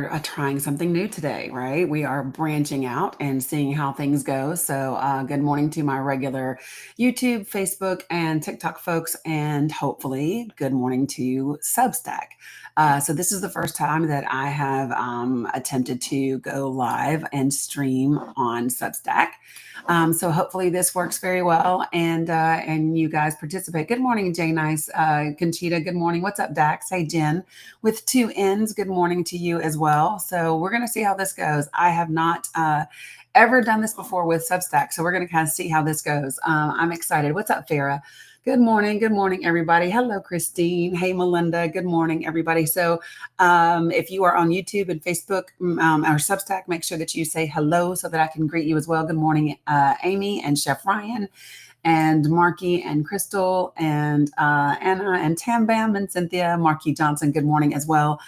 are trying something new today, right? We are branching out and seeing how things go. So, good morning to my regular YouTube, Facebook, and TikTok folks, and hopefully, good morning to Substack. So, this is the first time that I have attempted to go live and stream on Substack. So hopefully this works very well, and you guys participate. Good morning, Jay Nice, Conchita. Good morning. What's up, Dax? Hey, Jen, with two N's. Good morning to you as well. So we're gonna see how this goes. I have not ever done this before with Substack, so we're gonna kind of see how this goes. I'm excited. What's up, Farah? Good morning. Good morning, everybody. Hello, Christine. Hey, Melinda. Good morning, everybody. So, if you are on YouTube and Facebook or Substack, make sure that you say hello so that I can greet you as well. Good morning, Amy and Chef Ryan and Marky and Crystal and Anna and Tam Bam and Cynthia, Marky Johnson. Good morning as well.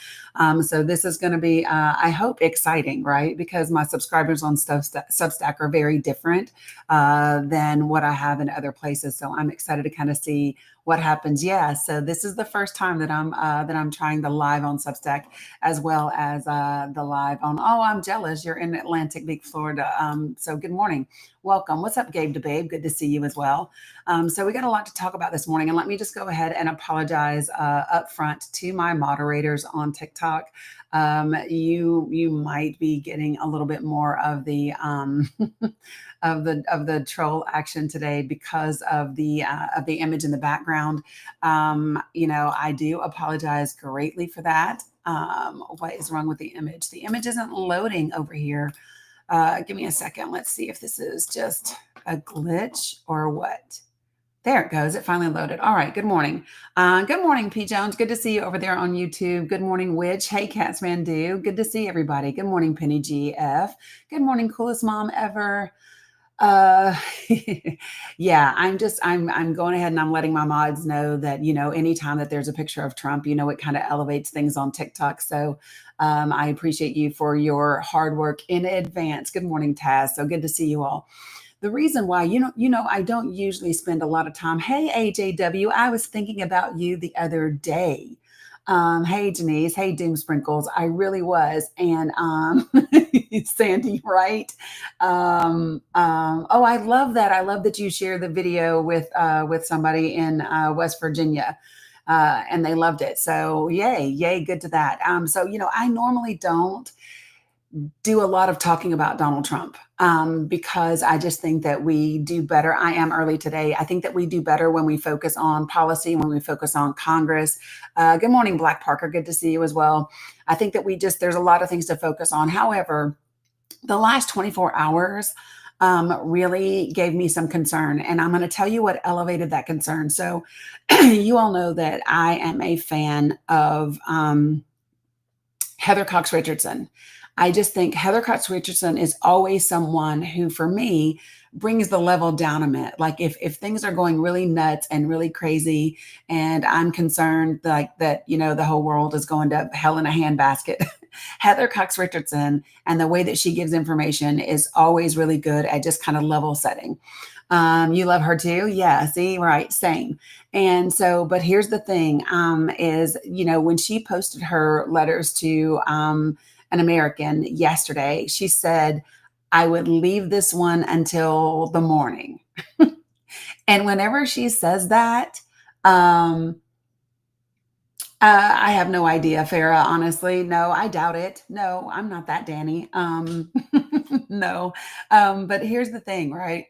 So this is going to be, I hope, exciting, right? Because my subscribers on Substack are very different than what I have in other places. So I'm excited to kind of see what happens. Yeah. So this is the first time that I'm trying the live on Substack as well as the live on. Oh, I'm jealous. You're in Atlantic Beach, Florida. So good morning. Welcome. What's up, Gabe to Babe? Good to see you as well. So we got a lot to talk about this morning, and let me just go ahead and apologize up front to my moderators on TikTok. You might be getting a little bit more of the of the troll action today because of the image in the background. I do apologize greatly for that. What is wrong with the image? The image isn't loading over here. Give me a second. Let's see if this is just a glitch or what. There it goes. It finally loaded. All right. Good morning. Good morning, P. Jones. Good to see you over there on YouTube. Good morning, Witch. Hey, Catsmandu. Good to see everybody. Good morning, Penny GF. Good morning, coolest mom ever. Uh, yeah, I'm going ahead and I'm letting my mods know that, anytime that there's a picture of Trump, it kind of elevates things on TikTok. So, I appreciate you for your hard work in advance. Good morning, Taz. So good to see you all. The reason why, I don't usually spend a lot of time. Hey, AJW, I was thinking about you the other day. Hey, Denise. Hey, Doom Sprinkles. I really was. And Sandy, right? Oh, I love that. I love that you share the video with somebody in West Virginia. And they loved it. So yay, good to that. So, I normally don't do a lot of talking about Donald Trump because I just think that we do better. I am early today. I think that we do better when we focus on policy, when we focus on Congress. Good morning, Black Parker. Good to see you as well. I think that there's a lot of things to focus on. However, the last 24 hours really gave me some concern, and I'm going to tell you what elevated that concern. So you all know that I am a fan of Heather Cox Richardson. I just think Heather Cox Richardson is always someone who, for me, brings the level down a bit. Like if things are going really nuts and really crazy, and I'm concerned like that, the whole world is going to hell in a handbasket. Heather Cox Richardson and the way that she gives information is always really good at just kind of level setting. You love her too? Yeah, see, right, same. And so, but here's the thing, is, when she posted her letters to an American yesterday, she said, I would leave this one until the morning. And whenever she says that, I have no idea, Farah, honestly. No, I doubt it. No, I'm not that Dani. No. But here's the thing, right?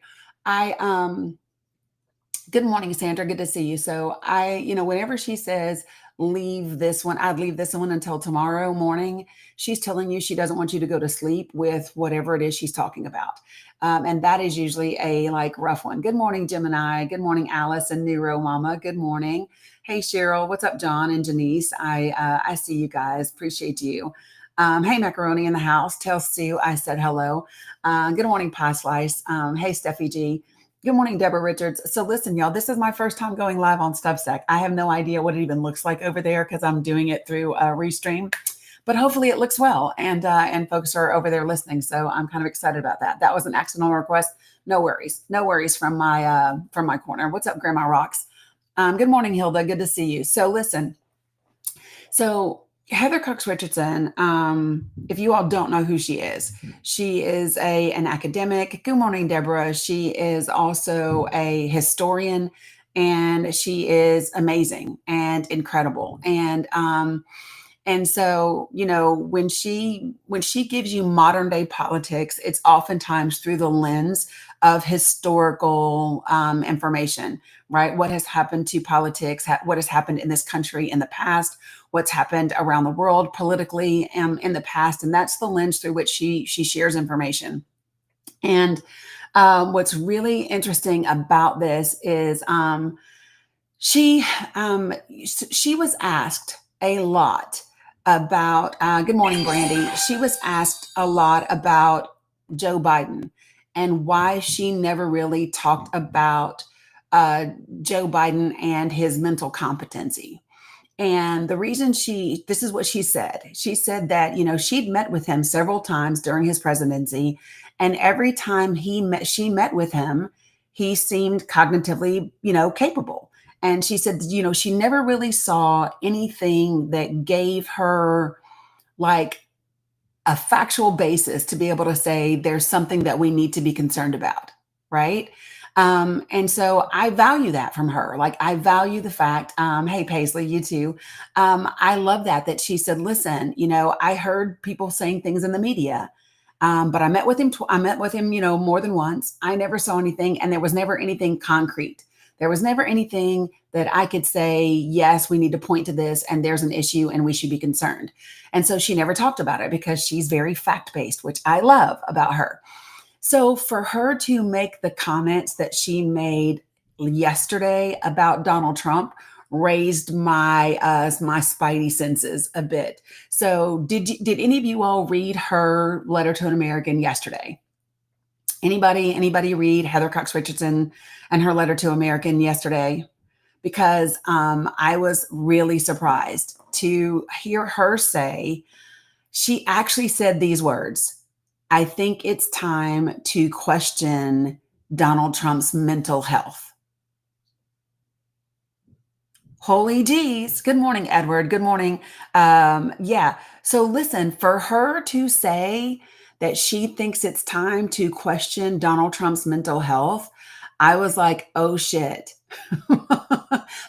Good morning, Sandra. Good to see you. So whenever she says leave this one, I'd leave this one until tomorrow morning, she's telling you she doesn't want you to go to sleep with whatever it is she's talking about. And that is usually a rough one. Good morning, Gemini. Good morning, Alice and Neuro Mama. Good morning. Hey, Cheryl. What's up, John and Janice? I see you guys. Appreciate you. Hey, Macaroni in the house. Tell Sue I said hello. Good morning, Pie Slice. Hey, Steffi G. Good morning, Deborah Richards. So listen, y'all, this is my first time going live on Substack. I have no idea what it even looks like over there because I'm doing it through Restream, but hopefully it looks well, and folks are over there listening. So I'm kind of excited about that. That was an accidental request. No worries from my corner. What's up, Grandma Rocks? Good morning, Hilda. Good to see you. So listen, so Heather Cox Richardson, if you all don't know who she is an academic. Good morning, Deborah. She is also a historian, and she is amazing and incredible. And so, when she gives you modern day politics, it's oftentimes through the lens of historical information, right? What has happened to politics? What has happened in this country in the past? What's happened around the world politically in the past? And that's the lens through which she shares information. And what's really interesting about this is she she was asked a lot about. Good morning, Brandy. She was asked a lot about Joe Biden and why she never really talked about uh, Joe Biden and his mental competency. And the reason this is what she said. She said that, she'd met with him several times during his presidency. And every time she met with him, he seemed cognitively, capable. And she said, she never really saw anything that gave her like a factual basis to be able to say there's something that we need to be concerned about, right? And so I value that from her. Like I value the fact, hey Paisley, you too. I love that she said, listen, I heard people saying things in the media, but I met with him. I met with him, more than once. I never saw anything, and there was never anything concrete. There was never anything that I could say, yes, we need to point to this, and there's an issue, and we should be concerned. And so she never talked about it because she's very fact based, which I love about her. So for her to make the comments that she made yesterday about Donald Trump raised my spidey senses a bit. So did any of you all read her letter to an American yesterday? Anybody read Heather Cox Richardson and her letter to American yesterday? Because I was really surprised to hear her say, she actually said these words: I think it's time to question Donald Trump's mental health. Holy geez. Good morning, Edward. Good morning. Yeah. So listen, for her to say that she thinks it's time to question Donald Trump's mental health, I was like, oh shit.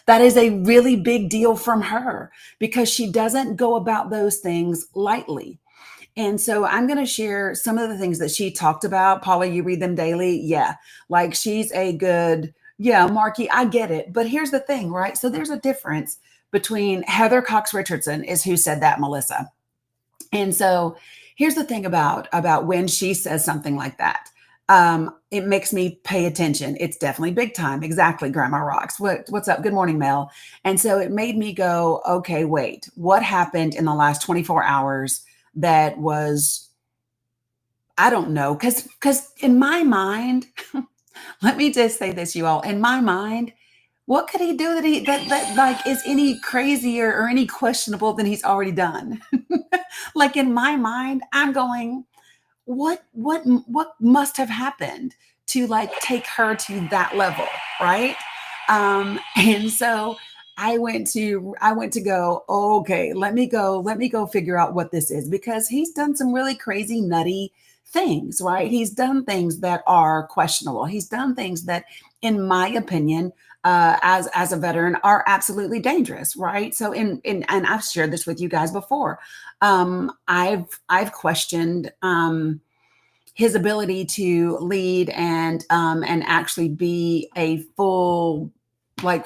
That is a really big deal from her because she doesn't go about those things lightly. And so I'm going to share some of the things that she talked about. Paula, you read them daily. Yeah. Like she's a good, yeah, Marky, I get it. But here's the thing, right? So there's a difference between Heather Cox Richardson is who said that, Melissa. And so here's the thing about when she says something like that. It makes me pay attention. It's definitely big time. Exactly, Grandma Rocks. What's up? Good morning, Mel. And so it made me go, okay, wait, what happened in the last 24 hours that was, I don't know, because in my mind, let me just say this, you all. In my mind, what could he do that like is any crazier or any questionable than he's already done? Like in my mind, I'm going, what must have happened to like take her to that level, right? And so I went to go, okay, let me go figure out what this is, because he's done some really crazy nutty things, right? He's done things that are questionable. He's done things that, in my opinion, as a veteran, are absolutely dangerous, right? So and I've shared this with you guys before. I've questioned his ability to lead and actually be a full like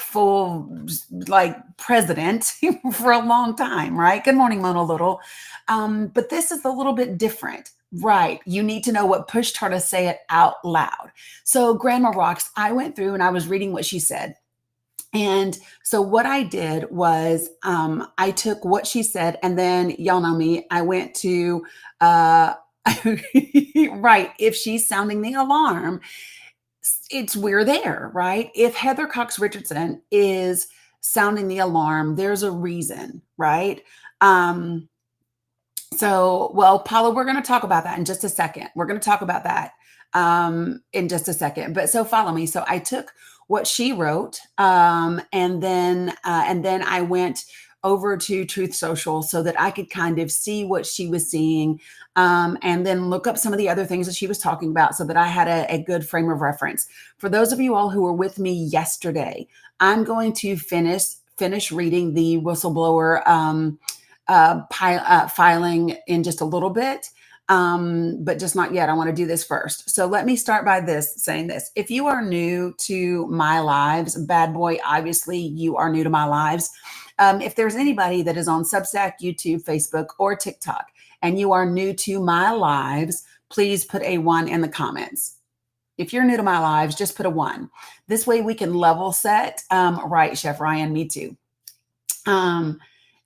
president for a long time, right? Good morning, Mona Little. But this is a little bit different, right? You need to know what pushed her to say it out loud. So Grandma Rocks, I went through and I was reading what she said. And so what I did was I took what she said, and then y'all know me, I went to right, if she's sounding the alarm, it's we're there, right? If Heather Cox Richardson is sounding the alarm, there's a reason, right? Um, so, well, Paula, we're going to talk about that in just a second. We're going to talk about that in just a second. But so follow me. So I took what she wrote, and then I went over to Truth Social so that I could kind of see what she was seeing, and then look up some of the other things that she was talking about so that I had a good frame of reference. For those of you all who were with me yesterday, I'm going to finish reading the whistleblower filing in just a little bit, but just not yet. I want to do this first. So let me start by saying this. If you are new to my lives, bad boy, obviously you are new to my lives. If there's anybody that is on Substack, YouTube, Facebook, or TikTok, and you are new to my lives, please put a 1 in the comments. If you're new to my lives, just put a 1. This way we can level set. Right, Chef Ryan, me too. So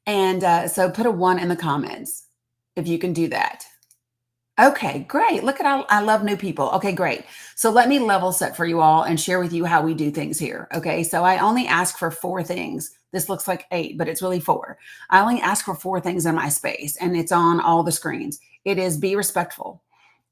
put a 1 in the comments if you can do that. Okay, great. Look at I love new people. Okay, great. So let me level set for you all and share with you how we do things here. Okay, so I only ask for 4 things. This looks like 8, but it's really 4. I only ask for 4 things in my space, and it's on all the screens. It is be respectful.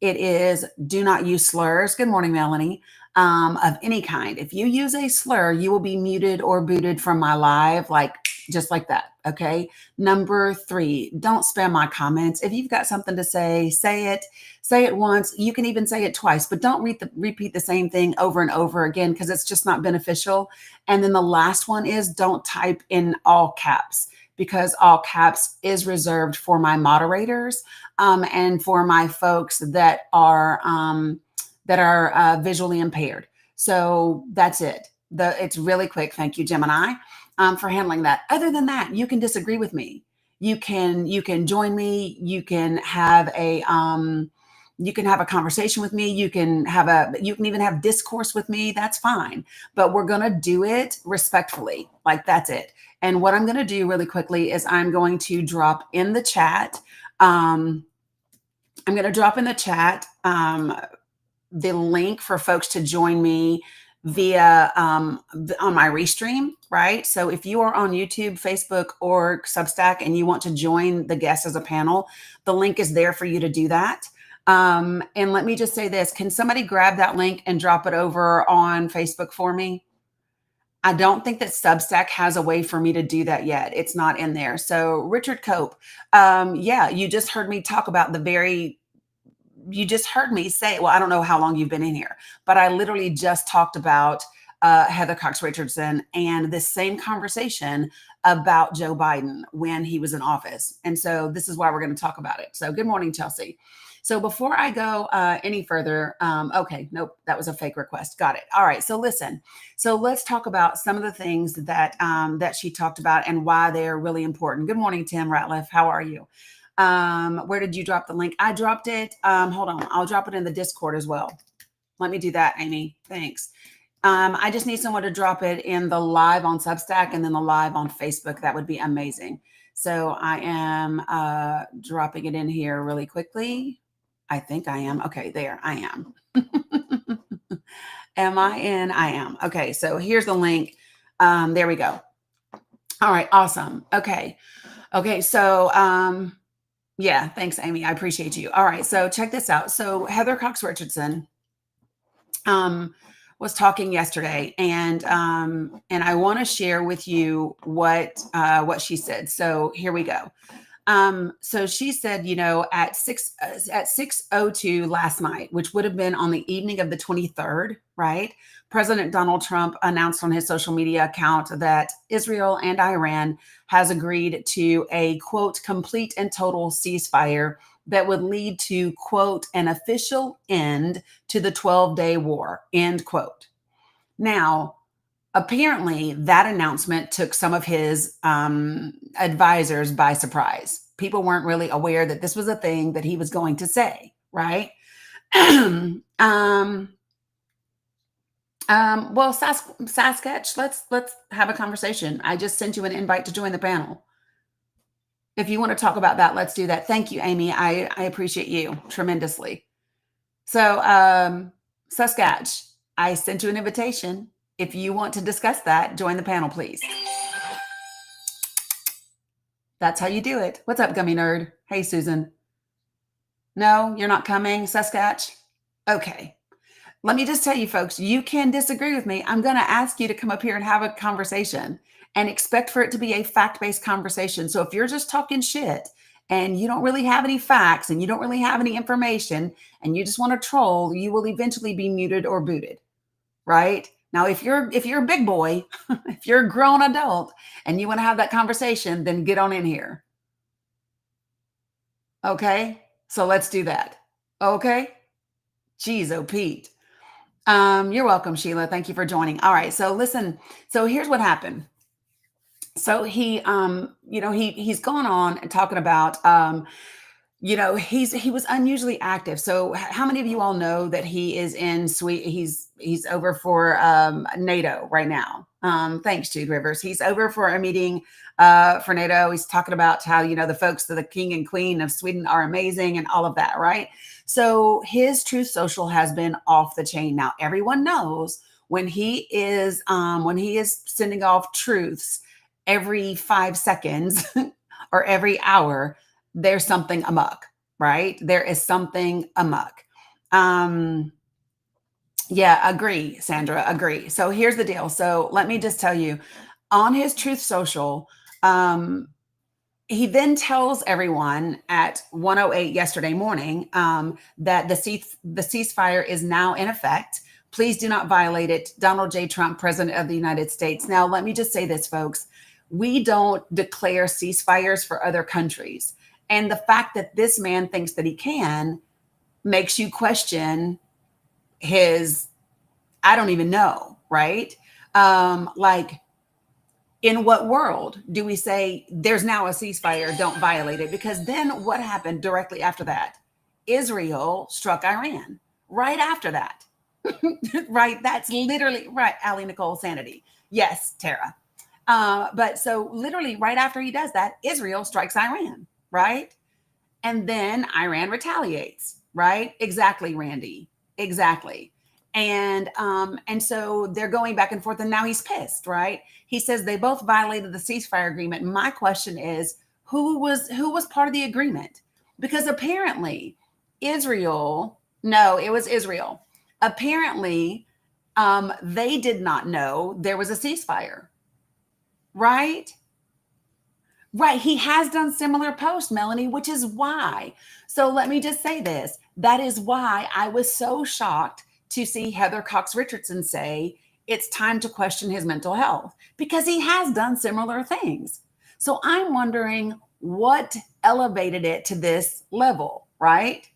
It is do not use slurs. Good morning, Melanie. Of any kind. If you use a slur, you will be muted or booted from my live, like just like that. Okay. Number 3, don't spam my comments. If you've got something to say, say it. Say it once. You can even say it twice, but don't repeat the same thing over and over again because it's just not beneficial. And then the last one is don't type in all caps because all caps is reserved for my moderators and for my folks that are visually impaired. So that's it. It's really quick. Thank you, Gemini, for handling that. Other than that, you can disagree with me. You can join me. You can have a conversation with me. You can even have discourse with me. That's fine. But we're gonna do it respectfully. Like that's it. And what I'm gonna do really quickly is I'm going to drop in the chat. I'm going to drop in the chat the link for folks to join me via on my restream, right? So if you are on YouTube, Facebook, or Substack and you want to join the guests as a panel, the link is there for you to do that. And let me just say this. Can somebody grab that link and drop it over on Facebook for me? I don't think that Substack has a way for me to do that yet. It's not in there. So Richard Cope, yeah, you just heard me talk about you just heard me say, well, I don't know how long you've been in here, but I literally just talked about Heather Cox Richardson and this same conversation about Joe Biden when he was in office. And so this is why we're going to talk about it. So good morning, Chelsea. So before I go any further, okay, nope, that was a fake request. Got it. All right. So listen. So let's talk about some of the things that that she talked about and why they are really important. Good morning, Tim Ratliff. How are you? Where did you drop the link? I dropped it. Hold on. I'll drop it in the Discord as well. Let me do that, Amy. Thanks. I just need someone to drop it in the live on Substack and then the live on Facebook. That would be amazing. So I am dropping it in here really quickly. I think I am. Okay, there I am. Am I in? I am. Okay, so here's the link. There we go. All right, awesome. Okay. Okay, so yeah, thanks, Amy. I appreciate you. All right, so check this out. So Heather Cox Richardson was talking yesterday, and I want to share with you what she said. So here we go. So she said, you know, at 6:02 last night, which would have been on the evening of the 23rd, right? President Donald Trump announced on his social media account that Israel and Iran has agreed to a quote complete and total ceasefire that would lead to quote an official end to the 12-day war, end quote. Now, apparently, that announcement took some of his advisors by surprise. People weren't really aware that this was a thing that he was going to say, right? Well, Sasquatch, let's have a conversation. I just sent you an invite to join the panel. If you want to talk about that, let's do that. Thank you, Amy. I appreciate you tremendously. So, Sasquatch, I sent you an invitation. If you want to discuss that, join the panel, please. That's how you do it. What's up, Gummy Nerd? Hey, Susan. No, you're not coming, Sasquatch? Okay. Let me just tell you, folks, you can disagree with me. I'm going to ask you to come up here and have a conversation. and expect for it to be a fact-based conversation. So if you're just talking shit and you don't really have any facts and you don't really have any information and you just want to troll, you will eventually be muted or booted, right? Now, if you're a big boy, if you're a grown adult and you want to have that conversation, then get on in here. Okay? So let's do that. Okay? Jeez, oh Pete. You're welcome, Sheila. Thank you for joining. All right. So listen, so here's what happened. So he's gone on and talking about he was unusually active. So how many of you all know that he is in he's over for NATO right now? Thanks, Jude Rivers. He's over for a meeting for NATO. He's talking about how, the folks, the king and queen of Sweden are amazing and all of that, right? So his Truth Social has been off the chain. Now everyone knows when he is sending off truths every 5 seconds or every hour, there's something amok, right? There is something amok. Yeah, agree, Sandra, agree. So here's the deal. So let me just tell you, on his Truth Social, he then tells everyone at 1:08 yesterday morning that the ceasefire is now in effect. Please do not violate it. Donald J. Trump, President of the United States. Now, let me just say this, folks. We don't declare ceasefires for other countries. And the fact that this man thinks that he can makes you question his, I don't even know, right? Like, in what world do we say there's now a ceasefire, don't violate it? Because then what happened directly after that? Israel struck Iran right after that. Right? That's literally right. Allie Nicole Sanity. Yes, Tara. But so literally right after he does that, Israel strikes Iran, right? And then Iran retaliates, right? Exactly, Randy. Exactly. And so they're going back and forth, and now he's pissed, right? He says they both violated the ceasefire agreement. My question is, who was part of the agreement? Because apparently Israel, no, it was Israel. Apparently, they did not know there was a ceasefire, right? Right. He has done similar posts, Melanie, which is why. So let me just say this. That is why I was so shocked to see Heather Cox Richardson say it's time to question his mental health, because he has done similar things. So I'm wondering what elevated it to this level, right?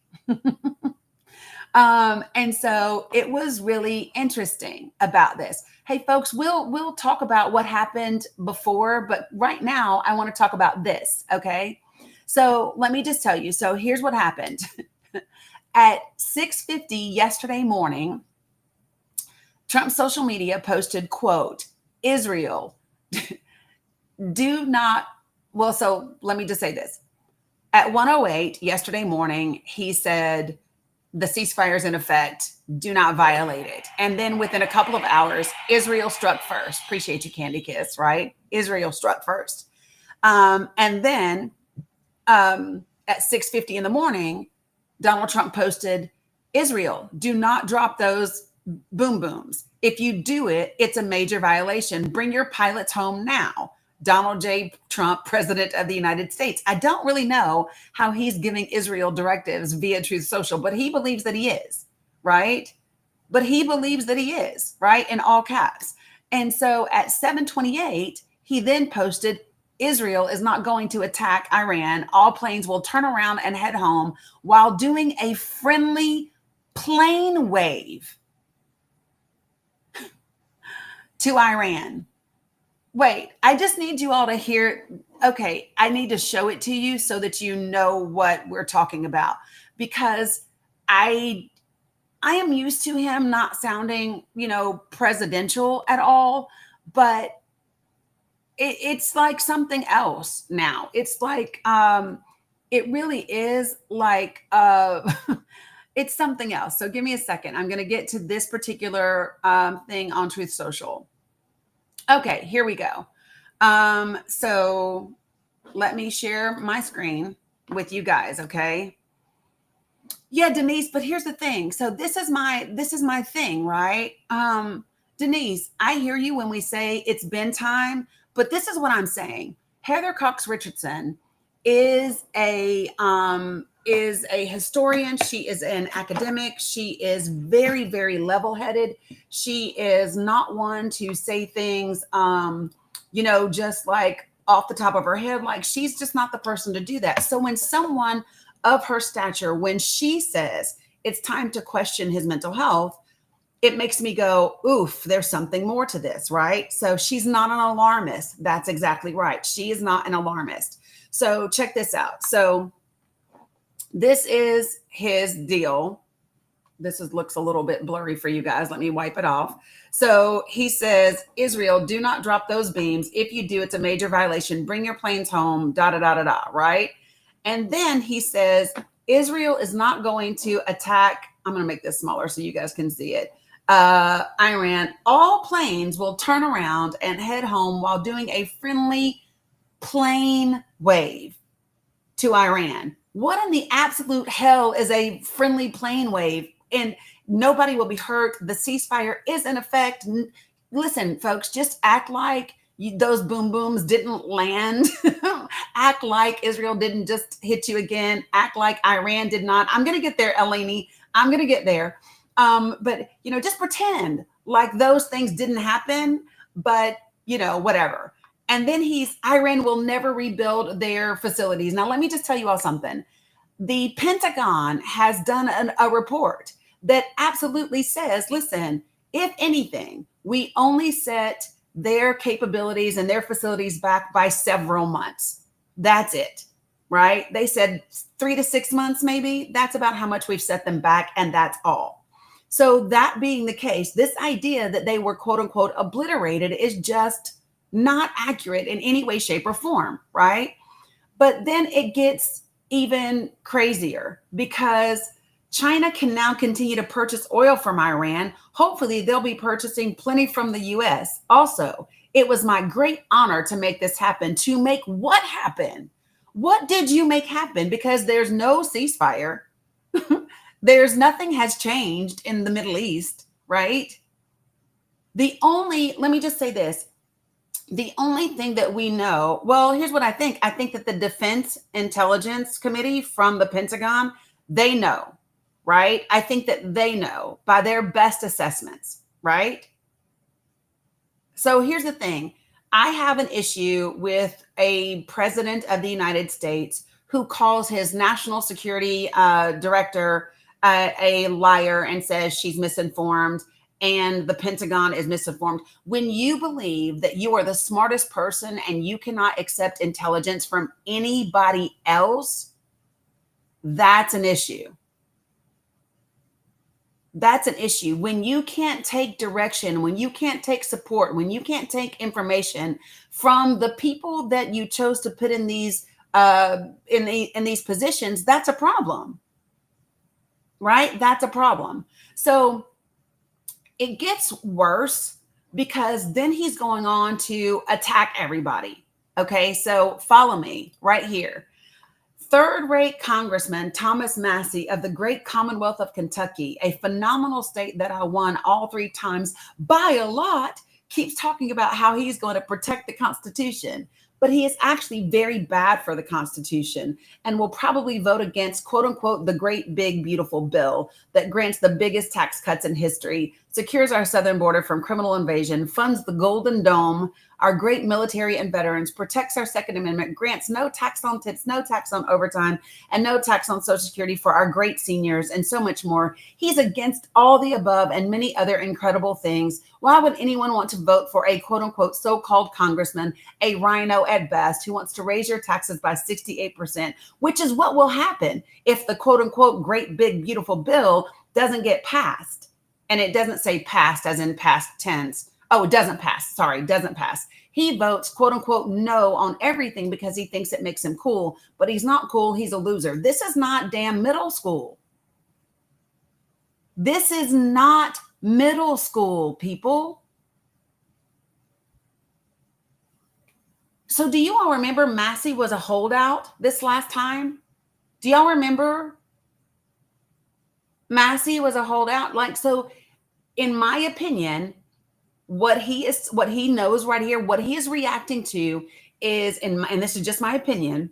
And so it was really interesting about this. Hey, folks, we'll talk about what happened before, but right now I want to talk about this. Okay, so let me just tell you. So here's what happened. At 6:50 yesterday morning, Trump's social media posted, quote, Israel, do not. Well, so let me just say this. At 1:08 yesterday morning, he said, the ceasefire is in effect. Do not violate it. And then within a couple of hours, Israel struck first. Appreciate you, Candy Kiss, right? Israel struck first. And then at 6:50 in the morning, Donald Trump posted, Israel, do not drop those boom booms. If you do it, it's a major violation. Bring your pilots home now. Donald J. Trump, President of the United States. I don't really know how he's giving Israel directives via Truth Social, but he believes that he is, right? But he believes that he is, right? In all caps. And so at 7:28, he then posted, Israel is not going to attack Iran. All planes will turn around and head home, while doing a friendly plane wave to Iran. Wait, I just need you all to hear. Okay, I need to show it to you so that you know what we're talking about, because I am used to him not sounding, presidential at all, but it's like something else now. It's like it really is like it's something else. So give me a second. I'm going to get to this particular thing on Truth Social. Okay, here we go. So let me share my screen with you guys, okay? Yeah, Denise, but here's the thing. So this is my thing, right? Denise, I hear you when we say it's been time, But this is what I'm saying. Heather Cox Richardson is a historian. She is an academic. She is very, very level-headed. She is not one to say things just like off the top of her head. Like, she's just not the person to do that. So when someone of her stature, when she says it's time to question his mental health, it makes me go, oof, there's something more to this, right? So she's not an alarmist. That's exactly right. She is not an alarmist. So check this out. So this is his deal. Looks a little bit blurry for you guys. Let me wipe it off. So he says, Israel, do not drop those beams. If you do, it's a major violation. Bring your planes home, da, da, da, da, da, right? And then he says, Israel is not going to attack. I'm going to make this smaller so you guys can see it. Iran. All planes will turn around and head home while doing a friendly plane wave to Iran. What in the absolute hell is a friendly plane wave? And nobody will be hurt. The ceasefire is in effect. Listen, folks, just act like those boom booms didn't land. Act like Israel didn't just hit you again. Act like Iran did not. I'm going to get there, Eleni. I'm going to get there. But just pretend like those things didn't happen, but whatever. And then Iran will never rebuild their facilities. Now, let me just tell you all something. The Pentagon has done a report that absolutely says, listen, if anything, we only set their capabilities and their facilities back by several months. That's it, right? They said 3 to 6 months, maybe. That's about how much we've set them back, and that's all. So that being the case, this idea that they were quote unquote obliterated is just not accurate in any way, shape, or form, right? But then it gets even crazier because China can now continue to purchase oil from Iran. Hopefully, they'll be purchasing plenty from the US. Also, it was my great honor to make this happen. To make what happen? What did you make happen? Because there's no ceasefire. There's nothing has changed in the Middle East, right? Let me just say this. The only thing that we know, well, here's what I think. I think that the Defense Intelligence Committee from the Pentagon, they know, right? I think that they know by their best assessments, right? So here's the thing. I have an issue with a president of the United States who calls his national security director a liar and says she's misinformed and the Pentagon is misinformed. When you believe that you are the smartest person and you cannot accept intelligence from anybody else, that's an issue. That's an issue. When you can't take direction, when you can't take support, when you can't take information from the people that you chose to put in these these positions, that's a problem, right? That's a problem. So it gets worse because then he's going on to attack everybody. Okay, so follow me right here. Third-rate Congressman Thomas Massey of the great Commonwealth of Kentucky, a phenomenal state that I won all 3 times by a lot, keeps talking about how he's going to protect the Constitution. But he is actually very bad for the Constitution and will probably vote against, quote unquote, the great big beautiful bill that grants the biggest tax cuts in history, secures our southern border from criminal invasion, funds the Golden Dome, our great military and veterans, protects our Second Amendment, grants no tax on tips, no tax on overtime, and no tax on Social Security for our great seniors, and so much more. He's against all the above and many other incredible things. Why would anyone want to vote for a quote unquote so-called congressman, a rhino at best, who wants to raise your taxes by 68%, which is what will happen if the quote unquote great big beautiful bill doesn't get passed? And it doesn't say passed as in past tense. Oh, it doesn't pass. Sorry, doesn't pass. He votes, quote unquote, no on everything because he thinks it makes him cool, but he's not cool. He's a loser. This is not damn middle school. This is not middle school, people. So do you all remember Massey was a holdout this last time? Do y'all remember? Massey was a holdout. So in my opinion, what he knows right here, what he is reacting to is, and this is just my opinion,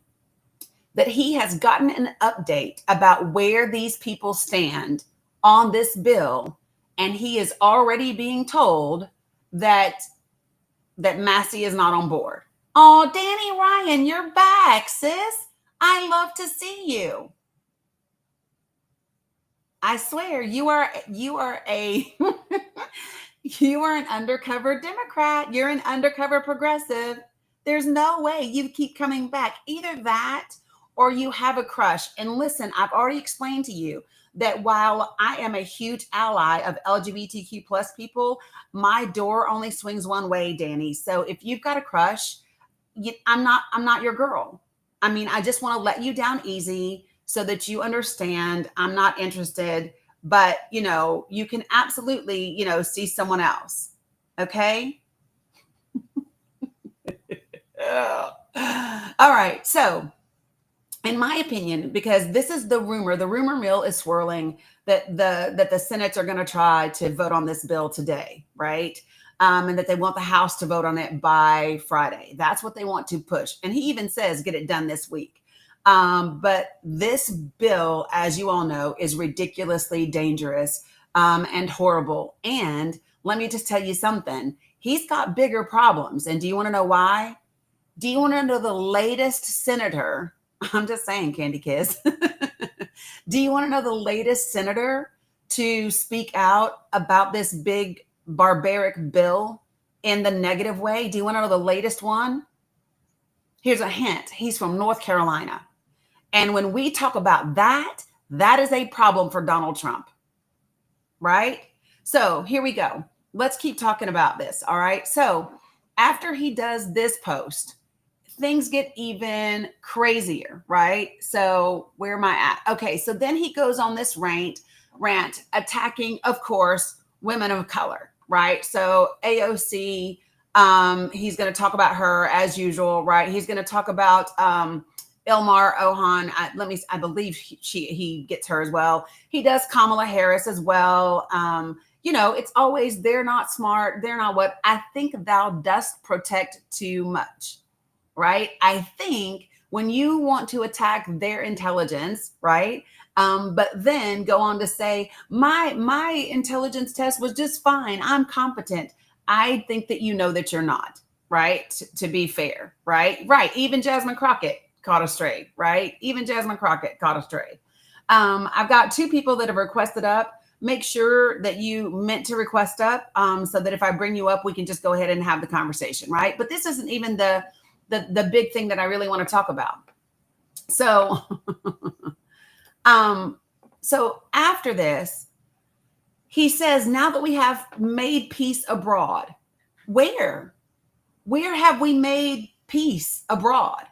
that he has gotten an update about where these people stand on this bill, and he is already being told that Massey is not on board. Oh, Dani Ryan, you're back, sis. I love to see you. I swear you are a you are an undercover Democrat. You're an undercover progressive. There's no way you keep coming back. Either that or you have a crush. And listen, I've already explained to you that while I am a huge ally of LGBTQ plus people, my door only swings one way, Dani. So if you've got a crush, I'm not your girl. I mean, I just want to let you down easy so that you understand I'm not interested, but you can absolutely, see someone else. Okay? All right. So, in my opinion, because this is the rumor mill is swirling that the Senates are going to try to vote on this bill today, right? And that they want the House to vote on it by Friday. That's what they want to push. And he even says get it done this week. But this bill, as you all know, is ridiculously dangerous and horrible. And let me just tell you something. He's got bigger problems. And do you want to know why? Do you want to know the latest senator? I'm just saying, Candy Kiss. Do you want to know the latest senator to speak out about this big barbaric bill in the negative way? Do you want to know the latest one? Here's a hint. He's from North Carolina. And when we talk about that, that is a problem for Donald Trump, right? So here we go. Let's keep talking about this, all right? So after he does this post, things get even crazier, right? So where am I at? Okay, so then he goes on this rant attacking, of course, women of color, right? So AOC, he's going to talk about her as usual, right? He's going to talk about Ilmar Ohan. I believe he gets her as well. He does Kamala Harris as well. It's always they're not smart. They're not what I think thou dost protect too much. Right? I think when you want to attack their intelligence, right? But then go on to say, my intelligence test was just fine. I'm competent. I think that you know that you're not, right? To be fair, right? Right. Even Jasmine Crockett caught astray, right? Even Jasmine Crockett caught astray. I've got 2 people that have requested up. Make sure that you meant to request up so that if I bring you up, we can just go ahead and have the conversation, right? But this isn't even the big thing that I really want to talk about. So, so after this, he says, now that we have made peace abroad, where have we made peace abroad?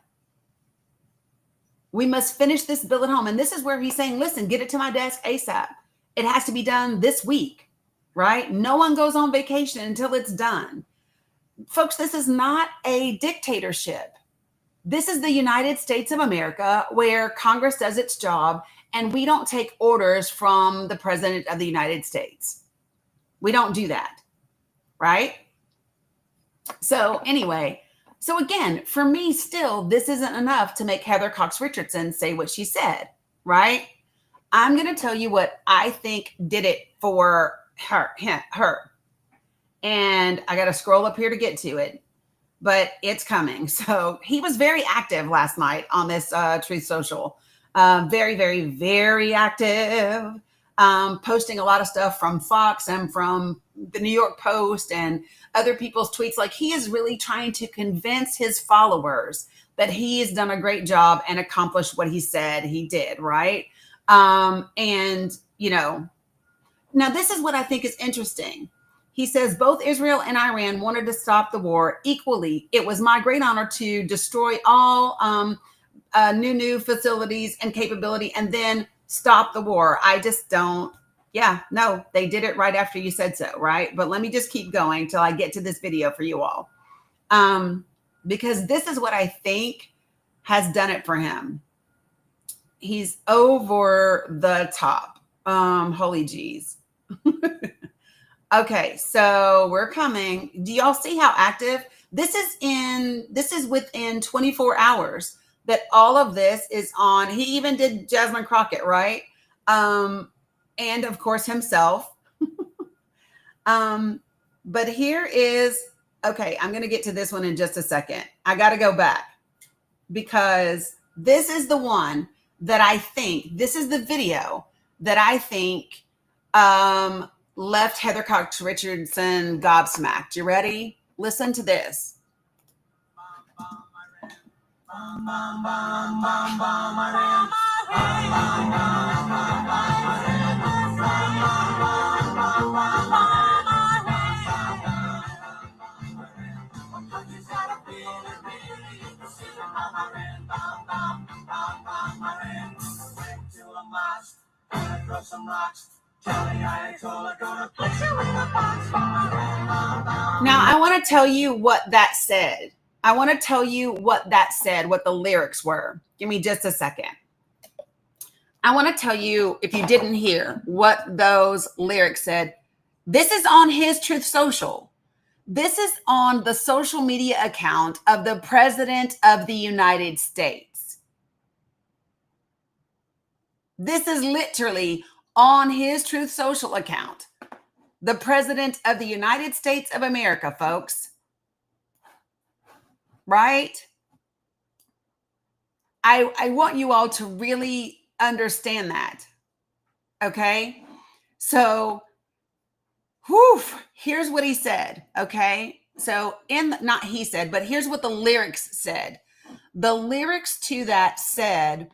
We must finish this bill at home. And this is where he's saying, listen, get it to my desk ASAP. It has to be done this week, right? No one goes on vacation until it's done. Folks, this is not a dictatorship. This is the United States of America where Congress does its job and we don't take orders from the President of the United States. We don't do that, right? So anyway, so again, for me still, this isn't enough to make Heather Cox Richardson say what she said, right? I'm going to tell you what I think did it for her. And I got to scroll up here to get to it, but it's coming. So he was very active last night on this Truth Social. Very, very, very active. Posting a lot of stuff from Fox and from the New York Post and other people's tweets. Like he is really trying to convince his followers that he has done a great job and accomplished what he said he did, right? And, now this is what I think is interesting. He says both Israel and Iran wanted to stop the war equally. It was my great honor to destroy all new facilities and capability and then stop the war. I just don't. Yeah, no, they did it right after you said so, right? But let me just keep going till I get to this video for you all. Because this is what I think has done it for him. He's over the top. Holy geez. Okay, so we're coming. Do y'all see how active? This is within 24 hours that all of this is on. He even did Jasmine Crockett, right? Um, and of course himself. Um, but here is okay, I'm gonna get to this one in just a second. I gotta go back because this is the one that I think, this is the video that I think left Heather Cox Richardson gobsmacked. You ready? Listen to this. Now, I want to tell you what that said. I want to tell you what that said, what the lyrics were. Give me just a second. I want to tell you, if you didn't hear what those lyrics said, this is on his Truth Social. This is on the social media account of the President of the United States. This is literally on his Truth Social account. The President of the United States of America, folks. Right? I want you all to really understand that. Okay? So, here's what he said. Okay? So, not he said, but here's what the lyrics said. The lyrics to that said,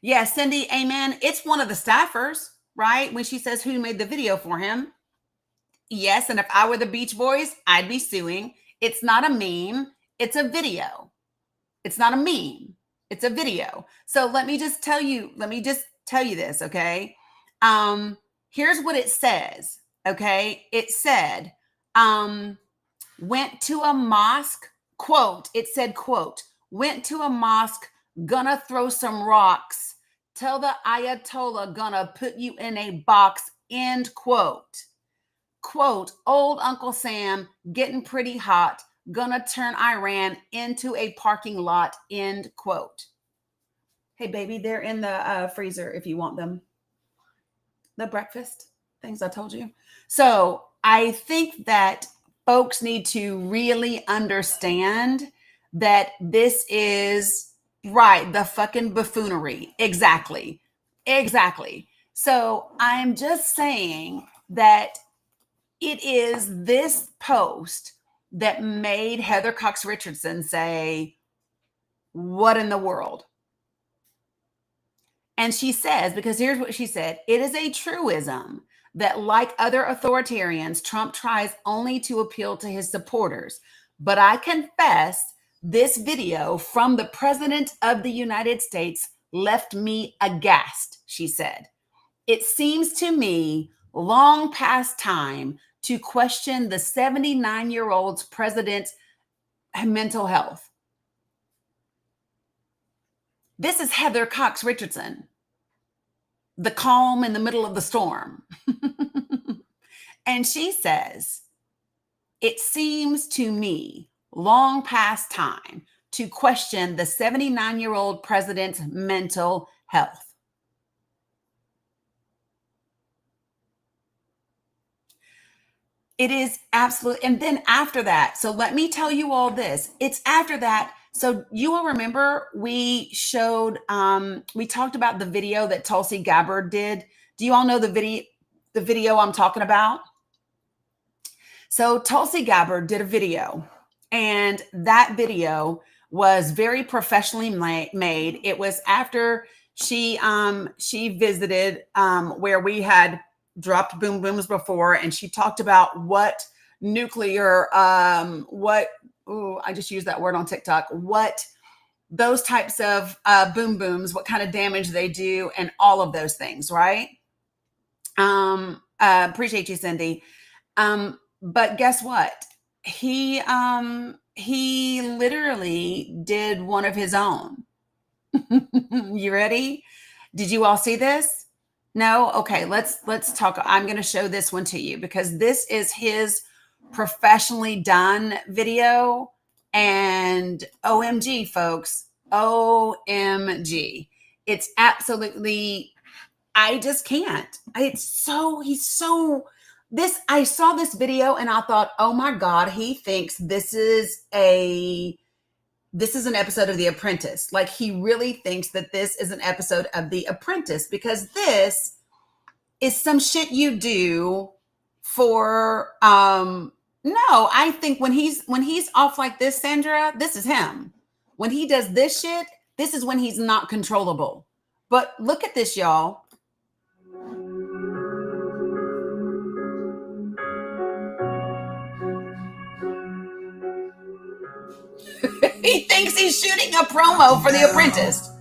yeah, Cindy, amen. It's one of the staffers, right? When she says who made the video for him. Yes, and if I were the Beach Boys, I'd be suing. It's not a meme, it's a video. It's not a meme, it's a video. So let me just tell you this, okay? Here's what it says, okay? It said, went to a mosque, quote, it said, quote, went to a mosque, gonna throw some rocks, tell the Ayatollah gonna put you in a box, end quote. Quote, old Uncle Sam getting pretty hot, gonna turn Iran into a parking lot, end quote. Hey, baby, they're in the freezer if you want them. The breakfast things I told you. So I think that folks need to really understand that this is right, the fucking buffoonery. Exactly. So I'm just saying that it is this post that made Heather Cox Richardson say, what in the world? And she says, because here's what she said, it is a truism that like other authoritarians, Trump tries only to appeal to his supporters. But I confess this video from the President of the United States left me aghast, she said. It seems to me long past time to question the 79-year-old's president's mental health. This is Heather Cox Richardson, the calm in the middle of the storm. And she says, it seems to me long past time to question the 79-year-old president's mental health. It is absolute. And then after that, so let me tell you all this. It's after that. So you will remember we showed, we talked about the video that Tulsi Gabbard did. Do you all know the video I'm talking about? So Tulsi Gabbard did a video, and that video was very professionally made. It was after she visited where we had dropped boom booms before, and she talked about what nuclear I just used that word on TikTok, what those types of boom booms, what kind of damage they do, and all of those things, right? Appreciate you, Cindy. But guess what? He literally did one of his own. You ready? Did you all see this? No? Okay, let's talk. I'm going to show this one to you because this is his professionally done video, and OMG folks, OMG. It's absolutely, I just can't. It's so, he's so, this, I saw this video and I thought, oh my God, he thinks this is an episode of The Apprentice. Like, he really thinks that this is an episode of The Apprentice because this is some shit you do for no, I think when he's off like this, Sandra, this is him. When he does this shit, this is when he's not controllable. But look at this, y'all. He thinks he's shooting a promo for The Apprentice.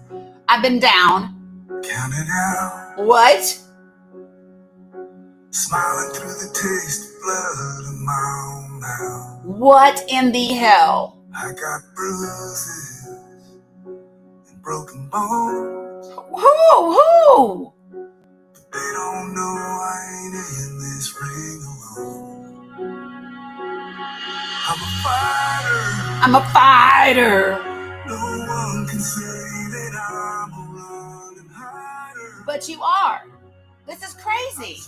I've been down. Counting out. What? Smiling through the taste of blood in my own mouth. What in the hell? I got bruises and broken bones. Who? But they don't know I ain't in this ring alone. I'm a fighter. No one can say that I'm a running hider. But you are. This is crazy.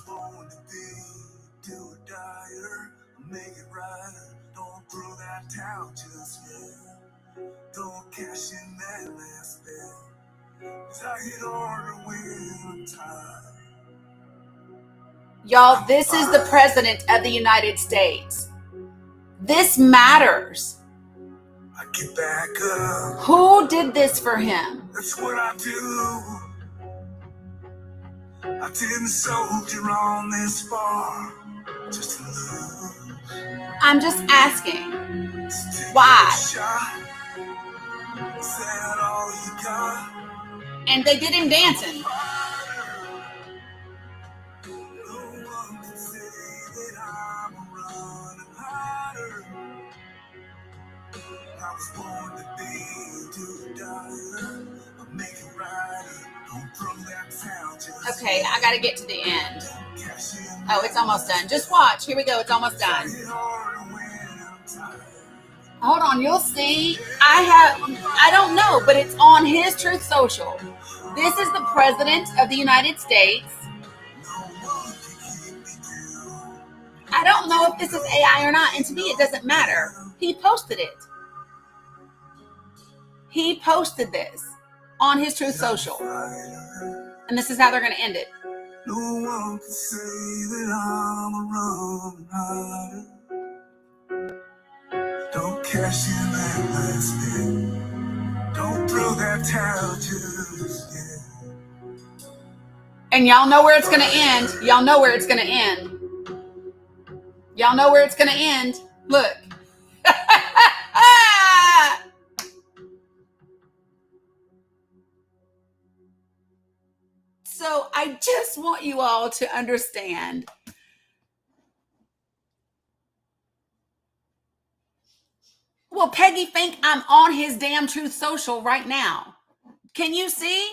Make it right. Don't throw that towel just yet. Don't cash in that last bet. 'Cause I hit harder when I'm tired. Y'all, this is the President of the United States. This matters. I get back up. Who did this for him? That's what I do. I didn't soldier on this far just to lose. I'm just asking. Why? Is that all you got? And they did him dancing. No one can say that I'm a running hider. I was born to be to die. I make it right. Don't throw that towel just. Okay, I gotta get to the end. Oh, it's almost done. Just watch. Here we go. It's almost done. Hold on. You'll see. I don't know, but it's on his Truth Social. This is the President of the United States. I don't know if this is AI or not, and to me, it doesn't matter. He posted it. He posted this on his Truth Social. And this is how they're going to end it. No one can say that I'm a running hider. Don't cash in that last bit. Don't throw that towel just yet. And y'all know where it's going to end. Y'all know where it's going to end. Y'all know where it's going to end. Look. So I just want you all to understand. Well, Peggy Fink, I'm on his damn Truth Social right now. Can you see?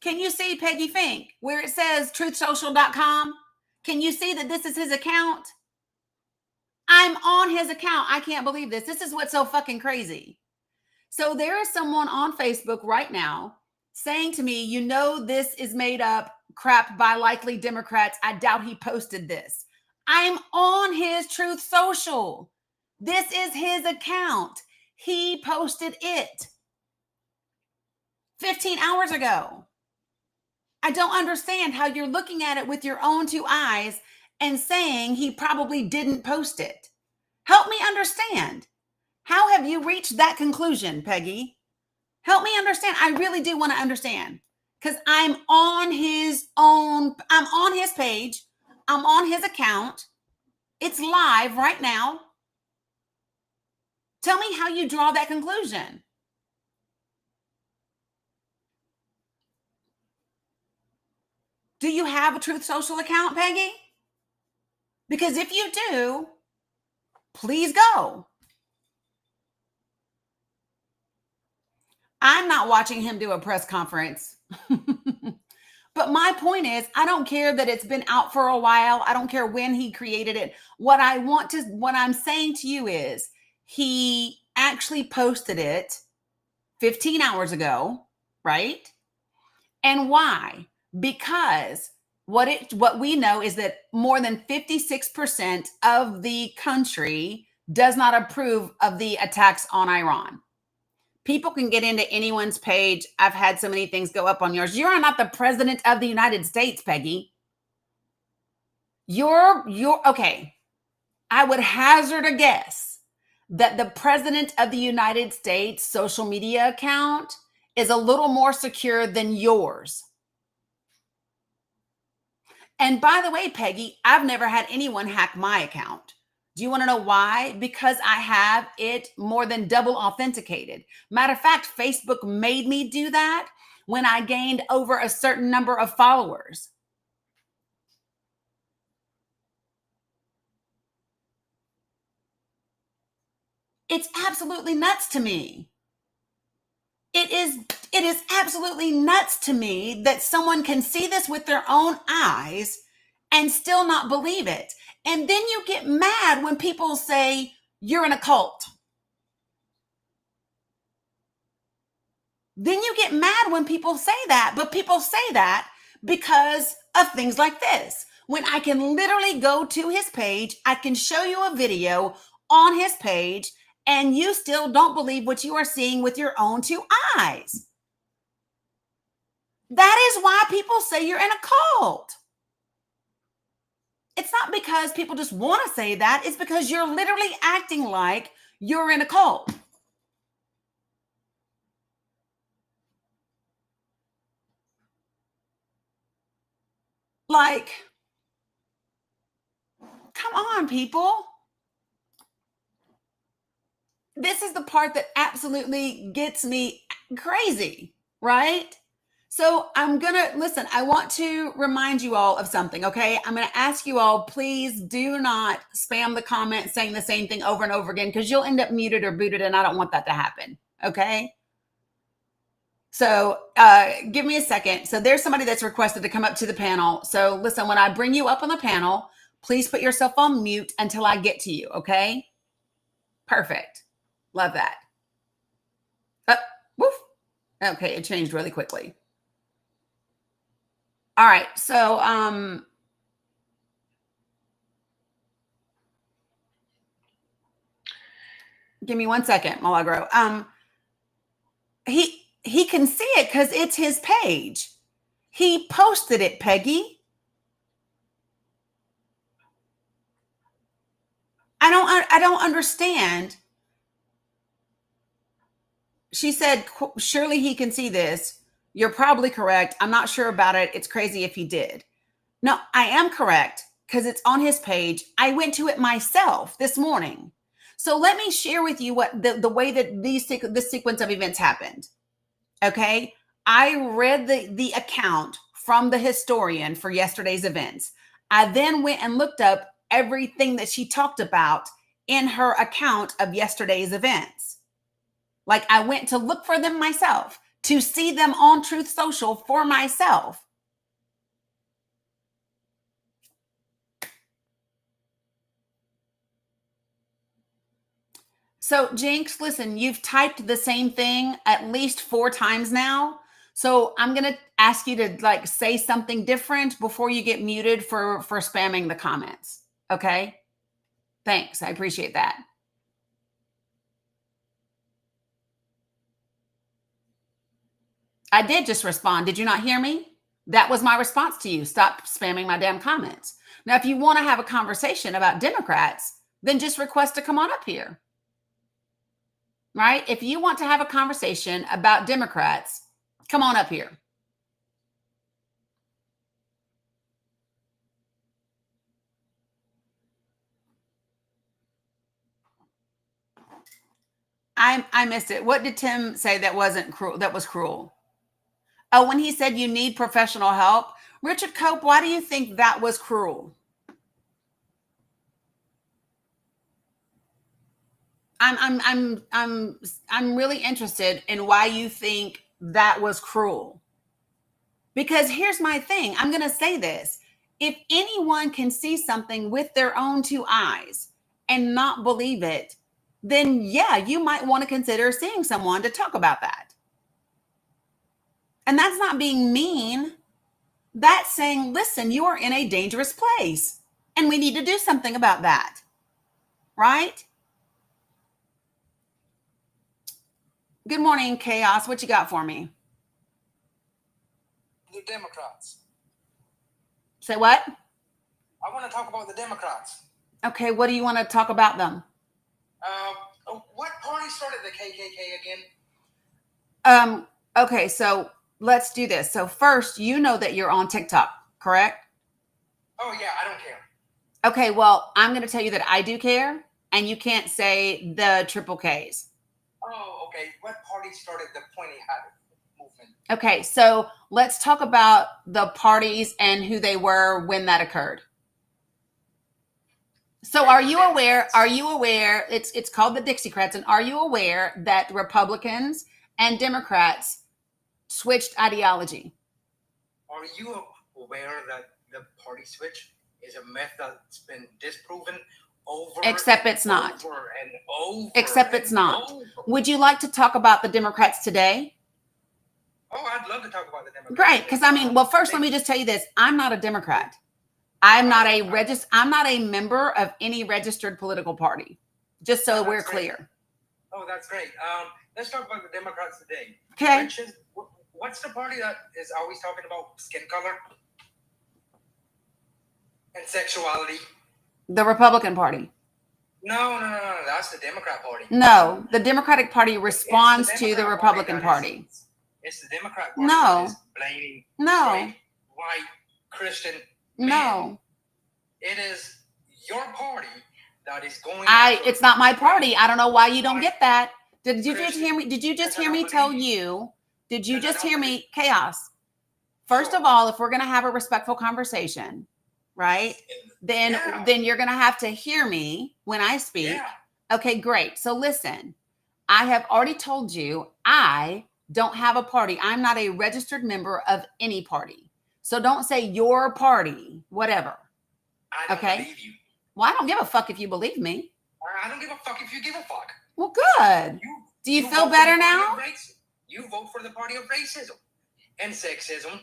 Can you see Peggy Fink where it says truthsocial.com? Can you see that this is his account? I'm on his account. I can't believe this. This is what's so fucking crazy. So there is someone on Facebook right now saying to me, you know, this is made up crap by likely Democrats. I doubt he posted this. I'm on his Truth Social. This is his account. He posted it 15 hours ago. I don't understand how you're looking at it with your own two eyes and saying he probably didn't post it. Help me understand. How have you reached that conclusion, Peggy? Help me understand. I really do want to understand because I'm on his page. I'm on his account. It's live right now. Tell me how you draw that conclusion. Do you have a Truth Social account, Peggy? Because if you do, please go. I'm not watching him do a press conference But my point is, I don't care that it's been out for a while. I don't care when he created it. What I'm saying to you is he actually posted it 15 hours ago, right? And why? Because what we know is that more than 56% of the country does not approve of the attacks on Iran. People can get into anyone's page. I've had so many things go up on yours. You're not the president of the United States, Peggy. You're okay. I would hazard a guess that the president of the United States social media account is a little more secure than yours. And by the way, Peggy, I've never had anyone hack my account. Do you want to know why? Because I have it more than double authenticated. Matter of fact, Facebook made me do that when I gained over a certain number of followers. It's absolutely nuts to me. It is absolutely nuts to me that someone can see this with their own eyes and still not believe it. And then you get mad when people say you're in a cult. Then you get mad when people say that, but people say that because of things like this. When I can literally go to his page, I can show you a video on his page, and you still don't believe what you are seeing with your own two eyes. That is why people say you're in a cult. It's not because people just want to say that. It's because you're literally acting like you're in a cult. Like, come on, people. This is the part that absolutely gets me crazy, right? So I'm going to listen. I want to remind you all of something, okay? I'm going to ask you all, please do not spam the comments saying the same thing over and over again because you'll end up muted or booted, and I don't want that to happen, okay? So give me a second. So there's somebody that's requested to come up to the panel. So listen, when I bring you up on the panel, please put yourself on mute until I get to you, okay? Perfect. Love that. Woof. Okay, it changed really quickly. All right, so give me 1 second, Milagro. He can see it because it's his page. He posted it, Peggy. I don't understand. She said, surely he can see this. You're probably correct. I'm not sure about it. It's crazy if he did. No, I am correct because it's on his page. I went to it myself this morning. So let me share with you what the way that this sequence of events happened. Okay. I read the account from the historian for yesterday's events. I then went and looked up everything that she talked about in her account of yesterday's events. Like I went to look for them myself, to see them on Truth Social for myself. So Jinx, listen, you've typed the same thing at least 4 times now. So I'm going to ask you to like say something different before you get muted for spamming the comments. Okay? Thanks. I appreciate that. I did just respond. Did you not hear me? That was my response to you. Stop spamming my damn comments. Now, if you want to have a conversation about Democrats, then just request to come on up here. Right? If you want to have a conversation about Democrats, come on up here. I missed it. What did Tim say that wasn't cruel? That was cruel. Oh, when he said you need professional help, Richard Cope, why do you think that was cruel? I'm really interested in why you think that was cruel. Because here's my thing. I'm going to say this. If anyone can see something with their own two eyes and not believe it, then yeah, you might want to consider seeing someone to talk about that. And that's not being mean. That's saying, listen, you are in a dangerous place and we need to do something about that. Right? Good morning, Chaos. What you got for me? The Democrats. Say what? I want to talk about the Democrats. Okay, what do you want to talk about them? What party started the KKK again? Okay, so let's do this. So first, you know that you're on TikTok, correct? Oh yeah, I don't care. Okay, well, I'm going to tell you that I do care, and you can't say the triple Ks. Oh, okay. What party started the pointy hat movement? Okay, so let's talk about the parties and who they were when that occurred. So are you aware, it's called the Dixiecrats, and are you aware that Republicans and Democrats switched ideology? Are you aware that the party switch is a myth that's been disproven over Except it's not. over and over? Except it's and not. over? Would you like to talk about the Democrats today? Oh, I'd love to talk about the Democrats. Great, because I mean, well, first let me just tell you this. I'm not a Democrat. I'm not a member of any registered political party. Just so we're clear. Oh, that's great. Let's talk about the Democrats today. Okay. What's the party that is always talking about skin color and sexuality? The Republican Party. No. That's the Democrat Party. No, the Democratic Party responds to the Republican Party. It's the Democrat Party. No. That is blaming straight, white, Christian men. No. It is your party that is going. It's not my party. I don't know why you don't get that. Did you just hear me? Did you just hear me tell you? Did you just hear me? Chaos. First of all, if we're going to have a respectful conversation, right? Then you're going to have to hear me when I speak. Yeah. Okay, great. So listen, I have already told you I don't have a party. I'm not a registered member of any party. So don't say your party, whatever. I don't believe you. Well, I don't give a fuck if you believe me. I don't give a fuck if you give a fuck. Well, good. Do you feel better now? You vote for the party of racism and sexism.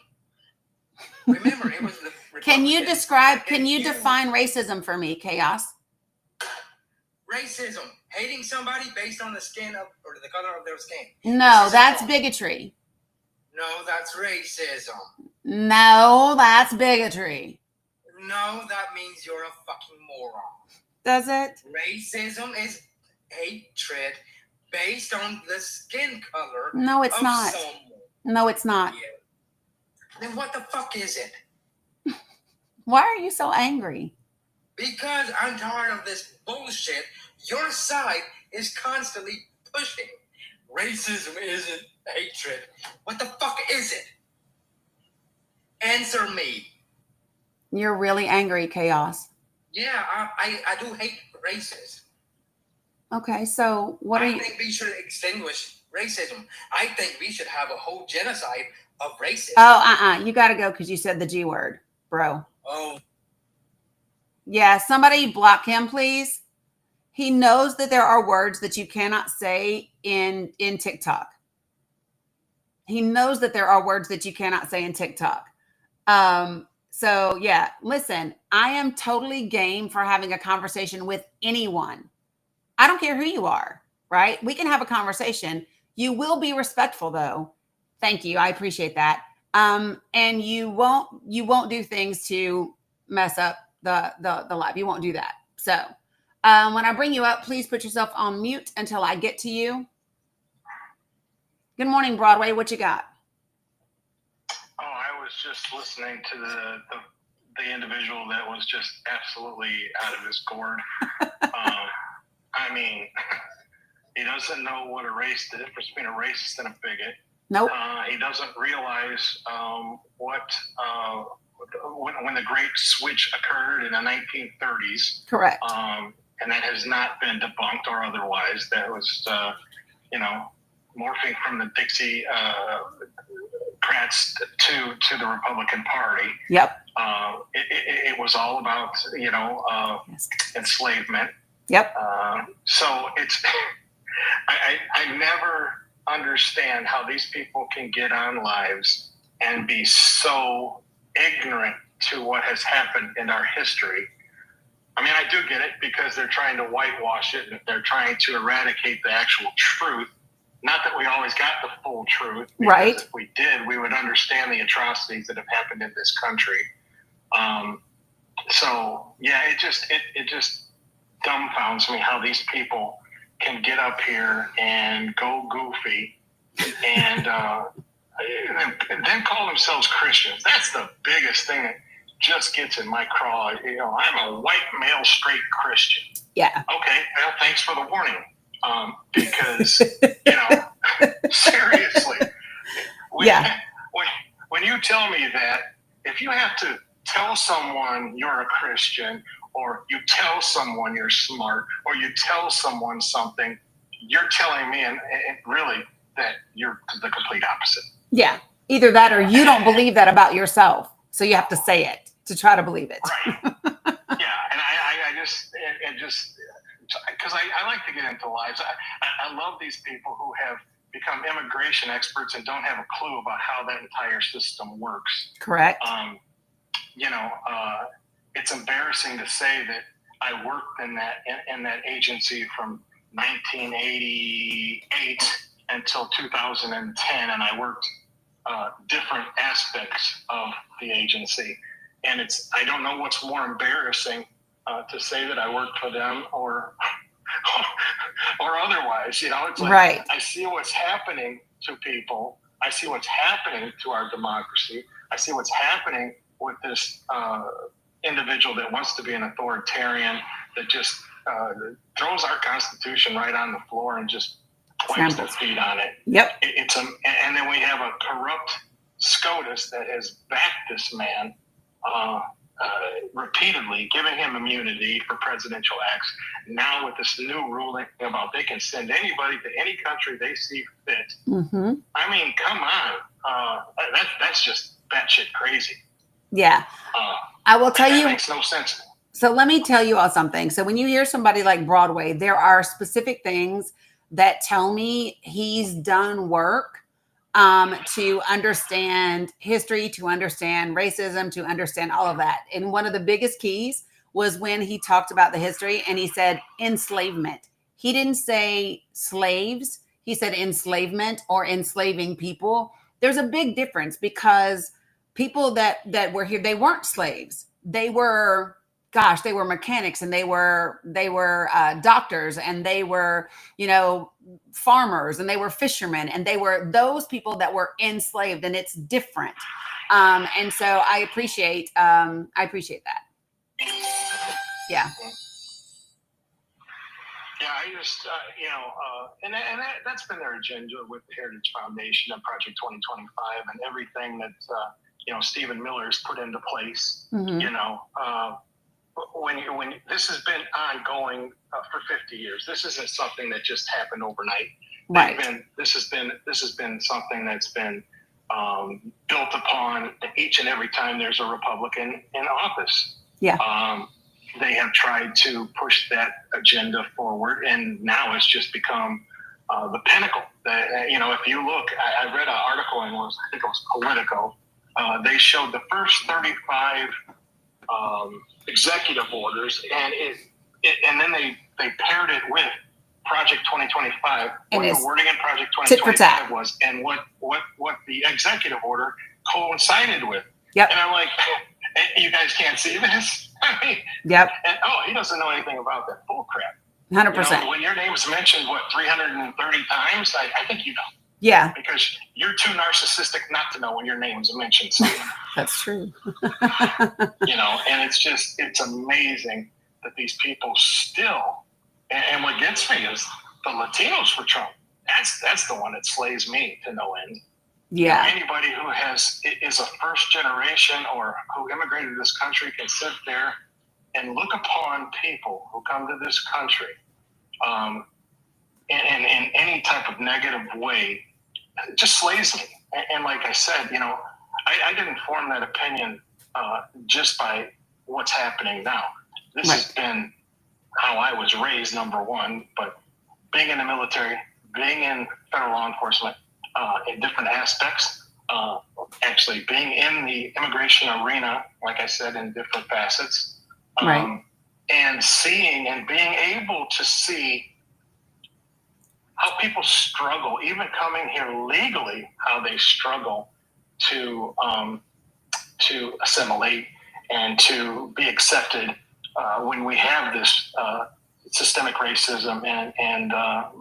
Remember, it was the Can you define racism for me, Chaos? Racism, hating somebody based on the skin of, or the color of their skin. No, that's bigotry. No, that's racism. No, that's bigotry. No, that means you're a fucking moron. Does it? Racism is hatred based on the skin color. No, it's not. Someone. No, it's not. Yeah. Then what the fuck is it? Why are you so angry? Because I'm tired of this bullshit your side is constantly pushing. Racism isn't hatred. What the fuck is it? Answer me. You're really angry, Chaos. Yeah, I do hate racists. Okay, so what are you... I think we should extinguish racism. I think we should have a whole genocide of racism. Oh, you got to go because you said the G word, bro. Oh. Yeah, somebody block him, please. He knows that there are words that you cannot say in TikTok. He knows that there are words that you cannot say in TikTok. So yeah, listen, I am totally game for having a conversation with anyone. I don't care who you are, right? We can have a conversation. You will be respectful though. Thank you. I appreciate that. And you won't do things to mess up the live. You won't do that. So when I bring you up, please put yourself on mute until I get to you. Good morning, Broadway. What you got? Oh, I was just listening to the individual that was just absolutely out of his gourd. I mean, he doesn't know what the difference between a racist and a bigot. Nope. He doesn't realize when the Great Switch occurred in the 1930s. Correct. And that has not been debunked or otherwise. That was, morphing from the Dixiecrats next to the Republican Party. Yep. It was all about, Yes. enslavement. Yep. So it's, I never understand how these people can get on lives and be so ignorant to what has happened in our history. I mean, I do get it because they're trying to whitewash it and they're trying to eradicate the actual truth. Not that we always got the full truth, because Right. if we did, we would understand the atrocities that have happened in this country. So yeah, it just dumbfounds me how these people can get up here and go goofy and then call themselves Christians. That's the biggest thing that just gets in my craw. I'm a white male straight Christian. Yeah. Okay, well, thanks for the warning. Because seriously, when you tell me that, if you have to tell someone you're a Christian, or you tell someone you're smart, or you tell someone something, you're telling me and really that you're the complete opposite. Yeah. Either that or you don't believe that about yourself. So you have to say it to try to believe it. Right. Yeah. And I just because I like to get into lives. I love these people who have become immigration experts and don't have a clue about how that entire system works. Correct. It's embarrassing to say that I worked in that agency from 1988 until 2010, and I worked different aspects of the agency. And I don't know what's more embarrassing to say that I worked for them or otherwise. It's like, right. I see what's happening to people. I see what's happening to our democracy. I see what's happening with this individual that wants to be an authoritarian, that just throws our Constitution right on the floor and just plants their feet on it. Yep. And then we have a corrupt SCOTUS that has backed this man repeatedly, giving him immunity for presidential acts. Now with this new ruling about they can send anybody to any country they see fit. Mm-hmm. I mean, come on. That's just batshit crazy. Yeah. I will tell you. That makes no sense. So let me tell you all something. So when you hear somebody like Broadway, there are specific things that tell me he's done work to understand history, to understand racism, to understand all of that. And one of the biggest keys was when he talked about the history and he said enslavement. He didn't say slaves. He said enslavement or enslaving people. There's a big difference because people that were here, they weren't slaves. They were mechanics, and they were doctors, and they were, farmers, and they were fishermen, and they were those people that were enslaved, and it's different. And so I appreciate that. Yeah. Yeah, I just, that's been their agenda with the Heritage Foundation and Project 2025 and everything that, Stephen Miller's put into place. Mm-hmm. When this has been ongoing for 50 years, this isn't something that just happened overnight. Right. This has been something that's been built upon each and every time there's a Republican in office. Yeah. They have tried to push that agenda forward, and now it's just become the pinnacle. If you look, I read an article, and I think it was Politico. They showed the first 35 executive orders, and and then they paired it with Project 2025, and what the wording in Project 2025 was, and what the executive order coincided with. Yep. And I'm like, you guys can't see this? I mean, yep. And he doesn't know anything about that bull crap. 100%. When your name is mentioned, 330 times, I think you know. Yeah. Because you're too narcissistic not to know when your name is mentioned. So, that's true. And it's amazing that these people still, and what gets me is the Latinos for Trump. That's the one that slays me to no end. Yeah. Anybody who is a first generation or who immigrated to this country can sit there and look upon people who come to this country in any type of negative way. It just slays me. and like I said, I didn't form that opinion just by what's happening now. This Right. has been how I was raised, number one, but being in the military, being in federal law enforcement in different aspects, actually being in the immigration arena, like I said, in different facets, Right. and seeing and being able to see how people struggle, even coming here legally, how they struggle to assimilate and to be accepted when we have this systemic racism and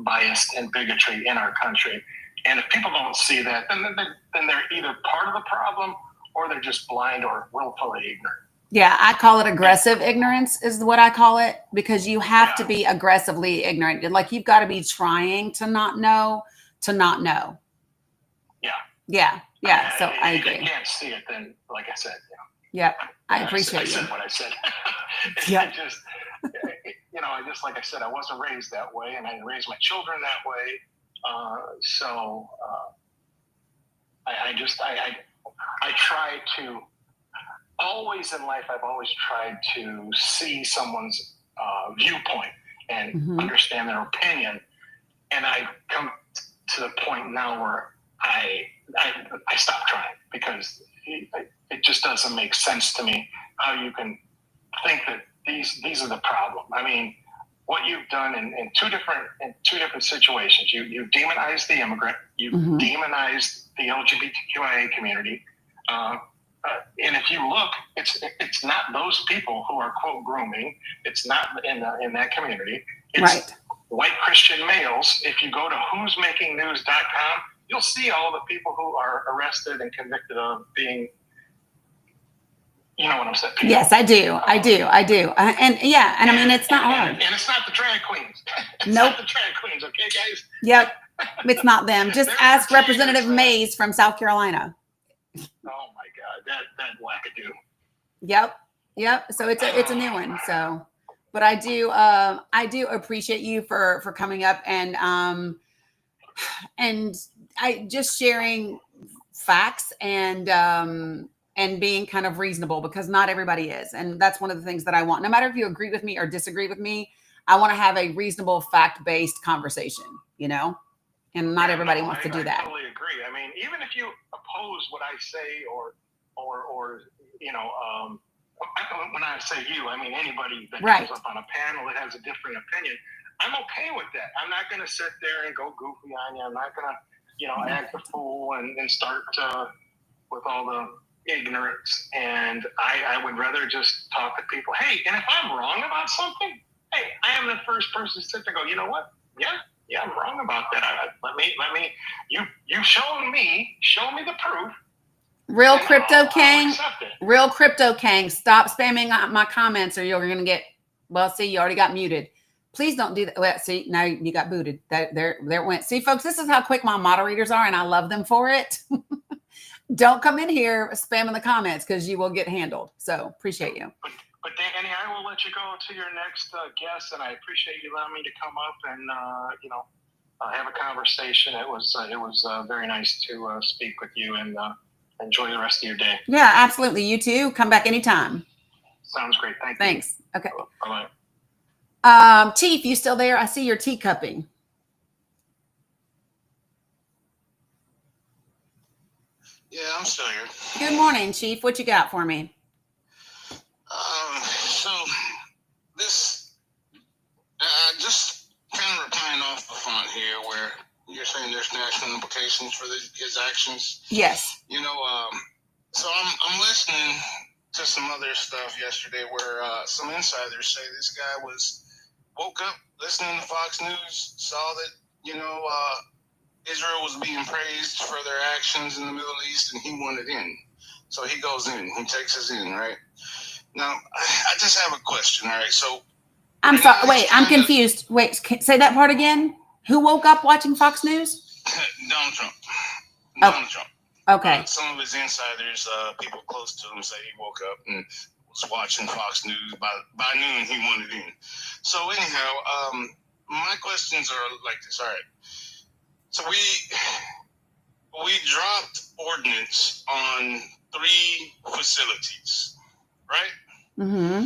bias and bigotry in our country. And if people don't see that, then they're either part of the problem or they're just blind or willfully ignorant. Yeah, I call it aggressive ignorance is what I call it, because you have to be aggressively ignorant. Like you've got to be trying to not know. Yeah. Yeah. So I agree. If you can't see it, then like I said, yeah, I appreciate I you. said what I said. Yeah. Like I said, I wasn't raised that way, and I didn't raise my children that way. I try to always in life. I've always tried to see someone's viewpoint and understand their opinion, and I come to the point now where I stopped trying because it just doesn't make sense to me how you can think that these are the problem. I mean, what you've done in two different situations, you demonized the immigrant, you demonized the LGBTQIA community, and if you look, it's not those people who are quote grooming. It's not in that community. It's right. White Christian males. If you go to who'smakingnews.com, you'll see all the people who are arrested and convicted of being. You know what I'm saying? Yes, I do. I do. And I mean, it's not hard. And it's not the drag queens. It's nope. not the drag queens, okay, guys? Yep. It's not them. Just ask Representative Mays from South Carolina. Oh my God, that wackadoo. Yep. So it's a new one. So, but I do appreciate you for coming up and I just sharing facts and being kind of reasonable, because not everybody is. And that's one of the things that I want. No matter if you agree with me or disagree with me, I want to have a reasonable fact-based conversation, and not everybody wants to do that. I totally agree. I mean, even if you oppose what I say or when I say you, I mean anybody that comes up on a panel that has a different opinion, I'm okay with that. I'm not going to sit there and go goofy on you. I'm not going to, act a fool and start with all the ignorance. And I would rather just talk to people. Hey, and if I'm wrong about something, hey, I am the first person to sit there and go, you know what? Yeah, I'm wrong about that. Let me. You show me the proof. Real Crypto King, stop spamming my comments or you're going to get, see, you already got muted. Please don't do that. Well, see, now you got booted. There it went. See, folks, this is how quick my moderators are, and I love them for it. Don't come in here spamming the comments because you will get handled. So appreciate you. But Dani, I will let you go to your next guest, and I appreciate you allowing me to come up and have a conversation. It was very nice to speak with you, and enjoy the rest of your day. Yeah, absolutely. You too. Come back anytime. Sounds great. Thanks. Okay. Bye-bye. Chief, you still there? I see your teacupping. Yeah, I'm still here. Good morning, Chief. What you got for me? So this, just kind of replying off the front here, where you're saying there's national implications for his actions. Yes. So I'm listening to some other stuff yesterday where some insiders say this guy woke up listening to Fox News, saw that Israel was being praised for their actions in the Middle East, and he wanted in. So he goes in. He takes us in, right? Now, I just have a question, all right? So I'm sorry. Wait, I'm confused. Wait, say that part again. Who woke up watching Fox News? Donald Trump. Trump. Okay. Some of his insiders, people close to him, say he woke up and was watching Fox News. By noon, he wanted in. So anyhow, my questions are like this. All right. So we dropped ordinance on 3 facilities, right? Mm-hmm.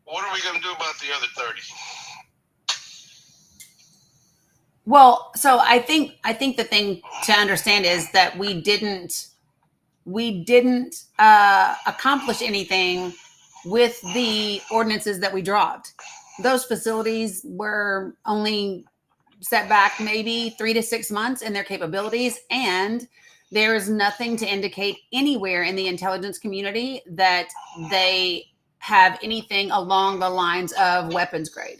What are we going to do about the other 30? Well, so I think the thing to understand is that we didn't accomplish anything with the ordinances that we dropped. Those facilities were only set back maybe 3 to 6 months in their capabilities, and there is nothing to indicate anywhere in the intelligence community that they have anything along the lines of weapons grade.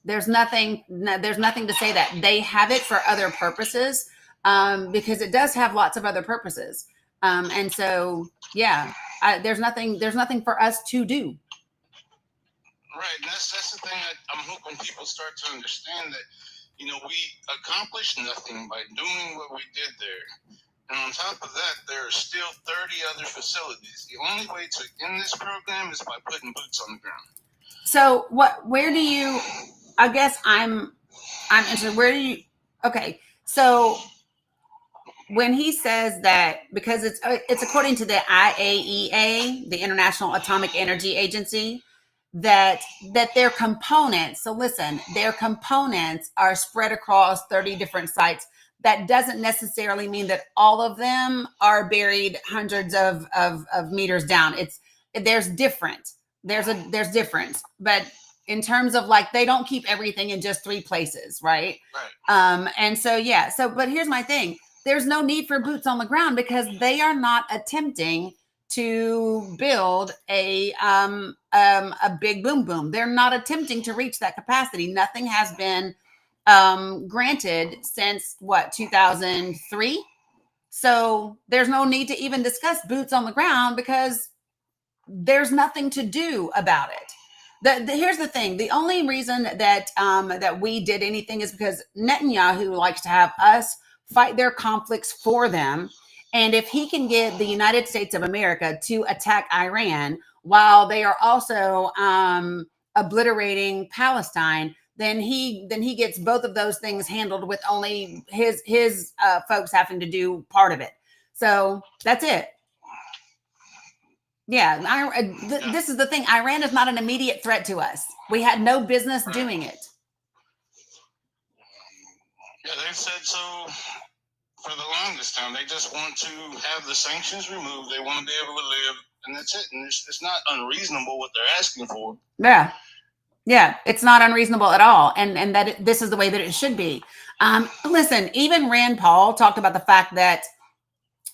There's nothing to say that. They have it for other purposes, because it does have lots of other purposes. And so, yeah, there's nothing for us to do. Right, and that's the thing I'm hoping people start to understand, that we accomplished nothing by doing what we did there. And on top of that, there are still 30 other facilities. The only way to end this program is by putting boots on the ground. So where do you, I guess I'm interested, where do you, okay, so when he says that, because it's according to the IAEA, the International Atomic Energy Agency, that their components, so listen, their components are spread across 30 different sites. That doesn't necessarily mean that all of them are buried hundreds of meters down. There's difference, but in terms of, like, they don't keep everything in just 3 places, right? And so, yeah, but here's my thing. There's no need for boots on the ground, because they are not attempting to build a big boom boom. They're not attempting to reach that capacity. Nothing has been granted since 2003. So there's no need to even discuss boots on the ground, because there's nothing to do about it. Here's the thing. The only reason that we did anything is because Netanyahu likes to have us fight their conflicts for them. And if he can get the United States of America to attack Iran while they are also obliterating Palestine, then he gets both of those things handled, with only his folks having to do part of it. So that's it. Yeah, this is the thing. Iran is not an immediate threat to us. We had no business doing it. Yeah, they've said so for the longest time. They just want to have the sanctions removed. They want to be able to live, and that's it. And it's not unreasonable what they're asking for. Yeah, it's not unreasonable at all. And that this is the way that it should be. Listen, even Rand Paul talked about the fact that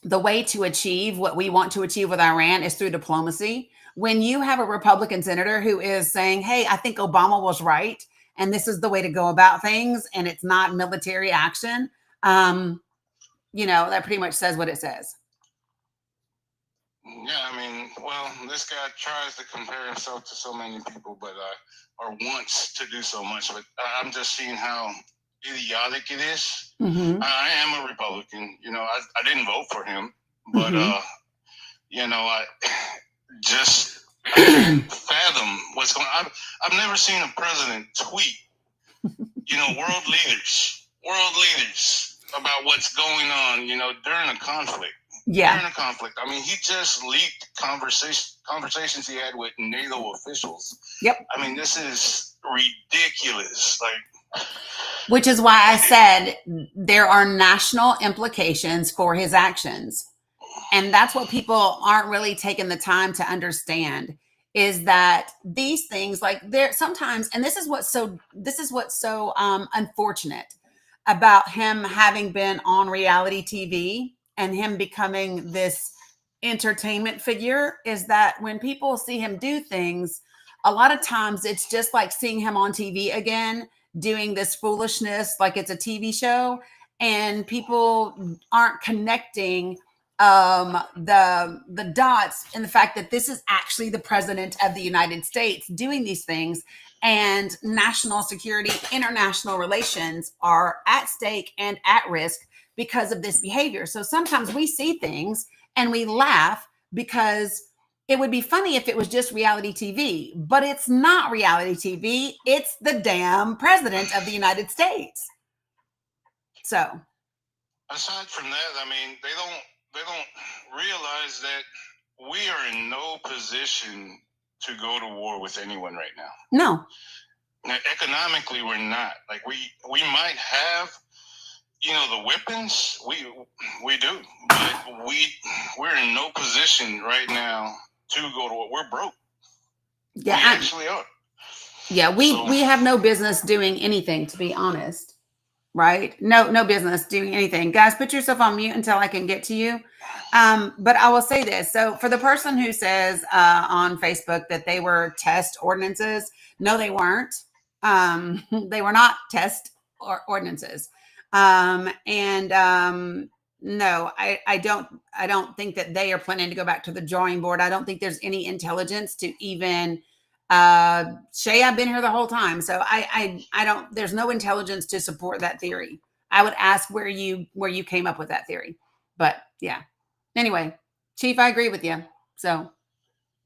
the way to achieve what we want to achieve with Iran is through diplomacy. When you have a Republican senator who is saying, hey, I think Obama was right, and this is the way to go about things, and it's not military action, that pretty much says what it says. Yeah, I mean, well, this guy tries to compare himself to so many people, but or wants to do so much. But I'm just seeing how idiotic it is. Mm-hmm. I am a Republican. I didn't vote for him, but I just can't fathom what's going on. I've never seen a president tweet, world leaders about what's going on, during a conflict. Yeah. During a conflict. I mean, he just leaked conversations he had with NATO officials. Yep. I mean, this is ridiculous. Which is why I said there are national implications for his actions. And that's what people aren't really taking the time to understand, is that these things, like, there sometimes, and this is what's so unfortunate about him having been on reality TV and him becoming this entertainment figure, is that when people see him do things, a lot of times it's just like seeing him on TV again, doing this foolishness like it's a TV show, and people aren't connecting the dots in the fact that this is actually the president of the United States doing these things, and national security, international relations are at stake and at risk because of this behavior. So sometimes we see things and we laugh, because it would be funny if it was just reality TV, but it's not reality TV. It's the damn president of the United States. So aside from that, I mean, they don't realize that we are in no position to go to war with anyone right now. No. Now, economically, we're not. Like we might have, the weapons. We do, but we're in no position right now to go to war. We're broke. Yeah, we actually are. Yeah, we have no business doing anything, to be honest. Right? No business doing anything. Guys, put yourself on mute until I can get to you. But I will say this. So for the person who says on Facebook that they were test ordinances, no, they weren't. They were not test ordinances. No, I don't think that they are planning to go back to the drawing board. I don't think there's any intelligence to even Shay, I've been here the whole time, so I don't. There's no intelligence to support that theory. I would ask where you came up with that theory, but yeah. Anyway, Chief, I agree with you. So,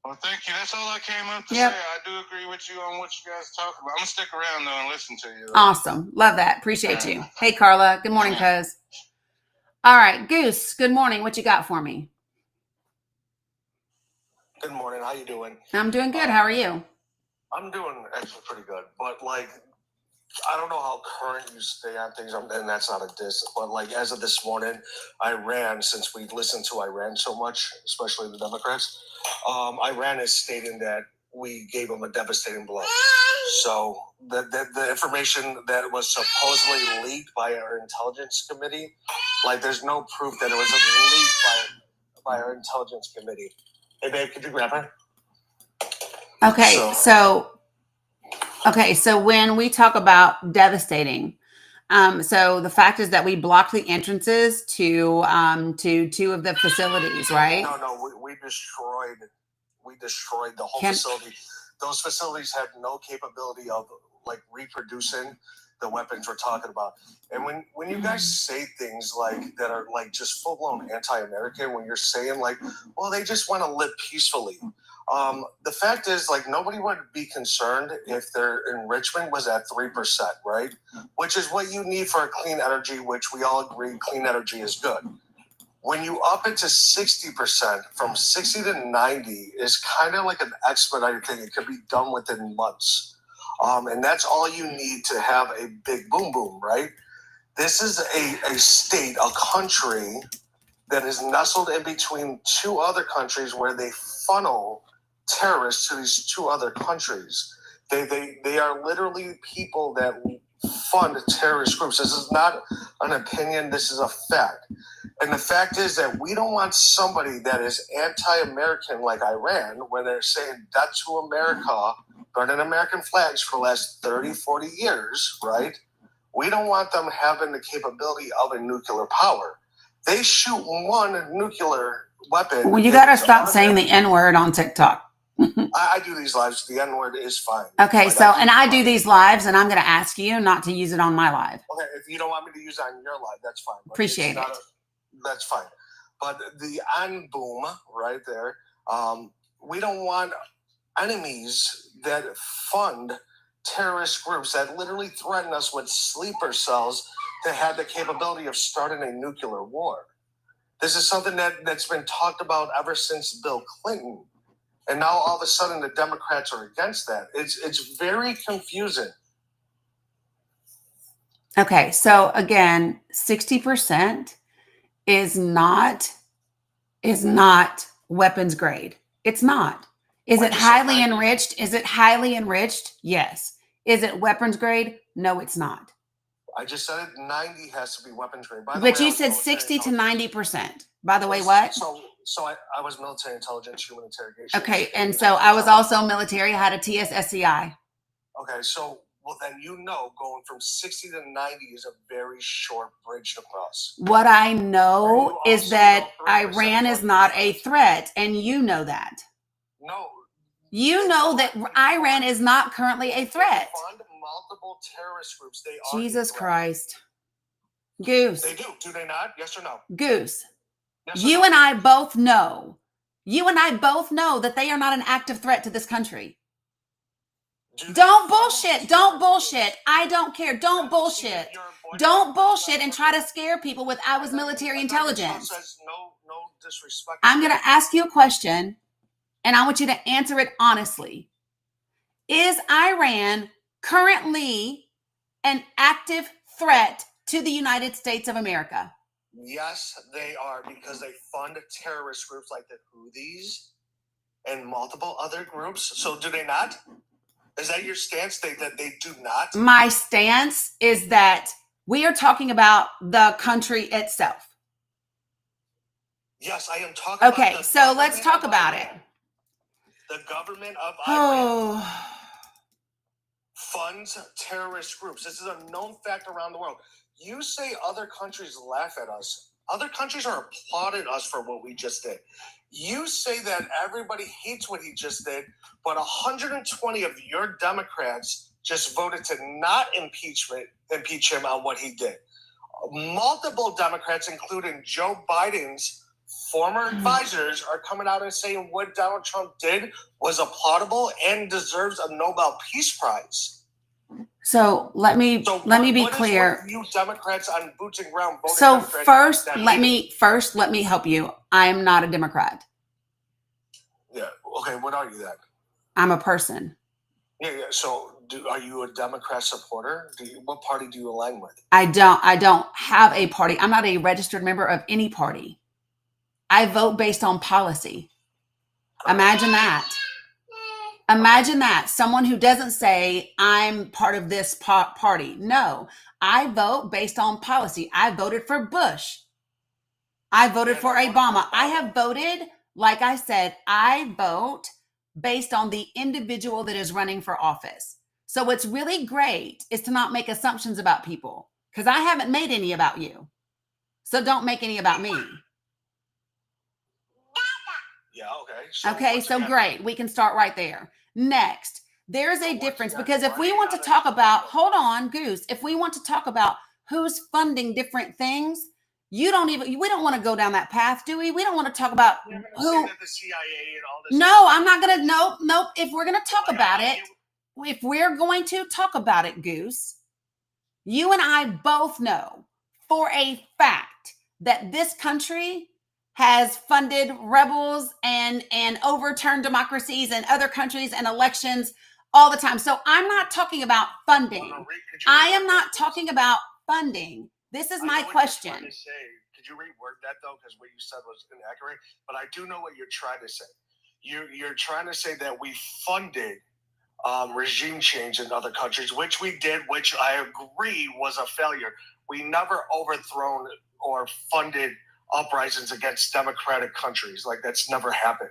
well, thank you. That's all I came up to say. I do agree with you on what you guys talk about. I'm gonna stick around though and listen to you. Awesome, love that. Appreciate you. Hey, Carla. Good morning, cuz. All right, Goose. Good morning. What you got for me? Good morning. How you doing? I'm doing good. How are you? I'm doing actually pretty good, but like, I don't know how current you stay on things, and that's not a diss, but like as of this morning, Iran, since we've listened to Iran so much, especially the Democrats, Iran is stating that we gave them a devastating blow. So the information that was supposedly leaked by our intelligence committee, like there's no proof that it was leaked by our intelligence committee. Hey babe, could you grab her? Okay, so when we talk about devastating, so the fact is that we blocked the entrances to two of the facilities, right? No, we destroyed the whole facility. Those facilities have no capability of like reproducing the weapons we're talking about. And when you guys say things like that are like just full blown anti-American, when you're saying like, well, they just want to live peacefully. The fact is, like, nobody would be concerned if their enrichment was at 3%, right? Which is what you need for a clean energy, which we all agree clean energy is good. When you up it to 60%, from 60 to 90 is kind of like an expedited thing. It could be done within months. And that's all you need to have a big boom boom, right? This is a state, a country that is nestled in between two other countries where they funnel terrorists to these two other countries. They are literally people that fund terrorist groups. This is not an opinion. This is a fact. And the fact is that we don't want somebody that is anti-American like Iran, where they're saying death to America, burning American flags for the last 30, 40 years, right? We don't want them having the capability of a nuclear power. They shoot one nuclear weapon. Well, you got to stop saying the N-word on TikTok. I do these lives. The N-word is fine. Okay, like, I do these lives, and I'm going to ask you not to use it on my live. Okay, if you don't want me to use it on your live, that's fine. Appreciate it. That's fine. But the N boom right there, we don't want enemies that fund terrorist groups that literally threaten us with sleeper cells to have the capability of starting a nuclear war. This is something that's been talked about ever since Bill Clinton. And now all of a sudden the Democrats are against that. It's very confusing. Okay, so again, 60% is not weapons grade. It's not. Is it highly enriched? Is it highly enriched? Yes. Is it weapons grade? No, it's not. I just said it. 90 has to be weapons grade. But you said 60 to 90%. By the way, what? So I was military intelligence, human interrogation. Okay, and so I was also military. I had a TSSCI. Okay, so then going from 60 to 90 is a very short bridge to cross. What I know is that Iran is not a threat, and you know that. No. You know that Iran is not currently a threat. They fund multiple terrorist groups. They are Jesus Christ. Goose. They do. Do they not? Yes or no? Goose. Yes you and I both know. You and I both know that they are not an active threat to this country. Don't bullshit. Don't bullshit. I don't care. Don't bullshit. Don't bullshit and try to scare people with I was military intelligence. No disrespect. I'm going to ask you a question, and I want you to answer it honestly. Is Iran currently an active threat to the United States of America? Yes, they are, because they fund terrorist groups like the Houthis and multiple other groups. So do they not? Is that your stance, that they do not? My stance is that we are talking about the country itself. Yes, I am talking about Okay, so let's talk about it. The government of Iran Oh, funds terrorist groups. This is a known fact around the world. You say other countries laugh at us. Other countries are applauding us for what we just did. You say that everybody hates what he just did, but 120 of your Democrats just voted to not impeach him on what he did. Multiple Democrats, including Joe Biden's former advisors, are coming out and saying what Donald Trump did was applaudable and deserves a Nobel Peace Prize. so let me be clear. You Democrats on boots and ground voting. So first, let me help you. I am not a Democrat. Yeah. Okay. What are you then? I'm a person. Yeah. So, are you a Democrat supporter? What party do you align with? I don't have a party. I'm not a registered member of any party. I vote based on policy. Imagine that. Imagine that. Someone who doesn't say I'm part of this party. No, I vote based on policy. I voted for Bush. I voted for Obama. I have voted, like I said, I vote based on the individual that is running for office. So what's really great is to not make assumptions about people, because I haven't made any about you. So don't make any about me. Yeah, okay. So great. We can start right there. Next, there's a difference, because if we want to talk about, hold on, Goose, if we want to talk about who's funding different things, we don't want to go down that path, do we? We don't want to talk about who. The CIA and all this. No, I'm not going to. Nope. If we're going to talk about it, if we're going to talk about it, Goose, you and I both know for a fact that this country has funded rebels and overturned democracies and other countries and elections all the time. So I'm not talking about funding. I am not talking about funding. This is my question. Could you reword that though? Because what you said was inaccurate. But I do know what you're trying to say. You're trying to say that we funded regime change in other countries, which we did, which I agree was a failure. We never overthrown or funded uprisings against democratic countries. Like, that's never happened.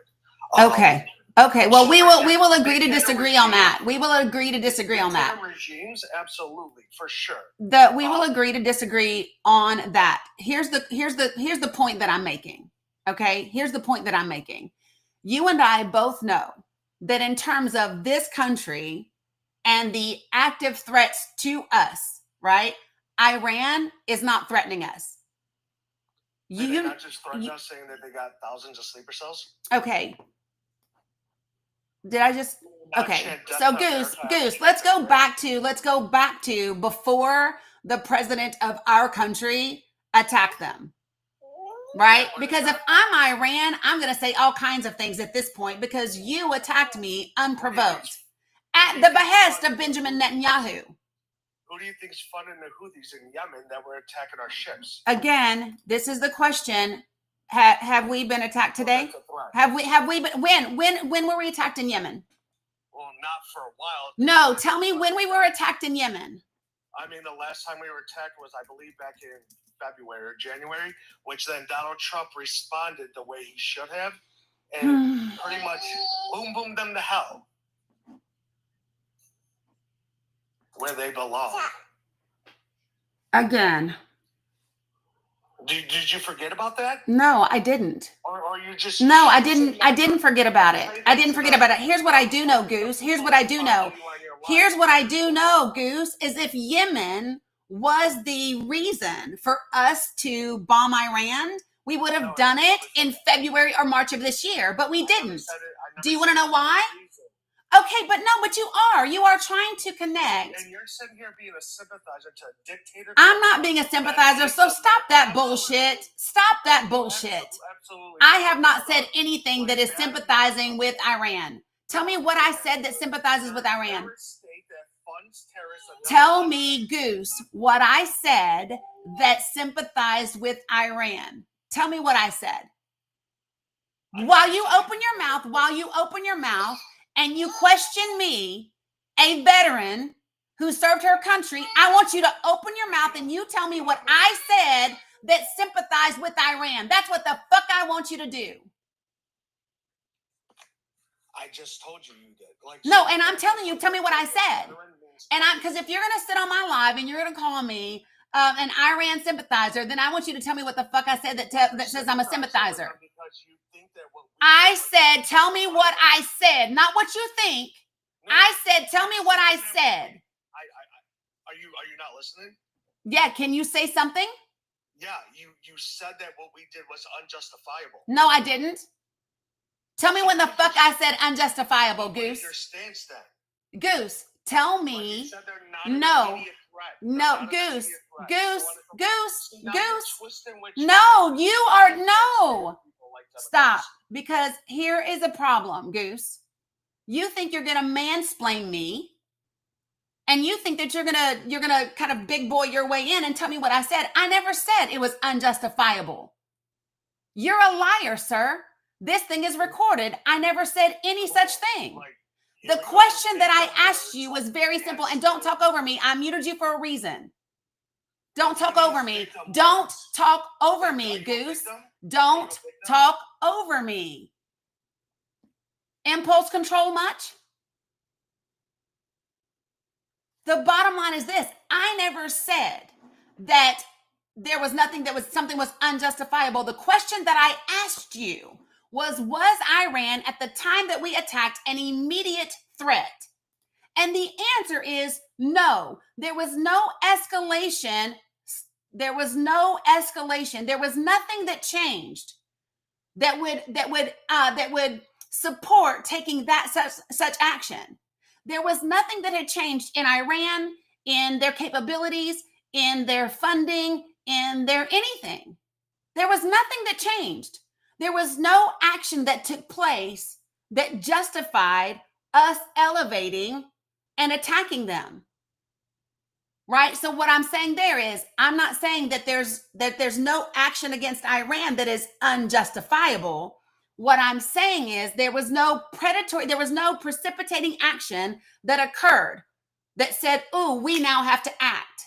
Okay. Well, we will agree to disagree on that. We will agree to disagree on that. Regimes, absolutely, for sure. We will agree to disagree on that. Here's the point that I'm making. Okay. Here's the point that I'm making. You and I both know that in terms of this country and the active threats to us, right? Iran is not threatening us. They not just threaten us, saying that they got thousands of sleeper cells? Okay. Did I just? Okay. So Goose, let's go back to before the president of our country attacked them. Right? Because if I'm Iran, I'm going to say all kinds of things at this point, because you attacked me unprovoked at the behest of Benjamin Netanyahu. Who do you think's funding the Houthis in Yemen that were attacking our ships? Again, this is the question. Have we been attacked today? Have we been, when were we attacked in Yemen? Well, not for a while. No, tell me when we were attacked in Yemen. I mean, the last time we were attacked was, I believe, back in February or January, which then Donald Trump responded the way he should have, and pretty much boom them to hell, where they belong. Again. Did you forget about that? No, I didn't. Or you just... No, I didn't. I didn't forget about it. I didn't forget about it. Here's what I do know, Goose. Here's what I do know. Here's what I do know, Goose, is if Yemen was the reason for us to bomb Iran, we would have done it in February or March of this year, but we didn't. Do you want to know why? Okay, but you are. You are trying to connect. And you're sitting here being a sympathizer to a dictator. I'm not being a sympathizer, so stop that bullshit. Stop that bullshit. Absolutely. I have not said anything that is sympathizing with Iran. Tell me what I said that sympathizes with Iran. Tell me, Goose, what I said that sympathized with Iran. Tell me what I said. While you open your mouth, and you question me, a veteran who served her country, I want you to open your mouth and you tell me what I said that sympathized with Iran. That's what the fuck I want you to do. I just told you did. No, and I'm telling you, tell me what I said. And because if you're going to sit on my live and you're going to call me an Iran sympathizer, then I want you to tell me what the fuck I said that says I'm a sympathizer. I said, tell me what I said, not what you think. I said, tell me what I said. Are you not listening? Yeah, can you say something? Yeah, you said that what we did was unjustifiable. No, I didn't. Tell me when the fuck I said unjustifiable, Goose. Your stance then. Goose, tell me. No, Goose. No, you are no. Stop, because here is a problem, Goose. You think you're gonna mansplain me, and you think that you're gonna kind of big boy your way in and tell me what I said. I never said it was unjustifiable. You're a liar, sir. This thing is recorded. I never said any such thing. The question that I asked you was very simple, and don't talk over me. I muted you for a reason. Don't talk over me. Don't talk over me, Goose. Don't talk over me. Impulse control much? The bottom line is this. I never said that there was something was unjustifiable. The question that I asked you was Iran at the time that we attacked an immediate threat? And the answer is no. There was no escalation. There was no escalation. There was nothing that changed that would support taking that such action. There was nothing that had changed in Iran, in their capabilities, in their funding, in their anything. There was nothing that changed. There was no action that took place that justified us elevating and attacking them. Right? So what I'm saying there is, I'm not saying that there's no action against Iran that is unjustifiable. What I'm saying is there was no precipitating action that occurred that said, "Ooh, we now have to act."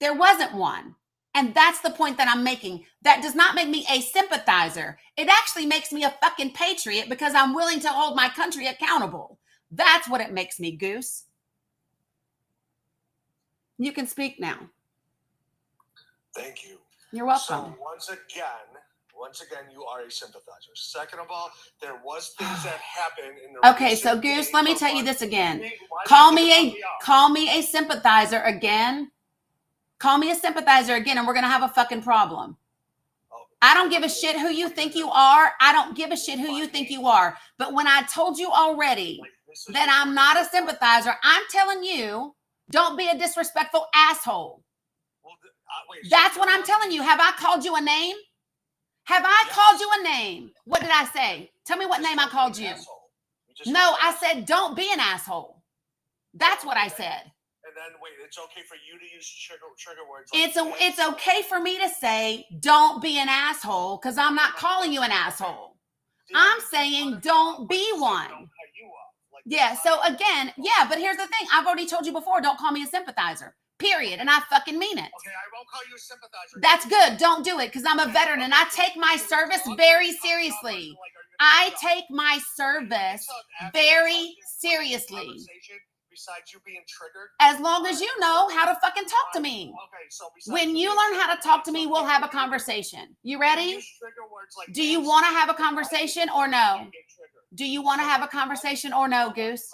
There wasn't one. And that's the point that I'm making. That does not make me a sympathizer. It actually makes me a fucking patriot because I'm willing to hold my country accountable. That's what it makes me, Goose. You can speak now. Thank you. You're welcome. So once again, you are a sympathizer. Second of all, there was things that happened in the Okay, so Goose, let me tell you this again. Call me a sympathizer again. Call me a sympathizer again, and we're gonna have a fucking problem. I don't give a shit who you think you are. I don't give a shit who you think you are. But when I told you already that I'm not a sympathizer, I'm telling you, don't be a disrespectful asshole. That's what I'm telling you. Have I called you a name? Have I called you a name? What did I say? Tell me what name I called you. No, I said don't be an asshole. That's what I said. And then wait, it's okay for you to use trigger words. It's okay for me to say don't be an asshole because I'm not calling you an asshole. I'm saying don't be one. Yeah, so again, yeah, but here's the thing. I've already told you before, don't call me a sympathizer. Period. And I fucking mean it. Okay, I won't call you a sympathizer. That's good. Don't do it because I'm a veteran and I take my service very seriously. I take my service very seriously. Besides you being triggered? As long as you know how to fucking talk to me. Okay, so when you learn how to talk to me, we'll have a conversation. You ready? Do you want to have a conversation or no? Do you want to have a conversation or no, Goose?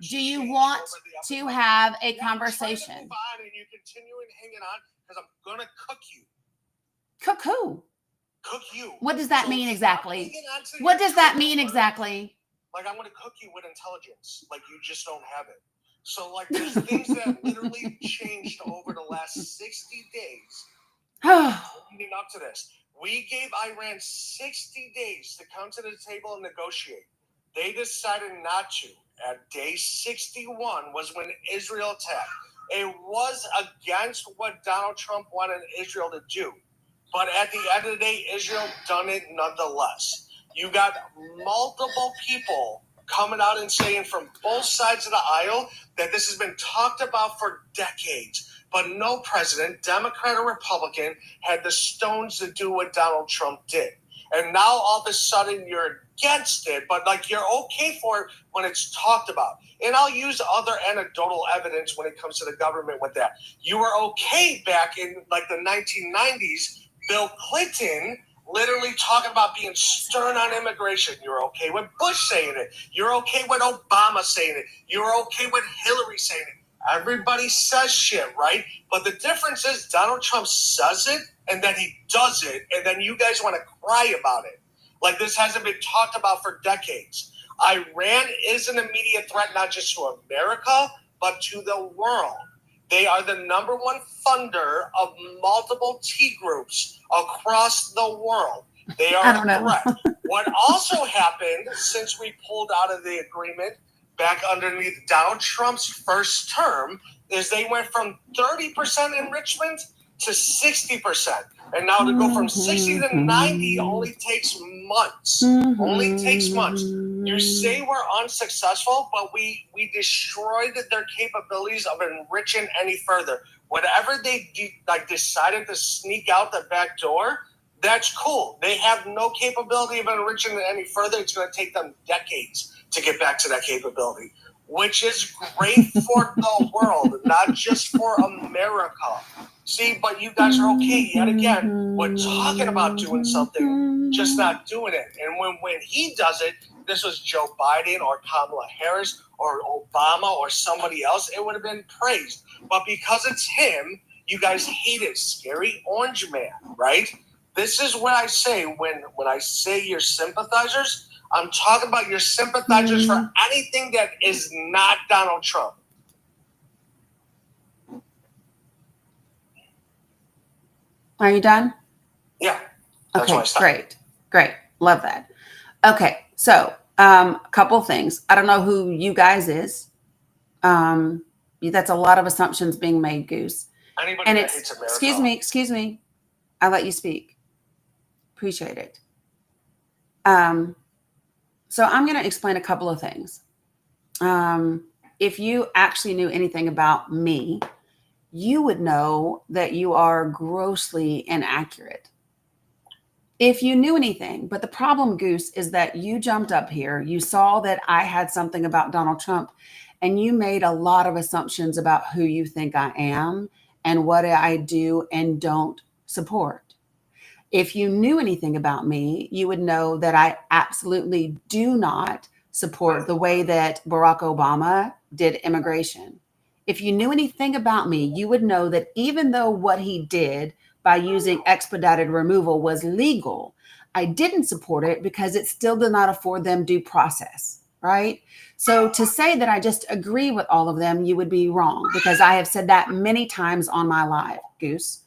Do you want to have a conversation? And you continuing hanging on because I'm gonna cook you. Cook who? Cook you. What does that mean exactly? What does that mean exactly? Like, I'm going to cook you with intelligence. Like, you just don't have it. So, like, there's things that literally changed over the last 60 days leading up to this. We gave Iran 60 days to come to the table and negotiate. They decided not to. At day 61 was when Israel attacked. It was against what Donald Trump wanted Israel to do. But at the end of the day, Israel done it nonetheless. You got multiple people coming out and saying from both sides of the aisle that this has been talked about for decades. But no president, Democrat or Republican, had the stones to do what Donald Trump did. And now all of a sudden you're against it, but like you're okay for it when it's talked about. And I'll use other anecdotal evidence when it comes to the government with that. You were okay back in like the 1990s, Bill Clinton literally talking about being stern on immigration. You're okay with Bush saying it. You're okay with Obama saying it. You're okay with Hillary saying it. Everybody says shit, right? But the difference is Donald Trump says it and then he does it, and then you guys want to cry about it. Like this hasn't been talked about for decades. Iran is an immediate threat not just to America, but to the world. They are the number one funder of multiple T groups across the world. They are a threat. What also happened since we pulled out of the agreement back underneath Donald Trump's first term is they went from 30% enrichment to 60%. And now to go from 60 to 90 only takes months. Only takes months. You say we're unsuccessful, but we destroyed their capabilities of enriching any further. Whatever they decided to sneak out the back door, that's cool. They have no capability of enriching it any further. It's going to take them decades to get back to that capability, which is great for the world, not just for America. See, but you guys are okay yet again. We're talking about doing something, just not doing it. And when he does it, this was Joe Biden or Kamala Harris or Obama or somebody else, it would have been praised. But because it's him, you guys hate it. Scary orange man, right? This is what I say when I say your sympathizers. I'm talking about your sympathizers for anything that is not Donald Trump. Are you done? Yeah. Okay, great. Love that. Okay, so a couple things. I don't know who you guys is. That's a lot of assumptions being made, Goose. Anybody And that it's, hates America. excuse me. I let you speak. Appreciate it. So I'm going to explain a couple of things. If you actually knew anything about me, you would know that you are grossly inaccurate. If you knew anything, but the problem, Goose, is that you jumped up here, you saw that I had something about Donald Trump, and you made a lot of assumptions about who you think I am and what I do and don't support. If you knew anything about me, you would know that I absolutely do not support the way that Barack Obama did immigration. If you knew anything about me, you would know that even though what he did by using expedited removal was legal, I didn't support it because it still did not afford them due process, right? So to say that I just agree with all of them, you would be wrong because I have said that many times on my live, Goose.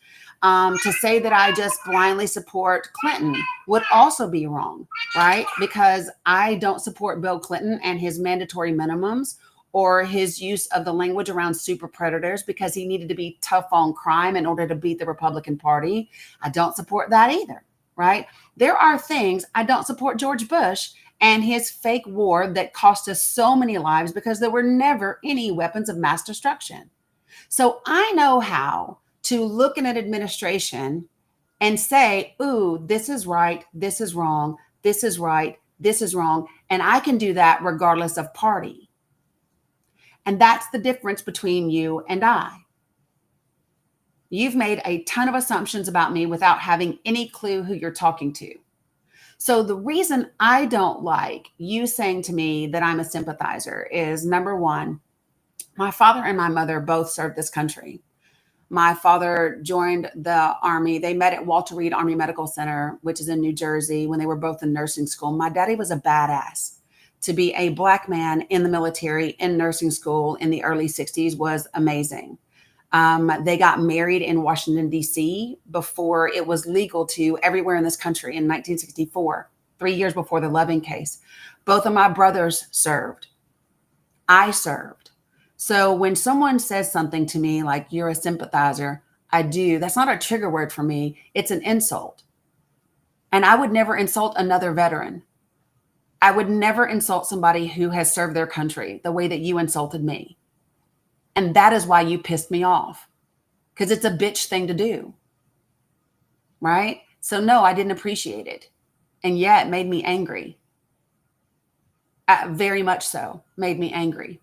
To say that I just blindly support Clinton would also be wrong, right? Because I don't support Bill Clinton and his mandatory minimums or his use of the language around super predators because he needed to be tough on crime in order to beat the Republican Party. I don't support that either, right? There are things I don't support George Bush and his fake war that cost us so many lives because there were never any weapons of mass destruction. So I know how to look at an administration and say, ooh, this is right, this is wrong, this is right, this is wrong. And I can do that regardless of party. And that's the difference between you and I. You've made a ton of assumptions about me without having any clue who you're talking to. So the reason I don't like you saying to me that I'm a sympathizer is, number one, my father and my mother both served this country. My father joined the Army. They met at Walter Reed Army Medical Center, which is in New Jersey, when they were both in nursing school. My daddy was a badass. to be a Black man in the military, in nursing school in the early 60s was amazing. They got married in Washington, D.C. before it was legal to everywhere in this country in 1964, 3 years before the Loving case. Both of my brothers served. I served. So when someone says something to me like, you're a sympathizer, I do. That's not a trigger word for me. It's an insult. And I would never insult another veteran. I would never insult somebody who has served their country the way that you insulted me. And that is why you pissed me off, because it's a bitch thing to do. Right? So no, I didn't appreciate it. And yeah, it made me angry. Very much so, made me angry.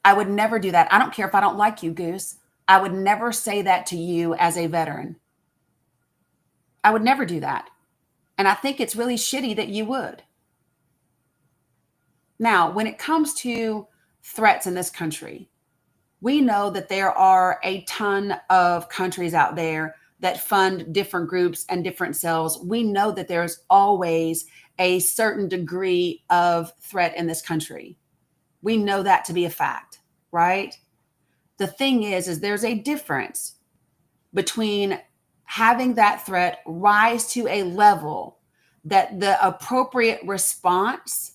I would never do that. I don't care if I don't like you, Goose. I would never say that to you as a veteran. I would never do that. And I think it's really shitty that you would. Now, when it comes to threats in this country, we know that there are a ton of countries out there that fund different groups and different cells. We know that there's always a certain degree of threat in this country. We know that to be a fact, right? The thing is there's a difference between having that threat rise to a level that the appropriate response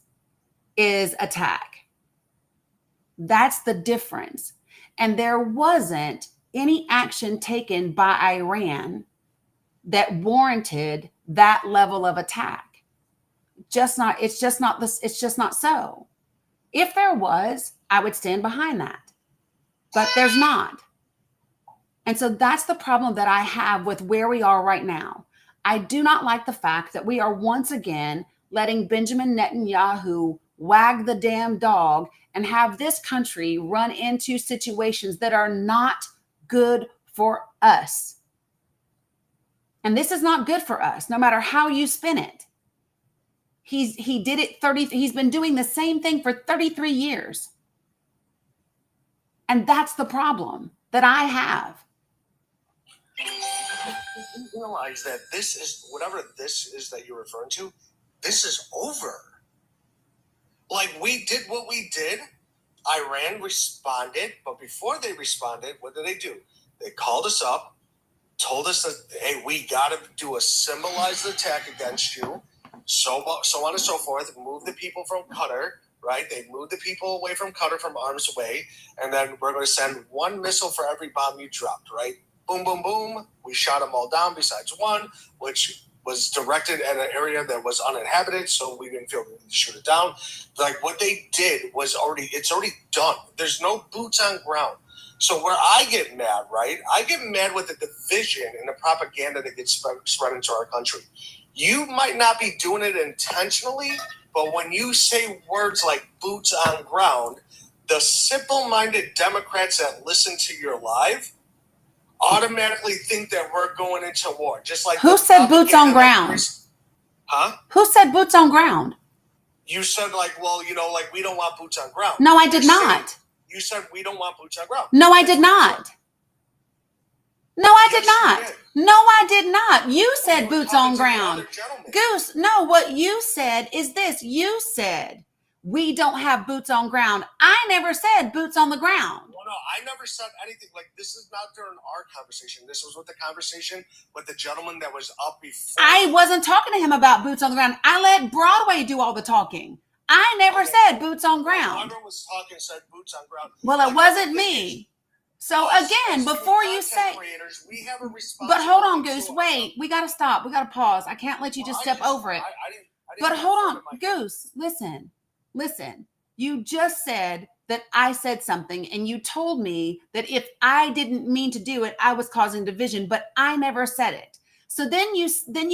is attack. That's the difference. And there wasn't any action taken by Iran that warranted that level of attack. It's just not so. If there was, I would stand behind that. But there's not. And so that's the problem that I have with where we are right now. I do not like the fact that we are once again letting Benjamin Netanyahu wag the damn dog and have this country run into situations that are not good for us. And this is not good for us, no matter how you spin it. He did it he's been doing the same thing for 33 years. And that's the problem that I have. You realize that this is, whatever this is that you're referring to, this is over. Like, we did what we did. Iran responded, but before they responded, what did they do? They called us up, told us that, hey, we got to do a symbolized attack against you, so on and so forth, move the people from Qatar, right? They moved the people away from Qatar, from arm's way, and then we're going to send one missile for every bomb you dropped, right? Boom, boom, boom. We shot them all down besides one, which was directed at an area that was uninhabited, so we didn't feel the need to shoot it down. Like, what they did was it's already done. There's no boots on ground. So where I get mad, right? I get mad with the division and the propaganda that gets spread into our country. You might not be doing it intentionally, but when you say words like boots on ground, the simple-minded Democrats that listen to your live automatically think that we're going into war. Just like, who said boots on ground? Huh? Who said boots on ground? You said, like, well, like, we don't want boots on ground. No, I did not. You said we don't want boots on ground. No, I did not. No, I did not. No, I did not. You said boots on ground. Goose, no, what you said is this. You said we don't have boots on ground. I never said boots on the ground. No, I never said anything. Like, this is not during our conversation. This was with the conversation with the gentleman that was up before. I wasn't talking to him about boots on the ground. I let Broadway do all the talking. I never said boots on ground. Whoever was talking said boots on ground. Well, it wasn't me. So again, before you say, we have a responsibility. but hold on, Goose, wait, we got to stop. We got to pause. I can't let you just step over it. I didn't But hold on, Goose, listen. You just said that I said something, and you told me that if I didn't mean to do it, I was causing division, but I never said it. So then you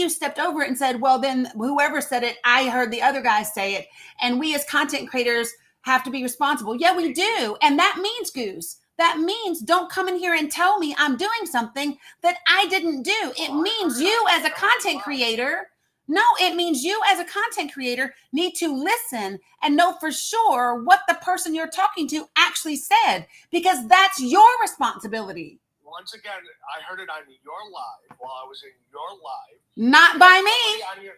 stepped over it and said, well, then whoever said it, I heard the other guy say it, and we as content creators have to be responsible. Yeah, we do. And that means, Goose, that means don't come in here and tell me I'm doing something that I didn't do. It means you as a content creator, need to listen and know for sure what the person you're talking to actually said, because that's your responsibility. Once again, I heard it on your live while I was in your live. Not by me.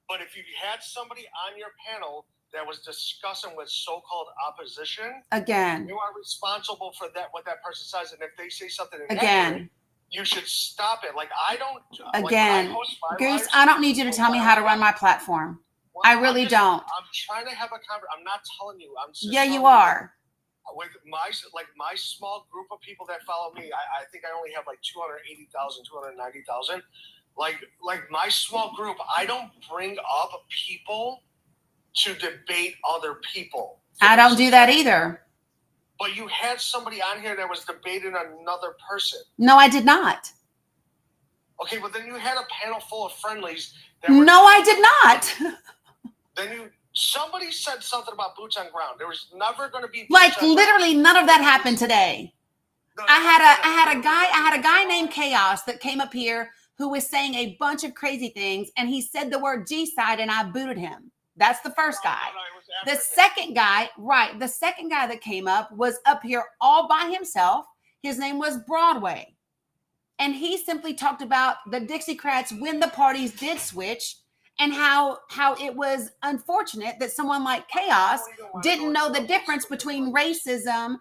But if you had somebody on your panel that was discussing with so-called opposition, Again, you are responsible for that, what that person says. And if they say something again, inaccurate, you should stop it. Like, I don't. again, like, when I host my Goose, lives, I don't need you to tell me how to run my platform. well, I really don't. I'm trying to have a conversation. I'm not telling you. I'm just Yeah, you telling are. With my small group of people that follow me, I think I only have like 280,000, 290,000. Like my small group, I don't bring up people to debate other people. I don't do that either. But you had somebody on here that was debating another person. No, I did not. Okay, but then you had a panel full of friendlies. No, I did not. Then somebody said something about boots on ground. There was never going to be like literally none of that happened today. No, I had a guy named Chaos that came up here who was saying a bunch of crazy things, and he said the word G-side, and I booted him. That's the first guy. The second guy, right? The second guy that came up was up here all by himself. His name was Broadway, and he simply talked about the Dixiecrats when the parties did switch, and how it was unfortunate that someone like Chaos didn't know the difference between racism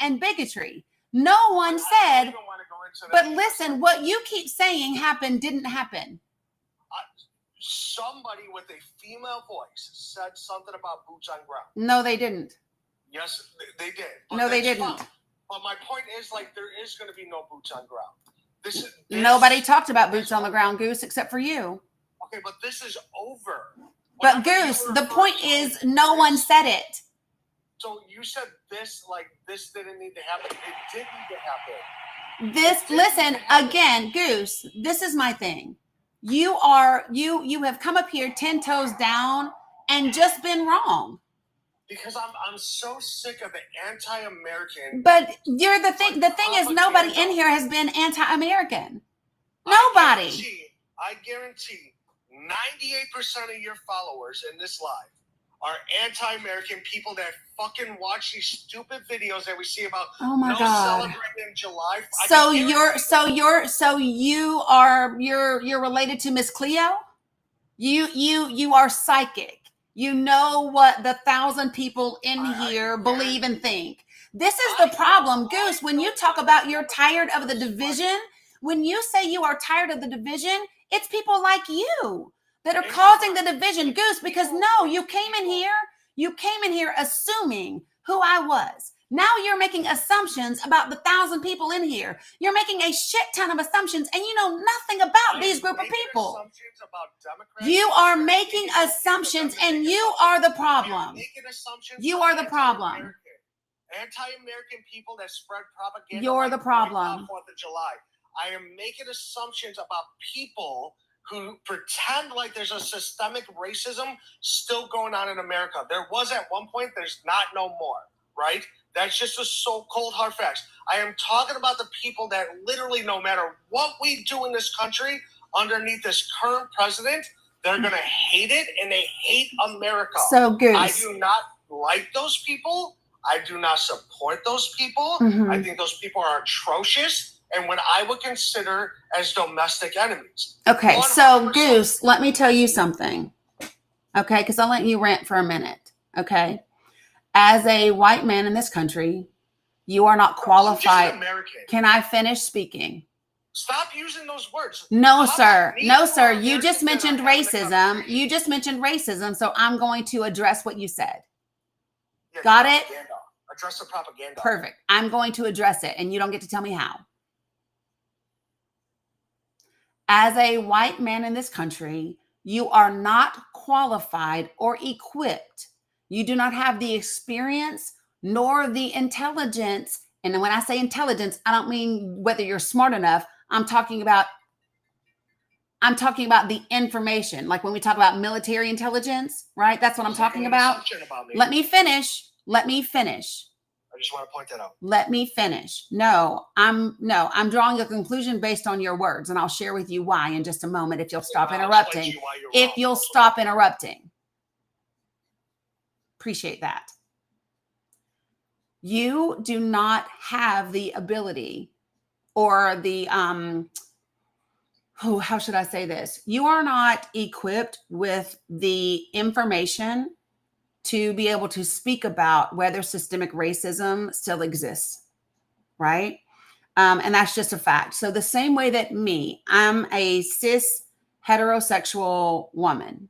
and bigotry. No one said, but listen, what you keep saying happened didn't happen. Somebody with a female voice said something about boots on ground. No, they didn't. Yes, they did. No, they didn't. Fine. But my point is, like, there is going to be no boots on ground. Nobody talked about boots on the ground, Goose, except for you. Okay, but this is over. But Goose, the point is, no one said it. So you said this, like, this didn't need to happen. It did need to happen. Listen, again, Goose, this is my thing. You have come up here 10 toes down and just been wrong. Because I'm so sick of the anti-American. But you're the thing is, nobody in here has been anti-American. Nobody. I guarantee 98% of your followers in this live are anti-American people that fucking watch these stupid videos that we see about celebrating in July. So you're related to Miss Cleo? You are psychic. You know what the 1,000 people in here believe and think. This is the problem, Goose. When you talk about you're tired of the division, when you say you are tired of the division, it's people like you that are causing the division, Goose, because no, you came in here assuming who I was. Now you're making assumptions about the 1,000 people in here. You're making a shit ton of assumptions, and you know nothing about these group of people. You are making assumptions, and you are the problem. You are the problem. Anti-American people that spread propaganda. You're the problem. 4th of July. I am making assumptions about people who pretend like there's a systemic racism still going on in America. There was at one point, there's not no more, right? That's just the so-called hard facts. I am talking about the people that literally, no matter what we do in this country, underneath this current president, they're going to hate it, and they hate America. So good. I do not like those people. I do not support those people. Mm-hmm. I think those people are atrocious, and what I would consider as domestic enemies. Okay, 100%. so Goose, let me tell you something. Okay, because I'll let you rant for a minute. Okay. As a white man in this country, you are not qualified. American. Can I finish speaking? Stop using those words. No, sir. No, sir. You just mentioned racism. You just mentioned racism, so I'm going to address what you said. Yeah, got it? Address the propaganda. Perfect. I'm going to address it, and you don't get to tell me how. As a white man in this country, you are not qualified or equipped. You do not have the experience nor the intelligence. And when I say intelligence, I don't mean whether you're smart enough. I'm talking about the information. Like when we talk about military intelligence, right? That's what I'm talking about. Let me finish. I just want to point that out. Let me finish. No, I'm drawing a conclusion based on your words, and I'll share with you why in just a moment if you'll stop interrupting. If you'll stop interrupting. Appreciate that. You do not have the ability or the oh, how should I say this? You are not equipped with the information to be able to speak about whether systemic racism still exists, right? And that's just a fact. So the same way that I'm a cis heterosexual woman,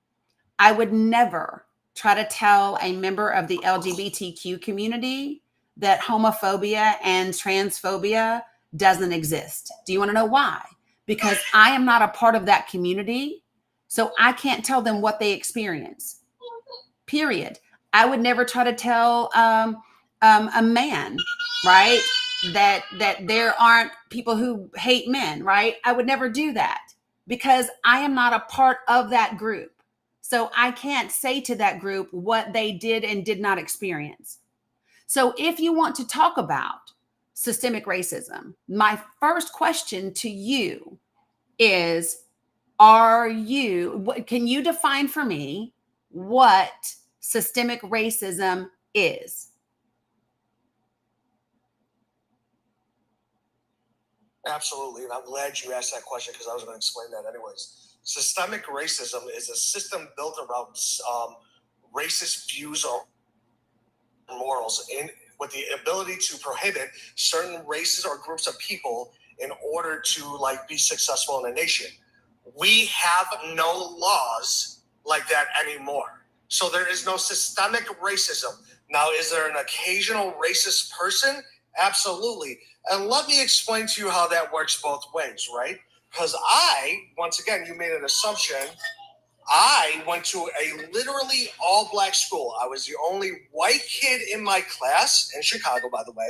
I would never try to tell a member of the LGBTQ community that homophobia and transphobia doesn't exist. Do you want to know why? Because I am not a part of that community, so I can't tell them what they experience. Period. I would never try to tell a man, right, that there aren't people who hate men, right? I would never do that because I am not a part of that group. So I can't say to that group what they did and did not experience. So if you want to talk about systemic racism, my first question to you is, can you define for me what systemic racism is? Absolutely, and I'm glad you asked that question because I was going to explain that anyways. Systemic racism is a system built around racist views or morals, with the ability to prohibit certain races or groups of people in order to be successful in a nation. We have no laws like that anymore. So there is no systemic racism. Now, is there an occasional racist person? Absolutely. And let me explain to you how that works both ways, right? Because once again, you made an assumption. I went to a literally all-black school. I was the only white kid in my class, in Chicago, by the way.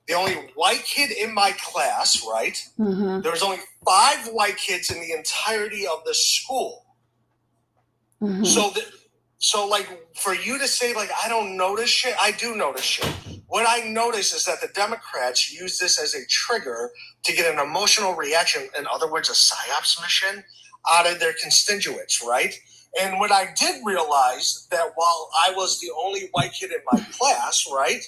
The only white kid in my class, right? Mm-hmm. There was only 5 white kids in the entirety of the school. Mm-hmm. So for you to say, I don't notice shit, I do notice shit. What I notice is that the Democrats use this as a trigger to get an emotional reaction, in other words, a psyops mission, out of their constituents, right? And what I did realize that while I was the only white kid in my class, right,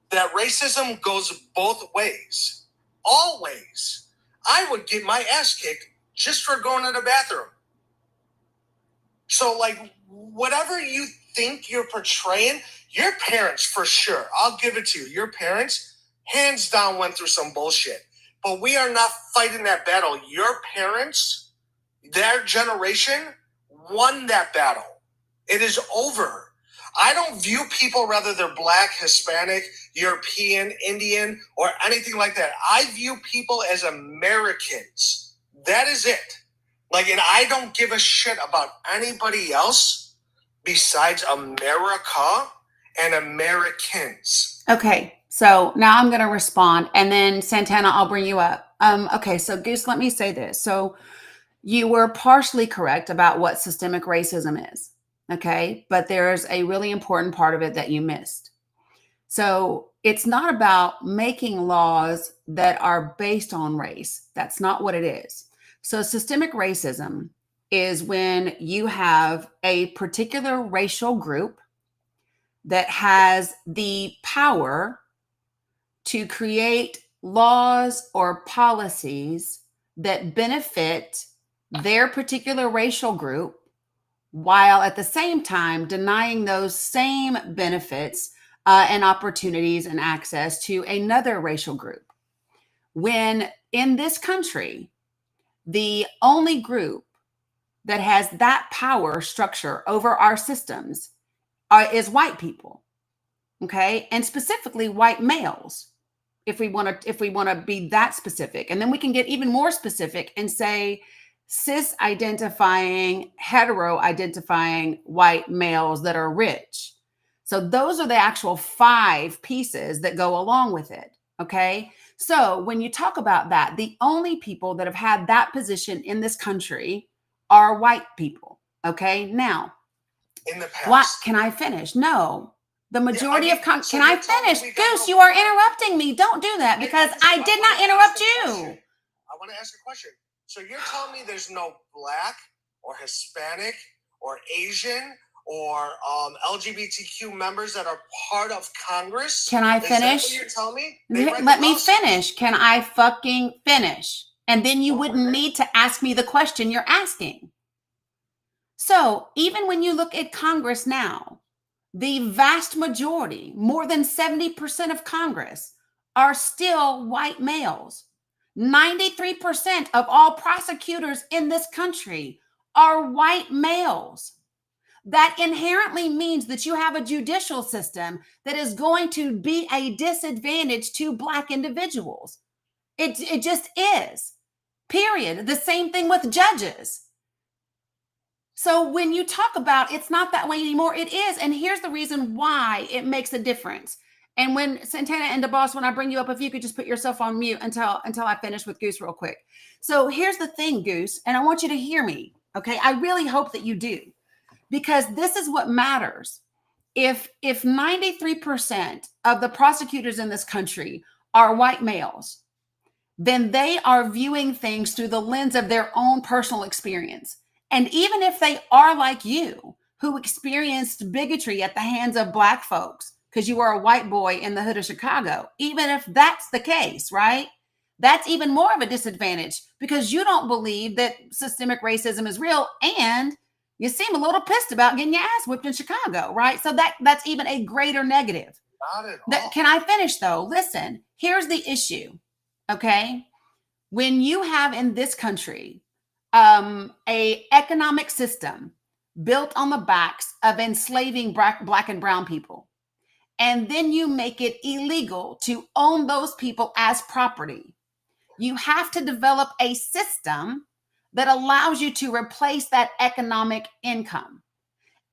that racism goes both ways. Always. I would get my ass kicked just for going to the bathroom. So, whatever you think you're portraying, your parents, for sure, I'll give it to you. Your parents, hands down, went through some bullshit. But we are not fighting that battle. Your parents, their generation, won that battle. It is over. I don't view people whether they're black, Hispanic, European, Indian, or anything like that. I view people as Americans. That is it. And I don't give a shit about anybody else besides America and Americans. Okay, so now I'm going to respond, and then Santana, I'll bring you up. Okay, so Goose, let me say this. So you were partially correct about what systemic racism is, okay? But there's a really important part of it that you missed. So it's not about making laws that are based on race. That's not what it is. So systemic racism is when you have a particular racial group that has the power to create laws or policies that benefit their particular racial group, while at the same time denying those same benefits and opportunities and access to another racial group. When in this country, the only group that has that power structure over our systems is white people, okay, and specifically white males. If we want to be that specific, and then we can get even more specific and say cis identifying, hetero identifying white males that are rich. So those are the actual 5 pieces that go along with it. Okay. So when you talk about that, the only people that have had that position in this country are white people. Okay. Now, in the past. What? Can I finish? No. The majority can I finish? Goose, you are interrupting me. Don't do that because I did not interrupt you. I want to ask a question. So you're telling me there's no black or Hispanic or Asian or LGBTQ members that are part of Congress? Can I finish? Is that what you're telling me? Let me finish. Can I fucking finish? And then you wouldn't need to ask me the question you're asking. So even when you look at Congress now, the vast majority, more than 70% of Congress, are still white males. 93% of all prosecutors in this country are white males. That inherently means that you have a judicial system that is going to be a disadvantage to Black individuals. It just is. Period. The same thing with judges. So when you talk about it's not that way anymore, it is. And here's the reason why it makes a difference. And when Santana and DeBoss, when I bring you up, if you could just put yourself on mute until I finish with Goose real quick. So here's the thing, Goose, and I want you to hear me. Okay. I really hope that you do, because this is what matters. If 93% of the prosecutors in this country are white males, then they are viewing things through the lens of their own personal experience. And even if they are like you, who experienced bigotry at the hands of Black folks, because you were a white boy in the hood of Chicago, even if that's the case, right? That's even more of a disadvantage, because you don't believe that systemic racism is real, and you seem a little pissed about getting your ass whipped in Chicago, right? So that's even a greater negative. Not at all. Can I finish though? Listen, here's the issue. Okay. When you have in this country a economic system built on the backs of enslaving Black and brown people, and then you make it illegal to own those people as property, you have to develop a system that allows you to replace that economic income.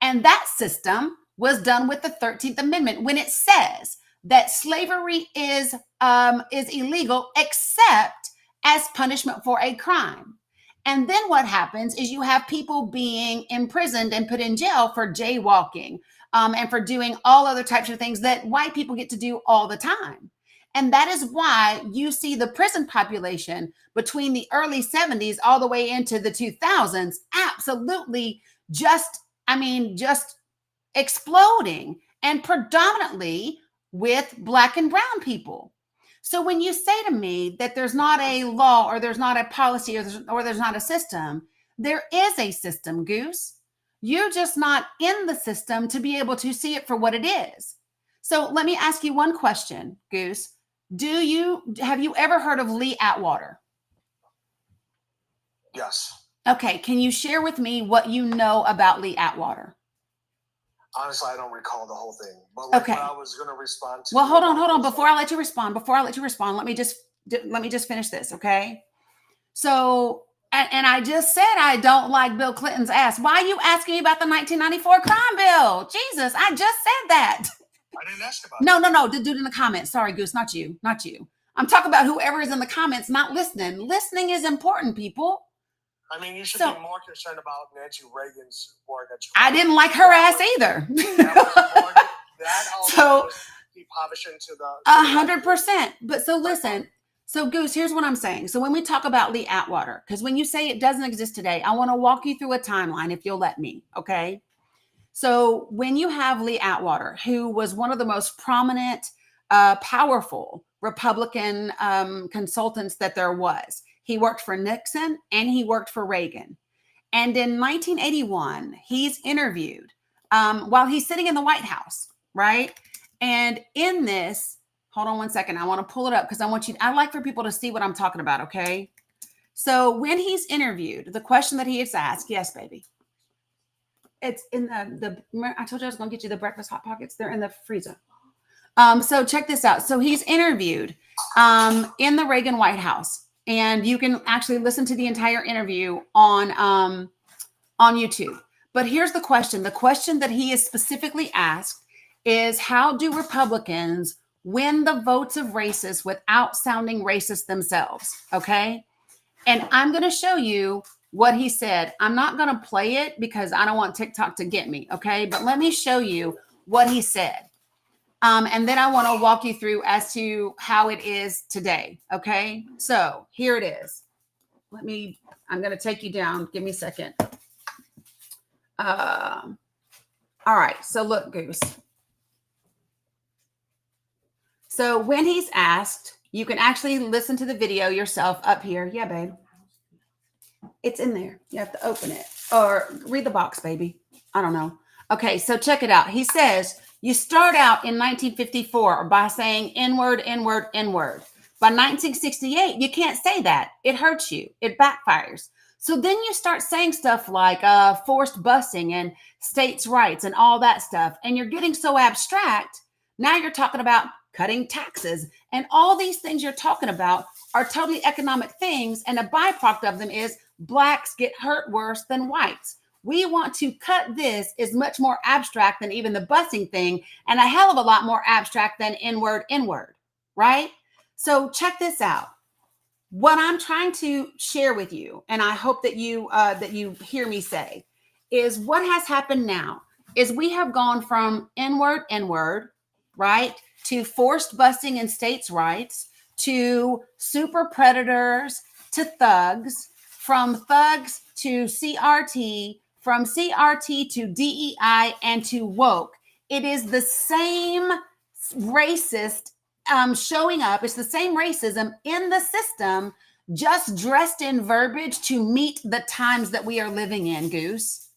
And that system was done with the 13th Amendment, when it says that slavery is illegal except as punishment for a crime. And then what happens is you have people being imprisoned and put in jail for jaywalking and for doing all other types of things that white people get to do all the time. And that is why you see the prison population between the early 70s all the way into the 2000s absolutely just exploding, and predominantly with Black and brown people. So when you say to me that there's not a law, or there's not a policy, or there's not a system, there is a system, Goose. You're just not in the system to be able to see it for what it is. So let me ask you one question, Goose. Have you ever heard of Lee Atwater? Yes. Okay. Can you share with me what you know about Lee Atwater? Honestly, I don't recall the whole thing. But like, okay. what I was going to respond to. Well, hold on. Before I let you respond, let me just finish this, okay? So, and I just said I don't like Bill Clinton's ass. Why are you asking me about the 1994 crime bill? Jesus, I just said that. I didn't ask about No, the dude in the comments. Sorry, Goose, not you. I'm talking about whoever is in the comments not listening. Listening is important, people. I mean, you should be more concerned about Nancy Reagan's war against crime. I didn't like her ass either. So, deposition to the 100%. But so listen. So Goose, here's what I'm saying. So when we talk about Lee Atwater, because when you say it doesn't exist today, I want to walk you through a timeline, if you'll let me. Okay. So when you have Lee Atwater, who was one of the most prominent, powerful Republican consultants that there was, he worked for Nixon and he worked for Reagan. And in 1981, he's interviewed while he's sitting in the White House, right? And in this, hold on one second. I want to pull it up because I like for people to see what I'm talking about, okay? So when he's interviewed, the question that he is asked, yes, baby. It's in the I told you I was going to get you the breakfast Hot Pockets. They're in the freezer. So check this out. So he's interviewed in the Reagan White House, and you can actually listen to the entire interview on YouTube. But here's the question. The question that he is specifically asked is, how do Republicans win the votes of racists without sounding racist themselves? Okay. And I'm going to show you what he said. I'm not going to play it because I don't want TikTok to get me. Okay. But let me show you what he said. And then I want to walk you through as to how it is today. Okay. So here it is. I'm going to take you down. Give me a second. All right. So look, Goose. So when he's asked, You can actually listen to the video yourself up here. Yeah, babe. It's in there. You have to open it or read the box, baby. I don't know. Okay, so check it out. He says you start out in 1954 by saying N-word, N-word, N-word. By 1968, you can't say that. It hurts you. It backfires. So then you start saying stuff like forced busing and states' rights and all that stuff. And you're getting so abstract. Now you're talking about cutting taxes. And all these things you're talking about are totally economic things. And a byproduct of them is blacks get hurt worse than whites. We want to cut this is much more abstract than even the busing thing, and a hell of a lot more abstract than N-word, N-word, right? So check this out. What I'm trying to share with you, and I hope that you hear me say, is what has happened now is we have gone from N-word, N-word, right, to forced busing and states' rights, to super predators, to thugs, from thugs to CRT, from CRT to DEI, and to woke. It is the same racist showing up. It's the same racism in the system, just dressed in verbiage to meet the times that we are living in, Goose.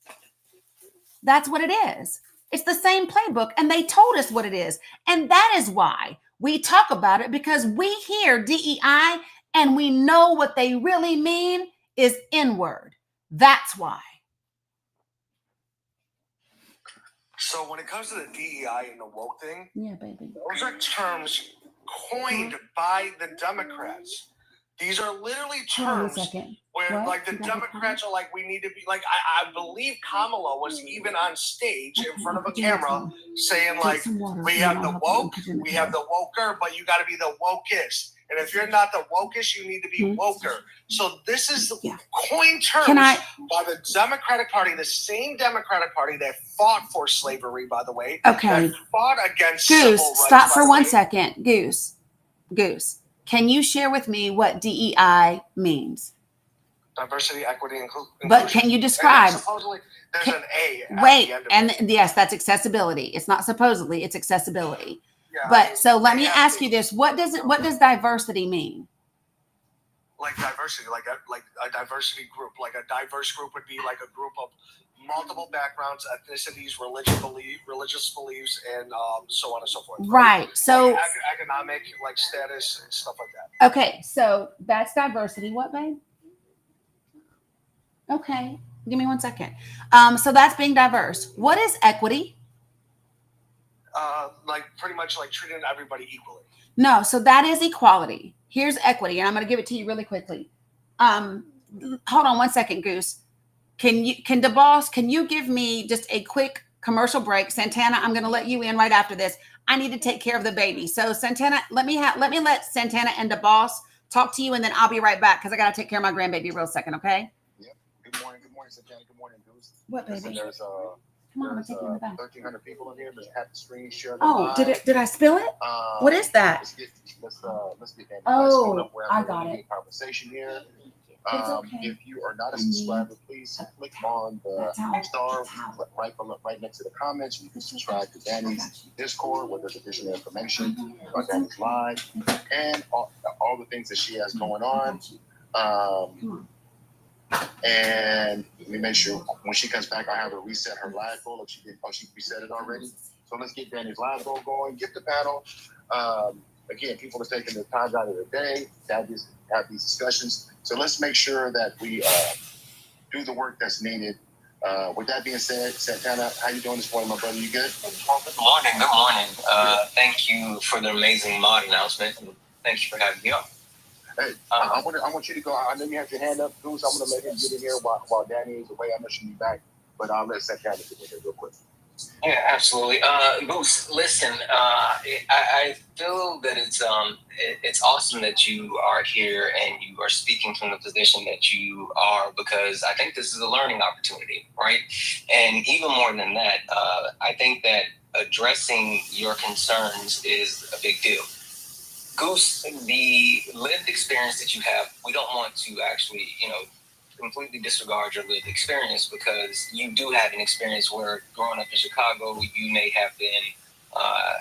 That's what it is. It's the same playbook, and they told us what it is. And that is why we talk about it, because we hear DEI and we know what they really mean is N-word. That's why. So when it comes to the DEI and the woke thing, Yeah, baby. those are terms coined by the Democrats. These are literally Hold on a terms second. where, What? like, the You got Democrats are like, we need to be like. I believe Kamala was even on stage in front of a camera saying, like, we have the woke, we have the woker, but you got to be the wokest. And if you're not the wokest, you need to be woker. So this is coined terms by the Democratic Party, the same Democratic Party that fought for slavery, by the way. Okay. That fought against Goose, civil rights, stop by for the 1 way. second. Goose, can you share with me what DEI means? Diversity, equity, inclusion. But can you describe? Supposedly, there's an A. Wait, at the and end of it. yes, that's accessibility. It's not supposedly, it's accessibility. Yeah, But so let me they have ask to. you this: what does diversity mean? Like diversity, like a diversity group. Like a diverse group would be like a group of multiple backgrounds, ethnicities, religious beliefs, and so on and so forth. Right. So like economic, like status and stuff like that. Okay, so that's diversity. What, babe? Okay, give me 1 second. So that's being diverse. What is equity? Like pretty much like treating everybody equally. No, so that is equality. Here's equity, and I'm going to give it to you really quickly. Hold on 1 second, Goose. Can you give me just a quick commercial break? Santana, I'm going to let you in right after this. I need to take care of the baby. So Santana, let me let Santana and the boss talk to you, and then I'll be right back because I got to take care of my grandbaby real second, okay? Yep. Good morning, Santana. Good morning, Goose. What, baby? Listen, there's Come on, I'm taking you back. 1,300 people in here. Just have the screen shared. Oh, did I spill it? What is that? Let's get that. Oh, I got it. Conversation here. It's okay. If you are not a subscriber, please click on the star right next to the comments. You can subscribe to Dani's Discord, where there's additional information about Dani's live and all the things that she has going on. And we make sure when she comes back, I have her reset her live goal. She reset it already. So let's get Dani's live goal going. Get the panel. Again, people are taking their time out of their day to have these discussions. So let's make sure that we do the work that's needed. With that being said, Santana, how you doing this morning, my brother? You good? Good morning. Good morning. Thank you for the amazing mod announcement. Thank you for having me on. Hey, I want you to go. I know you have your hand up, Goose. I'm going to let him get in here while Danny is away. I know she'll be back, but I'll let Santana get in here real quick. Yeah, absolutely. Goose, listen, I feel that it's awesome that you are here and you are speaking from the position that you are, because I think this is a learning opportunity, right? And even more than that, I think that addressing your concerns is a big deal. Goose, the lived experience that you have, we don't want to actually, completely disregard your lived experience, because you do have an experience where growing up in Chicago, you may have been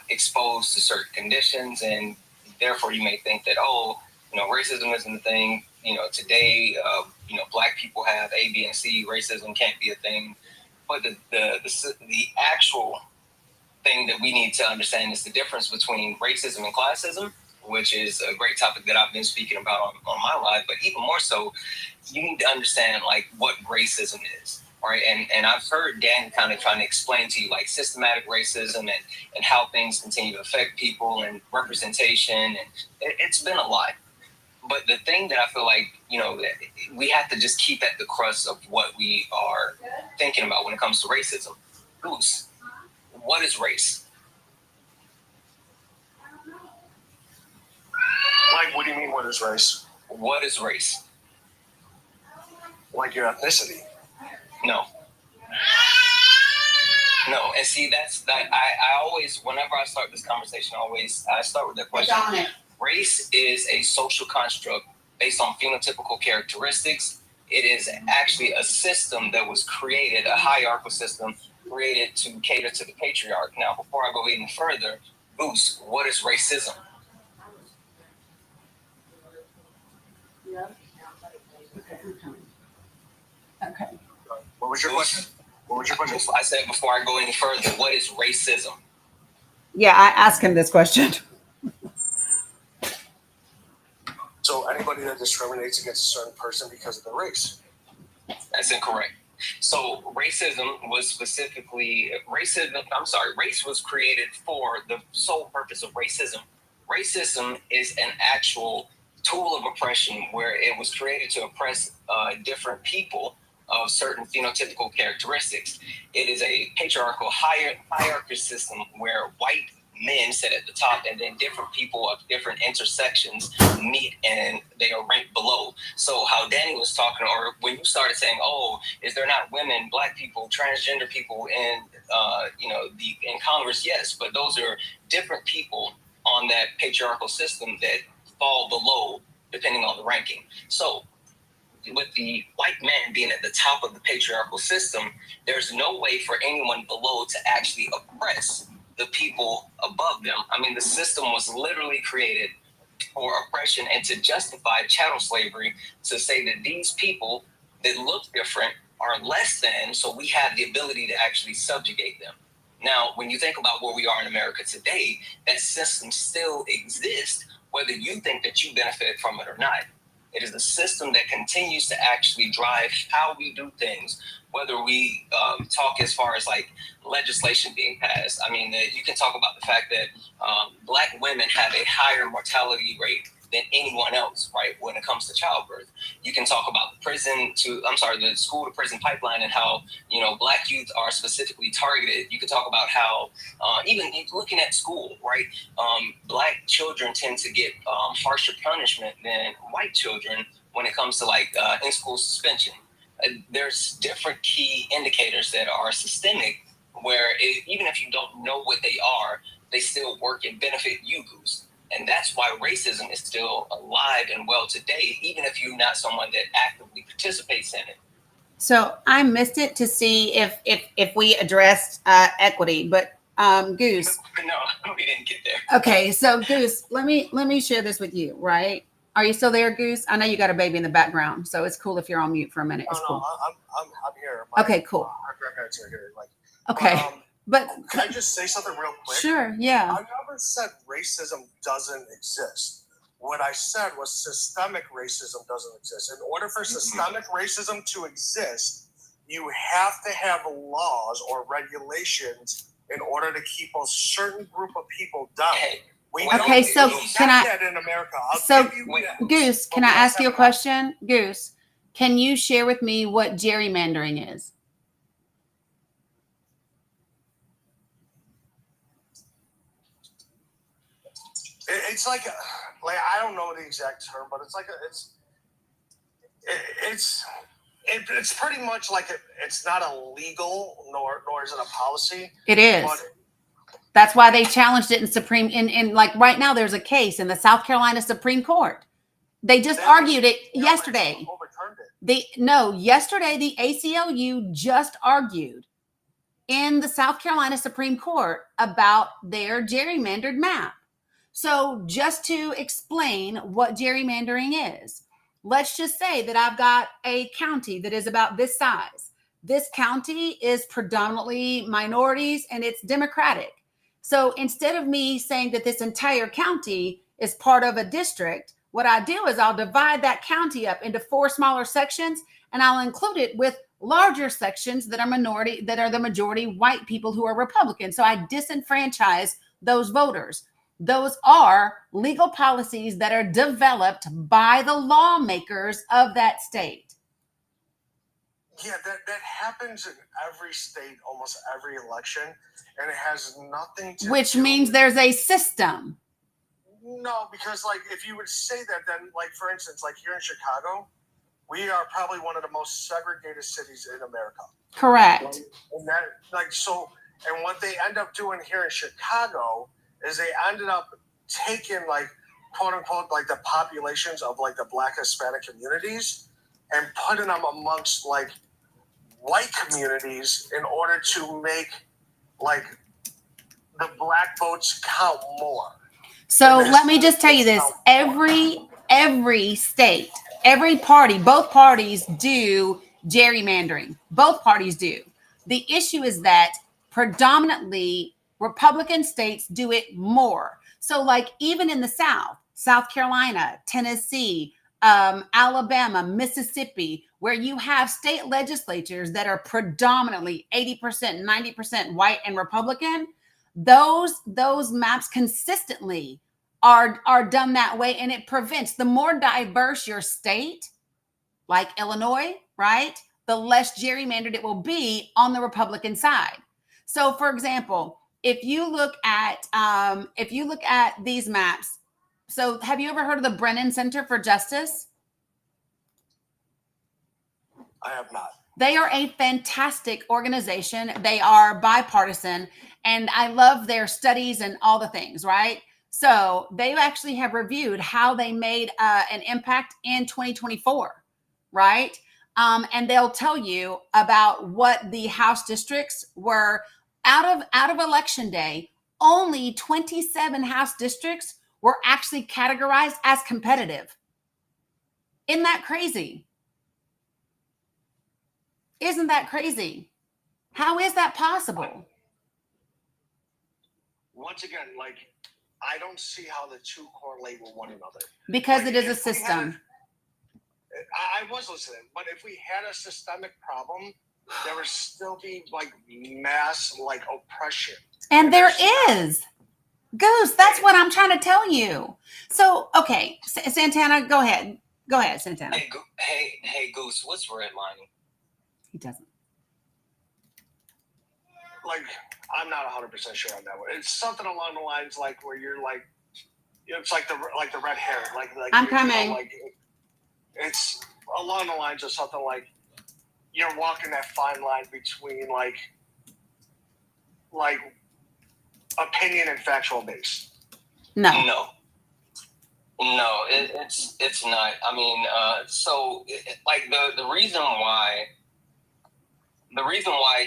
exposed to certain conditions, and therefore you may think that, oh, racism isn't a thing. Today, black people have A, B, and C. Racism can't be a thing. But the actual thing that we need to understand is the difference between racism and classism, which is a great topic that I've been speaking about on my live. But even more so, you need to understand like what racism is, right? And I've heard Dan kind of trying to explain to you like systematic racism and how things continue to affect people and representation, and it's been a lot. But the thing that I feel like, we have to just keep at the crust of what we are thinking about when it comes to racism. Goose, what is race? Like, what do you mean, what is race? What is race? Like your ethnicity? No. No, and see, that's that. I always, whenever I start this conversation, I start with the question. Race is a social construct based on phenotypical characteristics. It is actually a system that was created, a hierarchical system created to cater to the patriarch. Now, before I go even further, Goose, what is racism? Okay. What was your question? I said before I go any further, what is racism? Yeah, I asked him this question. So anybody that discriminates against a certain person because of their race. That's incorrect. So race was created for the sole purpose of racism. Racism is an actual tool of oppression where it was created to oppress different people of certain phenotypical characteristics. It is a patriarchal hierarchy system where white men sit at the top and then different people of different intersections meet and they are ranked below. So how Dani was talking, or when you started saying, oh, is there not women, black people, transgender people in in Congress? Yes, but those are different people on that patriarchal system that fall below depending on the ranking. So with the white man being at the top of the patriarchal system, there's no way for anyone below to actually oppress the people above them. I mean, the system was literally created for oppression and to justify chattel slavery, to say that these people that look different are less than, so we have the ability to actually subjugate them. Now, when you think about where we are in America today, that system still exists, whether you think that you benefit from it or not. It is a system that continues to actually drive how we do things, whether we talk as far as like legislation being passed. I mean, you can talk about the fact that black women have a higher mortality rate than anyone else, right, when it comes to childbirth. You can talk about the school to prison pipeline and how, black youth are specifically targeted. You can talk about how, even looking at school, right, black children tend to get harsher punishment than white children when it comes to like in-school suspension. There's different key indicators that are systemic where even if you don't know what they are, they still work and benefit you, Goose. And that's why racism is still alive and well today, even if you're not someone that actively participates in it. So I missed it to see if we addressed equity, but Goose. No, we didn't get there. Okay, so Goose, let me share this with you, right? Are you still there, Goose? I know you got a baby in the background, so it's cool if you're on mute for a minute. It's cool. I'm here. Okay, cool. Our grandparents are here. Okay. But can I just say something real quick? Sure, yeah. I never said racism doesn't exist. What I said was systemic racism doesn't exist. In order for systemic racism to exist, you have to have laws or regulations in order to keep a certain group of people down. Okay, so can I? That in America. Goose, can I ask you a question? Goose, can you share with me what gerrymandering is? It's like I don't know the exact term, but it's like it's pretty much like it's not illegal nor is it a policy. It is. That's why they challenged it in like right now there's a case in the South Carolina Supreme Court. They just argued it yesterday. Overturned it. Yesterday the ACLU just argued in the South Carolina Supreme Court about their gerrymandered map. So just to explain what gerrymandering is, let's just say that I've got a county that is about this size. This county is predominantly minorities and it's Democratic. So instead of me saying that this entire county is part of a district, what I do is I'll divide that county up into 4 smaller sections, and I'll include it with larger sections that are the majority white people who are Republican. So I disenfranchise those voters. Those are legal policies that are developed by the lawmakers of that state. Yeah, that happens in every state, almost every election, and it has nothing to Which do means with- there's a system. No, because like if you would say that, then like for instance, like here in Chicago, we are probably one of the most segregated cities in America. Correct. And that like so, and what they end up doing here in Chicago is they ended up taking like quote unquote like the populations of like the Black Hispanic communities and putting them amongst like white communities in order to make like the black votes count more. So let me just tell you this. Every state, every party, both parties do gerrymandering. Both parties do. The issue is that predominantly Republican states do it more. So like even in the South, South Carolina, Tennessee, Alabama, Mississippi, where you have state legislatures that are predominantly 80%, 90% white and Republican, those maps consistently are done that way, and it prevents the more diverse your state, like Illinois, right? The less gerrymandered it will be on the Republican side. So, for example, if you look at these maps, so have you ever heard of the Brennan Center for Justice? I have not. They are a fantastic organization. They are bipartisan, and I love their studies and all the things, right? So they actually have reviewed how they made an impact in 2024, right? And they'll tell you about what the House districts were out of Election Day. Only 27 House districts were actually categorized as competitive. Isn't that crazy? Isn't that crazy? How is that possible? Once again, like I don't see how the two correlate with one another. Because Like, it is a if we system. I was listening, but if we had a systemic problem, there would still be like mass like oppression. And there is. Goose, that's what I'm trying to tell you. So, okay, Santana, go ahead. Go ahead, Santana. Hey, Goose, what's redlining? He doesn't. Like, I'm not 100% sure on that one. It's something along the lines like where you're like, it's like the red hair. Like I'm you know, coming. like it's along the lines of something like you're walking that fine line between like opinion and factual base. No. It's not. I mean, like the reason why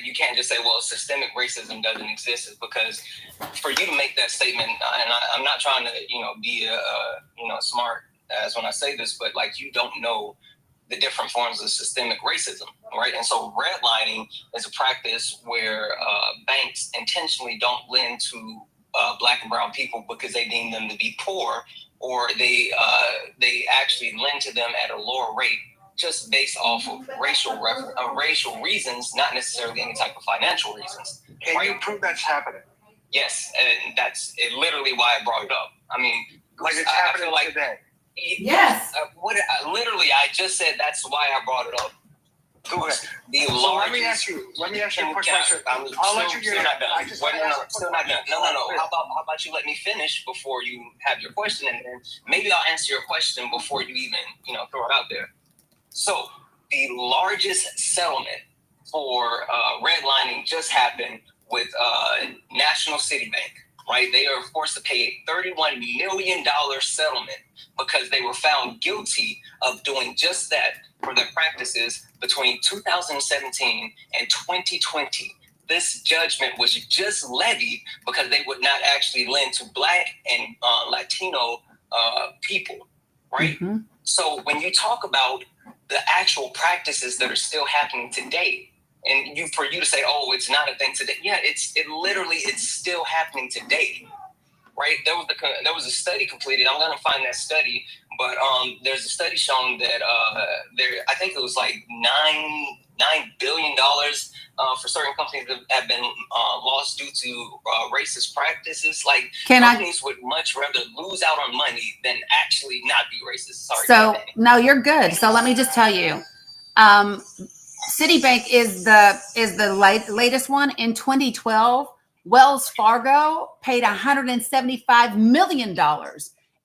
you can't just say, well, systemic racism doesn't exist is because for you to make that statement, and I'm not trying to, be smart as when I say this, but like you don't know the different forms of systemic racism, right? And so redlining is a practice where banks intentionally don't lend to Black and brown people because they deem them to be poor, or they actually lend to them at a lower rate just based off of racial reasons, not necessarily any type of financial reasons. Can you prove that's happening? Yes, and that's literally why I brought it up. I mean, Like it's I happening feel like today. Yes. I just said that's why I brought it up. Okay. The So largest. let me ask you a quick question. I'll let you get Still it. not done. I just Wait, wanna ask a still quick not done. question. No. How about you let me finish before you have your question, and then maybe I'll answer your question before you even throw it out there. So the largest settlement for redlining just happened with National City Bank. Right, they are forced to pay a $31 million settlement because they were found guilty of doing just that for their practices between 2017 and 2020. this judgment was just levied because they would not actually lend to Black and Latino people, right? Mm-hmm. So when you talk about the actual practices that are still happening today, and for you to say, oh, it's not a thing today. Yeah, it's still happening today, right? There was a study completed. I'm gonna find that study, but there's a study showing that I think it was like $9 billion for certain companies that have been lost due to racist practices. Like companies would much rather lose out on money than actually not be racist. Sorry. So no, you're good. So let me just tell you, Citibank is the latest one. In 2012, Wells Fargo paid $175 million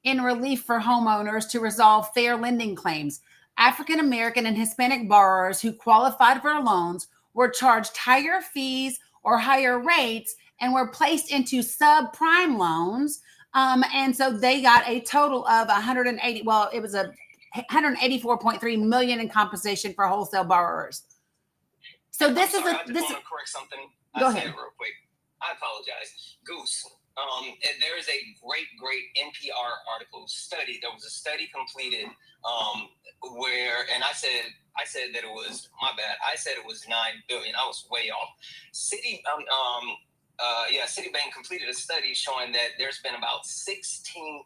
in relief for homeowners to resolve fair lending claims. African American and Hispanic borrowers who qualified for loans were charged higher fees or higher rates and were placed into subprime loans. And so they got a total of 180. Well, it was a 184.3 million in compensation for wholesale borrowers. So this is I just want to correct something. Go I ahead. said real quick. I apologize. Goose. There is a great NPR article study. There was a study completed where, and I said that it was, my bad. I said it was $9 billion. I was way off. Citibank completed a study showing that there's been about $16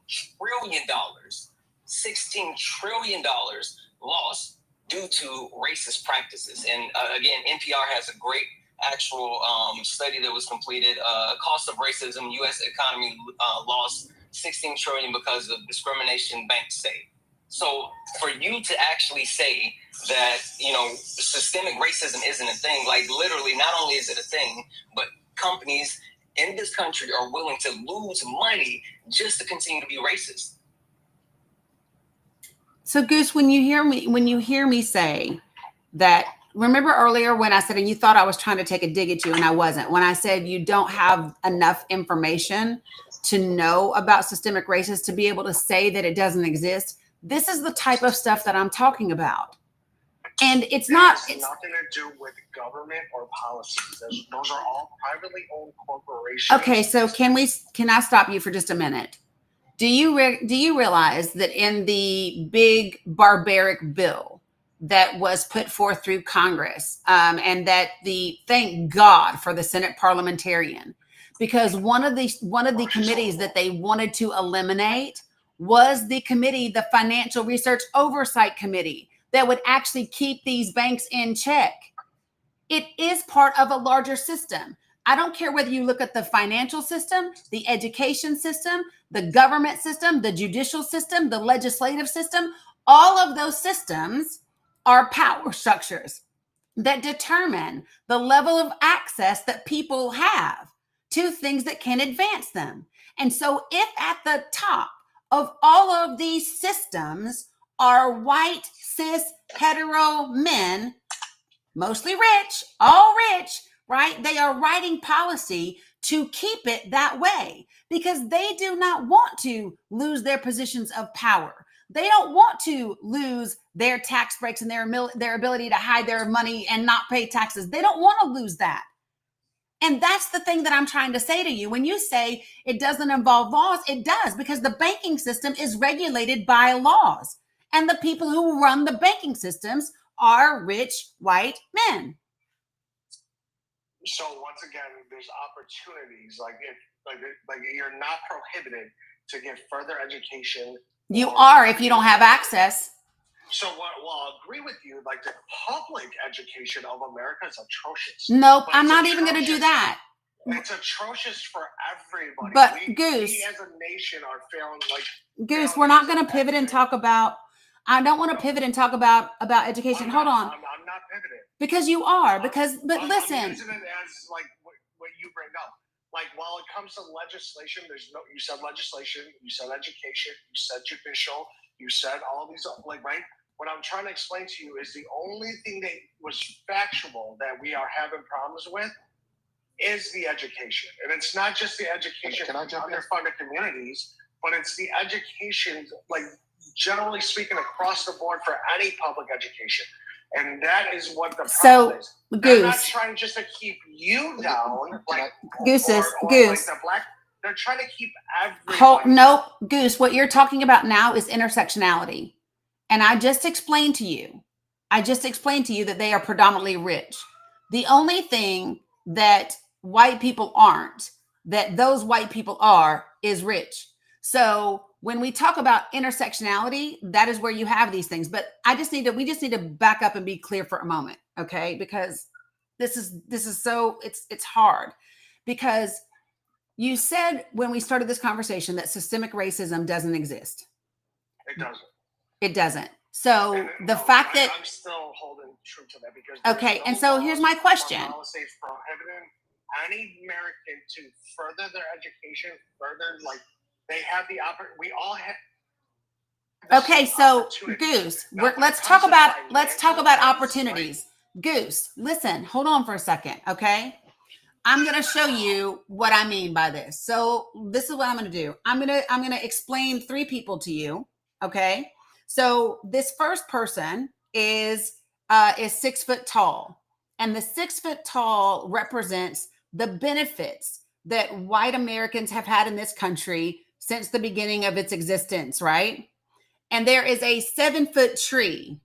trillion lost due to racist practices. And again, NPR has a great actual study that was completed. Cost of racism, U.S. economy lost $16 trillion because of discrimination, banks say. So for you to actually say that, systemic racism isn't a thing, like literally, not only is it a thing, but companies in this country are willing to lose money just to continue to be racist. So Goose, when you hear me say that, remember earlier when I said, and you thought I was trying to take a dig at you, and I wasn't, when I said you don't have enough information to know about systemic racism to be able to say that it doesn't exist. This is the type of stuff that I'm talking about. And it's nothing to do with government or policies. Those are all privately owned corporations. Okay, so can I stop you for just a minute? Do you realize that in the big barbaric bill that was put forth through Congress, and that thank God for the Senate parliamentarian, because one of the committees that they wanted to eliminate was the Financial Research Oversight Committee, that would actually keep these banks in check. It is part of a larger system. I don't care whether you look at the financial system, the education system, the government system, the judicial system, the legislative system. All of those systems are power structures that determine the level of access that people have to things that can advance them. And so if at the top of all of these systems are white, cis, hetero men, mostly rich, all rich, right? They are writing policy to keep it that way because they do not want to lose their positions of power. They don't want to lose their tax breaks and their ability to hide their money and not pay taxes. They don't want to lose that. And that's the thing that I'm trying to say to you. When you say it doesn't involve laws, it does, because the banking system is regulated by laws. And the people who run the banking systems are rich white men. So once again, there's opportunities like you're not prohibited to get further education. You are if you don't have access. So I'll agree with you. Like the public education of America is atrocious. Nope, I'm not even going to do that. It's atrocious for everybody. But we as a nation are failing. Goose, we're not going to pivot and talk about. I don't want to pivot and talk about education. Hold on. I'm not pivoting. Because you are. But listen. I'm using it as like what you bring up. Like while it comes to legislation, you said legislation, you said education, you said judicial, you said all these right. What I'm trying to explain to you is the only thing that was factual that we are having problems with is the education, and it's not just the education for underfunded communities, but it's the education, like generally speaking, across the board for any public education. And that is what the So, problem is. They're Goose. not trying just to keep you down, like Goose. Like the black. They're trying to keep everybody. Nope, Goose. What you're talking about now is intersectionality, and I just explained to you that they are predominantly rich. The only thing that white people aren't, that those white people are, is rich. So when we talk about intersectionality, that is where you have these things. But we just need to back up and be clear for a moment, okay? Because this is so it's hard, because you said when we started this conversation that systemic racism doesn't exist. It doesn't. It doesn't. So the fact that I'm still holding true to that, because okay, and so here's my question. Policies prohibiting any American to further their education, like they have the we all have. Okay, so Goose, let's talk about opportunities. Right? Goose, listen, hold on for a second, okay? I'm going to show you what I mean by this. So this is what I'm going to do. I'm going to explain 3 people to you, okay? So this first person is 6 foot tall, and the 6 foot tall represents the benefits that white Americans have had in this country since the beginning of its existence, right? And there is a 7 foot tree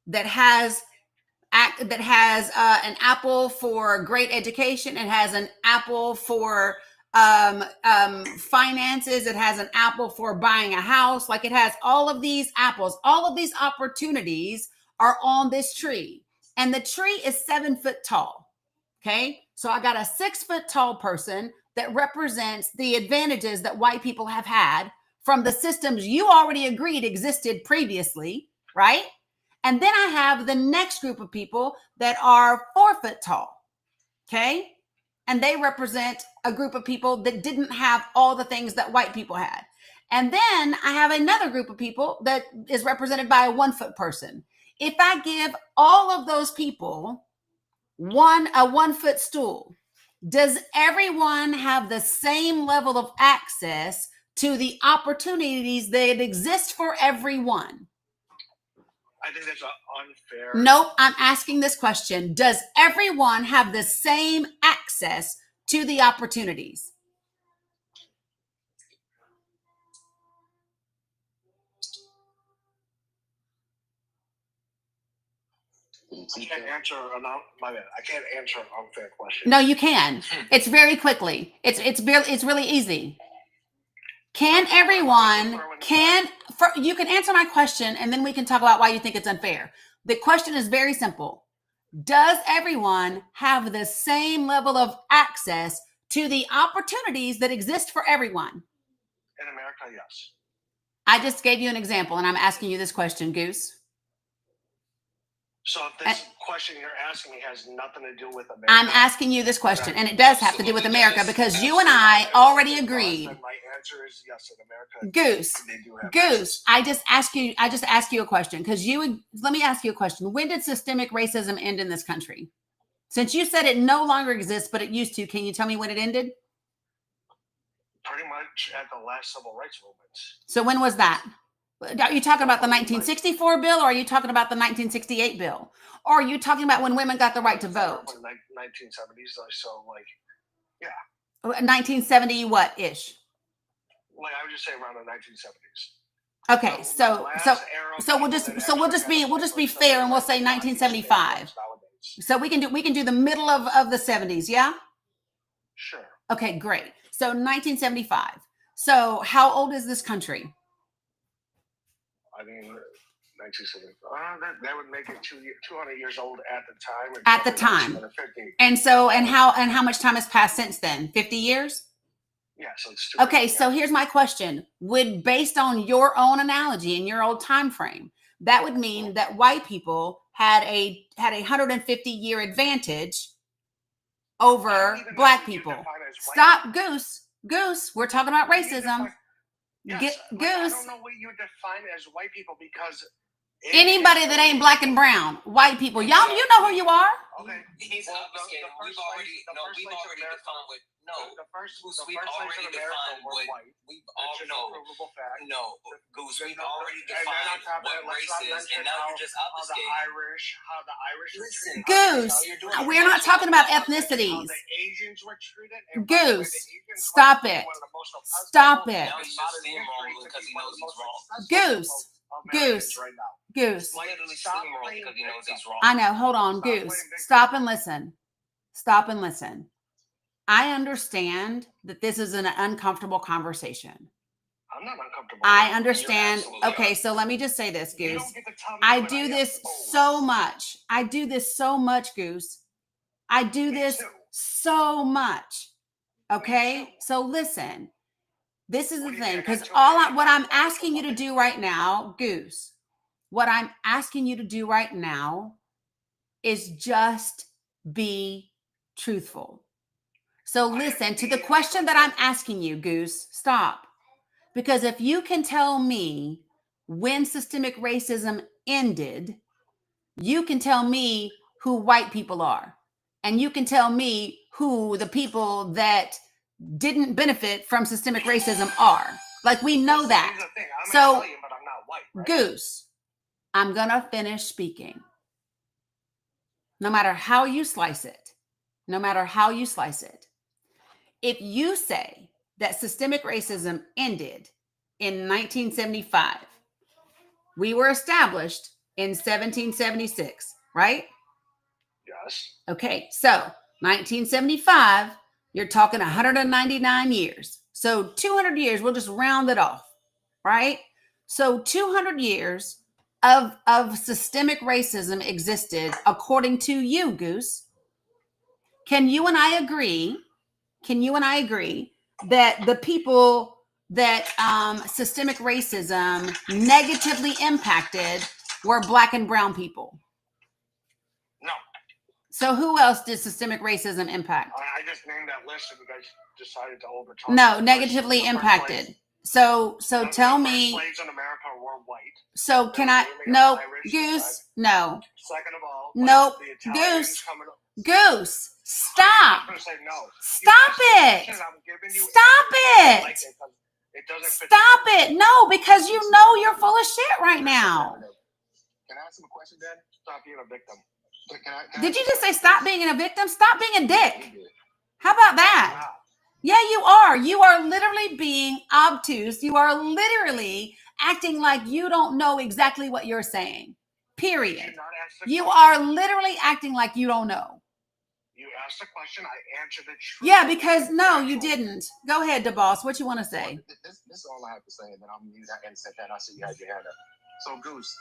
that has an apple for great education. It has an apple for finances. It has an apple for buying a house. Like, it has all of these apples. All of these opportunities are on this tree, and the tree is 7 foot tall. Okay, so I got a 6 foot tall person that represents the advantages that white people have had from the systems you already agreed existed previously, right? And then I have the next group of people that are 4 foot tall, okay? And they represent a group of people that didn't have all the things that white people had. And then I have another group of people that is represented by a 1 foot person. If I give all of those people a 1 foot stool, does everyone have the same level of access to the opportunities that exist for everyone? I think that's unfair. Nope, I'm asking this question. Does everyone have the same access to the opportunities? I can't answer I can't answer an unfair question. No, you can. It's very quickly. It's really easy. You can answer my question, and then we can talk about why you think it's unfair. The question is very simple. Does everyone have the same level of access to the opportunities that exist for everyone? In America, yes. I just gave you an example, and I'm asking you this question, Goose. So if this question you're asking me has nothing to do with America. I'm asking you this question, and it does have to do with America, because you and I already agreed. My answer is yes, in America. Goose, I just asked you a question, because let me ask you a question. When did systemic racism end in this country? Since you said it no longer exists, but it used to, can you tell me when it ended? Pretty much at the last civil rights movement. So when was that? Are you talking about the 1964 bill, or are you talking about the 1968 bill? Or are you talking about when women got the right to vote? 1970s, so yeah. 1970 what-ish? Like, I would just say around the 1970s. Okay, so we'll just be fair, and we'll say 1975. So we can do the middle of the 70s, yeah? Sure. Okay, great. So 1975. So how old is this country? I mean, 1975. That would make it 200 years old at the time. At the time. And how much time has passed since then? 50 years? Yeah, so it's okay. So here's my question: based on your own analogy and your old time frame, that would mean that white people had a 150-year advantage over black people. Stop, Goose. We're talking about racism. Yes, Goose. I don't know what you define as white people, because Anybody that ain't black and brown, white people, y'all, you know who you are. Okay. He's obfuscating. We've already defined what. No, the first Goose, place we've in already America defined were what. white. We've all That's just no, a provable fact. no, Goose. We've already And then on defined top of what that, let's race not is, mention and now you're just how the obfuscating. Irish were Listen, treated. Goose, we're not talking about How ethnicities. the Asians were treated. And Goose, the Asians stop were it. one of the most oppressed Stop people it. Now he's just steamrolling because he knows he's wrong. Goose, Goose, right now. Goose. Literally steamrolling because he knows he's wrong. I know. Hold on, Goose. Stop and listen. Stop and listen. I understand that this is an uncomfortable conversation. I'm not uncomfortable. I understand. absolutely Okay, are. so let me just say this, You Goose. don't get to tell me I when do am this old. so much. I do this so much, Goose. I do Me this too. so much. Me Okay? too. So listen. This is What the do you thing, think I because told what you? I'm asking you to do right now, Goose, what I'm asking you to do right now is just be truthful. So listen to the question that I'm asking you, Goose. Stop. Because if you can tell me when systemic racism ended, you can tell me who white people are. And you can tell me who the people that didn't benefit from systemic racism are. Like, we know that. Here's the thing. I'm So, Italian, but I'm not white, right? Goose, I'm going to finish speaking. No matter how you slice it, no matter how you slice it, if you say that systemic racism ended in 1975, we were established in 1776, right? Yes. Okay, so 1975, you're talking 199 years. So 200 years, we'll just round it off, right? So 200 years of systemic racism existed according to you, Goose. Can you and I agree? Can you and I agree that the people that systemic racism negatively impacted were black and brown people? No. So who else did systemic racism impact? I just named that list and you guys decided to overtalk. No, negatively impacted. So tell me. Slaves in America were white. So can I? No, Goose. No. Second of all, Nope. the Italians Goose. coming up. Goose. Stop. I'm gonna say no. Stop it. Stop it. Stop it. No, because you know you're full of shit right now. Can I ask him a question, Dani? Stop being a victim. Did you just say stop being a victim? Stop being a dick. How about that? Yeah, you are. You are literally being obtuse. You are literally acting like you don't know exactly what you're saying. Period. You are literally acting like you don't know. You asked a question, I answered it. Yeah, because no, you didn't. Go ahead, DeBoss. What you want to say? This is all I have to say, and then I'm mute and said that. I see you had your hand up. So, Goose,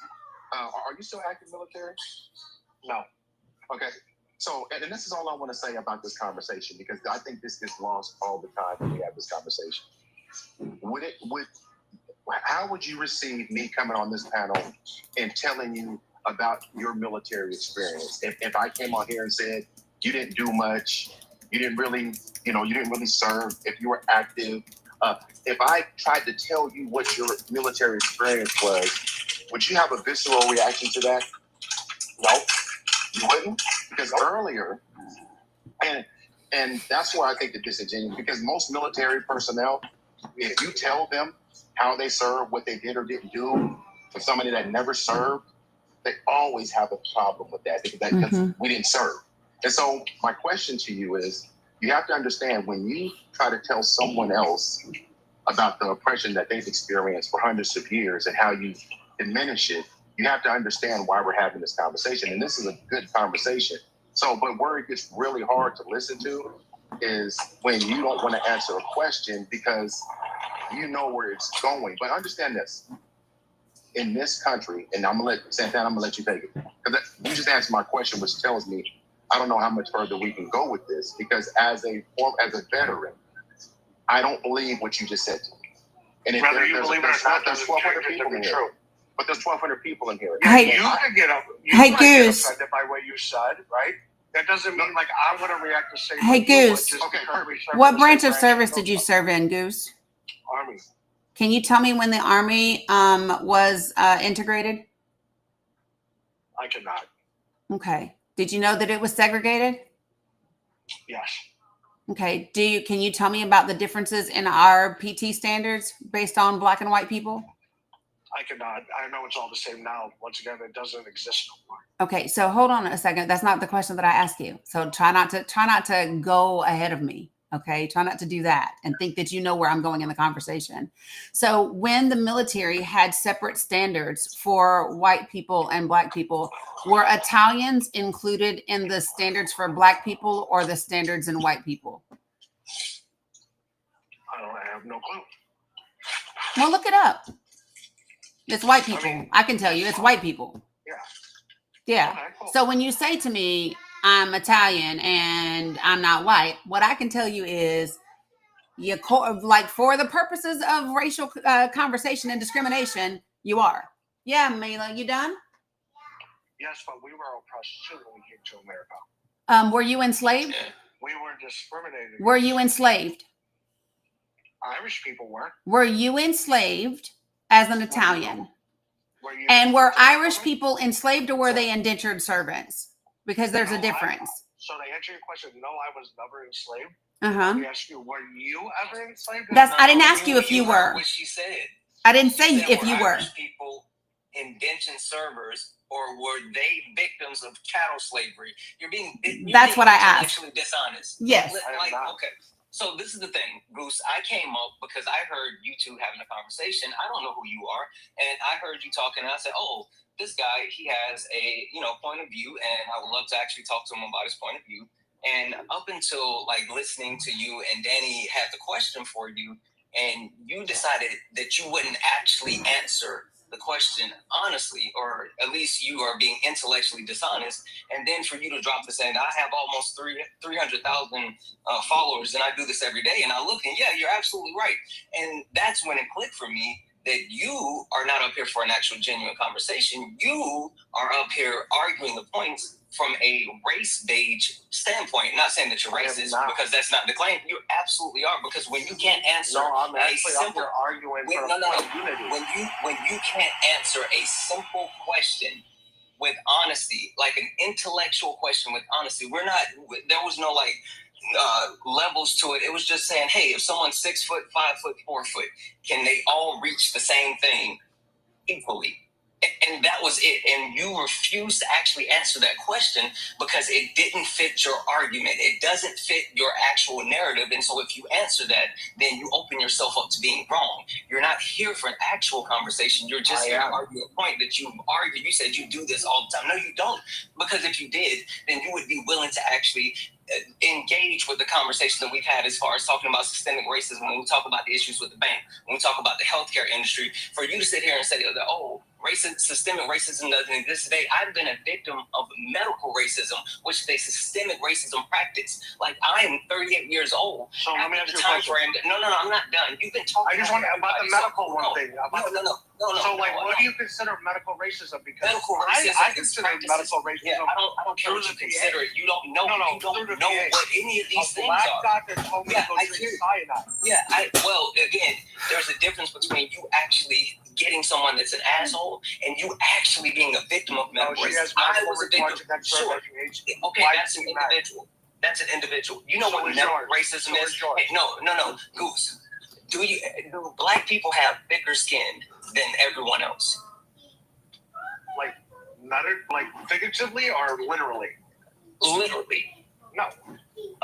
are you still active military? No. Okay. So, and this is all I want to say about this conversation, because I think this gets lost all the time when we have this conversation. How would you receive me coming on this panel and telling you about your military experience? If I came on here and said you didn't do much, you didn't really serve, if you were active, if I tried to tell you what your military experience was, would you have a visceral reaction to that? No. You wouldn't? Because earlier, and that's why I think the disingenuous, because most military personnel, if you tell them how they served, what they did or didn't do, for somebody that never served, they always have a problem with that because we didn't serve. And so my question to you is, you have to understand, when you try to tell someone else about the oppression that they've experienced for hundreds of years and how you diminish it, you have to understand why we're having this conversation. And this is a good conversation. So, but where it gets really hard to listen to is when you don't want to answer a question because you know where it's going. But understand this. In this country, and I'm going to let Santana, I'm going to let you take it. Because you just answered my question, which tells me I don't know how much further we can go with this. Because as a veteran, I don't believe what you just said to me. And if whether you believe it or not, there's 1,200 people in here. But there's 1,200 people in here. Hey, you can get up. Hey, Goose. Get by what you said, right? That doesn't mean like I'm going to react the same way. Hey, you would, Goose. just Okay, because we serve What the branch same of service branch did you serve in, Goose? Army. Can you tell me when the Army was integrated? I cannot. Okay. Did you know that it was segregated? Yes. Okay. Can you tell me about the differences in our PT standards based on Black and white people? I cannot. I know it's all the same now. Once again, it doesn't exist no more. Okay, so hold on a second. That's not the question that I asked you. So try not to go ahead of me. Okay, try not to do that and think that you know where I'm going in the conversation. So when the military had separate standards for white people and Black people, were Italians included in the standards for Black people or the standards in white people? I have no clue. Well, look it up. It's white people. I can tell you, it's white people. Yeah. Yeah. Okay, cool. So when you say to me, I'm Italian and I'm not white, what I can tell you is, like for the purposes of racial conversation and discrimination, you are. Yeah, Mila, you done? Yes, but we were oppressed too when we came to America. Were you enslaved? We were discriminated. Were you enslaved? Irish people were. Were you enslaved as an Italian? Were you? And were Irish people enslaved or were they indentured servants? Because there's a difference. So to answer your question, no, I was never enslaved. Uh-huh. Let me ask you, were you ever enslaved? I didn't ask you if you were. What she said. I didn't say if you were. Irish people indentured servers, or were they victims of chattel slavery? That's what I asked. Intellectually dishonest. Yes. Okay. So this is the thing, Goose. I came up because I heard you two having a conversation. I don't know who you are, and I heard you talking. And I said, "Oh, this guy, he has a point of view, and I would love to actually talk to him about his point of view." And up until listening to you and Dani had the question for you, and you decided that you wouldn't actually answer the question honestly, or at least you are being intellectually dishonest. And then for you to drop the saying, I have almost 300,000 followers and I do this every day. And I look and yeah, you're absolutely right. And that's when it clicked for me that you are not up here for an actual genuine conversation. You are up here arguing the points from a race-based standpoint. Not saying that you're racist, because that's not the claim. You absolutely are, because when you can't answer I'm actually up here arguing for unity. When you can't answer a simple question with honesty, like an intellectual question with honesty, there was no levels to it. It was just saying, hey, if someone's 6 foot, 5 foot, 4 foot, can they all reach the same thing equally? And that was it. And you refused to actually answer that question because it didn't fit your argument. It doesn't fit your actual narrative. And so if you answer that, then you open yourself up to being wrong. You're not here for an actual conversation. You're just here to argue a point that you've argued. You said you do this all the time. No, you don't. Because if you did, then you would be willing to actually engage with the conversation that we've had as far as talking about systemic racism, when we talk about the issues with the bank, when we talk about the healthcare industry. For you to sit here and say that, systemic racism doesn't exist today. I've been a victim of medical racism, which is a systemic racism practice. Like, I am 38 years old. So let me ask you a question. No, I'm not done. You've been talking. I just want to about the medical one thing. No. So, what do you consider medical racism? Because medical racism I consider medical racism. Yeah, I don't care what you consider it. You don't know. You don't know what any of these things are. Doctor told me to go drink cyanide. Yeah, well, again, there's a difference between you actually getting someone that's an asshole and you actually being a victim of medical racism. I was a victim. Sure. Okay, that's an individual. That's an individual. You know what medical racism is? Hey, no, Goose. Do Black people have thicker skin than everyone else? Like figuratively or literally? Literally. No.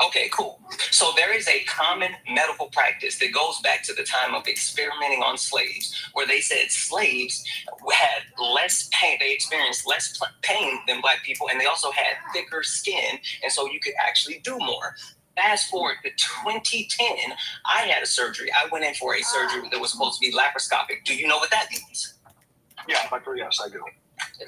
Okay, cool. So there is a common medical practice that goes back to the time of experimenting on slaves, where they said slaves had less pain, they experienced less pain than Black people, and they also had thicker skin, and so you could actually do more. Fast forward to 2010, I had a surgery. I went in for a surgery that was supposed to be laparoscopic. Do you know what that means? Yeah, yes, I do.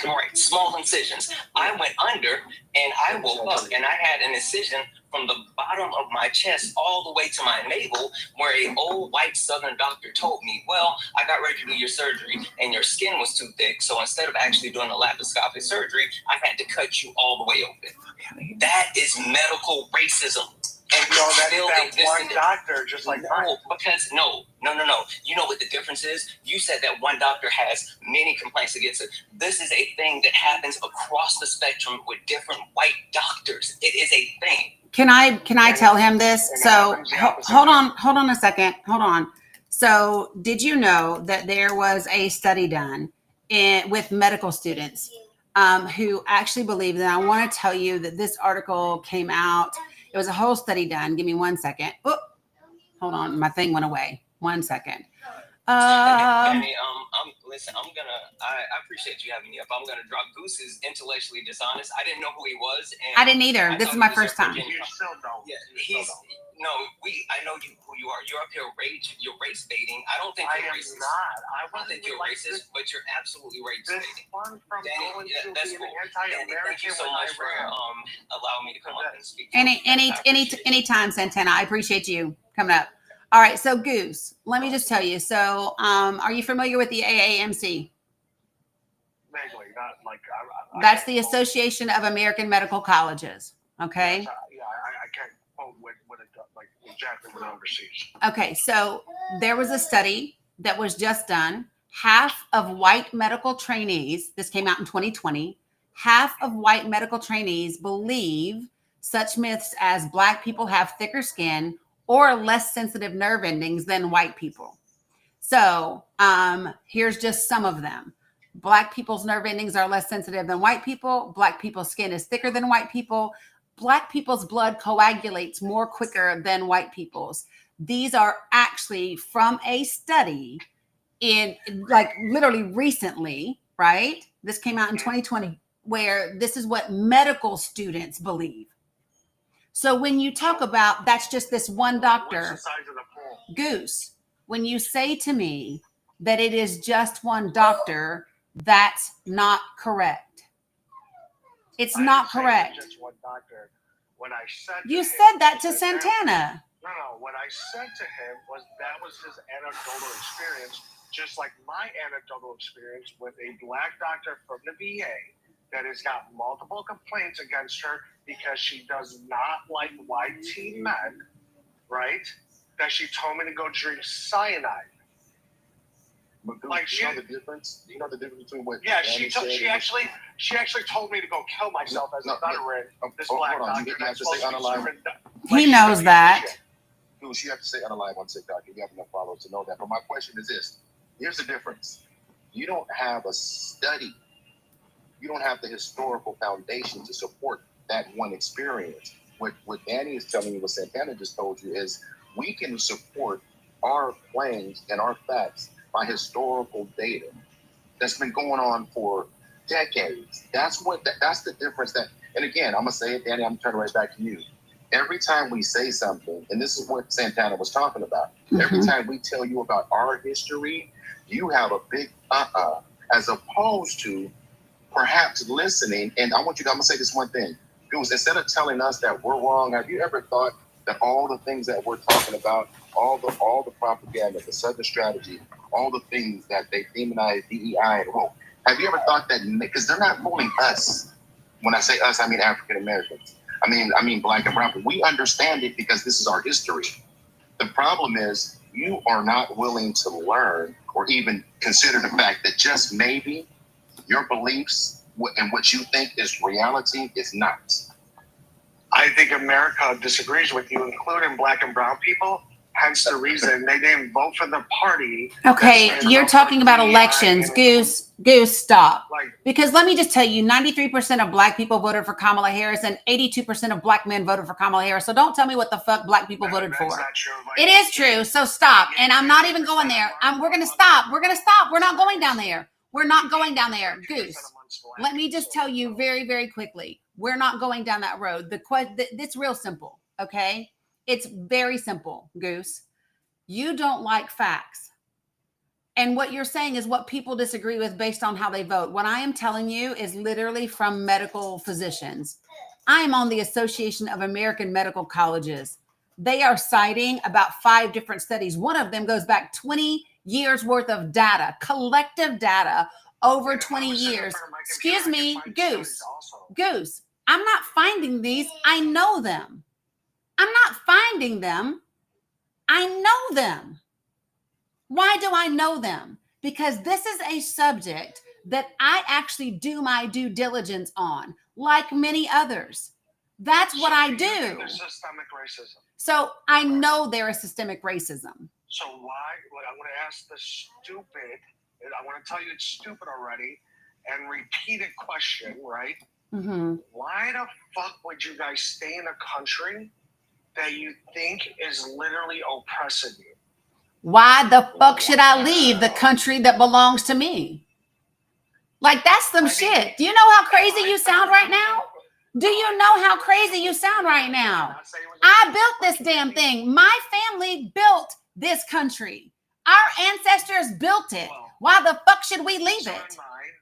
Right, small incisions. I went under and I woke up and I had an incision from the bottom of my chest all the way to my navel, where an old white Southern doctor told me, well, I got ready to do your surgery and your skin was too thick, so instead of actually doing a laparoscopic surgery, I had to cut you all the way open. That is medical racism. still that existed. one doctor, just like mine. Because no. You know what the difference is? You said that one doctor has many complaints against it. This is a thing that happens across the spectrum with different white doctors. It is a thing. Can I tell him this? So hold on a second. Hold on. So did you know that there was a study done with medical students who actually believe that? I want to tell you that this article came out. It was a whole study done. Give me 1 second. Oh, hold on. My thing went away. 1 second. Dani, listen, I appreciate you having me up. I'm gonna drop Goose is intellectually dishonest. I didn't know who he was. And I didn't either. This is my first time. You still don't. Yeah, I know who you are. You're up here you're race baiting. I don't think I you're am racist. not. I don't think you're racist, but you're absolutely race This baiting. fun from Dani, going yeah, to that's being cool. anti-American. Dani, thank you so much for allowing me to come up and speak. Anytime, Santana. I appreciate you coming up. All right, so Goose, let me just tell you. So, are you familiar with the AAMC? Vaguely, not like That's the Association of American Medical Colleges. Okay. Yes, I can't quote what it like exactly what it oversees. Okay, so there was a study that was just done. Half of white medical trainees, this came out in 2020, half of white medical trainees believe such myths as Black people have thicker skin or less sensitive nerve endings than white people. So here's just some of them. Black people's nerve endings are less sensitive than white people. Black people's skin is thicker than white people. Black people's blood coagulates more quicker than white people's. These are actually from a study in like literally recently, right? This came out in 2020, where this is what medical students believe. So when you talk about that's just this one doctor, What's the size of the pool? Goose, when you say to me that it is just one doctor, that's not correct. It's not correct. Just one doctor. What I said. You said that to Santana. No. What I said to him was that was his anecdotal experience, just like my anecdotal experience with a Black doctor from the VA that has got multiple complaints against her because she does not like white teen men, right? That she told me to go drink cyanide. But you know the difference? You know the difference between what? Yeah, she actually told me to go kill myself as a veteran. This Black doctor. You have to say unalive. He knows that. Dude, you have to say unalive on TikTok. You have enough followers to know that. But my question is this: here's the difference. You don't have a study. You don't have the historical foundation to support that one experience. What Dani is telling you, what Santana just told you, is we can support our claims and our facts by historical data that's been going on for decades. That's the difference. And again, I'm gonna say it, Dani. I'm turning right back to you. Every time we say something, and this is what Santana was talking about. Every time we tell you about our history, you have a big as opposed to perhaps listening. And I'm gonna say this one thing. Dudes, instead of telling us that we're wrong, have you ever thought that all the things that we're talking about, all the propaganda, the Southern strategy, all the things that they demonize DEI and woke, have you ever thought that, because they're not fooling us. When I say us, I mean African Americans. I mean Black and brown. We understand it because this is our history. The problem is you are not willing to learn or even consider the fact that just maybe your beliefs and what you think is reality is not. I think America disagrees with you, including Black and brown people. Hence the reason they didn't vote for the party. Okay, you're talking about elections. Goose, stop. Because let me just tell you, 93% of Black people voted for Kamala Harris and 82% of Black men voted for Kamala Harris. So don't tell me what the fuck Black people voted for. It is true. So stop. And I'm not even going there. We're going to stop. We're going to stop. We're not going down there. We're not going down there. Goose, let me just tell you very, very quickly. We're not going down that road. It's real simple, okay? It's very simple, Goose. You don't like facts. And what you're saying is what people disagree with based on how they vote. What I am telling you is literally from medical physicians. I am on the Association of American Medical Colleges. They are citing about 5 different studies. One of them goes back 20 years worth of data, collective data over 20 years. Excuse me, Goose. I'm not finding these. I know them. I'm not finding them. I know them. Why do I know them? Because this is a subject that I actually do my due diligence on, like many others. That's what I do. There's systemic racism. So I know there is systemic racism. So why? Like, I'm going to ask the stupid. I want to tell you it's stupid already, and repeated question, right? Mm-hmm. Why the fuck would you guys stay in a country that you think is literally oppressing you? Why the fuck should I leave the country that belongs to me? Like, that's some shit. Do you know how crazy you sound right now? Do you know how crazy you sound right now? I built this damn thing. My family built this country. Our ancestors built it. Why the fuck should we leave it?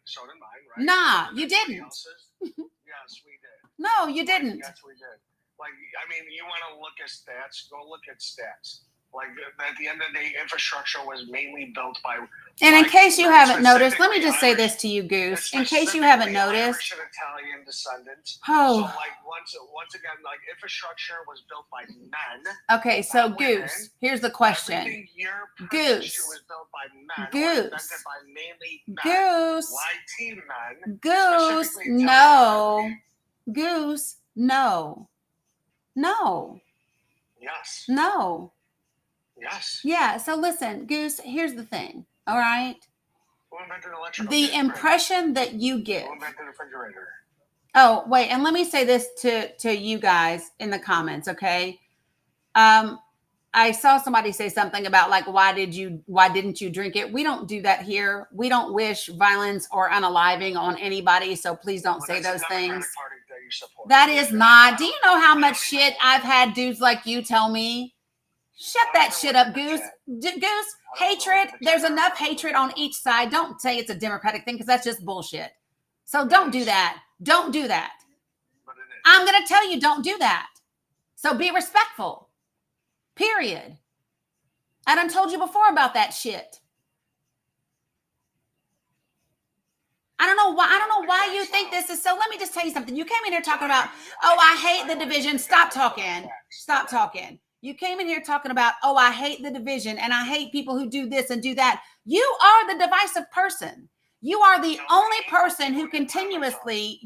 So did mine, right? Nah, you didn't. Yes, we did. No, you didn't. Yes, we did. Like, I mean, you want to look at stats? Go look at stats. Like, at the end of the day, infrastructure was mainly built by. And in case you haven't noticed, let me just say this to you, Goose. In case you haven't noticed, Irish and Italian descendants. Oh. So, like, once again, like, infrastructure was built by men. Okay, so Goose, here's the question. Everything your Goose. was built by men. Goose. Invented by mainly men. Goose. YT men. Goose. Specifically No. Italian. Goose. No. No. Yes. No. Yes. Yeah. So listen, Goose, here's the thing. All right. Who invented electrical? The impression that you give. Who invented the refrigerator? Oh, wait, and let me say this to you guys in the comments, okay? I saw somebody say something about like, why didn't you drink it? We don't do that here. We don't wish violence or unaliving on anybody, so please don't say those things. That is not. Do you know how much shit I've had dudes like you tell me? Shut that shit up, Goose. Goose, hatred. There's enough hatred on each side. Don't say it's a Democratic thing because that's just bullshit. So don't do that. Don't do that. I'm going to tell you, don't do that. So be respectful. Period. I done told you before about that shit. I don't know why you think this is so. Let me just tell you something. You came in here talking about, oh, I hate the division. Stop talking. Stop talking. You came in here talking about, oh, I hate the division and I hate people who do this and do that. You are the divisive person. You are the only person who continuously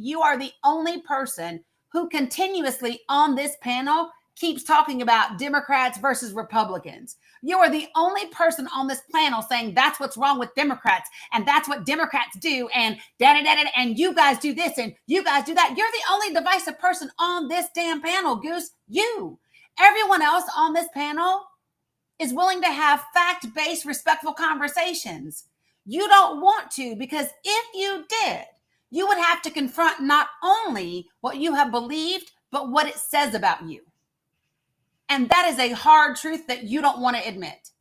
on this panel keeps talking about Democrats versus Republicans. You are the only person on this panel saying that's what's wrong with Democrats and that's what Democrats do and and you guys do this and you guys do that. You're the only divisive person on this damn panel, Goose. You. Everyone else on this panel is willing to have fact-based, respectful conversations. You don't want to, because if you did, you would have to confront not only what you have believed, but what it says about you. And that is a hard truth that you don't want to admit.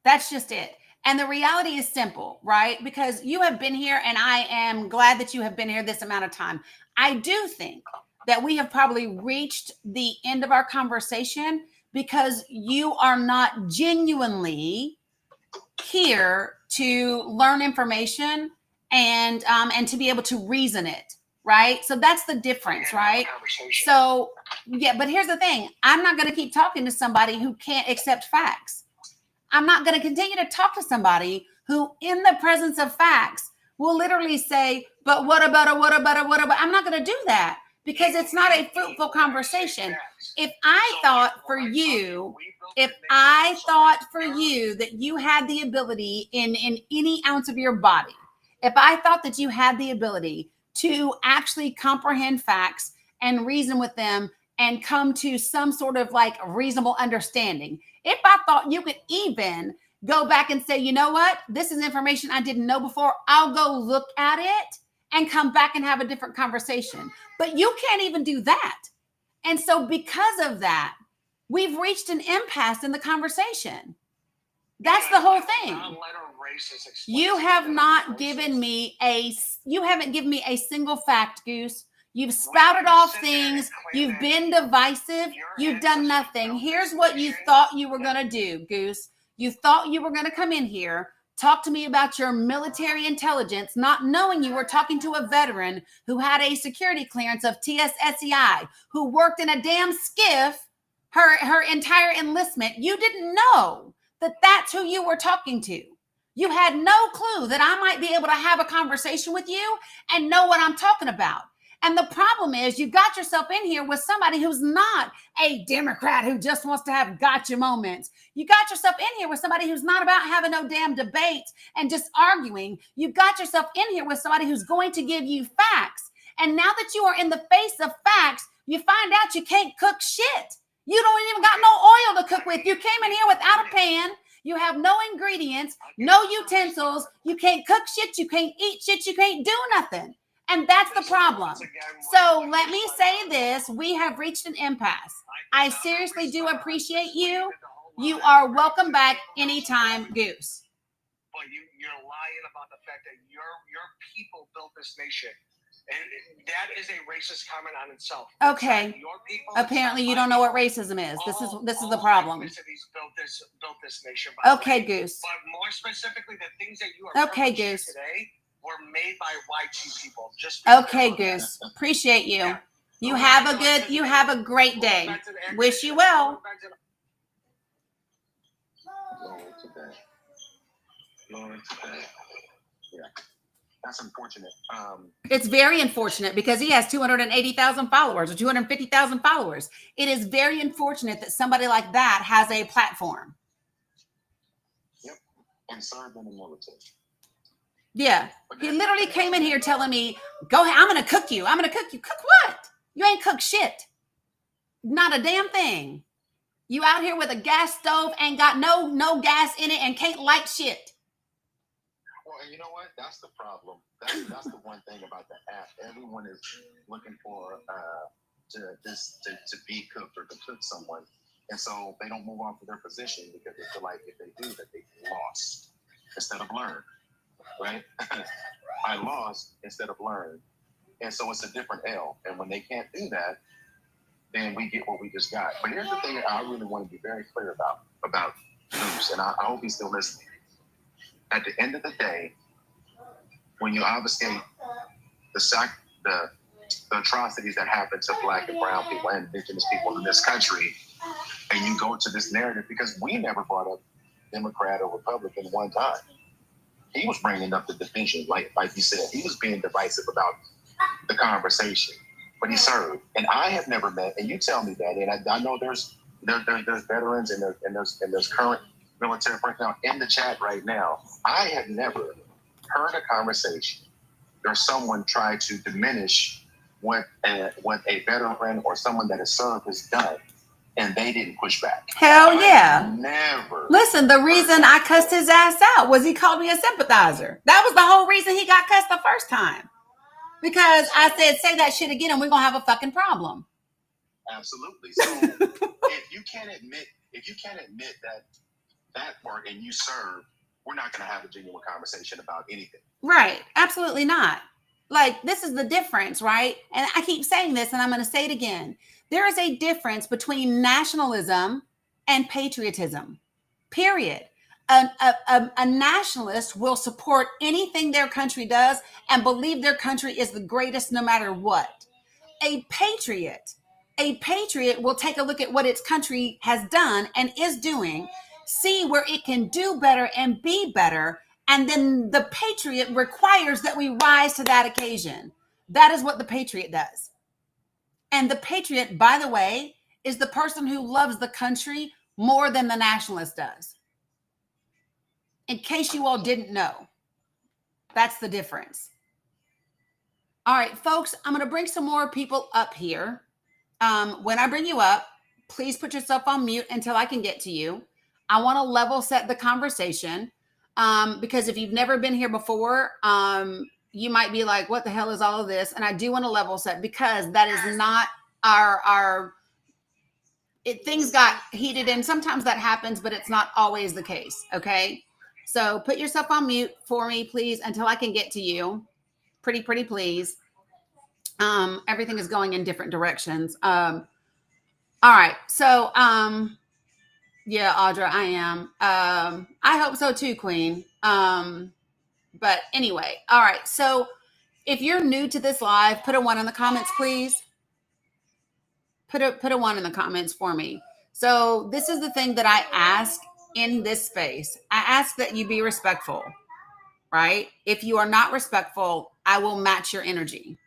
That's just it. And the reality is simple, right? Because you have been here, and I am glad that you have been here this amount of time. I do think that we have probably reached the end of our conversation because you are not genuinely here to learn information and to be able to reason it, right? So that's the difference, right? So yeah, but here's the thing. I'm not going to keep talking to somebody who can't accept facts. I'm not going to continue to talk to somebody who, in the presence of facts, will literally say, but what about? I'm not going to do that. Because it's not a fruitful conversation. If I thought for you that you had the ability in any ounce of your body, if I thought that you had the ability to actually comprehend facts and reason with them and come to some sort of like reasonable understanding, if I thought you could even go back and say, you know what, this is information I didn't know before, I'll go look at it and come back and have a different conversation. But you can't even do that. And so because of that, we've reached an impasse in the conversation. That's the whole thing. You haven't given me a single fact, Goose. You've spouted off things. You've been divisive. You've done nothing. Here's what you thought you were going to do, Goose. You thought you were going to come in here, talk to me about your military intelligence, not knowing you were talking to a veteran who had a security clearance of TSSCI, who worked in a damn skiff her entire enlistment. You didn't know that that's who you were talking to. You had no clue that I might be able to have a conversation with you and know what I'm talking about. And the problem is you got yourself in here with somebody who's not a Democrat who just wants to have gotcha moments. You got yourself in here with somebody who's not about having no damn debates and just arguing. You got yourself in here with somebody who's going to give you facts. And now that you are in the face of facts, you find out you can't cook shit. You don't even got no oil to cook with. You came in here without a pan. You have no ingredients, no utensils. You can't cook shit. You can't eat shit. You can't do nothing. And that's the problem. So let me say this. We have reached an impasse. I seriously do appreciate you. You are welcome back anytime, Goose. But you're lying about the fact that your people built this nation. And that is a racist comment on itself. Okay. Your people, apparently you don't know what racism is. This is the problem. Built this nation. Okay, Goose. But more specifically, the things that you are Goose. today were made by YG people. Okay, Goose. Appreciate you. Yeah. You have a great day. Wish you well. Lord, yeah. That's unfortunate. It's very unfortunate because he has 280,000 followers or 250,000 followers. It is very unfortunate that somebody like that has a platform. Yep. And served in the military. Yeah. He literally came in here telling me, go ahead, I'm going to cook you. I'm going to cook you. Cook what? You ain't cooked shit. Not a damn thing. You out here with a gas stove, ain't got no gas in it and can't light shit. Well, and you know what? That's the problem. That's the one thing about the app. Everyone is looking for to be cooked or to cook someone, and so they don't move on to their position because they feel like if they do that, they lost instead of learned. Right? I lost instead of learned, and so it's a different L. And when they can't do that, then we get what we just got. But here's the thing that I really want to be very clear about Bruce, and I hope he's still listening. At the end of the day, when you obfuscate the atrocities that happen to Black and brown people and indigenous people in this country, and you go to this narrative, because we never brought up Democrat or Republican one time. He was bringing up the division, like you said. He was being divisive about the conversation, but he served. And I have never met, and you tell me that, and I know there's veterans and there's current military personnel in the chat right now. I have never heard a conversation where someone tried to diminish what a veteran or someone that has served has done, and they didn't push back. Hell yeah. Never. Listen, the reason I cussed his ass out was he called me a sympathizer. That was the whole reason he got cussed the first time. Because I said, say that shit again and we're going to have a fucking problem. Absolutely. So if you can't admit that part and you serve, we're not going to have a genuine conversation about anything. Right. Absolutely not. Like, this is the difference, right? And I keep saying this and I'm going to say it again. There is a difference between nationalism and patriotism, period. A nationalist will support anything their country does and believe their country is the greatest no matter what. A patriot will take a look at what its country has done and is doing, see where it can do better and be better, and then the patriot requires that we rise to that occasion. That is what the patriot does. And the patriot, by the way, is the person who loves the country more than the nationalist does. In case you all didn't know, that's the difference. All right, folks, I'm going to bring some more people up here. When I bring you up, please put yourself on mute until I can get to you. I want to level set the conversation because if you've never been here before, you might be like, what the hell is all of this? And I do want to level set because that is not things got heated and sometimes that happens, but it's not always the case. Okay. So put yourself on mute for me, please, until I can get to you. Pretty please. Everything is going in different directions. All right. So, yeah, Audra, I am. I hope so too, Queen. But anyway, all right. So if you're new to this live, put a 1 in the comments, please. Put a 1 in the comments for me. So this is the thing that I ask in this space. I ask that you be respectful, right? If you are not respectful, I will match your energy.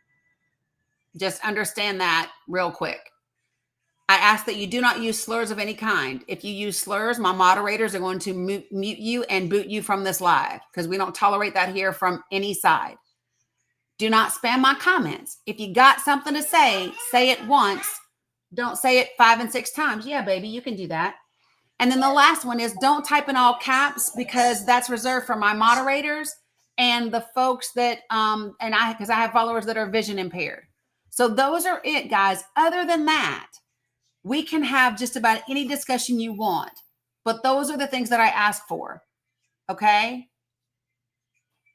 Just understand that real quick. I ask that you do not use slurs of any kind. If you use slurs, my moderators are going to mute you and boot you from this live because we don't tolerate that here from any side. Do not spam my comments. If you got something to say it once. Don't say it 5 and 6 times. Yeah, baby, you can do that. And then the last one is don't type in all caps because that's reserved for my moderators and the folks that because I have followers that are vision impaired. So those are it, guys. Other than that, we can have just about any discussion you want. But those are the things that I ask for. Okay?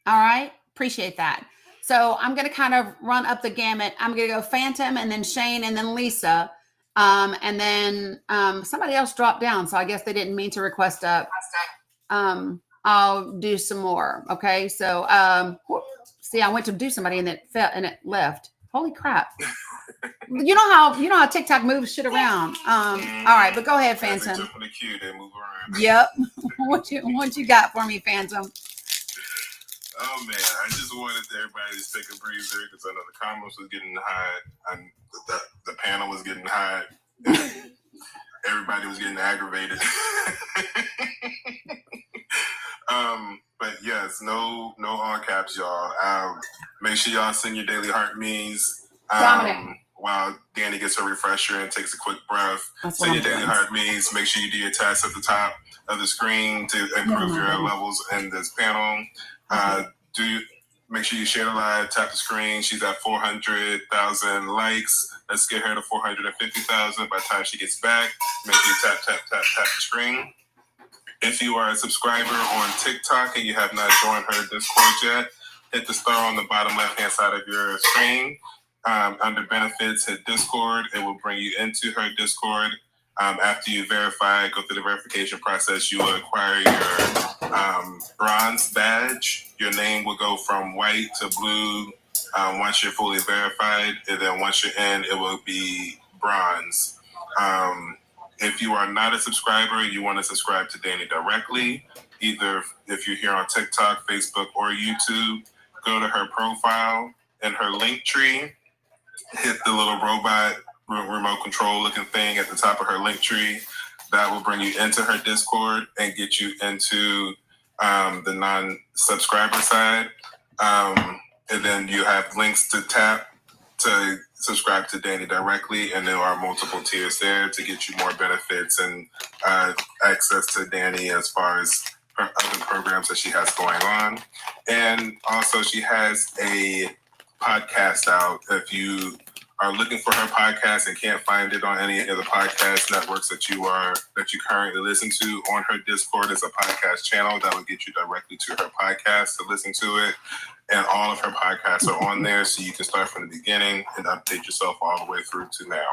All right? Appreciate that. So I'm going to kind of run up the gamut. I'm going to go Phantom and then Shane and then Lisa. And then somebody else dropped down. So I guess they didn't mean to request up. I'll do some more. Okay. So see, I went to do somebody and it fell and it left. Holy crap. You know how TikTok moves shit around. All right, but go ahead, Phantom. They jump in the queue, they move around. Yep. What you got for me, Phantom? Oh man, I just wanted everybody to take a breather because I know the comments was getting hot and the panel was getting hot. Everybody was getting aggravated. But yes, no all caps, y'all. Make sure y'all send your daily heart memes. While Dani gets her refresher and takes a quick breath. Send your daily heart memes. Make sure you do your tasks at the top of the screen to improve your levels in this panel. Make sure you share the live, tap the screen. She's at 400,000 likes. Let's get her to 450,000 by the time she gets back. Make sure you tap the screen. If you are a subscriber on TikTok and you have not joined her Discord yet, hit the star on the bottom left-hand side of your screen. Under benefits, hit Discord. It will bring you into her Discord. After you verify, go through the verification process, you will acquire your bronze badge. Your name will go from white to blue once you're fully verified. And then once you're in, it will be bronze. If you are not a subscriber, you want to subscribe to Dani directly, either if you're here on TikTok, Facebook, or YouTube, go to her profile and her link tree. Hit the little robot remote control looking thing at the top of her link tree. That will bring you into her Discord and get you into the non-subscriber side. And then you have links to tap to subscribe to Dani directly. And there are multiple tiers there to get you more benefits and access to Dani as far as her other programs that she has going on. And also she has a podcast out. If you are looking for her podcast and can't find it on any of the podcast networks that you currently listen to, on her Discord is a podcast channel that will get you directly to her podcast to listen to it. And all of her podcasts are on there, so you can start from the beginning and update yourself all the way through to now.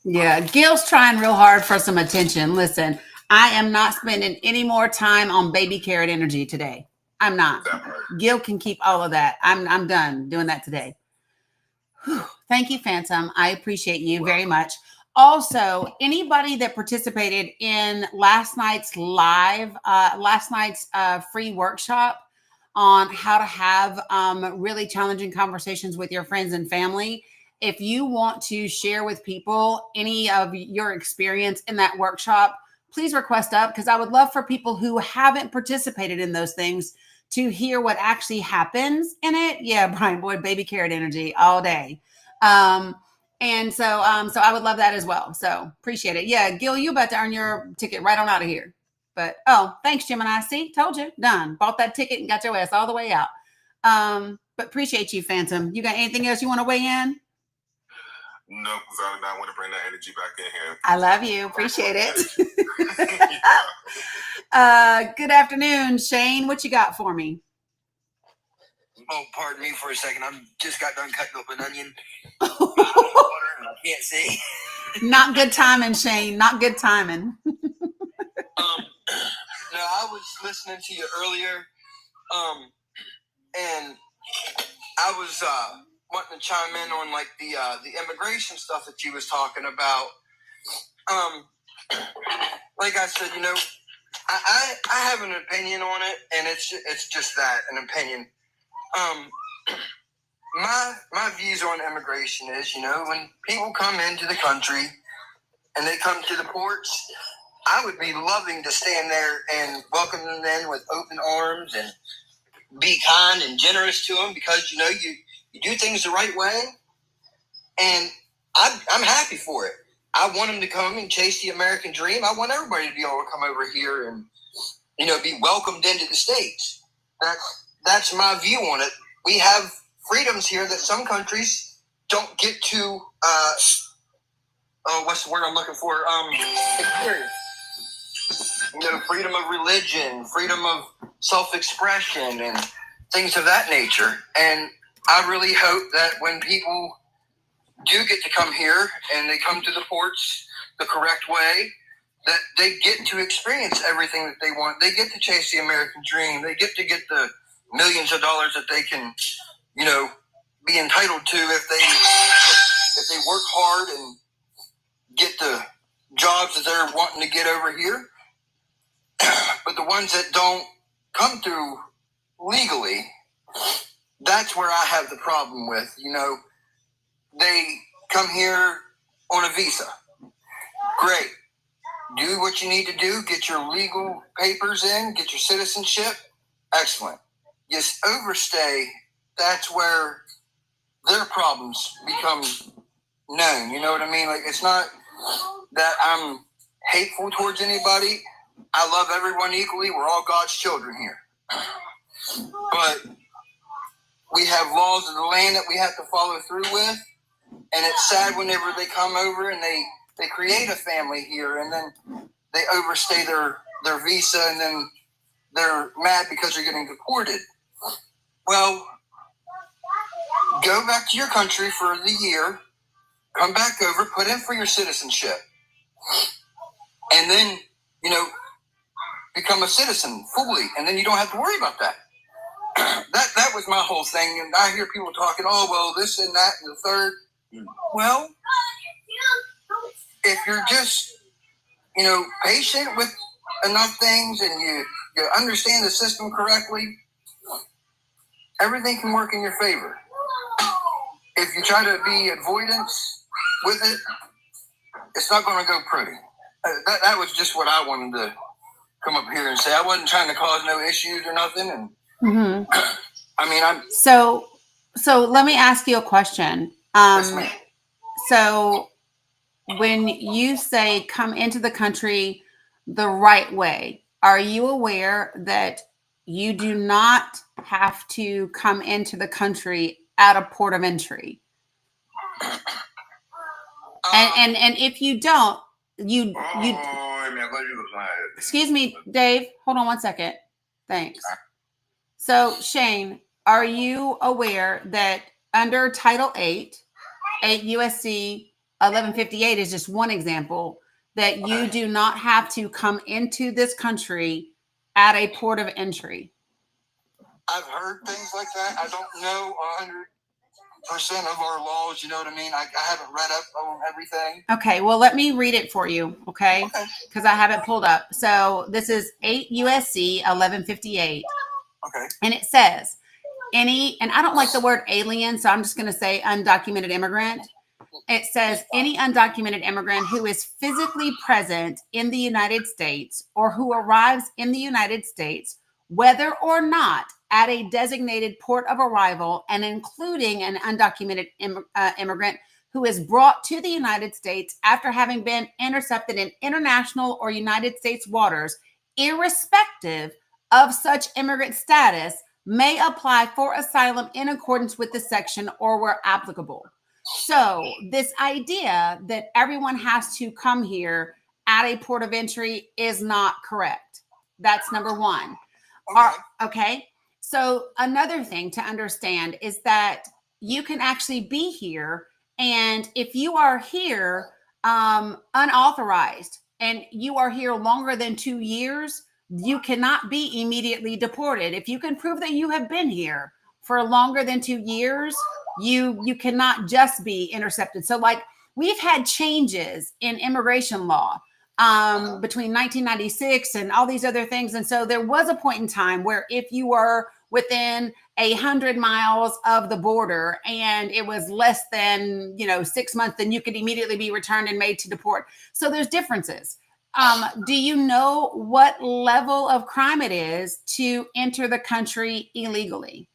Yeah, Gil's trying real hard for some attention. Listen, I am not spending any more time on baby carrot energy today. I'm not. Gil can keep all of that. I'm done doing that today. Whew. Thank you, Phantom. I appreciate you very much. Also, anybody that participated in last night's free workshop on how to have really challenging conversations with your friends and family. If you want to share with people any of your experience in that workshop, please request up because I would love for people who haven't participated in those things to hear what actually happens in it. Yeah, Brian Boyd, baby carrot energy all day. And so I would love that as well. So appreciate it. Yeah, Gil, you about to earn your ticket right on out of here. But, thanks, Gemini. See, told you, done. Bought that ticket and got your ass all the way out. But appreciate you, Phantom. You got anything else you want to weigh in? No, because I do not want to bring that energy back in here. I love you. Appreciate it. Good afternoon, Shane. What you got for me? Oh, pardon me for a second. I just got done cutting up an onion. Butter and I can't see. Not good timing, Shane. Not good timing. No, I was listening to you earlier, and I was wanting to chime in on like the immigration stuff that you was talking about. Like I said, you know, I have an opinion on it, and it's just that, an opinion. My views on immigration is, you know, when people come into the country and they come to the ports, I would be loving to stand there and welcome them in with open arms and be kind and generous to them, because, you know, you do things the right way, and I'm happy for it. I want them to come and chase the American dream. I want everybody to be able to come over here and, you know, be welcomed into the States. That's my view on it. We have freedoms here that some countries don't get to, what's the word I'm looking for? Experience. You know, freedom of religion, freedom of self-expression, and things of that nature. And I really hope that when people do get to come here and they come to the ports the correct way, that they get to experience everything that they want. They get to chase the American dream. They get the millions of dollars that they can, you know, be entitled to if they work hard and get the jobs that they're wanting to get over here. But the ones that don't come through legally, that's where I have the problem with. You know, they come here on a visa. Great. Do what you need to do. Get your legal papers in. Get your citizenship. Excellent. Just overstay. That's where their problems become known. You know what I mean? Like, it's not that I'm hateful towards anybody. I love everyone equally. We're all God's children here. But we have laws of the land that we have to follow through with. And it's sad whenever they come over and they create a family here, and then they overstay their visa, and then they're mad because they're getting deported. Well, go back to your country for the year, come back over, put in for your citizenship, and then, you know, become a citizen fully, and then you don't have to worry about that. That was my whole thing. And I hear people talking, oh, well, this and that and the third. Well, if you're just, you know, patient with enough things, and you understand the system correctly, everything can work in your favor. If you try to be avoidance with it, it's not going to go pretty. That was just what I wanted to come up here and say. I wasn't trying to cause no issues or nothing. And I mean, So let me ask you a question. Yes, ma'am. So when you say come into the country the right way, are you aware that you do not have to come into the country at a port of entry? And if you don't, you excuse me, Dave, hold on one second. Thanks. So Shane, are you aware that under Title 8 USC 1158 is just one example, that you do not have to come into this country at a port of entry? I've heard things like that. I don't know 100% of our laws. You know what I mean? I haven't read up on everything. Okay, well, let me read it for you, okay? Because I have it pulled up. So this is 8 USC 1158. Okay. And it says, and I don't like the word alien, so I'm just going to say undocumented immigrant. It says any undocumented immigrant who is physically present in the United States or who arrives in the United States, whether or not at a designated port of arrival, and including an undocumented immigrant who is brought to the United States after having been intercepted in international or United States waters, irrespective of such immigrant status, may apply for asylum in accordance with the section or where applicable. So this idea that everyone has to come here at a port of entry is not correct. That's number one. Okay. So another thing to understand is that you can actually be here, and if you are here unauthorized and you are here longer than 2 years, you cannot be immediately deported. If you can prove that you have been here for longer than 2 years, you cannot just be intercepted. So like we've had changes in immigration law between 1996 and all these other things. And so there was a point in time where if you were within 100 miles of the border and it was less than 6 months, then you could immediately be returned and made to deport. So there's differences. Do you know what level of crime it is to enter the country illegally?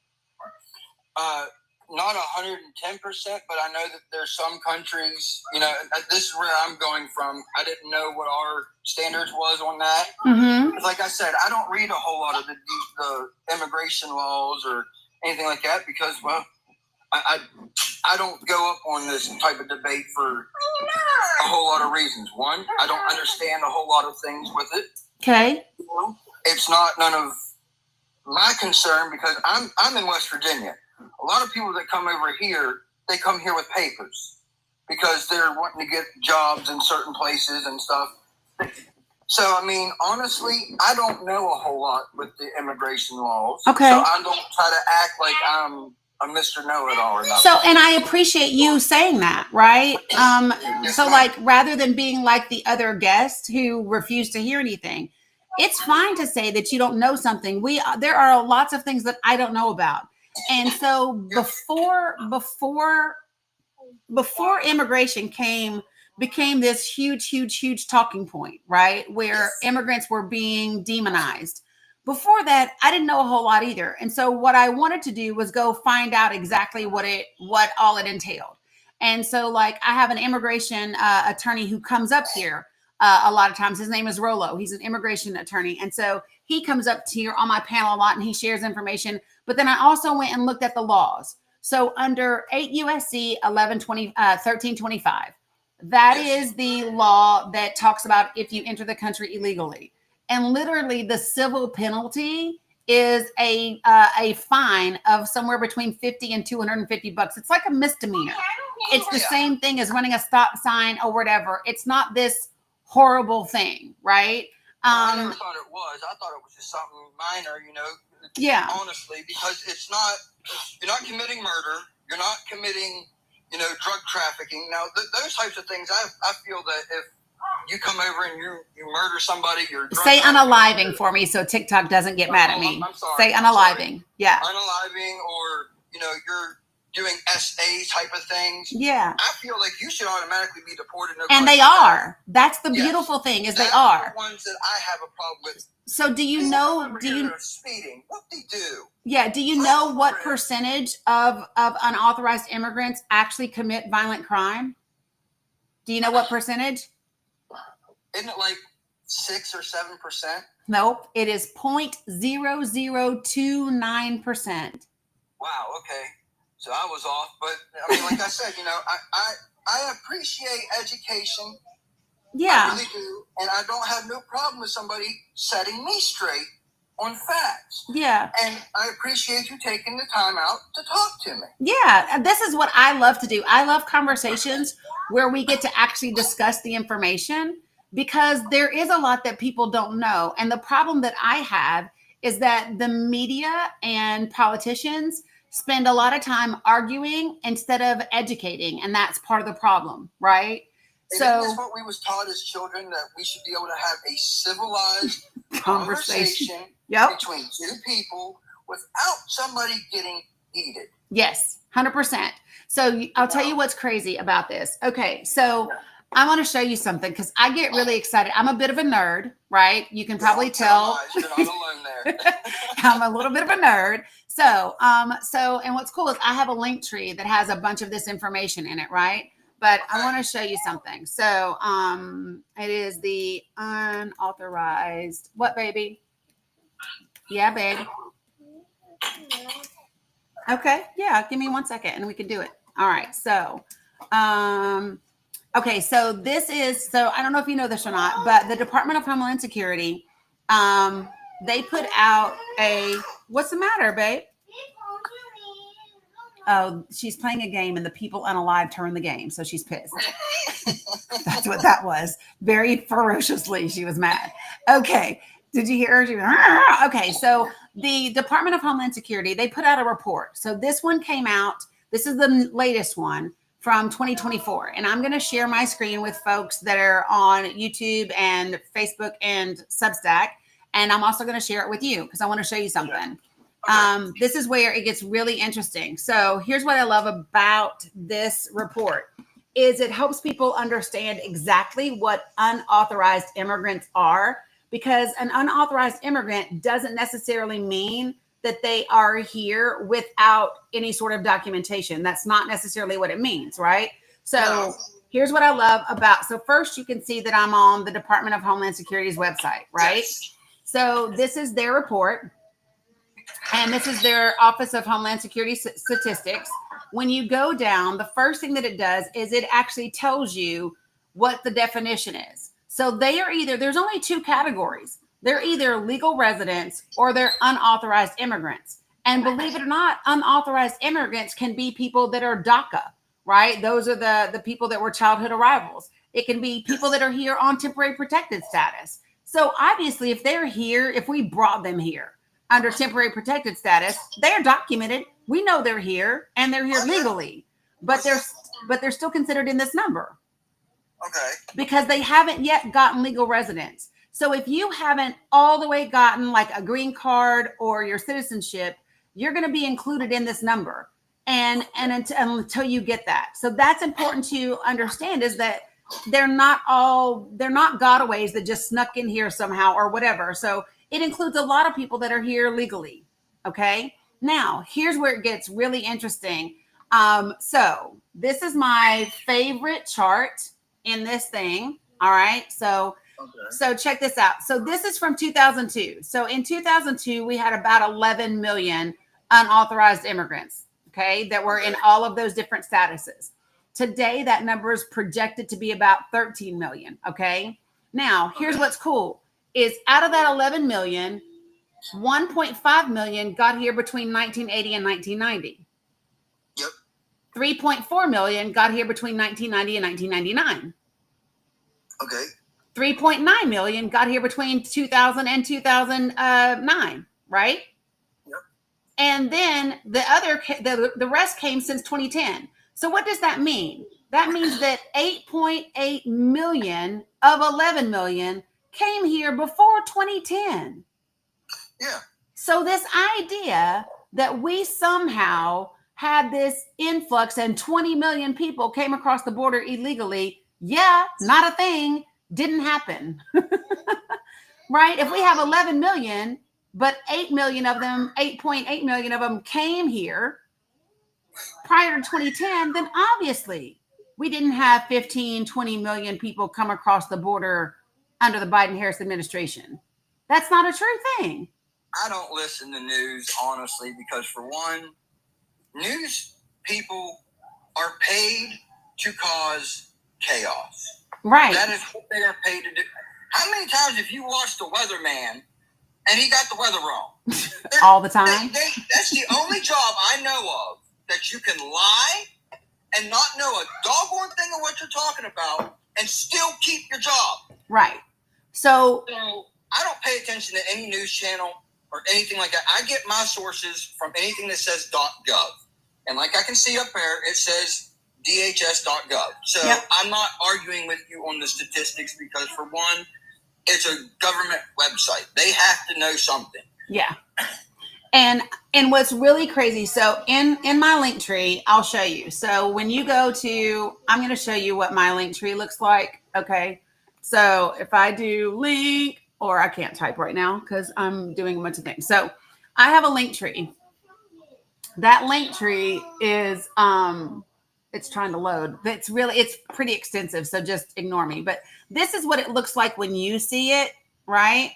Not 110%, but I know that there's some countries, this is where I'm going from. I didn't know what our standards was on that. Mm-hmm. Like I said, I don't read a whole lot of the immigration laws or anything like that because, well, I don't go up on this type of debate for a whole lot of reasons. One, I don't understand a whole lot of things with it. Okay. It's not none of my concern because I'm in West Virginia. A lot of people that come over here, they come here with papers because they're wanting to get jobs in certain places and stuff. So, I mean, honestly, I don't know a whole lot with the immigration laws. Okay. So I don't try to act like I'm a Mr. Know-it-all or nothing. So, and I appreciate you saying that, right? So like, rather than being like the other guests who refuse to hear anything, it's fine to say that you don't know something. There are lots of things that I don't know about. And so before immigration became this huge talking point, right? Where immigrants were being demonized. Before that, I didn't know a whole lot either. And so what I wanted to do was go find out exactly what all it entailed. And so like I have an immigration attorney who comes up here a lot of times. His name is Rollo. He's an immigration attorney. And so he comes up here on my panel a lot and he shares information. But then I also went and looked at the laws. So under 8 USC 1325, that is the law that talks about if you enter the country illegally. And literally the civil penalty is a fine of somewhere between 50 and 250 bucks. It's like a misdemeanor. It's the same thing as running a stop sign or whatever. It's not this horrible thing, right? I never thought it was. I thought it was just something minor, Yeah. Honestly, because you're not committing murder. You're not committing, drug trafficking. Now, those types of things, I feel that if you come over and you murder somebody, you're say unaliving for me so TikTok doesn't get mad at me. I'm sorry. Say unaliving. Yeah. Unaliving or, you're doing SA type of things. Yeah. I feel like you should automatically be deported. And they are. That's the beautiful thing is they are. The ones that I have a problem with. So do you know, speeding? What they do? Yeah. Do you know what percentage of unauthorized immigrants actually commit violent crime? Do you know what percentage? Isn't it like 6 or 7%? Nope. It is 0.0029%. Wow. Okay. So I was off, but I mean, like I said, I appreciate education. Yeah. I really do. And I don't have no problem with somebody setting me straight on facts. Yeah. And I appreciate you taking the time out to talk to me. Yeah. And this is what I love to do. I love conversations where we get to actually discuss the information because there is a lot that people don't know. And the problem that I have is that the media and politicians spend a lot of time arguing instead of educating. And that's part of the problem, right? And that's what we was taught as children, that we should be able to have a civilized conversation between two people without somebody getting heated. Yes, 100%. So I'll tell you what's crazy about this. Okay, so I want to show you something because I get really excited. I'm a bit of a nerd, right? You can probably tell. You're not alone there. I'm a little bit of a nerd. So, and what's cool is I have a link tree that has a bunch of this information in it, right? But I want to show you something. So, it is the unauthorized, what, baby? Yeah, babe. Okay. Yeah. Give me 1 second and we can do it. All right. So, okay. So this is, so I don't know if you know this or not, but the Department of Homeland Security, they put out what's the matter, babe? Oh, she's playing a game and the people unalive turned the game. So she's pissed. That's what that was. Very ferociously, she was mad. Okay. Did you hear? Okay, so the Department of Homeland Security, they put out a report. So this one came out. This is the latest one from 2024. And I'm going to share my screen with folks that are on YouTube and Facebook and Substack. And I'm also going to share it with you because I want to show you something. This is where it gets really interesting. So here's what I love about this report is it helps people understand exactly what unauthorized immigrants are, because an unauthorized immigrant doesn't necessarily mean that they are here without any sort of documentation. That's not necessarily what it means, right? So here's what I love about, so first you can see that I'm on the Department of Homeland Security's website, right? So this is their report. And this is their Office of Homeland Security Statistics. When you go down, the first thing that it does is it actually tells you what the definition is. So they are either, there's only two categories. They're either legal residents or they're unauthorized immigrants. And believe it or not, unauthorized immigrants can be people that are DACA, right? Those are the people that were childhood arrivals. It can be people that are here on temporary protected status. So obviously, if they're here, if we brought them here under temporary protected status, they're documented. We know they're here and they're here legally, but they're still considered in this number. Okay. Because they haven't yet gotten legal residence. So if you haven't all the way gotten like a green card or your citizenship, you're going to be included in this number. And until you get that. So that's important to understand, is that they're not gotaways that just snuck in here somehow or whatever. So it includes a lot of people that are here legally. Okay. Now, here's where it gets really interesting. So this is my favorite chart in this thing. All right. So check this out. So this is from 2002. So in 2002, we had about 11 million unauthorized immigrants, okay, that were in all of those different statuses. Today, that number is projected to be about 13 million. Okay. Now, here's what's cool is out of that 11 million, 1.5 million got here between 1980 and 1990. Yep. 3.4 million got here between 1990 and 1999. Okay. 3.9 million got here between 2000 and 2009, right? Yep. And then the rest came since 2010. So what does that mean? That means that 8.8 million of 11 million came here before 2010. Yeah. So this idea that we somehow had this influx and 20 million people came across the border illegally, yeah, not a thing, didn't happen. Right? If we have 11 million, but 8 million of them, 8.8 million of them came here prior to 2010, then obviously we didn't have 15, 20 million people come across the border under the Biden-Harris administration. That's not a true thing. I don't listen to news, honestly, because for one, news people are paid to cause chaos. Right. That is what they are paid to do. How many times have you watched the weatherman and he got the weather wrong? All the time. That's the only job I know of that you can lie and not know a doggone thing of what you're talking about and still keep your job. Right. So I don't pay attention to any news channel or anything like that. I get my sources from anything that says .gov. And like I can see up there, it says DHS.gov. So yep. I'm not arguing with you on the statistics because, for one, it's a government website. They have to know something. Yeah. And what's really crazy, so in my link tree, I'll show you. So when you go to, I'm going to show you what my link tree looks like. Okay. So if I do link, or I can't type right now because I'm doing a bunch of things. So I have a link tree. That link tree is, it's trying to load, but it's pretty extensive. So just ignore me. But this is what it looks like when you see it, right?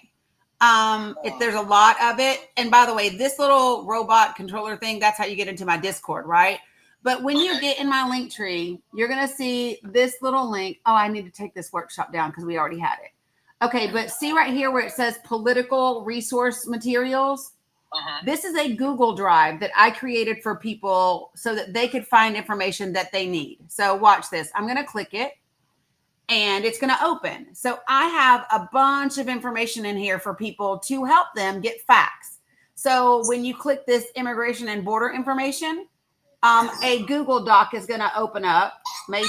There's a lot of it. And by the way, this little robot controller thing, that's how you get into my Discord, right? But when you get in my link tree, you're going to see this little link. Oh, I need to take this workshop down because we already had it. Okay, but see right here where it says political resource materials? Uh-huh. This is a Google Drive that I created for people so that they could find information that they need. So watch this. I'm going to click it. and it's going to open. So I have a bunch of information in here for people to help them get facts. So when you click this immigration and border information, a Google Doc is going to open up, maybe.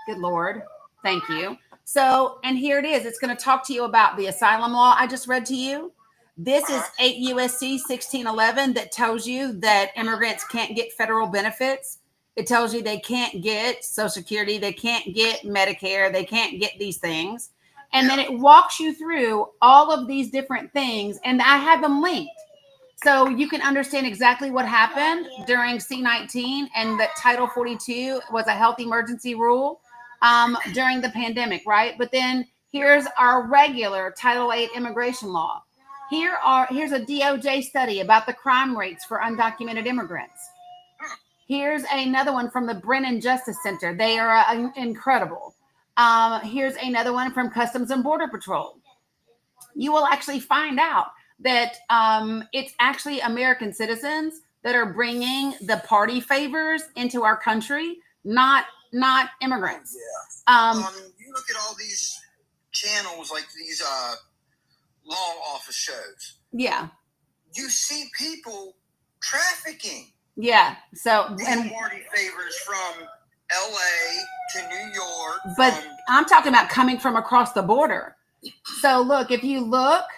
Good Lord. Thank you. So, and here it is. It's going to talk to you about the asylum law I just read to you. This is 8 USC 1611 that tells you that immigrants can't get federal benefits. It tells you they can't get Social Security, they can't get Medicare, they can't get these things. And then it walks you through all of these different things, and I have them linked. So you can understand exactly what happened during C-19 and that Title 42 was a health emergency rule during the pandemic, right? But then here's our regular Title 8 immigration law. Here's a DOJ study about the crime rates for undocumented immigrants. Here's another one from the Brennan Justice Center. They are incredible. Here's another one from Customs and Border Patrol. You will actually find out that it's actually American citizens that are bringing the party favors into our country, not immigrants. You look at all these channels, like these law office shows. Yeah. You see people trafficking. Yeah. So and party favors from LA to New York. But I'm talking about coming from across the border. So look, if you look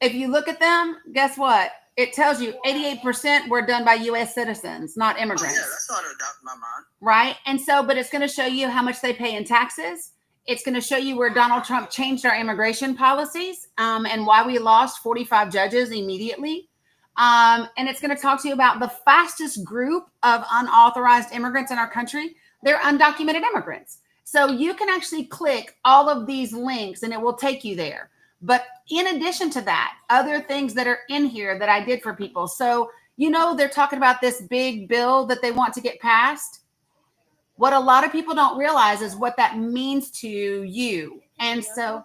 at them, guess what? It tells you 88% were done by U.S. citizens, not immigrants. Oh, yeah, that's not a doubt in my mind. Right? And so, but it's going to show you how much they pay in taxes. It's going to show you where Donald Trump changed our immigration policies and why we lost 45 judges immediately. And it's going to talk to you about the fastest group of unauthorized immigrants in our country. They're undocumented immigrants. So you can actually click all of these links and it will take you there. But in addition to that, other things that are in here that I did for people. So, they're talking about this big bill that they want to get passed. What a lot of people don't realize is what that means to you. And so,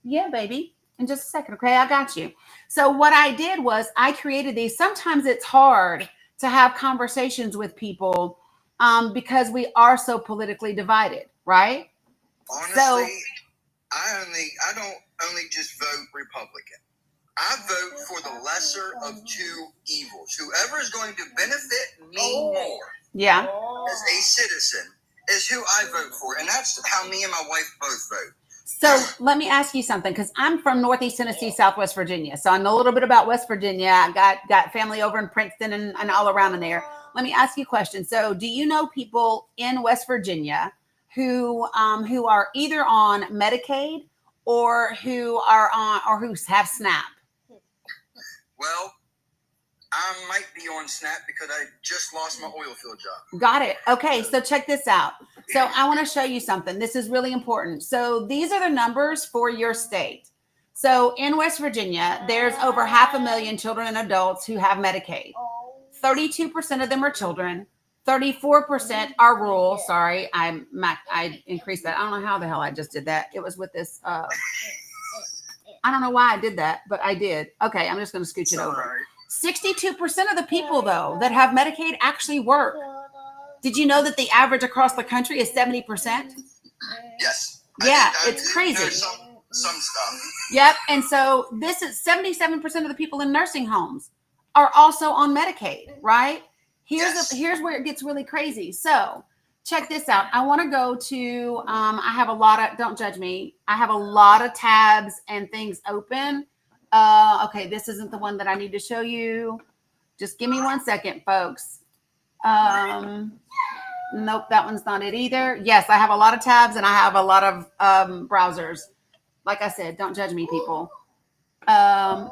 yeah, baby, in just a second. Okay, I got you. So what I did was I created these. Sometimes it's hard to have conversations with people because we are so politically divided, right? Honestly, I don't only just vote Republican. I vote for the lesser of two evils. Whoever is going to benefit me more as a citizen is who I vote for. And that's how me and my wife both vote. So let me ask you something, because I'm from Northeast Tennessee, Southwest Virginia. So I know a little bit about West Virginia. I got family over in Princeton and all around in there. Let me ask you a question. So do you know people in West Virginia who are either on Medicaid or who have SNAP? Well, I might be on SNAP because I just lost my oil field job. Got it. Okay, so check this out. So I want to show you something. This is really important. So these are the numbers for your state. So in West Virginia, there's over 500,000 children and adults who have Medicaid. 32% of them are children. 34% are rural. Sorry, I increased that. I don't know how the hell I just did that. It was with this. I don't know why I did that, but I did. Okay, I'm just going to scooch it over. 62% of the people, though, that have Medicaid actually work. Did you know that the average across the country is 70%? Yes. Yeah, it's crazy. Some stuff. Yep. And so this is 77% of the people in nursing homes are also on Medicaid, right? Here's where it gets really crazy. So check this out. I want to go to, I have a lot of, don't judge me. I have a lot of tabs and things open. Okay, this isn't the one that I need to show you. Just give me 1 second, folks. Nope, that one's not it either. Yes, I have a lot of tabs and I have a lot of browsers. Like I said, don't judge me, people.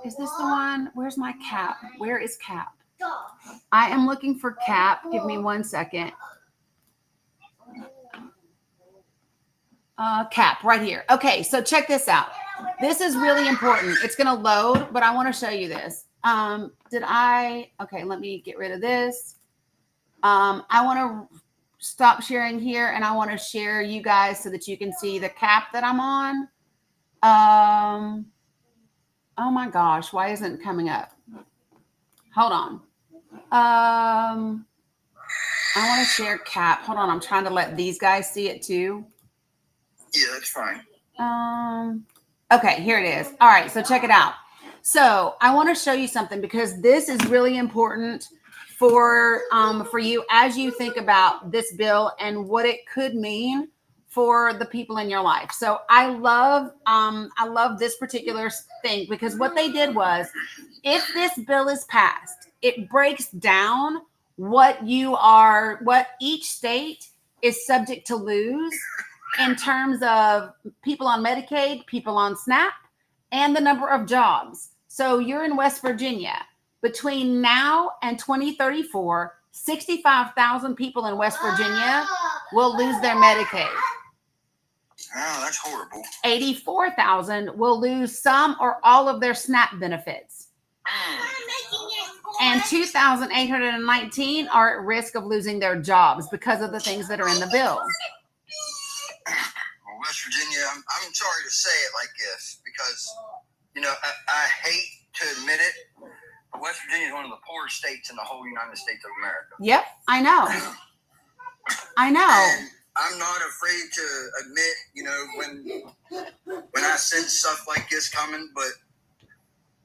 Is this the one? Where's my cap? Where is cap? I am looking for cap. Give me 1 second. Cap right here. Okay, so check this out. This is really important. It's going to load, but I want to show you this. Okay, let me get rid of this. I want to stop sharing here and I want to share you guys so that you can see the cap that I'm on. Oh my gosh, why isn't it coming up? Hold on. I want to share Cap. Hold on, I'm trying to let these guys see it too. Yeah, that's fine. Okay, here it is. All right, so check it out. So I want to show you something because this is really important for you as you think about this bill and what it could mean for the people in your life. So I love this particular thing because what they did was, if this bill is passed, it breaks down what each state is subject to lose in terms of people on Medicaid, people on SNAP, and the number of jobs. So you're in West Virginia. Between now and 2034, 65,000 people in West Virginia will lose their Medicaid. Oh, that's horrible. 84,000 will lose some or all of their SNAP benefits. And 2,819 are at risk of losing their jobs because of the things that are in the bill. Well, West Virginia, I'm sorry to say it like this because, I hate to admit it, but West Virginia is one of the poorest states in the whole United States of America. Yep, I know. And I'm not afraid to admit, when I sense stuff like this coming, but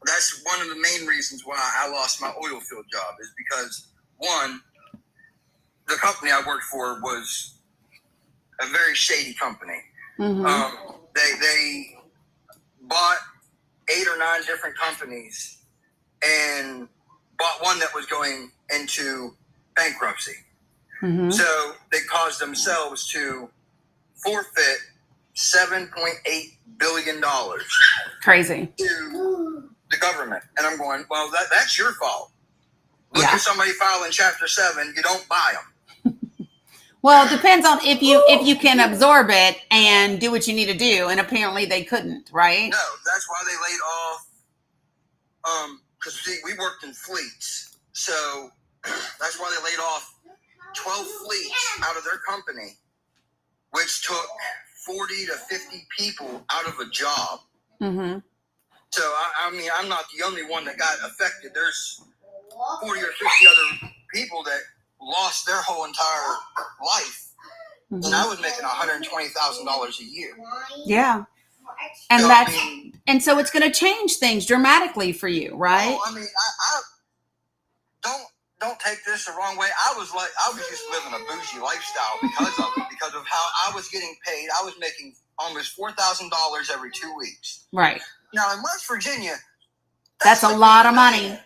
that's one of the main reasons why I lost my oil field job is because, one, the company I worked for was a very shady company. Mm-hmm. They bought 8 or 9 different companies and bought one that was going into bankruptcy. Mm-hmm. So they caused themselves to forfeit $7.8 billion Crazy. to the government. And I'm going, well, that's your fault. Look Yeah. at somebody filing Chapter 7, you don't buy them. Well, it depends on if you can absorb it and do what you need to do, and apparently they couldn't, right? No, that's why they laid off. Because we worked in fleets, so that's why they laid off 12 fleets out of their company, which took 40 to 50 people out of a job. Mm-hmm. So I mean, I'm not the only one that got affected. There's 40 or 50 other people that lost their whole entire life, Mm-hmm. and I was making $120,000 a year. Yeah, and So, that's I mean, and so it's going to change things dramatically for you, right? I mean, I don't take this the wrong way. I was just living a bougie lifestyle because of how I was getting paid. I was making almost $4,000 every 2 weeks. Right. Now in West Virginia, That's a like lot of being a money. millionaire.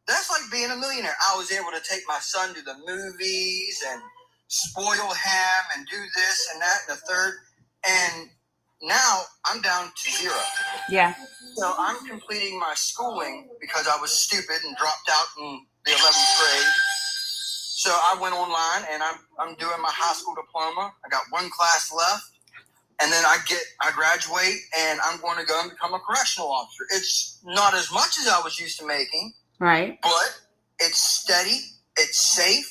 That's like being a millionaire. I was able to take my son to the movies and spoil him and do this and that and the third. And now I'm down to zero. Yeah. So I'm completing my schooling because I was stupid and dropped out in the 11th grade. So I went online and I'm doing my high school diploma. I got one class left. And then I graduate and I'm going to go and become a correctional officer. It's not as much as I was used to making. Right. But it's steady, it's safe,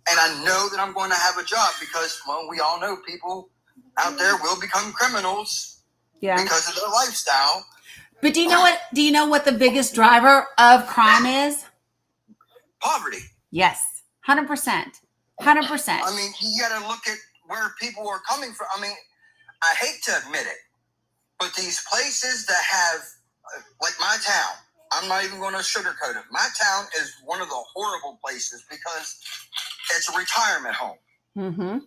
and I know that I'm going to have a job because, well, we all know people out there will become criminals because of their lifestyle. But do you know what the biggest driver of crime is? Poverty. Yes. 100%. 100%. I mean, you got to look at where people are coming from. I mean, I hate to admit it, but these places that have, like my town, I'm not even going to sugarcoat it. My town is one of the horrible places because it's a retirement home. Mm-hmm.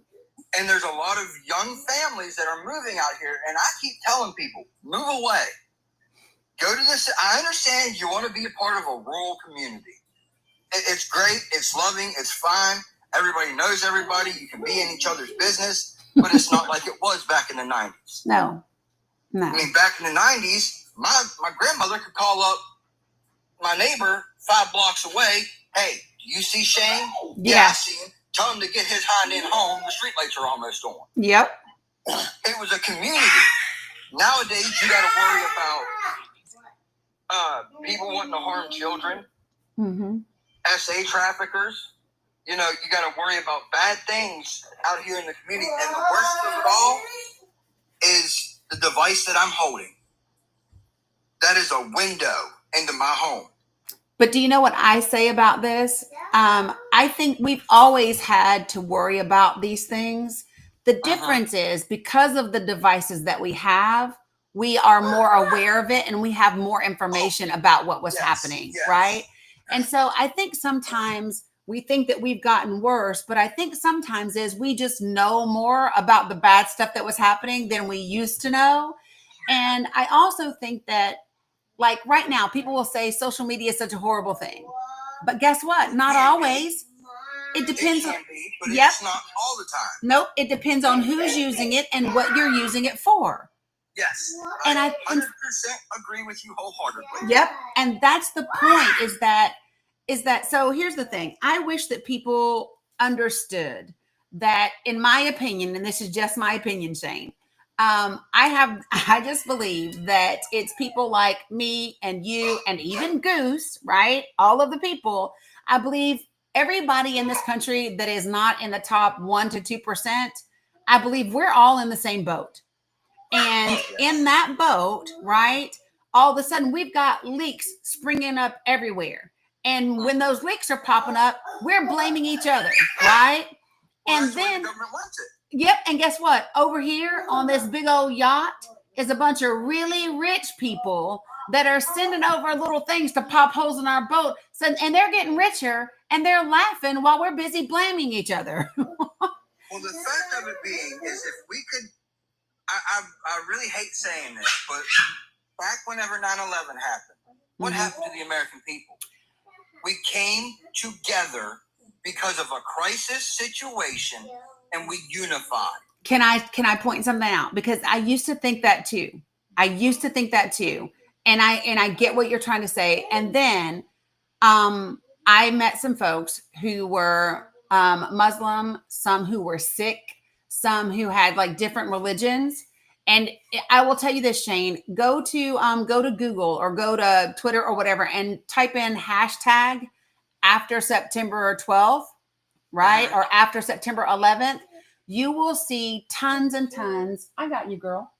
And there's a lot of young families that are moving out here. And I keep telling people, move away. Go to this. I understand you want to be a part of a rural community. It's great. It's loving. It's fine. Everybody knows everybody. You can be in each other's business. But it's not like it was back in the 90s. No. I mean, back in the 90s, my grandmother could call up my neighbor 5 blocks away. Hey, do you see Shane? Yeah, I see him. Tell him to get his hind end home. The streetlights are almost on. Yep. It was a community. Nowadays, you got to worry about people wanting to harm children, SA traffickers. You know, you got to worry about bad things out here in the community. And the worst of it all is the device that I'm holding. That is a window into my home. But do you know what I say about this? I think we've always had to worry about these things. The difference is because of the devices that we have, we are more aware of it and we have more information about what was happening, right? And so I think sometimes we think that we've gotten worse, but I think sometimes is we just know more about the bad stuff that was happening than we used to know. And I also think that, like right now, people will say social media is such a horrible thing. But guess what? Not always. It depends on, but yep. It's not all the time. Nope. It depends on who's using it and what you're using it for. Yes. And I 100% agree with you wholeheartedly. Yep. And that's the point is that so here's the thing. I wish that people understood that, in my opinion, and this is just my opinion, Shane, I just believe that it's people like me and you and even Goose, right? All of the people. I believe everybody in this country that is not in the top 1 to 2%, I believe we're all in the same boat. And in that boat, right, all of a sudden we've got leaks springing up everywhere. And when those leaks are popping up, we're blaming each other, right? Well, and then the government wants it. Yep. And guess what? Over here on this big old yacht is a bunch of really rich people that are sending over little things to pop holes in our boat. So, and they're getting richer and they're laughing while we're busy blaming each other. Well, the fact of it being is if we could, I really hate saying this, but back whenever 9/11 happened, what happened to the American people? We came together because of a crisis situation and we unified. Can I point something out? Because I used to think that too. And I get what you're trying to say. And then I met some folks who were Muslim, some who were Sikh, some who had like different religions. And I will tell you this, Shane, go to Google or go to Twitter or whatever and type in hashtag after September 12th, right? Or after September 11th. You will see tons and tons. I got you, girl.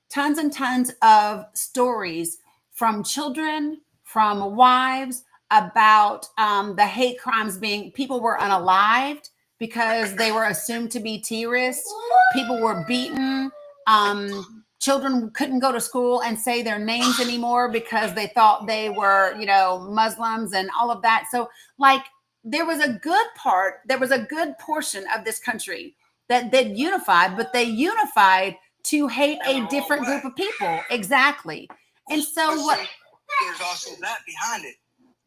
Tons and tons of stories from children, from wives about the hate crimes being, people were unalived because they were assumed to be terrorists. People were beaten. Children couldn't go to school and say their names anymore because they thought they were, Muslims and all of that. So like there was a good portion of this country that unified, but they unified to hate a different group of people. Exactly. And so But what? see, there's also that behind it.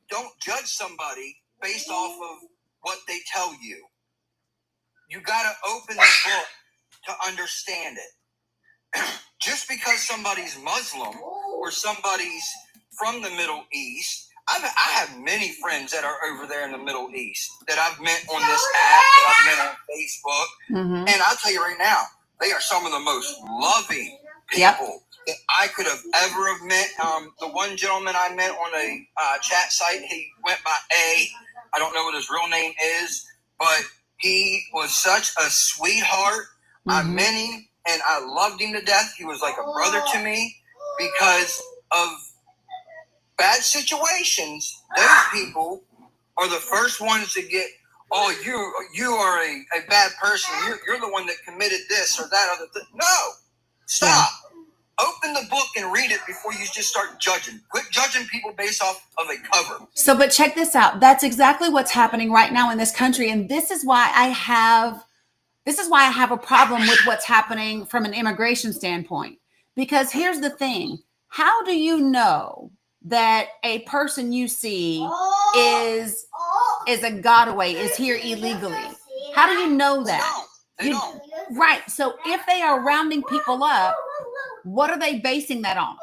Don't judge somebody based off of what they tell you. You got to open the book to understand it. Just because somebody's Muslim or somebody's from the Middle East, I have many friends that are over there in the Middle East that I've met on this app, that I've met on Facebook. And I'll tell you right now, they are some of the most loving people that I could have ever have met. The one gentleman I met on a chat site, he went by A. I don't know what his real name is, but he was such a sweetheart. I met him and I loved him to death. He was like a brother to me because of bad situations. Those people are the first ones to get, oh, you are a bad person. You're the one that committed this or that other thing. No, stop. Open the book and read it before you just start judging. Quit judging people based off of a cover. So, but check this out. That's exactly what's happening right now in this country. And this is why I have a problem with what's happening from an immigration standpoint. Because here's the thing. How do you know that a person you see is a gotaway, is here illegally? How do you know that? They don't. Right. So if they are rounding people up, what are they basing that on?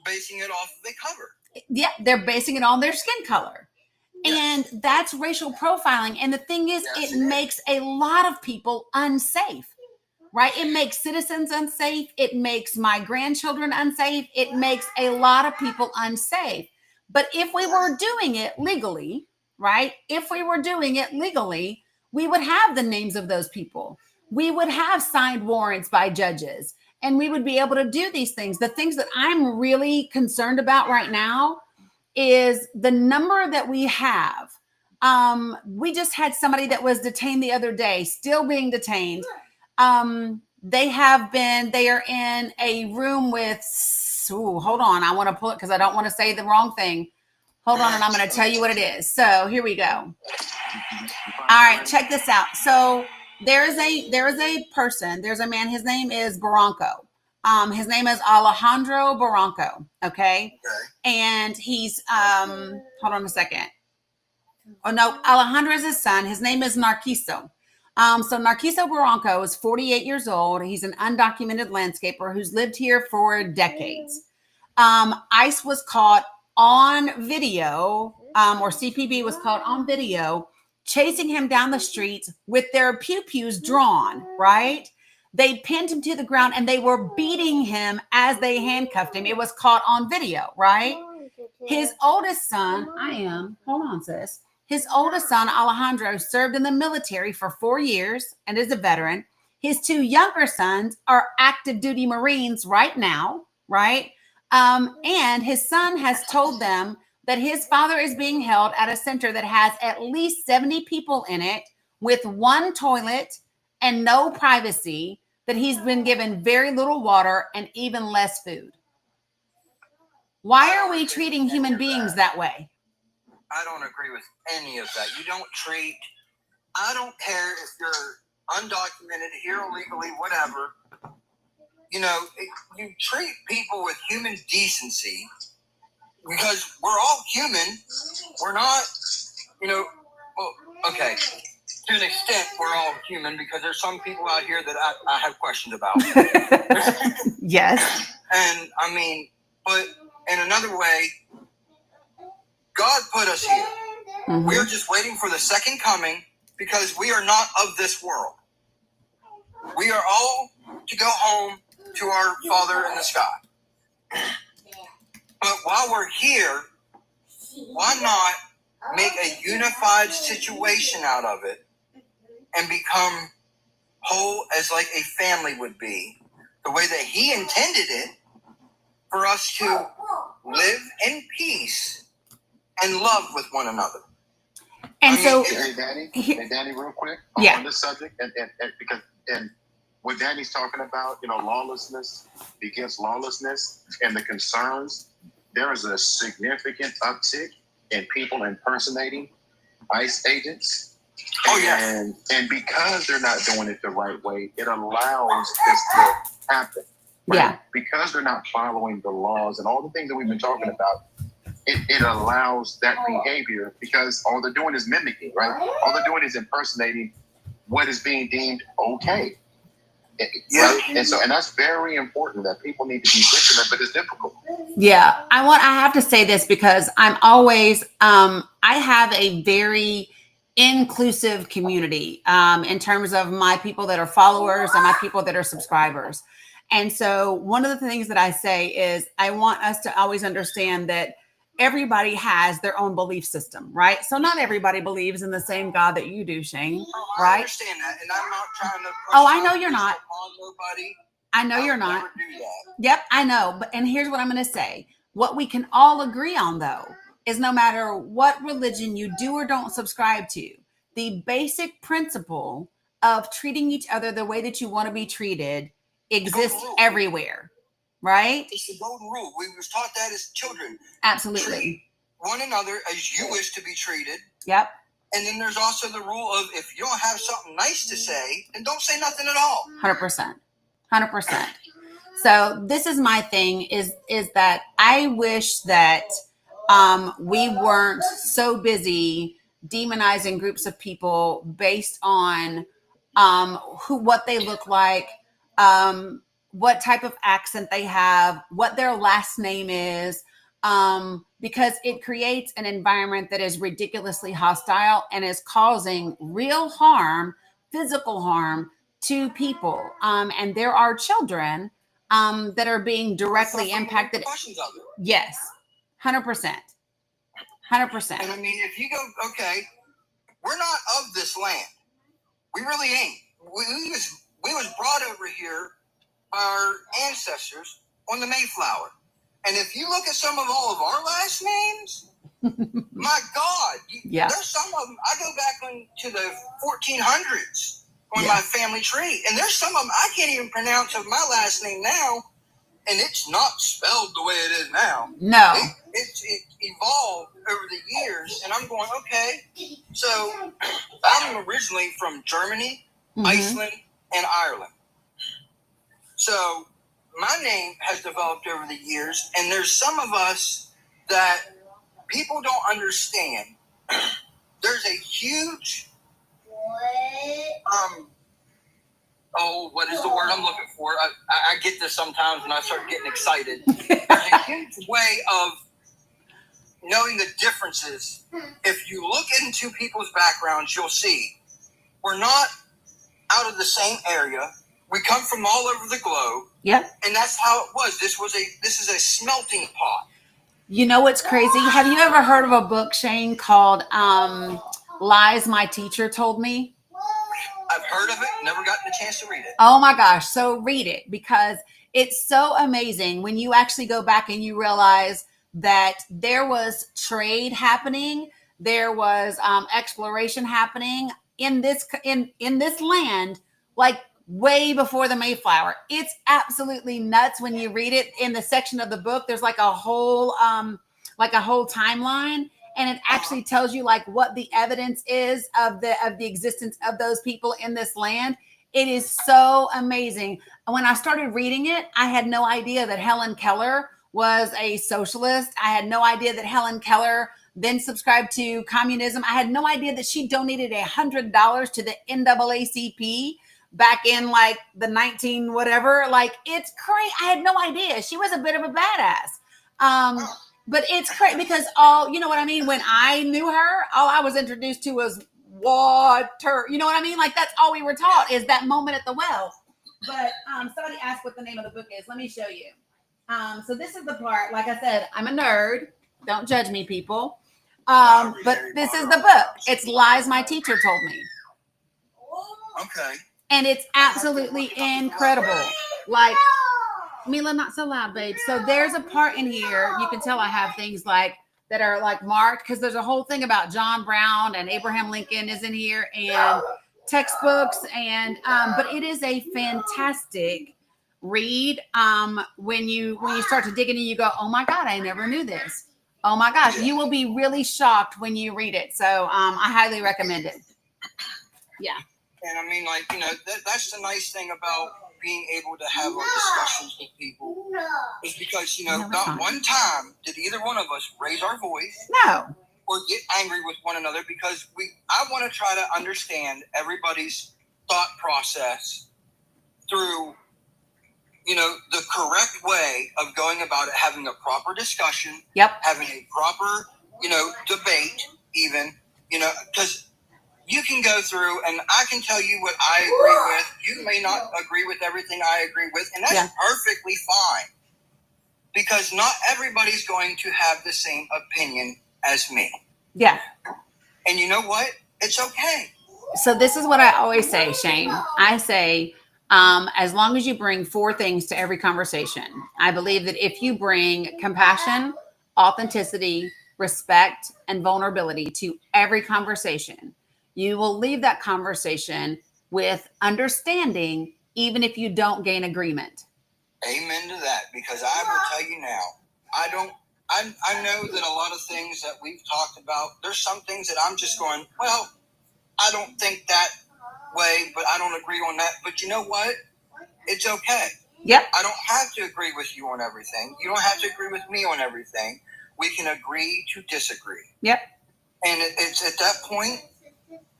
Basing it off of the cover. Yeah, they're basing it on their skin color. And that's racial profiling. And the thing is, it makes a lot of people unsafe, right? It makes citizens unsafe. It makes my grandchildren unsafe. It makes a lot of people unsafe. But if we were doing it legally, right? If we were doing it legally, we would have the names of those people. We would have signed warrants by judges, and we would be able to do these things. The things that I'm really concerned about right now is the number that we have. We just had somebody that was detained the other day, still being detained. They are in a room with, hold on. I want to pull it because I don't want to say the wrong thing. Hold on, and I'm going to tell you what it is. So here we go. All right, check this out. So there is a person, there's a man, his name is Barranco. His name is Alejandro Barranco, okay? And he's, hold on a second. Oh, no, Alejandro is his son. His name is Narciso. So Narciso Barranco is 48 years old. He's an undocumented landscaper who's lived here for decades. ICE was caught on video, or CPB was caught on video, chasing him down the streets with their pew-pews drawn, right? They pinned him to the ground and they were beating him as they handcuffed him. It was caught on video, right? His oldest son, hold on, sis. His oldest son, Alejandro, served in the military for 4 years and is a veteran. His two younger sons are active duty Marines right now, right? And his son has told them that his father is being held at a center that has at least 70 people in it with one toilet and no privacy, that he's been given very little water and even less food. Why are we treating human beings that way? I don't agree with any of that. You don't treat, I don't care if you're undocumented, here illegally, whatever. You know, you treat people with human decency because we're all human. We're not, well, okay. To an extent, we're all human because there's some people out here that I have questions about. Yes. And I mean, but in another way, God put us here. Mm-hmm. We're just waiting for the second coming because we are not of this world. We are all to go home to our Father in the sky. But while we're here, why not make a unified situation out of it and become whole as like a family would be, the way that He intended it, for us to live in peace and love with one another. And hey, Dani, real quick on this subject, and because what Dani's talking about, lawlessness begets lawlessness, and the concerns. There is a significant uptick in people impersonating ICE agents. And because they're not doing it the right way, it allows this to happen. Right? Yeah. Because they're not following the laws and all the things that we've been talking about, it allows that behavior because all they're doing is mimicking, right? All they're doing is impersonating what is being deemed okay. Right? And that's very important that people need to be thinking of, but it's difficult. Yeah. I have to say this because I'm always, I have a very inclusive community in terms of my people that are followers and my people that are subscribers. And so one of the things that I say is I want us to always understand that everybody has their own belief system, right? So not everybody believes in the same God that you do, Shane, right? I understand that, and I'm not trying to. I know you're not. Nobody. I know you're not. Never do that. Yep, I know. And here's what I'm going to say. What we can all agree on, though, is no matter what religion you do or don't subscribe to, the basic principle of treating each other the way that you want to be treated exists everywhere. Right? It's the golden rule. We were taught that as children. Absolutely. Treat one another as you wish to be treated. Yep. And then there's also the rule of if you don't have something nice to say, then don't say nothing at all. 100%. 100%. So this is my thing is that I wish that we weren't so busy demonizing groups of people based on what they look like, what type of accent they have, what their last name is, because it creates an environment that is ridiculously hostile and is causing real harm, physical harm to people. And there are children that are being directly impacted. Yes, 100%. 100%. And I mean, if you go, okay, we're not of this land. We really ain't. We was brought over here by our ancestors on the Mayflower. And if you look at some of all of our last names, my God, there's some of them. I go back to the 1400s on my family tree, and there's some of them I can't even pronounce of my last name now, and it's not spelled the way it is now. No. It evolved over the years, and I'm going, okay. So I'm originally from Germany, Iceland, and Ireland. So my name has developed over the years, and there's some of us that people don't understand. There's a huge, what is the word I'm looking for? I get this sometimes when I start getting excited. There's a huge way of knowing the differences. If you look into people's backgrounds, you'll see we're not out of the same area. We come from all over the globe. Yep. And that's how it was. This is a smelting pot. You know what's crazy? Have you ever heard of a book, Shane, called Lies My Teacher Told Me? I've heard of it, never gotten a chance to read it. Oh my gosh. So read it, because it's so amazing when you actually go back and you realize that there was trade happening. There was exploration happening in this land, like way before the Mayflower. It's absolutely nuts when you read it. In the section of the book, there's like a whole timeline, and it actually tells you like what the evidence is of the existence of those people in this land. It is so amazing. When I started reading it, I had no idea that Helen Keller was a socialist. I had no idea that Helen Keller then subscribed to communism. I had no idea that she donated $100 to the NAACP back in like the 19 whatever. Like, it's crazy. I had no idea. She was a bit of a badass. But it's crazy because you know what I mean? When I knew her, all I was introduced to was water. You know what I mean? Like, that's all we were taught, is that moment at the well. But somebody asked what the name of the book is. Let me show you. So this is the part, like I said, I'm a nerd. Don't judge me, people. But this is the book. It's Lies My Teacher Told Me. Okay. And it's absolutely incredible. Like, Mila, not so loud, babe. So there's a part in here. You can tell I have things like that are like marked, because there's a whole thing about John Brown and Abraham Lincoln is in here, and textbooks. And but it is a fantastic read. When you start to dig in and you go, oh my God, I never knew this. Oh my gosh, you will be really shocked when you read it. So I highly recommend it. Yeah. And I mean, like, you know, that's the nice thing about being able to have our discussions with people, is because, you know, not one time did either one of us raise our voice. No. Or get angry with one another, because I want to try to understand everybody's thought process through, you know, the correct way of going about it, having a proper discussion. Yep. Having a proper, you know, debate, even, you know, because you can go through and I can tell you what I agree with. You may not agree with everything I agree with, and that's perfectly fine, because not everybody's going to have the same opinion as me. Yeah. And you know what? It's okay. So this is what I always say, Shane. I say, as long as you bring 4 things to every conversation, I believe that if you bring compassion, authenticity, respect, and vulnerability to every conversation, you will leave that conversation with understanding, even if you don't gain agreement. Amen to that, because I will tell you now, I know that a lot of things that we've talked about, there's some things that I'm just going, well, I don't think that way, but I don't agree on that. But you know what? It's okay. Yep. I don't have to agree with you on everything. You don't have to agree with me on everything. We can agree to disagree. Yep. And it's at that point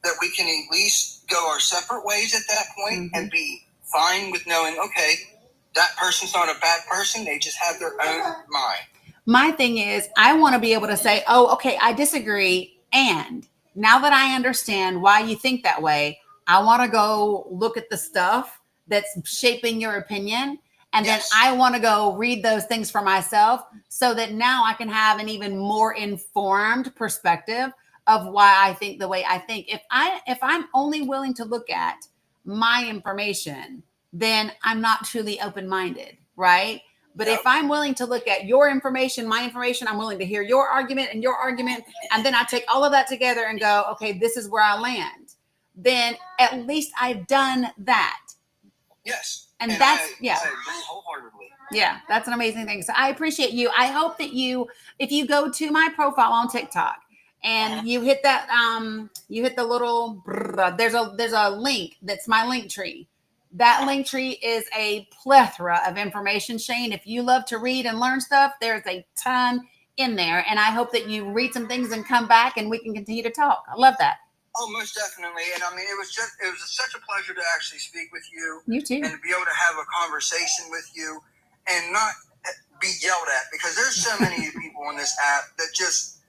that we can at least go our separate ways at that point, and be fine with knowing, okay, that person's not a bad person. They just have their own mind. My thing is, I want to be able to say, oh, okay, I disagree. And now that I understand why you think that way, I want to go look at the stuff that's shaping your opinion. And then I want to go read those things for myself, so that now I can have an even more informed perspective of why I think the way I think. If I'm only willing to look at my information, then I'm not truly open-minded, right? But if I'm willing to look at your information, my information, I'm willing to hear your argument and your argument, and then I take all of that together and go, okay, this is where I land, then at least I've done that. Yes. And that's, I agree wholeheartedly. Yeah, that's an amazing thing. So I appreciate you. I hope that if you go to my profile on TikTok and you hit that, you hit the little, there's a link that's my link tree. That link tree is a plethora of information, Shane. If you love to read and learn stuff, there's a ton in there. And I hope that you read some things and come back and we can continue to talk. I love that. Oh, most definitely. And I mean, it was such a pleasure to actually speak with you. You too. And to be able to have a conversation with you and not be yelled at, because there's so many people on this app that just,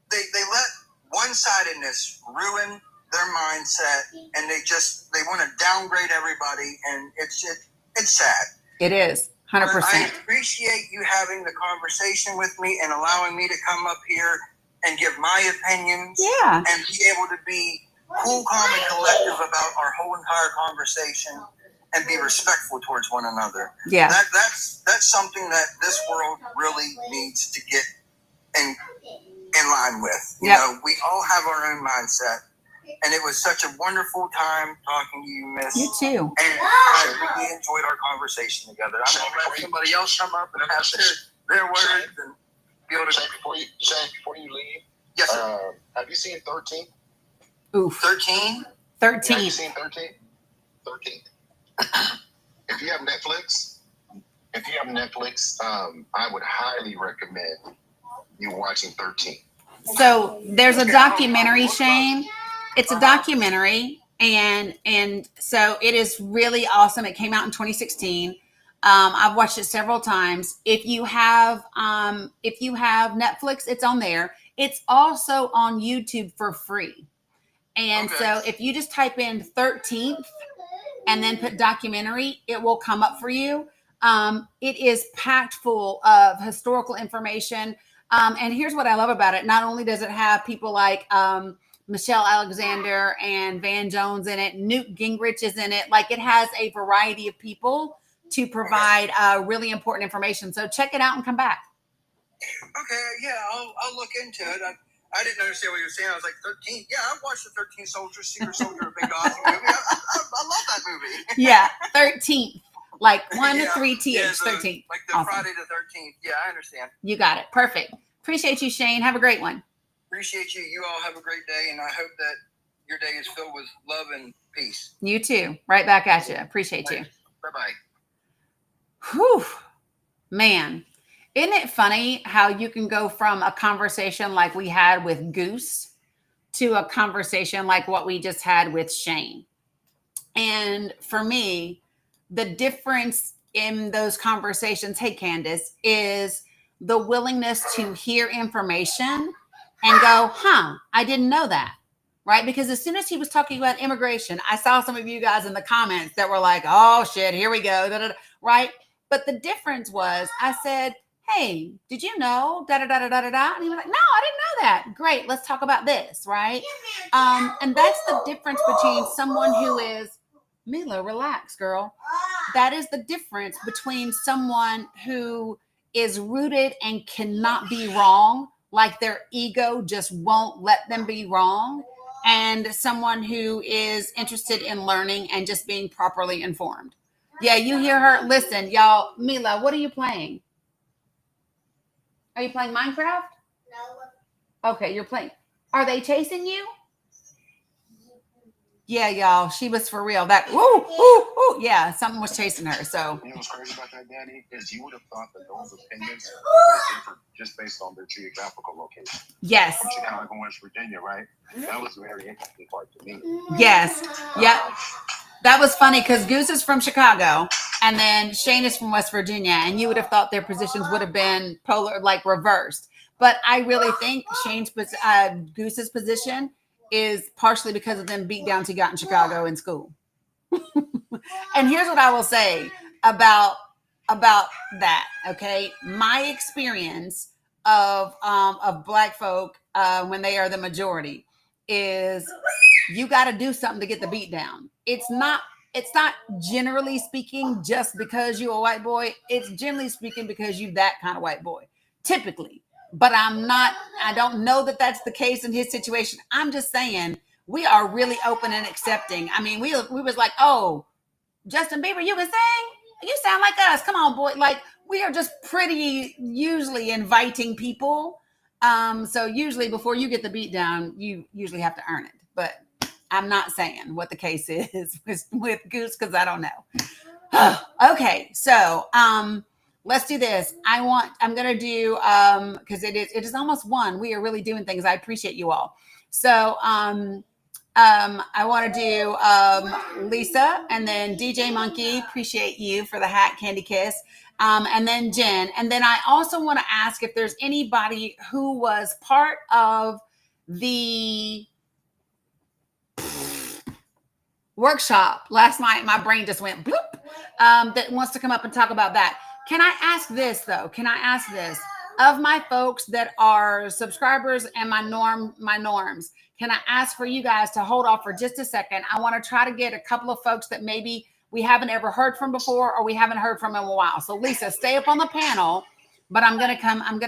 they let one-sidedness ruin their mindset, and they want to downgrade everybody, and it's sad. It is 100%. I appreciate you having the conversation with me and allowing me to come up here and give my opinions. Yeah. And be able to be cool, calm, and collective about our whole entire conversation and be respectful towards one another. Yeah. That's something that this world really needs to get in line with. You know, we all have our own mindset. And it was such a wonderful time talking to you, Miss. You too. And I really enjoyed our conversation together. I'm going to let somebody else come up and have their words and be able to... Shane, before you leave, yes, sir. Have you seen 13? Oof. 13? 13. Have you seen 13? 13. If you have Netflix, I would highly recommend you watching 13. So there's a documentary, Shane. It's a documentary, and so it is really awesome. It came out in 2016. I've watched it several times. If you have Netflix, it's on there. It's also on YouTube for free. And so if you just type in 13th and then put documentary, it will come up for you. It is packed full of historical information. And here's what I love about it. Not only does it have people like Michelle Alexander and Van Jones in it, Newt Gingrich is in it. Like, it has a variety of people to provide really important information. So check it out and come back. Okay, yeah, I'll look into it. I didn't understand what you were saying. I was like, 13. Yeah, I watched the 13 Soldiers, Secret Soldier, a big awesome movie. I love that movie. Yeah, 13th. Like 1 to 3 TH, yeah, 13th. Like the awesome. Friday the 13th. Yeah, I understand. You got it. Perfect. Appreciate you, Shane. Have a great one. Appreciate you. You all have a great day, and I hope that your day is filled with love and peace. You too. Right back at you. Appreciate you. Bye-bye. Whew. Man, isn't it funny how you can go from a conversation like we had with Goose to a conversation like what we just had with Shane? And for me, the difference in those conversations, hey, Candace, is the willingness to hear information and go, I didn't know that, right? Because as soon as he was talking about immigration, I saw some of you guys in the comments that were like, oh, shit, here we go, right? But the difference was, I said, hey, did you know, da-da-da-da-da-da? And he was like, no, I didn't know that. Great, let's talk about this, right? And that's the difference between someone who is, Mila, relax, girl. That is the difference between someone who is rooted and cannot be wrong, like their ego just won't let them be wrong, and someone who is interested in learning and just being properly informed. Yeah, you hear her. Listen, y'all, Mila, what are you playing? Are you playing Minecraft? No. Okay, you're playing. Are they chasing you? Yeah, y'all, she was for real. That, yeah, something was chasing her. So, you know what's crazy about that, Dani, is you would have thought that those opinions were different just based on their geographical location. Yes. From Chicago, West Virginia, right? That was a very interesting part to me. Yes. Yep. That was funny because Goose is from Chicago and then Shane is from West Virginia, and you would have thought their positions would have been polar, like reversed. But I really think Goose's position is partially because of them beat downs he got in Chicago in school. And here's what I will say about that. Okay, my experience of Black folk when they are the majority is you got to do something to get the beat down. It's not it's not generally speaking just because you're a white boy. It's generally speaking because you that kind of white boy, typically. But I don't know that that's the case in his situation. I'm just saying we are really open and accepting. I mean, we was like, oh, Justin Bieber, you can sing? You sound like us. Come on, boy. Like, we are just pretty usually inviting people. So usually before you get the beat down, you usually have to earn it. But I'm not saying what the case is with Goose because I don't know. Okay, so let's do this. I'm gonna do because it is almost 1. We are really doing things. I appreciate you all. So I want to do Lisa and then DJ Monkey. Appreciate you for the hat, Candy Kiss. And then Jen. And then I also want to ask if there's anybody who was part of the workshop last night. My brain just went bloop. That wants to come up and talk about that. Can I ask this though? Of my folks that are subscribers and my norms, can I ask for you guys to hold off for just a second? I want to try to get a couple of folks that maybe we haven't ever heard from before or we haven't heard from in a while. So Lisa, stay up on the panel, but I'm gonna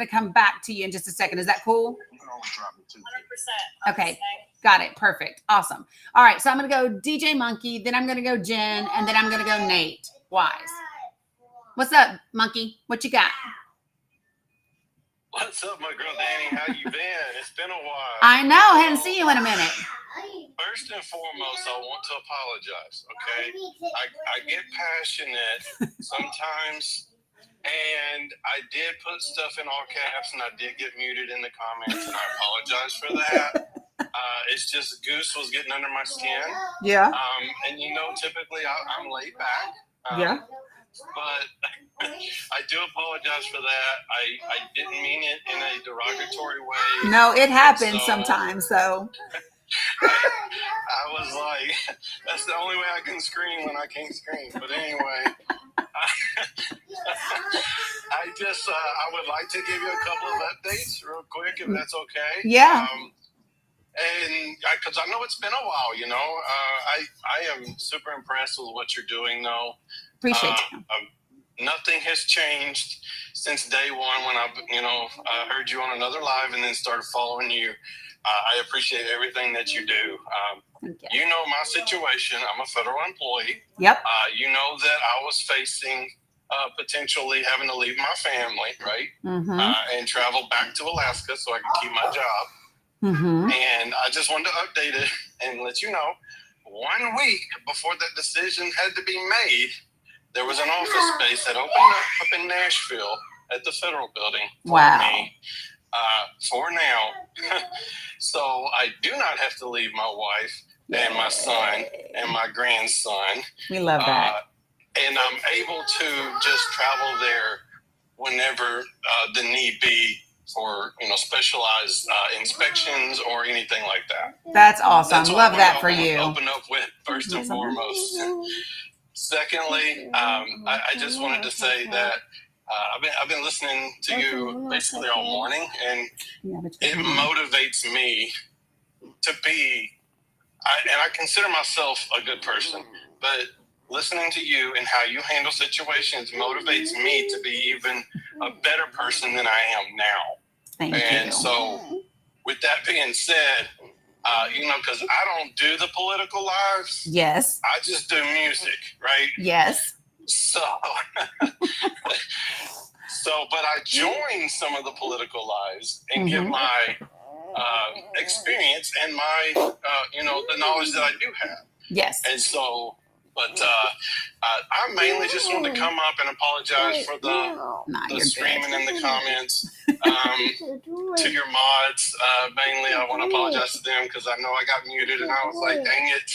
come back to you in just a second. Is that cool? 100%. Okay. Got it. Perfect. Awesome. All right. So I'm going to go DJ Monkey, then I'm going to go Jen, and then I'm going to go Nate Wise. What's up, Monkey? What you got? What's up, my girl Dani? How you been? It's been a while. I know. Hadn't seen you in a minute. First and foremost, I want to apologize, okay? I get passionate sometimes, and I did put stuff in all caps, and I did get muted in the comments, and I apologize for that. It's just Goose was getting under my skin. Yeah. And typically I'm laid back. Yeah. But I do apologize for that. I didn't mean it in a derogatory way. No, it happens sometimes. So I was like, that's the only way I can scream when I can't scream. But anyway, I would like to give you a couple of updates real quick, if that's okay. Yeah. And because I know it's been a while, I am super impressed with what you're doing, though. Appreciate you. Nothing has changed since day one when I heard you on another live and then started following you. I appreciate everything that you do. You know my situation. I'm a federal employee. Yep. You know that I was facing potentially having to leave my family, right? Mm-hmm. And travel back to Alaska so I could keep my job. Mm-hmm. And I just wanted to update it and let you know, 1 week before that decision had to be made, there was an office space that opened up in Nashville at the federal building for me for now. So I do not have to leave my wife and my son and my grandson. We love that. And I'm able to just travel there whenever the need be for specialized inspections or anything like that. That's awesome. Love that for you. you. Open up with first and foremost. Secondly, I just wanted to say that I've been listening to you basically all morning, and it motivates me to be. And I consider myself a good person, but listening to you and how you handle situations motivates me to be even a better person than I am now. Thank you. And so, with that being said, because I don't do the political lives. Yes. I just do music, right? Yes. So, but I join some of the political lives and give my experience and my, the knowledge that I do have. Yes. And so, but I mainly just wanted to come up and apologize for the screaming in the comments. To your mods, mainly I want to apologize to them because I know I got muted and I was like, dang it.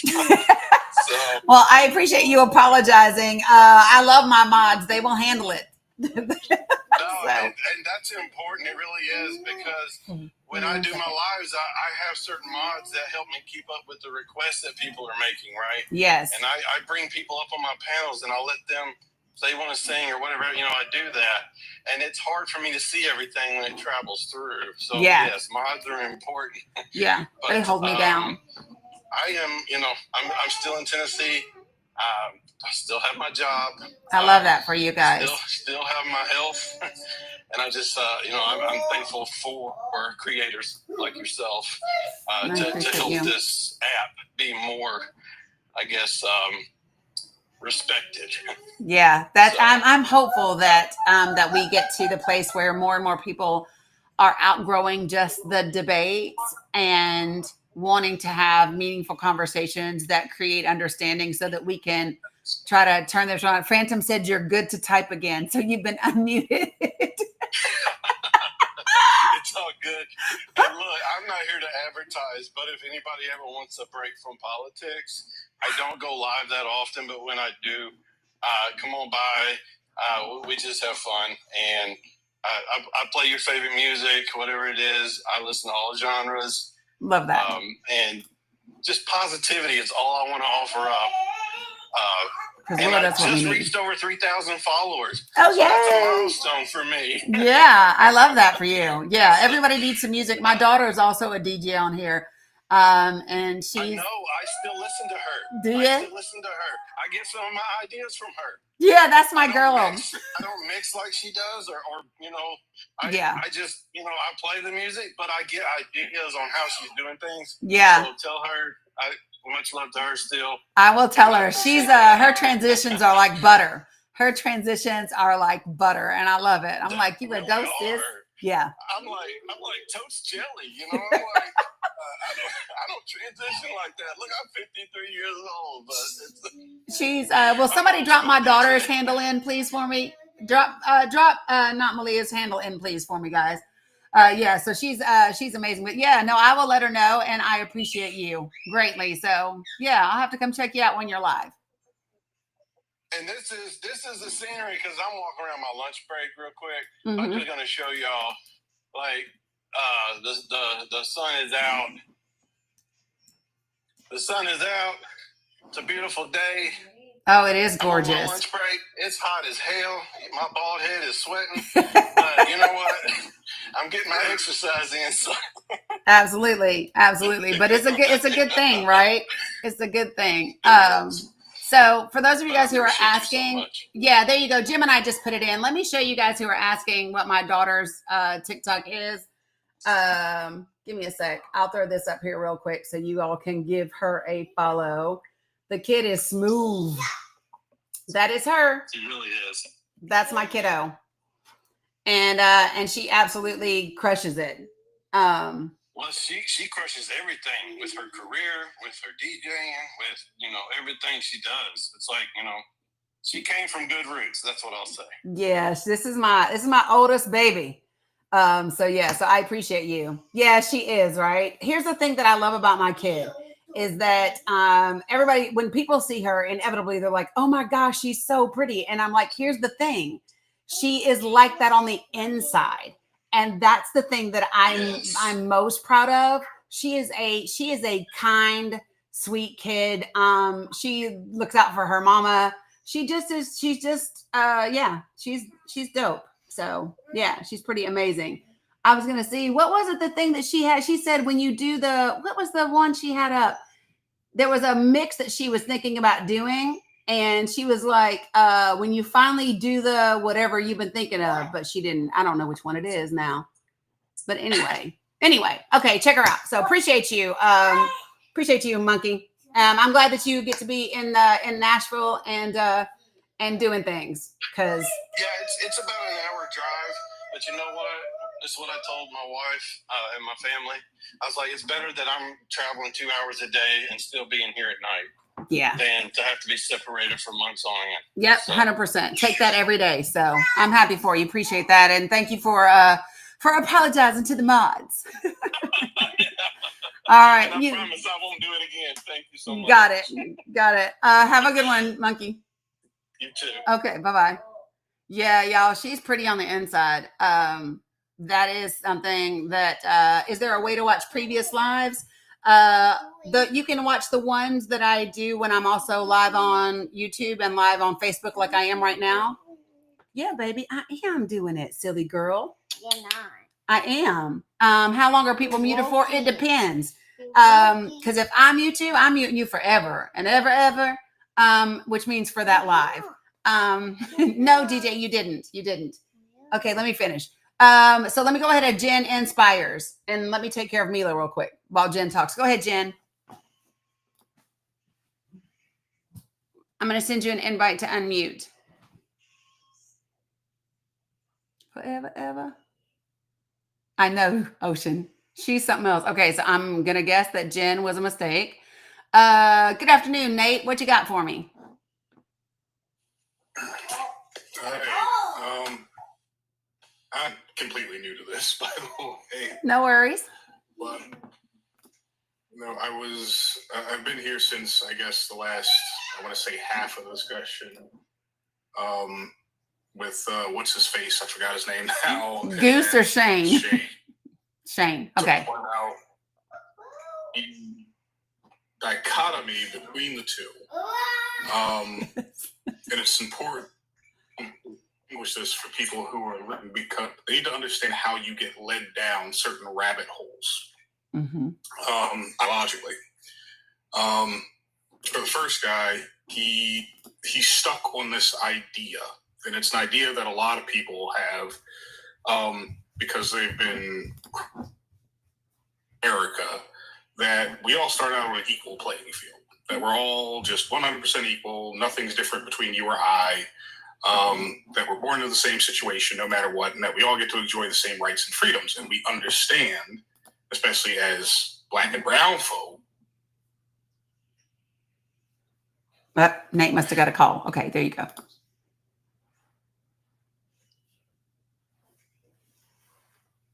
So, well, I appreciate you apologizing. I love my mods. They will handle it. No, and that's important. It really is, because when I do my lives, I have certain mods that help me keep up with the requests that people are making, right? Yes. And I bring people up on my panels and I'll let them, if they want to sing or whatever, I do that. And it's hard for me to see everything when it travels through. So yes, mods are important. Yeah, but they hold me down. I am, I'm still in Tennessee. I still have my job. I love that for you guys. Still have my health. And I just, I'm thankful for creators like yourself to help this app be more, I guess, respected. Yeah, that so. I'm hopeful that that we get to the place where more and more people are outgrowing just the debates and wanting to have meaningful conversations that create understanding, so that we can try to turn this around. Phantom said you're good to type again, so you've been unmuted. It's all good. And look, I'm not here to advertise, but if anybody ever wants a break from politics, I don't go live that often, but when I do, come on by. We just have fun, and I play your favorite music, whatever it is. I listen to all genres. Love that. And just positivity is all I want to offer up. And I just reached over 3,000 followers. Oh, so that's a milestone for me. Yeah, I love that for you. Yeah, everybody needs some music. My daughter is also a DJ on here. And she's... I know. I still listen to her. Do you? I still listen to her. I get some of my ideas from her. Yeah, that's my girl. I don't mix like she does, or I just, I play the music, but I get ideas on how she's doing things. Yeah. So tell her, much love to her still. I will tell her. She's her transitions are like butter. Her transitions are like butter, and I love it. I'm like, you would go, sis. Yeah. I'm like toast jelly, I'm like, I don't transition like that. Look, I'm 53 years old, but she's will somebody drop my daughter's handle in, please, for me? Drop not Malia's handle in, please, for me, guys. Yeah, so she's amazing. But yeah, no, I will let her know, and I appreciate you greatly. So yeah, I'll have to come check you out when you're live. And this is the scenery, because I'm walking around my lunch break real quick. Mm-hmm. I'm just gonna show y'all, like, the sun is out. The sun is out. It's a beautiful day. Oh, it is gorgeous. I'm on my lunch break. It's hot as hell. My bald head is sweating. But you know what? I'm getting my exercise in. So. Absolutely. But it's a good thing, right? It's a good thing. So for those of you guys who are asking, yeah, there you go. Jim and I just put it in. Let me show you guys who are asking what my daughter's TikTok is. Give me a sec. I'll throw this up here real quick so you all can give her a follow. The kid is smooth. That is her. She really is. That's my kiddo. And she absolutely crushes it. Well, she crushes everything with her career, with her DJing, with everything she does. It's like, she came from good roots. That's what I'll say. Yes, this is my oldest baby. So I appreciate you. Yeah, she is, right? Here's the thing that I love about my kid is that everybody, when people see her, inevitably they're like, oh my gosh, she's so pretty. And I'm like, here's the thing. She is like that on the inside. And that's the thing that I'm most proud of. She is a kind, sweet kid. She looks out for her mama. She's dope. So yeah, she's pretty amazing. I was going to see, what was it, the thing that she had? She said, when you do what was the one she had up? There was a mix that she was thinking about doing. And she was like, when you finally do the whatever you've been thinking of, but she didn't, I don't know which one it is now. But anyway, okay, check her out. So appreciate you, Monkey. I'm glad that you get to be in Nashville and doing things, because it's about an hour drive. But you know what? This is what I told my wife and my family. I was like, it's better that I'm traveling 2 hours a day and still being here at night. Yeah. Than to have to be separated for months on end. Yep, 100%. Take that every day. So I'm happy for you. Appreciate that, and thank you for apologizing to the mods. All right. And I promise I won't do it again. Thank you so much. Got it. Have a good one, Monkey. You too. Okay. Bye-bye. Yeah, y'all. She's pretty on the inside. That is something that. Is there a way to watch previous lives? You can watch the ones that I do when I'm also live on YouTube and live on Facebook, like I am right now. Yeah, baby, I am doing it, silly girl. You're not. I am. How long are people muted for? It depends. Because if I mute you, I'm muting you forever and ever. which means for that live. No, DJ, you didn't. Okay, let me finish. So let me go ahead and Jen Inspires, and let me take care of Mila real quick while Jen talks. Go ahead, Jen. I'm going to send you an invite to unmute. Forever, ever. I know, Ocean. She's something else. Okay, so I'm going to guess that Jen was a mistake. Good afternoon, Nate. What you got for me? Hi. I'm completely new to this, by the way. No worries. But no, I've been here since, I guess, the last, I want to say, half of the discussion. With what's his face? I forgot his name now. Goose or Shane? Shane. Okay. To point out the dichotomy between the two. And it's important to distinguish this for people who are living, because they need to understand how you get led down certain rabbit holes. Mm-hmm. Logically. For the first guy, he's stuck on this idea. And it's an idea that a lot of people have, because they've been America, that we all start out on an equal playing field, that we're all just 100% equal, nothing's different between you or I, that we're born into the same situation no matter what, and that we all get to enjoy the same rights and freedoms. And we understand, especially as Black and brown folk. Nate must have got a call. Okay, there you go.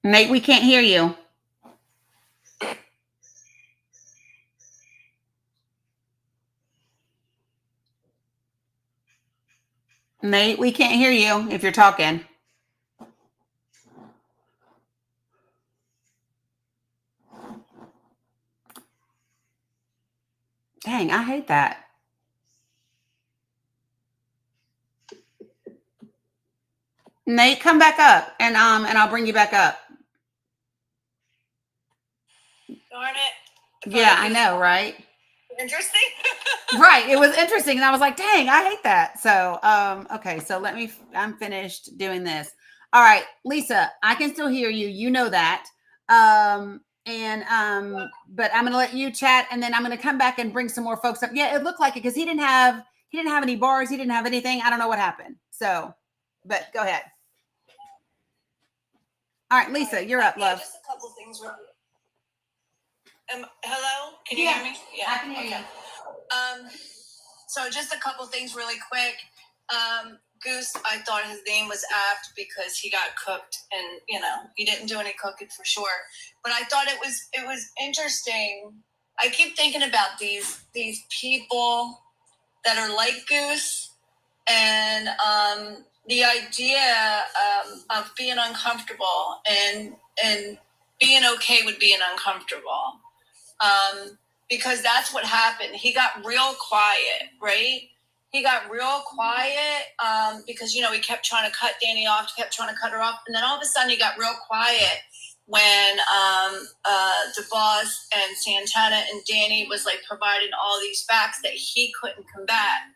Nate, we can't hear you. Nate, we can't hear you if you're talking. Dang, I hate that. Nate, come back up, and I'll bring you back up. Darn it. Yeah, I know, right? Interesting. Right. It was interesting. And I was like, dang, I hate that. So, okay. So I'm finished doing this. All right, Lisa, I can still hear you. You know that. But I'm going to let you chat, and then I'm going to come back and bring some more folks up. Yeah, it looked like it because he didn't have any bars. He didn't have anything. I don't know what happened. So, but go ahead. All right, Lisa, you're up, love. Just a couple things. Hello? Can you hear me? Yeah, I can hear you. So just a couple things really quick. Goose, I thought his name was apt because he got cooked, and he didn't do any cooking for sure. But I thought it was interesting. I keep thinking about these people that are like Goose, and the idea of being uncomfortable and being okay with being uncomfortable. Because that's what happened. He got real quiet, right? He got real quiet because, he kept trying to cut Dani off, kept trying to cut her off. And then all of a sudden he got real quiet when DeBoss and Santana and Dani was like providing all these facts that he couldn't combat.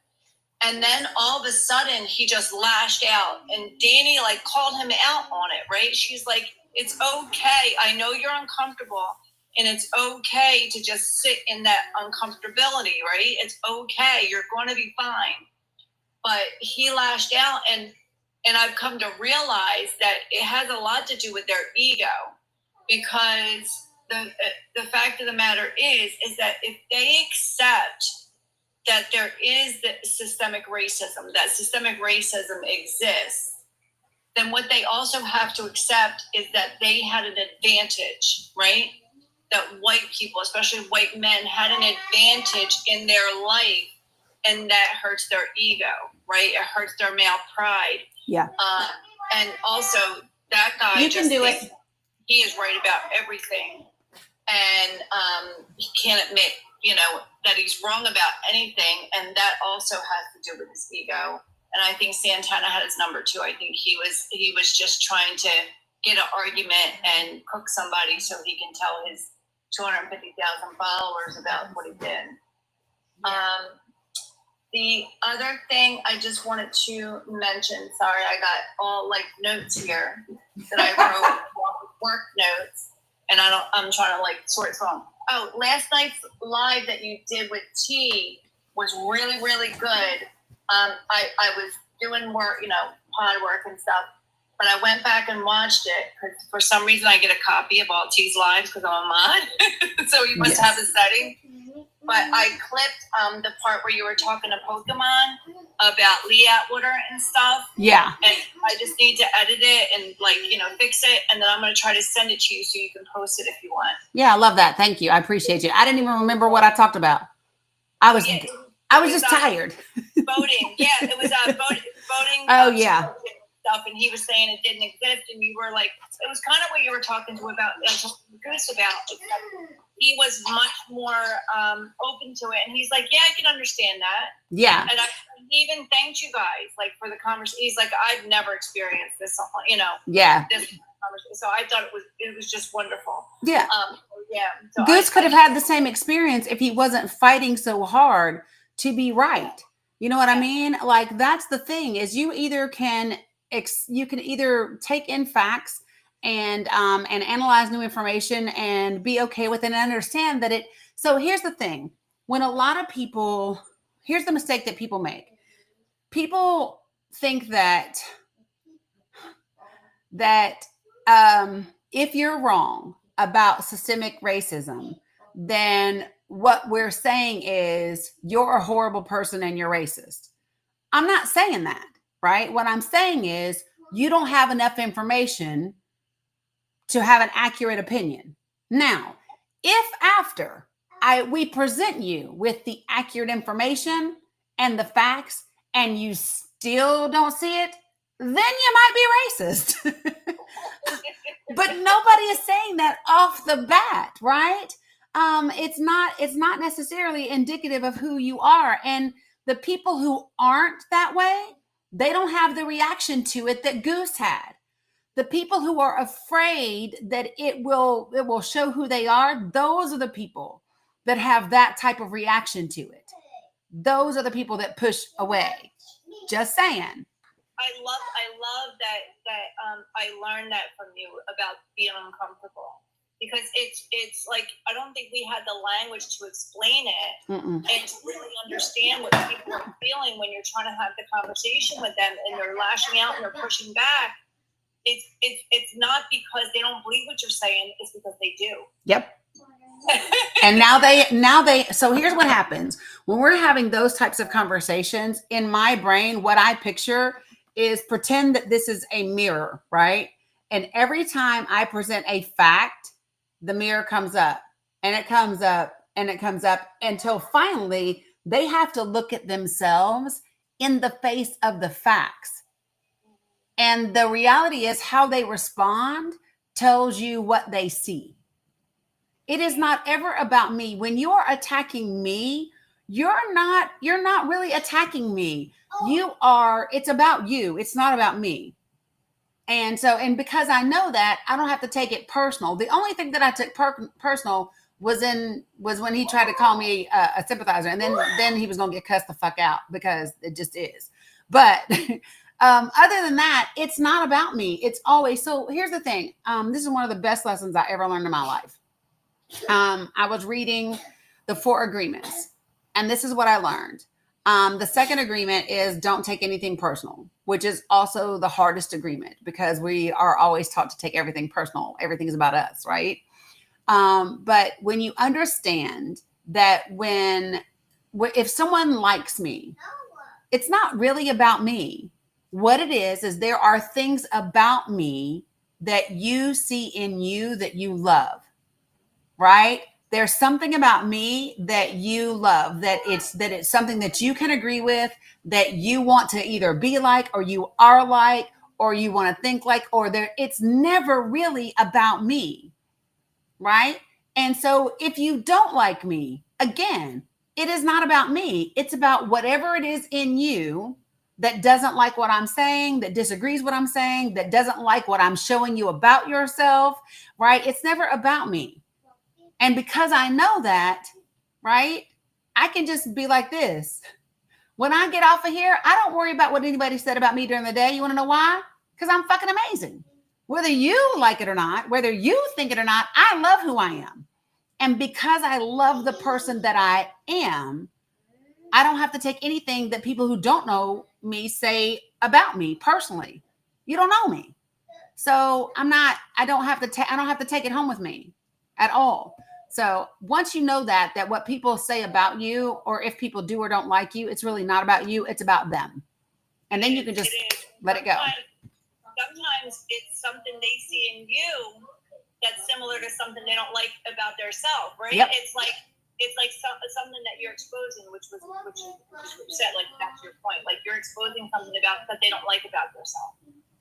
And then all of a sudden he just lashed out, and Dani like called him out on it, right? She's like, it's okay. I know you're uncomfortable. And it's okay to just sit in that uncomfortability, right? It's okay. You're going to be fine. But he lashed out, and I've come to realize that it has a lot to do with their ego, because the fact of the matter is that if they accept that there is the systemic racism, that systemic racism exists, then what they also have to accept is that they had an advantage, right? That white people, especially white men, had an advantage in their life, and that hurts their ego, right? It hurts their male pride. Yeah. And also, that guy, you can do it. He is right about everything, and he can't admit, that he's wrong about anything, and that also has to do with his ego. And I think Santana had his number too. I think he was just trying to get an argument and cook somebody so he can tell his 250,000 followers about what he did. The other thing I just wanted to mention, sorry, I got all like notes here that I wrote, work notes, and I'm trying to like sort through them. Oh, last night's live that you did with T was really, really good. I was doing more, pod work and stuff, but I went back and watched it because for some reason I get a copy of all T's lives because I'm a mod. So you must have a setting. But I clipped the part where you were talking to Pokemon about Lee Atwater and stuff. Yeah. And I just need to edit it and fix it. And then I'm going to try to send it to you so you can post it if you want. Yeah, I love that. Thank you. I appreciate you. I didn't even remember what I talked about. I was just tired. Voting. Yeah, it was voting. Oh, yeah. Stuff, and he was saying it didn't exist, and you were like, it was kind of what you were talking to about Goose about. He was much more open to it, and he's like, yeah, I can understand that. Yeah. And he even thanked you guys for the conversation. He's like, I've never experienced this, Yeah. This conversation. So I thought it was just wonderful. Yeah. Yeah. So Goose could have had the same experience if he wasn't fighting so hard to be right. You know what I mean? Like, that's the thing is you can either take in facts and analyze new information and be okay with it and understand that so here's the thing. When a lot of people, here's the mistake that people make. People think that if you're wrong about systemic racism, then what we're saying is you're a horrible person and you're racist. I'm not saying that, right? What I'm saying is you don't have enough information to have an accurate opinion. Now, if after we present you with the accurate information and the facts and you still don't see it, then you might be racist. But nobody is saying that off the bat, right? It's not necessarily indicative of who you are. And the people who aren't that way, they don't have the reaction to it that Goose had. The people who are afraid that it will show who they are, those are the people that have that type of reaction to it. Those are the people that push away. Just saying. I love that I learned that from you about being uncomfortable, because it's like I don't think we had the language to explain it and to really understand what people are feeling when you're trying to have the conversation with them and they're lashing out and they're pushing back. It's not because they don't believe what you're saying, it's because they do. Yep. And now they so here's what happens when we're having those types of conversations. In my brain, what I picture is pretend that this is a mirror, right? And every time I present a fact, the mirror comes up and it comes up and it comes up until finally they have to look at themselves in the face of the facts. And the reality is how they respond tells you what they see. It is not ever about me. When you're attacking me, you're not really attacking me. It's about you. It's not about me. And because I know that, I don't have to take it personal. The only thing that I took personal was when he tried to call me a sympathizer, and then he was going to get cussed the fuck out, because it just is. But other than that, it's not about me. It's always, so here's the thing. This is one of the best lessons I ever learned in my life. I was reading the 4 agreements, and this is what I learned. The second agreement is don't take anything personal, which is also the hardest agreement, because we are always taught to take everything personal. Everything is about us, right? But when you understand that if someone likes me, it's not really about me. What it is there are things about me that you see in you that you love, right? There's something about me that you love, that it's something that you can agree with, that you want to either be like, or you are like, or you want to think like, it's never really about me, right? And so if you don't like me, again, it is not about me. It's about whatever it is in you that doesn't like what I'm saying, that disagrees what I'm saying, that doesn't like what I'm showing you about yourself, right? It's never about me. And because I know that, right, I can just be like this. When I get off of here, I don't worry about what anybody said about me during the day. You want to know why? Because I'm fucking amazing. Whether you like it or not, whether you think it or not, I love who I am. And because I love the person that I am, I don't have to take anything that people who don't know me say about me personally. You don't know me. So I don't have to take it home with me at all. So once you know that what people say about you, or if people do or don't like you, it's really not about you, it's about them. And then you can just let it go. Sometimes it's something they see in you that's similar to something they don't like about their self, right? Yep. It's like something that you're exposing, which said, like, that's your point. Like, you're exposing something about that they don't like about yourself.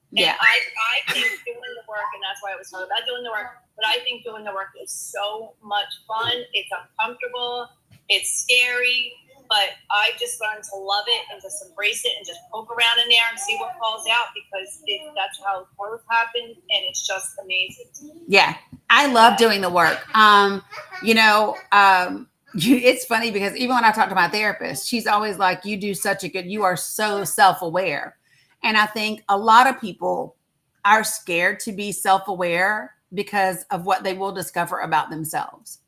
Yeah. And I think doing the work, and that's why I was talking about doing the work, but I think doing the work is so much fun. It's uncomfortable. It's scary. But I just learned to love it and just embrace it and just poke around in there and see what falls out, because that's how growth happens, and it's just amazing. Yeah, I love doing the work. It's funny because even when I talk to my therapist, she's always like, you are so self-aware. And I think a lot of people are scared to be self-aware because of what they will discover about themselves.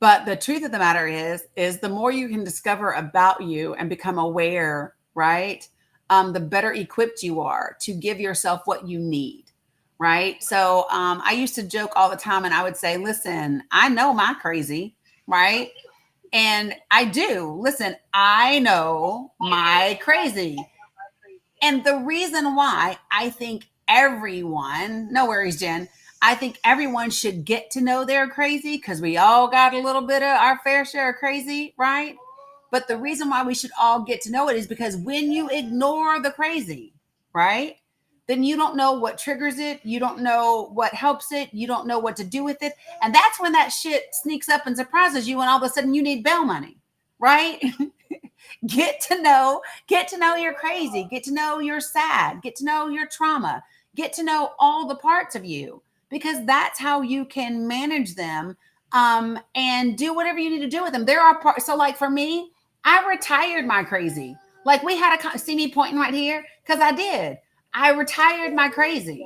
But the truth of the matter is the more you can discover about you and become aware, right? The better equipped you are to give yourself what you need, right? So I used to joke all the time, and I would say, listen, I know my crazy, right? And I do. Listen, I know my crazy. And the reason why I think everyone, no worries, Jen, I think everyone should get to know they're crazy, because we all got a little bit of our fair share of crazy, right? But the reason why we should all get to know it is because when you ignore the crazy, right, then you don't know what triggers it. You don't know what helps it. You don't know what to do with it. And that's when that shit sneaks up and surprises you, and all of a sudden you need bail money, right? Get to know you're crazy. Get to know you're sad. Get to know your trauma. Get to know all the parts of you, because that's how you can manage them and do whatever you need to do with them. There are parts. So like for me, I retired my crazy. Like we had see me pointing right here, because I did. I retired my crazy.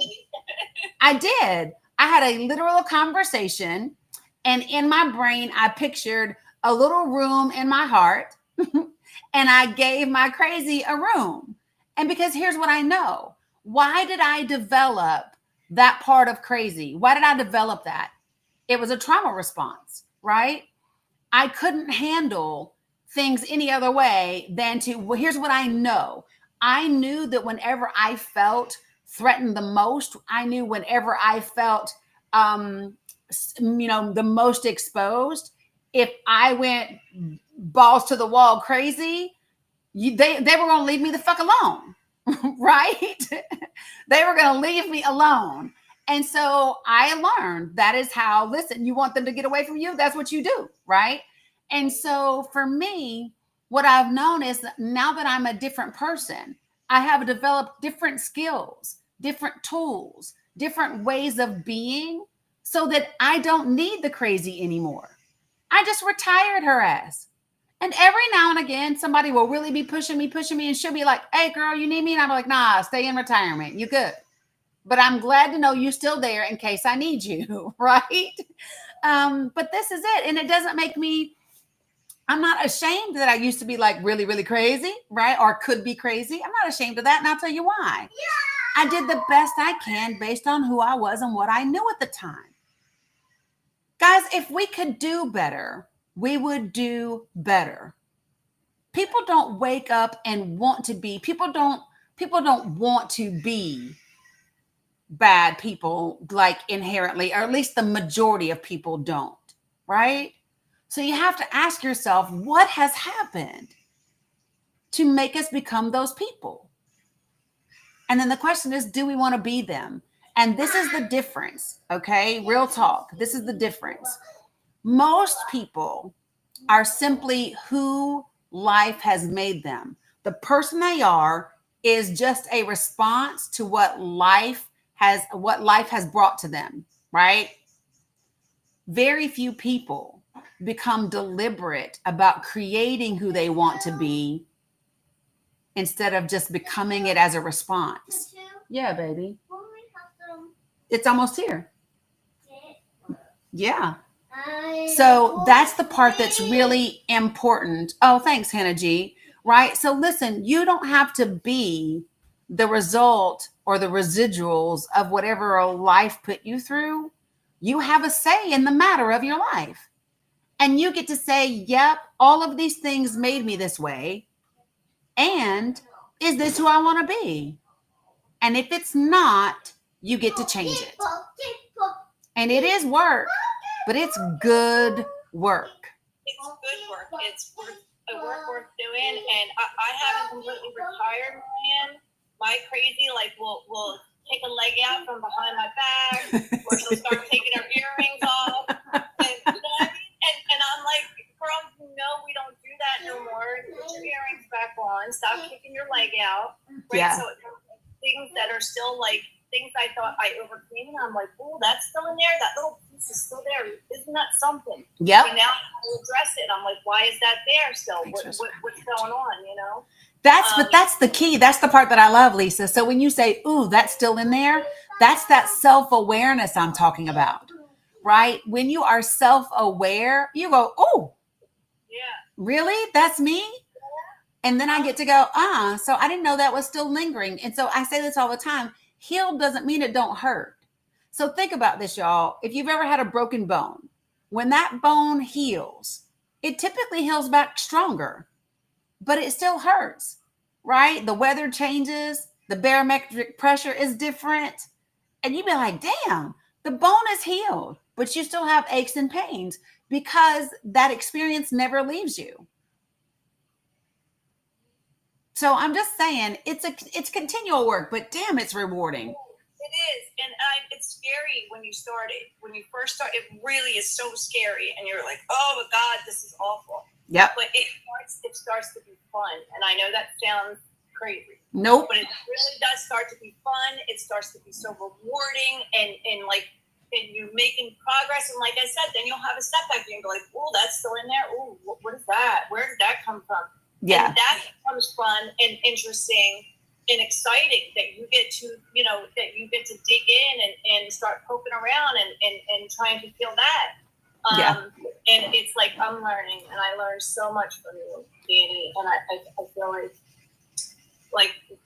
I did. I had a literal conversation, and in my brain, I pictured a little room in my heart. And I gave my crazy a room. And because here's what I know. Why did I develop that part of crazy? Why did I develop that? It was a trauma response, right? I couldn't handle things any other way than to, well, here's what I know. I knew that whenever I felt threatened the most, I knew whenever I felt, the most exposed, if I went balls to the wall crazy, they were going to leave me the fuck alone, right? They were going to leave me alone. And so I learned that is how, listen, you want them to get away from you, that's what you do, right? And so for me, what I've known is that now that I'm a different person, I have developed different skills, different tools, different ways of being, so that I don't need the crazy anymore. I just retired her ass. And every now and again, somebody will really be pushing me, and she'll be like, hey, girl, you need me? And I'm like, nah, stay in retirement. You good. But I'm glad to know you're still there in case I need you, right? But this is it. And it doesn't make me, I'm not ashamed that I used to be like really, really crazy, right? Or could be crazy. I'm not ashamed of that. And I'll tell you why. Yeah. I did the best I can based on who I was and what I knew at the time. Guys, if we could do better, we would do better. People don't wake up and want to be, people don't want to be bad people, like inherently, or at least the majority of people don't, right? So you have to ask yourself, what has happened to make us become those people? And then the question is, do we want to be them? And this is the difference, okay? Real talk. This is the difference. Most people are simply who life has made them. The person they are is just a response to what life has brought to them, right? Very few people become deliberate about creating who they want to be instead of just becoming it as a response. Yeah, baby. It's almost here. Yeah. So that's the part that's really important. Oh, thanks, Hannah G. Right? So listen, you don't have to be the result or the residuals of whatever life put you through. You have a say in the matter of your life. And you get to say, yep, all of these things made me this way. And is this who I want to be? And if it's not, you get to change it. And it is work, but it's good work. It's good work. It's work worth doing. And I haven't completely retired, Ryan. My crazy, like, will take a leg out from behind my back, or she'll start taking her earrings off. And, you know what I mean? And I'm like, girl, no, we don't do that no more. Put your earrings back on. Stop kicking your leg out. Right? Yeah. So things that are still like things I thought I overcame, and I'm like, oh, that's still in there. That little piece is still there. Isn't that something? Yep. So now I'll address it. I'm like, why is that there still? What's going on? You know. But that's the key. That's the part that I love, Lisa. So when you say, ooh, that's still in there, that's that self-awareness I'm talking about, right? When you are self-aware, you go, oh, yeah, really? That's me? And then I get to go, so I didn't know that was still lingering. And so I say this all the time, healed doesn't mean it don't hurt. So think about this, y'all. If you've ever had a broken bone, when that bone heals, it typically heals back stronger, but it still hurts, right? The weather changes, the barometric pressure is different. And you'd be like, damn, the bone is healed, but you still have aches and pains because that experience never leaves you. So I'm just saying it's continual work, but damn, it's rewarding. It is. And it's scary when you start it. When you first start, it really is so scary. And you're like, oh my God, this is awful. Yep. But it starts to be fun. And I know that sounds crazy. Nope. But it really does start to be fun. It starts to be so rewarding and you making progress. And like I said, then you'll have a setback and you'll be like, oh, that's still in there. Oh, what is that? Where did that come from? Yeah. And that becomes fun and interesting and exciting that you get to, dig in and start poking around and trying to feel that. And it's like, I'm learning, and I learned so much from you, Dani. And I feel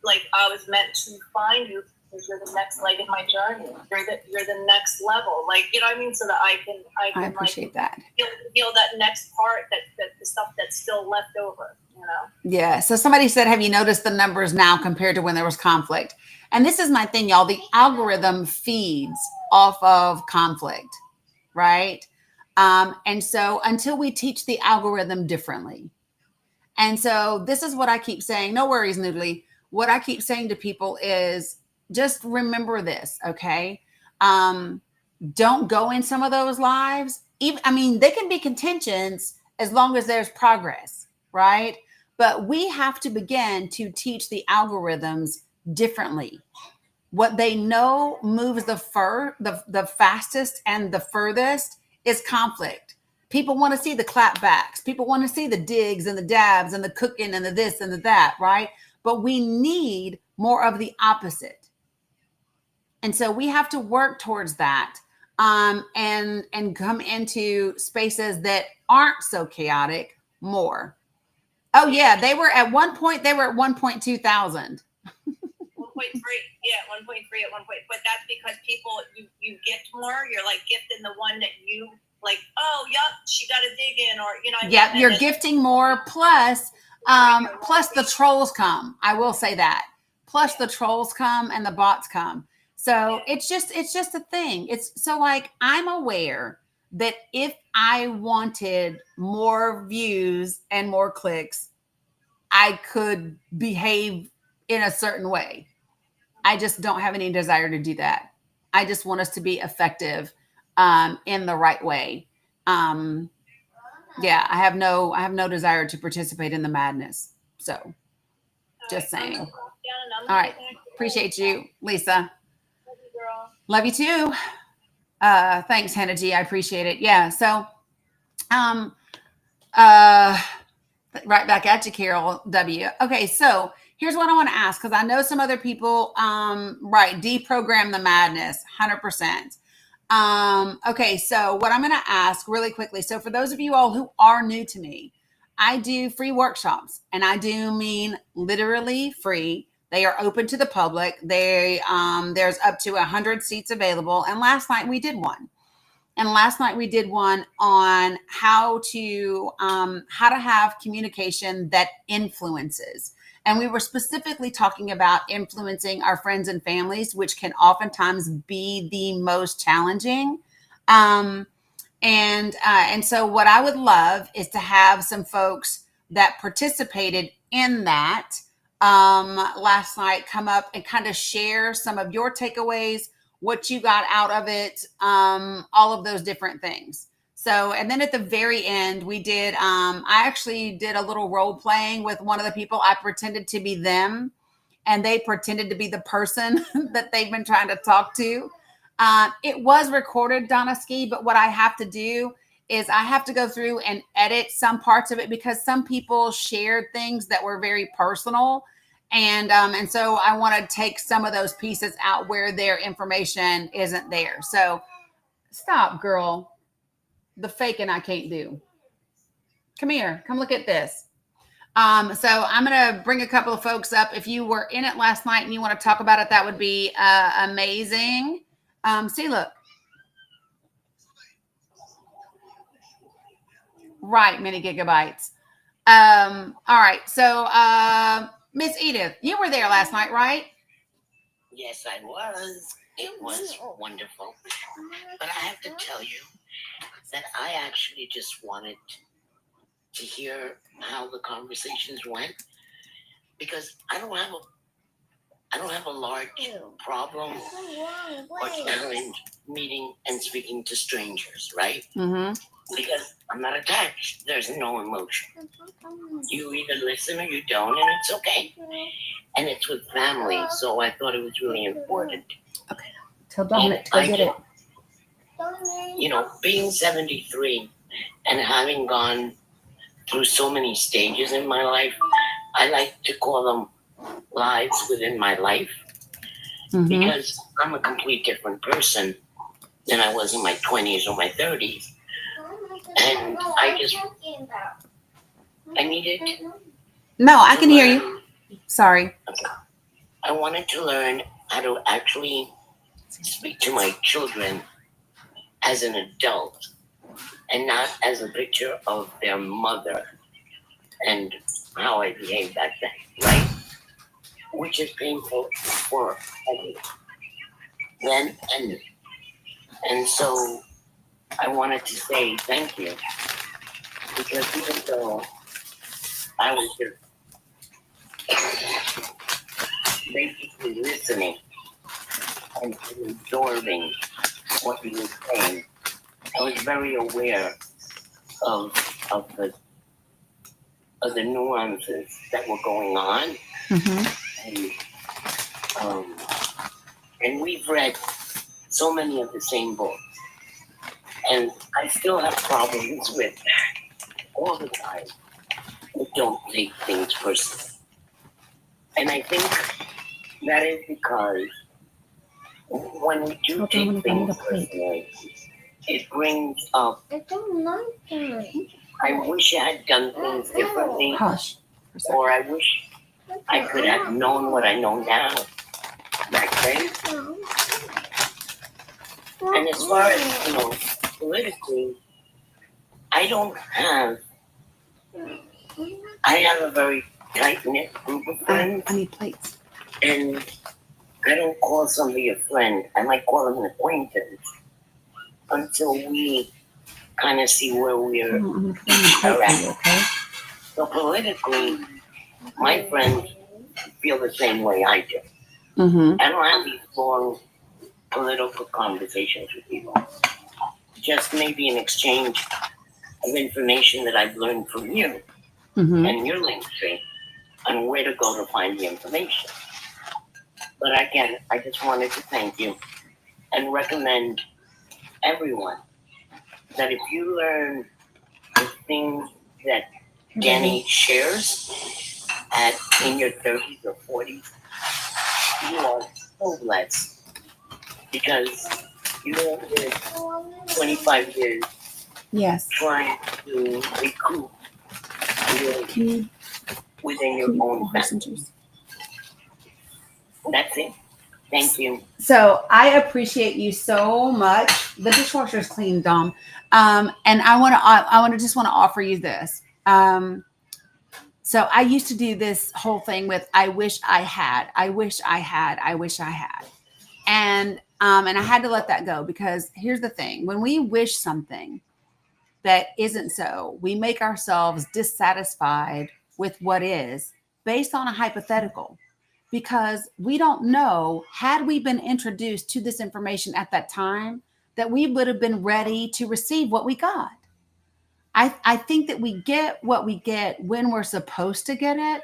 like I was meant to find you because you're the next leg in my journey. You're the next level. Like, you know what I mean? So that I can appreciate that. Feel that next part, that the stuff that's still left over. You know? Yeah. So somebody said, have you noticed the numbers now compared to when there was conflict? And this is my thing, y'all. The algorithm feeds off of conflict, right? And so until we teach the algorithm differently. And so this is what I keep saying. No worries, Noodly. What I keep saying to people is just remember this, okay? Don't go in some of those lives. They can be contentions as long as there's progress, right? But we have to begin to teach the algorithms differently. What they know moves the fastest and the furthest is conflict. People want to see the clapbacks. People want to see the digs and the dabs and the cooking and the this and the that, right? But we need more of the opposite. And so we have to work towards that and come into spaces that aren't so chaotic more. Oh, yeah. They were at 1.2 thousand. 1.3. Yeah, 1.3 at one point. But that's because people, you gift more. You're like gifting the one that you like, oh, yep, she got a dig in, or, you know. Yeah, you're gifting more. Plus the trolls come. I will say that. Plus the trolls come and the bots come. So it's just a thing. It's so like, I'm aware that if I wanted more views and more clicks, I could behave in a certain way. I just don't have any desire to do that. I just want us to be effective in the right way. I have no desire to participate in the madness. So just saying. All right. Appreciate you, Lisa. Love you too. Thanks, Hannah G. I appreciate it. Yeah. So, right back at you, Carol W. Okay. So here's what I want to ask, because I know some other people, right, deprogram the madness, 100%. Okay, so what I'm going to ask really quickly. So for those of you all who are new to me, I do free workshops, and I do mean literally free. They are open to the public. There's up to 100 seats available. And last night we did one. On how to have communication that influences. And we were specifically talking about influencing our friends and families, which can oftentimes be the most challenging. And so what I would love is to have some folks that participated in that last night come up and kind of share some of your takeaways, what you got out of it, all of those different things. So, and then at the very end, we did, I actually did a little role playing with one of the people. I pretended to be them, and they pretended to be the person that they've been trying to talk to. It was recorded, Donna Ski, but what I have to do is I have to go through and edit some parts of it because some people shared things that were very personal. And so I want to take some of those pieces out where their information isn't there. So stop, girl. The faking I can't do. Come here. Come look at this. So I'm going to bring a couple of folks up. If you were in it last night and you want to talk about it, that would be amazing. See, look. Right, many gigabytes. All right. So, Miss Edith, you were there last night, right? Yes, I was. It was wonderful. But I have to tell you that I actually just wanted to hear how the conversations went, because I don't have a large problem or challenge meeting and speaking to strangers, right? Mm-hmm. Because I'm not attached. There's no emotion. You either listen or you don't, and it's okay. And it's with family, so I thought it was really important. Okay. Tell Dominic to go get it. You know, being 73 and having gone through so many stages in my life, I like to call them lives within my life, because I'm a complete different person than I was in my 20s or my 30s. And I needed. No, I can hear you. Sorry. Okay. I wanted to learn how to actually speak to my children as an adult and not as a picture of their mother and how I behaved back then, right? Which is painful for them and me. And so I wanted to say thank you, because even though I was just basically listening and absorbing what you were saying, I was very aware of the nuances that were going on. And we've read so many of the same books. And I still have problems with all the time. I don't take things personally. And I think that is because when we do take things personally, it brings up, I wish I had done things differently. Or I wish I could have known what I know now back then. And as far as, you know, politically, I have a very tight-knit group of friends. I need plates. And I don't call somebody a friend. I might call them an acquaintance until we kind of see where we're at. Okay? So politically, my friends feel the same way I do. I don't have these long political conversations with people. Just maybe an exchange of information that I've learned from you and your link tree on where to go to find the information. But again, I just wanted to thank you and recommend everyone that if you learn the things that Dani shares, in your 30s or 40s, you are so blessed because you lived 25 years trying to recoup within your own family. That's it. Thank you. So I appreciate you so much. The dishwasher is clean, Dom. And I want to offer you this. So I used to do this whole thing with I wish I had. And I had to let that go because here's the thing. When we wish something that isn't so, we make ourselves dissatisfied with what is based on a hypothetical because we don't know, had we been introduced to this information at that time, that we would have been ready to receive what we got. I think that we get what we get when we're supposed to get it,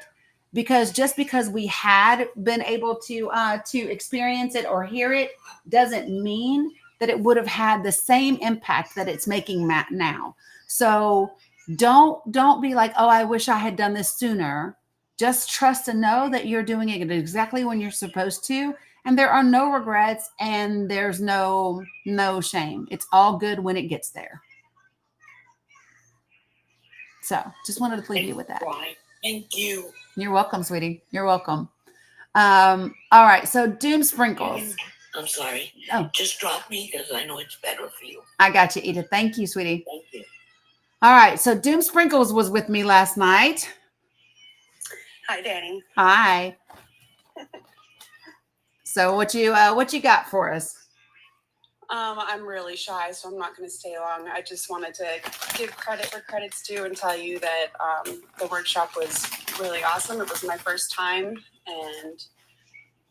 because just because we had been able to experience it or hear it doesn't mean that it would have had the same impact that it's making now. So don't be like, oh, I wish I had done this sooner. Just trust and know that you're doing it exactly when you're supposed to, and there are no regrets and there's no shame. It's all good when it gets there. So just wanted to leave you with that. Thank you. You're welcome, sweetie. You're welcome. All right. So Doom Sprinkles. I'm sorry. Oh. Just drop me because I know it's better for you. I got you, Edith. Thank you, sweetie. Thank you. All right. So Doom Sprinkles was with me last night. Hi, Dani. Hi. So what you got for us? I'm really shy, so I'm not going to stay long. I just wanted to give credit where credit's due and tell you that the workshop was really awesome. It was my first time, and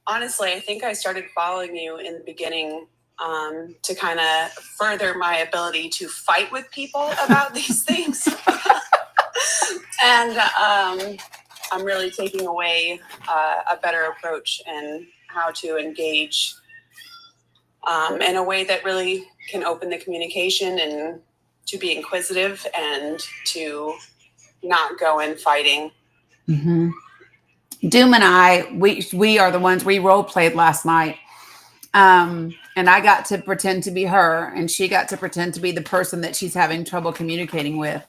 honestly, I think I started following you in the beginning to kind of further my ability to fight with people about these things. And I'm really taking away a better approach in how to engage in a way that really can open the communication and to be inquisitive and to not go in fighting. Mm-hmm. Doom and I, we are the ones, we role played last night. And I got to pretend to be her and she got to pretend to be the person that she's having trouble communicating with.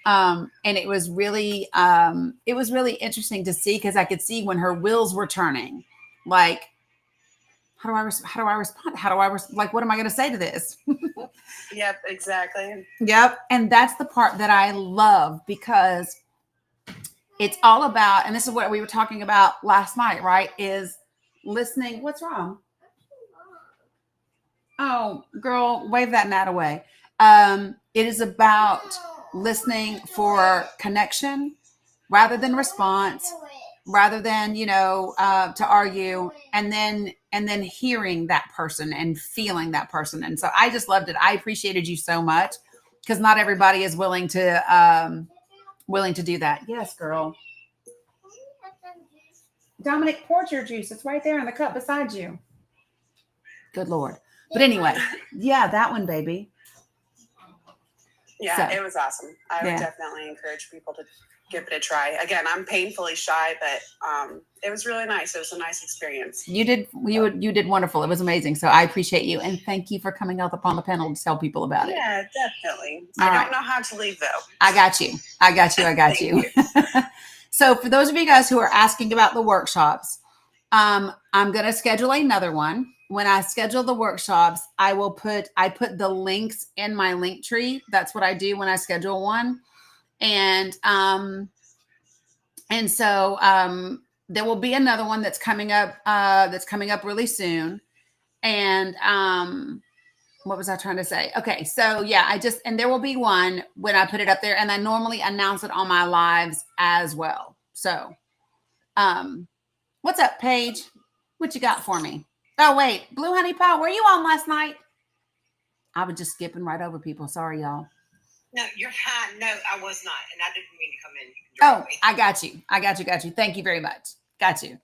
And it was really interesting to see because I could see when her wheels were turning, like, how do I respond? Like, what am I going to say to this? Yep, exactly. Yep. And that's the part that I love because it's all about, and this is what we were talking about last night, right? Is listening. What's wrong? Oh, girl, wave that gnat away. It is about listening for connection rather than response, rather than, to argue, and then hearing that person and feeling that person. And so I just loved it. I appreciated you so much because not everybody is willing to do that. Yes, girl. Dominic, pour your juice. It's right there in the cup beside you. Good Lord. But anyway, yeah, that one, baby. Yeah, it was awesome. I would definitely encourage people to give it a try. Again, I'm painfully shy, but it was really nice. It was a nice experience. You did wonderful. It was amazing. So I appreciate you. And thank you for coming up on the panel to tell people about it. Yeah, definitely. All I don't know how to leave, though. I got you. So for those of you guys who are asking about the workshops, I'm going to schedule another one. When I schedule the workshops, I put the links in my link tree. That's what I do when I schedule one. And so there will be another one that's coming up really soon. And what was I trying to say? Okay. So yeah, and there will be one when I put it up there, and I normally announce it on my lives as well. So, what's up, Paige? What you got for me? Oh, wait, Blue Honey Pie, were you on last night? I was just skipping right over people. Sorry, y'all. No, you're fine. No, I was not. And I didn't mean to come in. Oh, I got you. Thank you very much. Got you.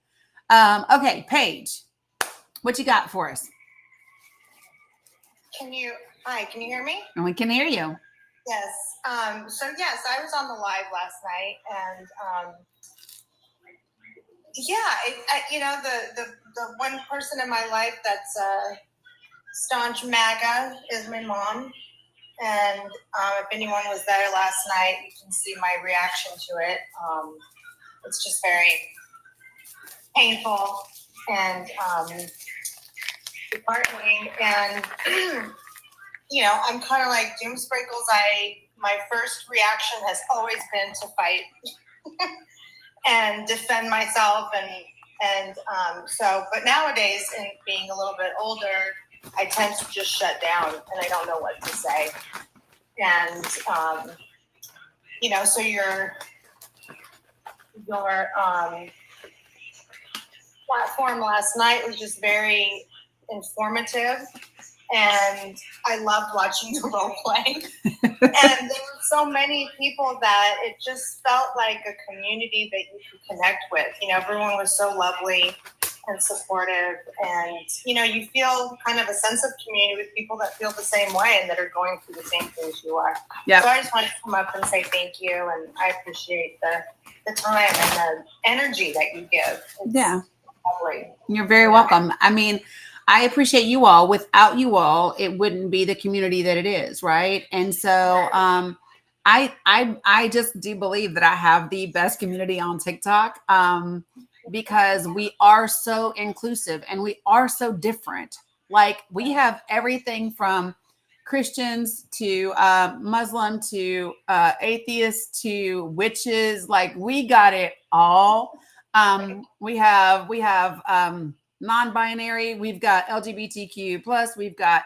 Okay, Paige, what you got for us? Can you hear me? And we can hear you. Yes. So yes, I was on the live last night, and The one person in my life that's staunch MAGA is my mom. And if anyone was there last night, you can see my reaction to it. It's just very painful and disheartening. And, I'm kind of like Doom Sprinkles. My first reaction has always been to fight and defend myself. But nowadays, in being a little bit older, I tend to just shut down and I don't know what to say. And, so your platform last night was just very informative. And I loved watching the role play. And there were so many people that it just felt like a community that you could connect with. Everyone was so lovely and supportive. And, you feel kind of a sense of community with people that feel the same way and that are going through the same things you are. Yep. So I just wanted to come up and say thank you. And I appreciate the time and the energy that you give. It's lovely. You're very welcome. I mean, I appreciate you all. Without you all, it wouldn't be the community that it is, right? And so I just do believe that I have the best community on TikTok because we are so inclusive and we are so different. Like we have everything from Christians to Muslim to atheists to witches. Like we got it all. We have non-binary, we've got LGBTQ plus, we've got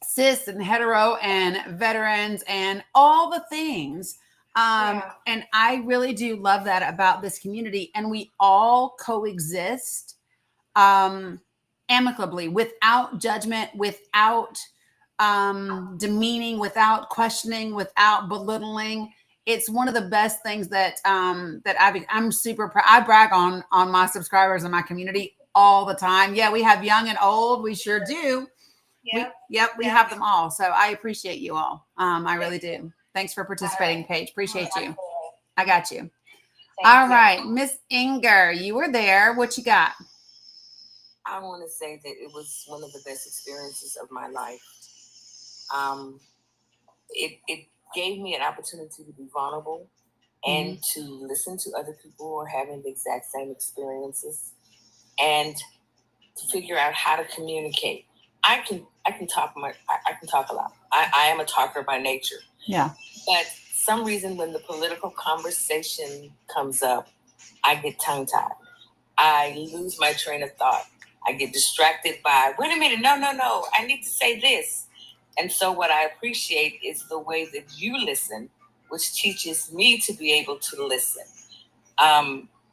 cis and hetero and veterans and all the things. And I really do love that about this community. And we all coexist amicably, without judgment, without demeaning, without questioning, without belittling. It's one of the best things that I'm super proud. I brag on my subscribers and my community all the time. Yeah, we have young and old. We sure do. We have them all. So I appreciate you all. I really do. Thanks for participating, Paige. Appreciate you. I got you. All right, Miss Inger, you were there. What you got? I want to say that it was one of the best experiences of my life. It gave me an opportunity to be vulnerable and to listen to other people who are having the exact same experiences and to figure out how to communicate. I can talk a lot. I am a talker by nature. Yeah. But some reason when the political conversation comes up, I get tongue-tied. I lose my train of thought. I get distracted by, wait a minute, no, I need to say this. And so what I appreciate is the way that you listen, which teaches me to be able to listen.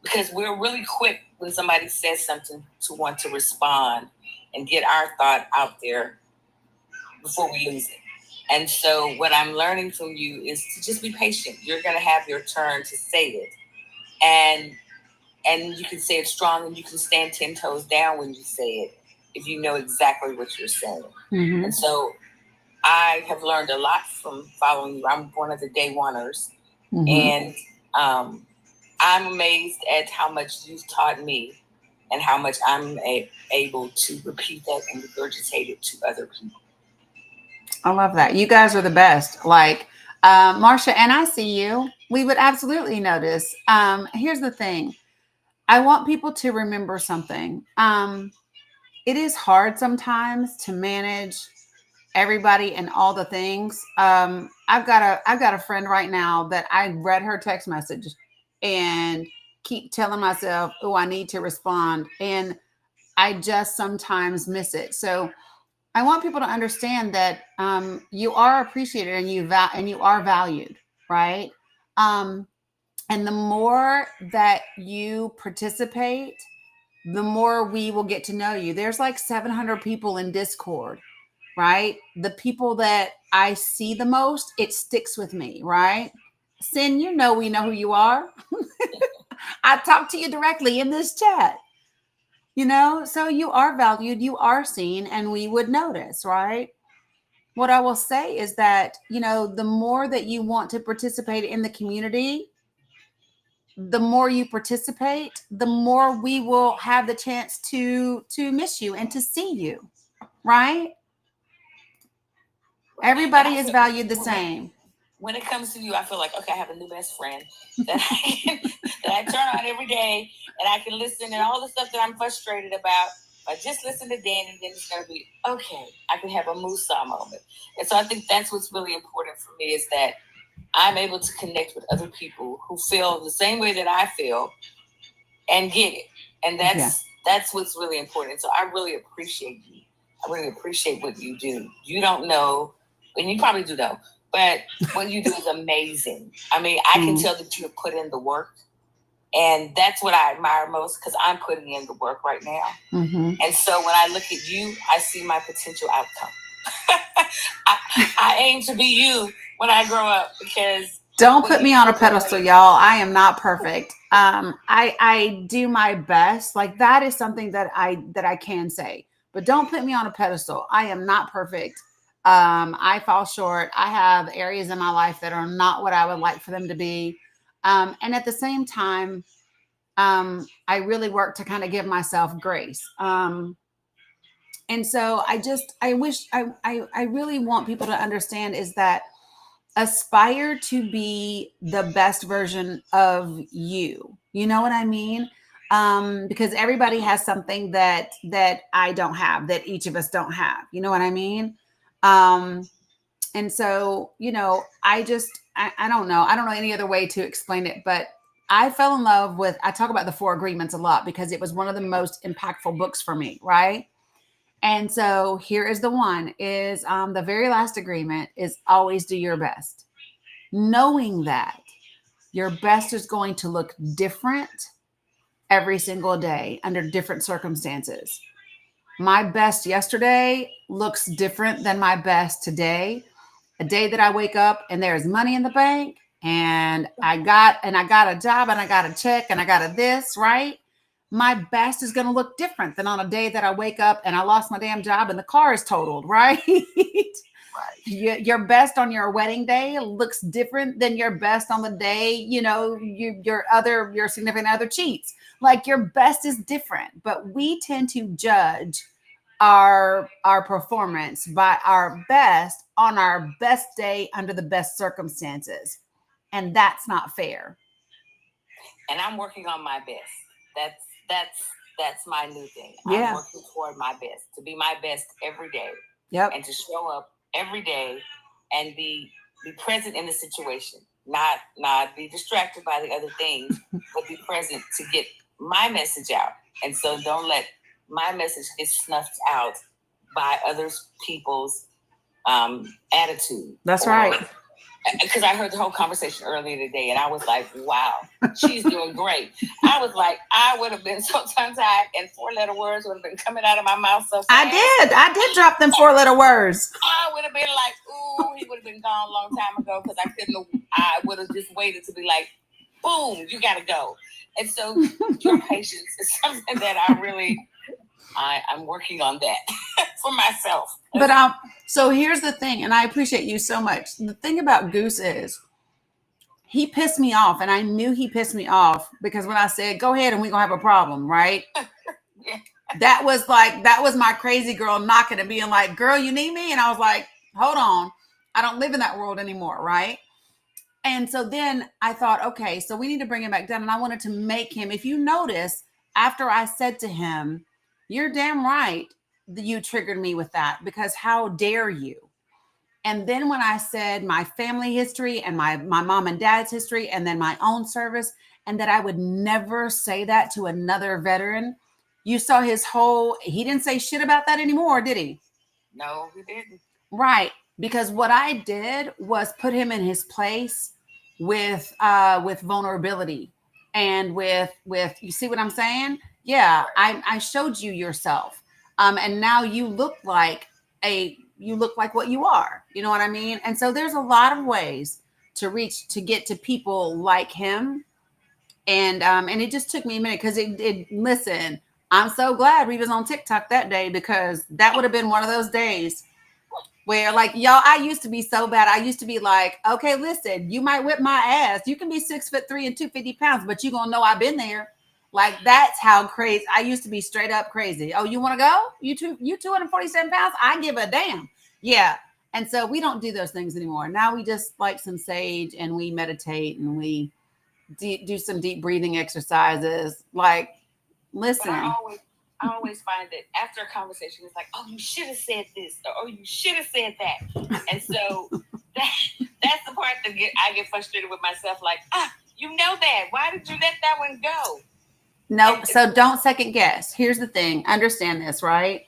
Because we're really quick when somebody says something to want to respond and get our thought out there before we lose it. And so what I'm learning from you is to just be patient. You're going to have your turn to say it. And you can say it strong and you can stand 10 toes down when you say it if you know exactly what you're saying. Mm-hmm. And so I have learned a lot from following you. I'm one of the day oneers. Mm-hmm. And I'm amazed at how much you've taught me and how much I'm able to repeat that and regurgitate it to other people. I love that. You guys are the best. Like Marsha, and I see you. We would absolutely notice. Here's the thing. I want people to remember something. It is hard sometimes to manage everybody and all the things. I've got a friend right now that I read her text message and keep telling myself, oh, I need to respond. And I just sometimes miss it. So I want people to understand that you are appreciated and you are valued, right? And the more that you participate, the more we will get to know you. There's like 700 people in Discord, right? The people that I see the most, it sticks with me, right? Sin, we know who you are. I talk to you directly in this chat, so you are valued, you are seen, and we would notice, right? What I will say is that, the more that you want to participate in the community, the more you participate, the more we will have the chance to miss you and to see you, right? Everybody is valued the same. When it comes to you, I feel like, okay, I have a new best friend that I turn on every day, and I can listen, and all the stuff that I'm frustrated about. If I just listen to Dani, then it's going to be okay. I can have a Musa moment. And so I think that's what's really important for me, is that I'm able to connect with other people who feel the same way that I feel and get it. And that's what's really important. So I really appreciate you. I really appreciate what you do. You don't know, and you probably do know, but what you do is amazing. I mean, I can tell that you have put in the work. And that's what I admire most, because I'm putting in the work right now. And so when I look at you, I see my potential outcome. I aim to be you when I grow up, because don't put me on a pedestal, y'all. I am not perfect. I do my best. Like, that is something that I can say, but don't put me on a pedestal. I am not perfect. I fall short. I have areas in my life that are not what I would like for them to be. And at the same time, I really work to kind of give myself grace. And so I really want people to understand is that aspire to be the best version of you. You know what I mean? Because everybody has something that I don't have, that each of us don't have. You know what I mean? And so, you know, I don't know. I don't know any other way to explain it, but I fell in love with, I talk about the 4 Agreements a lot because it was one of the most impactful books for me, right? And so here is the one, is the very last agreement is always do your best. Knowing that your best is going to look different every single day under different circumstances. My best yesterday looks different than my best today. A day that I wake up and there's money in the bank and I got a job and I got a check and I got a this, right? My best is going to look different than on a day that I wake up and I lost my damn job and the car is totaled, right? Your best on your wedding day looks different than your best on the day, you know, your significant other cheats. Like, your best is different, but we tend to judge our performance by our best on our best day under the best circumstances. And that's not fair. And I'm working on my best. That's my new thing. Yeah. I'm working toward my best, to be my best every day. Yep. And to show up every day and be present in the situation, not be distracted by the other things, but be present to get my message out. And so don't let my message get snuffed out by others people's attitude. That's right. Because I heard the whole conversation earlier today, and I was like, wow, she's doing great. I was like, I would have been so tongue-tied, and 4-letter words would have been coming out of my mouth so fast. I did drop them 4-letter words. I would have been like, ooh, he would have been gone a long time ago, because I would have just waited to be like, boom, you got to go. And so your patience is something that I'm working on that for myself. But so here's the thing, and I appreciate you so much. The thing about Goose is he pissed me off, and I knew he pissed me off because when I said, go ahead and we're going to have a problem, right? Yeah. That was my crazy girl knocking and being like, girl, you need me? And I was like, hold on. I don't live in that world anymore, right? And so then I thought, okay, so we need to bring him back down. And I wanted to make him, if you notice, after I said to him, you're damn right that you triggered me with that, because how dare you? And then when I said my family history and my mom and dad's history and then my own service, and that I would never say that to another veteran, you saw he didn't say shit about that anymore, did he? No, he didn't. Right. Because what I did was put him in his place with vulnerability and with you see what I'm saying? Yeah, I showed you yourself. And now you look like what you are. You know what I mean? And so there's a lot of ways to get to people like him. And it just took me a minute because listen, I'm so glad we was on TikTok that day, because that would have been one of those days Where like, y'all, I used to be so bad. I used to be like, okay, listen, you might whip my ass. You can be 6'3" and 250 pounds, but you gonna know I've been there. Like, that's how crazy. I used to be straight up crazy. Oh, you want to go? You 247 pounds? I give a damn. Yeah. And so we don't do those things anymore. Now we just like some sage and we meditate and we do some deep breathing exercises. Like, listen. I always find that after a conversation, it's like, oh, you should have said this, or oh, you should have said that. And so that's the part that I get frustrated with myself. Like, you know that. Why did you let that one go? No, so don't second guess. Here's the thing. Understand this, right?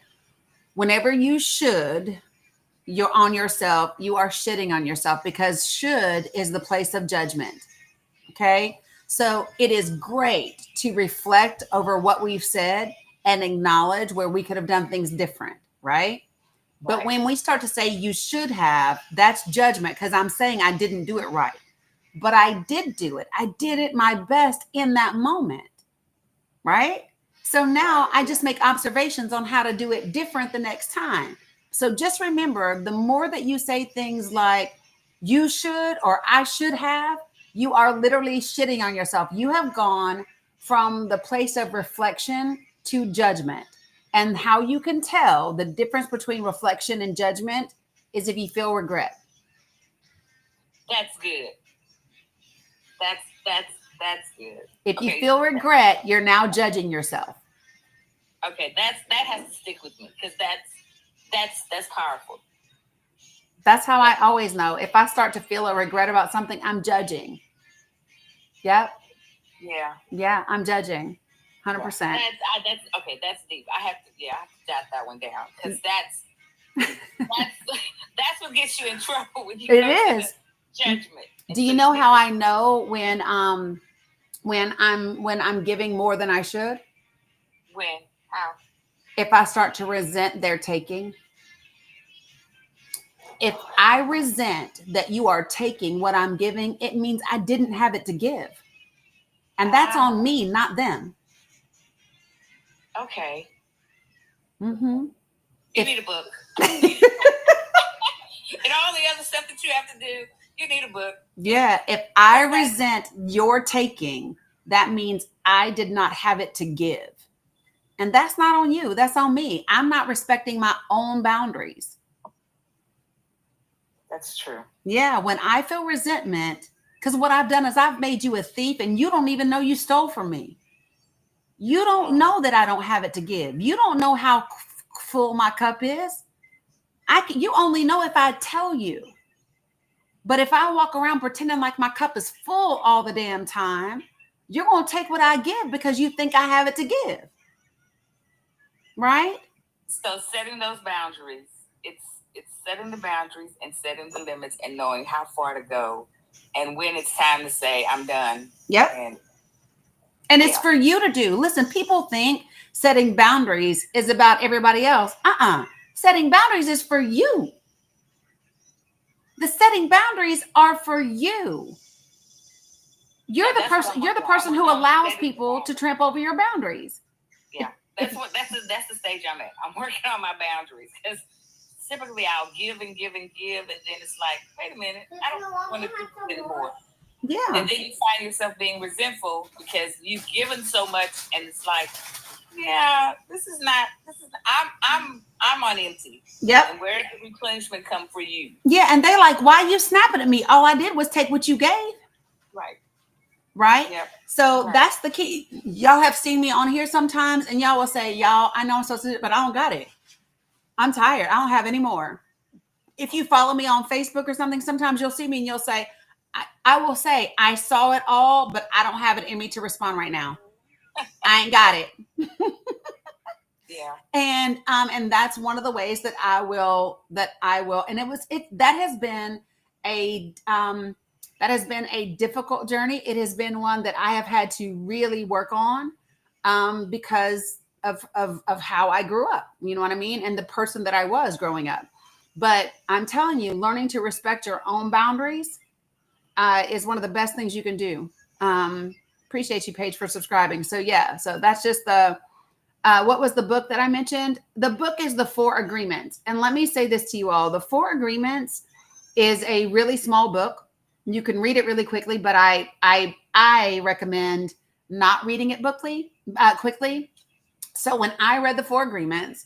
Whenever you should, you're on yourself, you are shitting on yourself, because should is the place of judgment. Okay? So it is great to reflect over what we've said and acknowledge where we could have done things different, right? But when we start to say you should have, that's judgment, because I'm saying I didn't do it right. But I did do it. I did it my best in that moment, right? So now I just make observations on how to do it different the next time. So just remember, the more that you say things like you should or I should have, you are literally shitting on yourself. You have gone from the place of reflection to judgment. And how you can tell the difference between reflection and judgment is if you feel regret. That's good. That's good. If you feel regret, you're now judging yourself. Okay, that has to stick with me, because that's powerful. That's how I always know. If I start to feel a regret about something, I'm judging. Yep. Yeah. Yeah, I'm judging. 100%. That's okay. That's deep. I have to jot that one down, because that's what gets you in trouble when you it go is. to the judgment. Do you know how I know when I'm giving more than I should? When? How? If I start to resent their taking. If I resent that you are taking what I'm giving, it means I didn't have it to give. And that's on me, not them. Okay. Mm-hmm. You need a book. And all the other stuff that you have to do, you need a book. Yeah. If I resent your taking, that means I did not have it to give. And that's not on you. That's on me. I'm not respecting my own boundaries. That's true. Yeah. When I feel resentment, because what I've done is I've made you a thief and you don't even know you stole from me. You don't know that I don't have it to give. You don't know how full my cup is. You only know if I tell you. But if I walk around pretending like my cup is full all the damn time, you're going to take what I give because you think I have it to give. Right? So setting those boundaries, it's setting the boundaries and setting the limits and knowing how far to go and when it's time to say I'm done. Yep. And it's for you to do. Listen, people think setting boundaries is about everybody else. Setting boundaries is for you. The setting boundaries are for you. You're the person who allows people to tramp over your boundaries. Yeah. That's the stage I'm at. I'm working on my boundaries, because typically I'll give and give and give, and then it's like, wait a minute, I don't want to do this anymore. Yeah. And then you find yourself being resentful because you've given so much, and it's like, I'm on empty. Yep. And where did the replenishment come for you? Yeah, and they like, why are you snapping at me? All I did was take what you gave. Right? Yep. So that's the key. Y'all have seen me on here sometimes, and y'all will say, y'all, I know I'm supposed to do it, but I don't got it. I'm tired. I don't have any more. If you follow me on Facebook or something, sometimes you'll see me and you'll say, I will say, I saw it all, but I don't have it in me to respond right now. I ain't got it. Yeah. And that's one of the ways that I will, and that has been a difficult journey. It has been one that I have had to really work on, because of how I grew up, you know what I mean? And the person that I was growing up. But I'm telling you, learning to respect your own boundaries is one of the best things you can do. Appreciate you, Paige, for subscribing. So yeah, so that's just What was the book that I mentioned? The book is The 4 Agreements. And let me say this to you all. The 4 Agreements is a really small book. You can read it really quickly, but I recommend not reading it quickly. So when I read the 4 Agreements,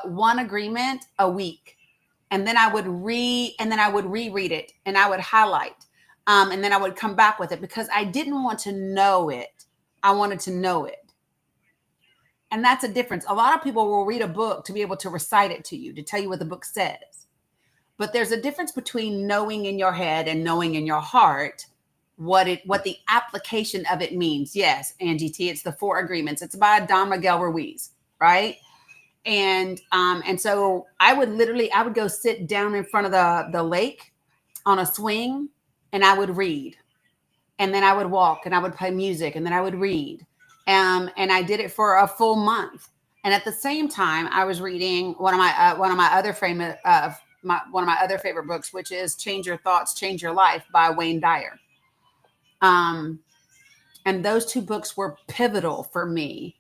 one agreement a week. And then I would reread it and I would highlight. And then I would come back with it because I didn't want to know it. I wanted to know it. And that's a difference. A lot of people will read a book to be able to recite it to you, to tell you what the book says. But there's a difference between knowing in your head and knowing in your heart what the application of it means. Yes, Angie T, it's the 4 Agreements. It's by Don Miguel Ruiz, right? And so I would go sit down in front of the lake on a swing and I would read. And then I would walk and I would play music and then I would read. And I did it for a full month. And at the same time, I was reading one of my other favorite books, which is Change Your Thoughts, Change Your Life by Wayne Dyer. And those 2 books were pivotal for me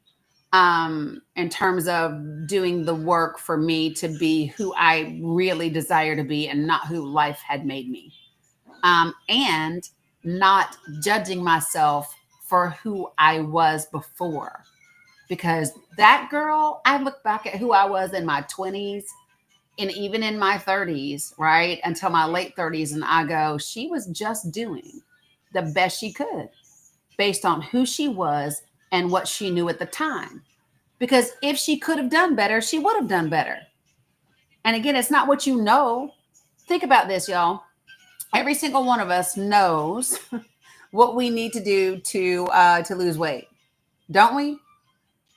in terms of doing the work for me to be who I really desire to be and not who life had made me. And not judging myself for who I was before. Because that girl, I look back at who I was in my 20s and even in my 30s, right? Until my late 30s. And I go, she was just doing the best she could based on who she was and what she knew at the time. Because if she could have done better, she would have done better. And again, it's not what you know. Think about this, y'all. Every single one of us knows what we need to do to lose weight, don't we?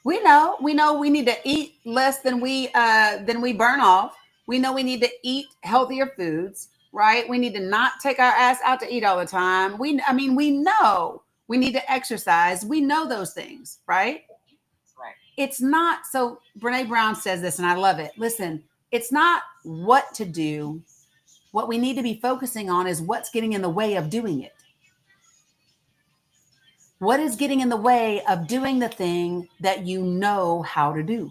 We know we need to eat less than we burn off. We know we need to eat healthier foods, right? We need to not take our ass out to eat all the time. We know we need to exercise. We know those things, right? Right. It's not, so Brene Brown says this and I love it. Listen, it's not what to do. What we need to be focusing on is what's getting in the way of doing it. What is getting in the way of doing the thing that you know how to do?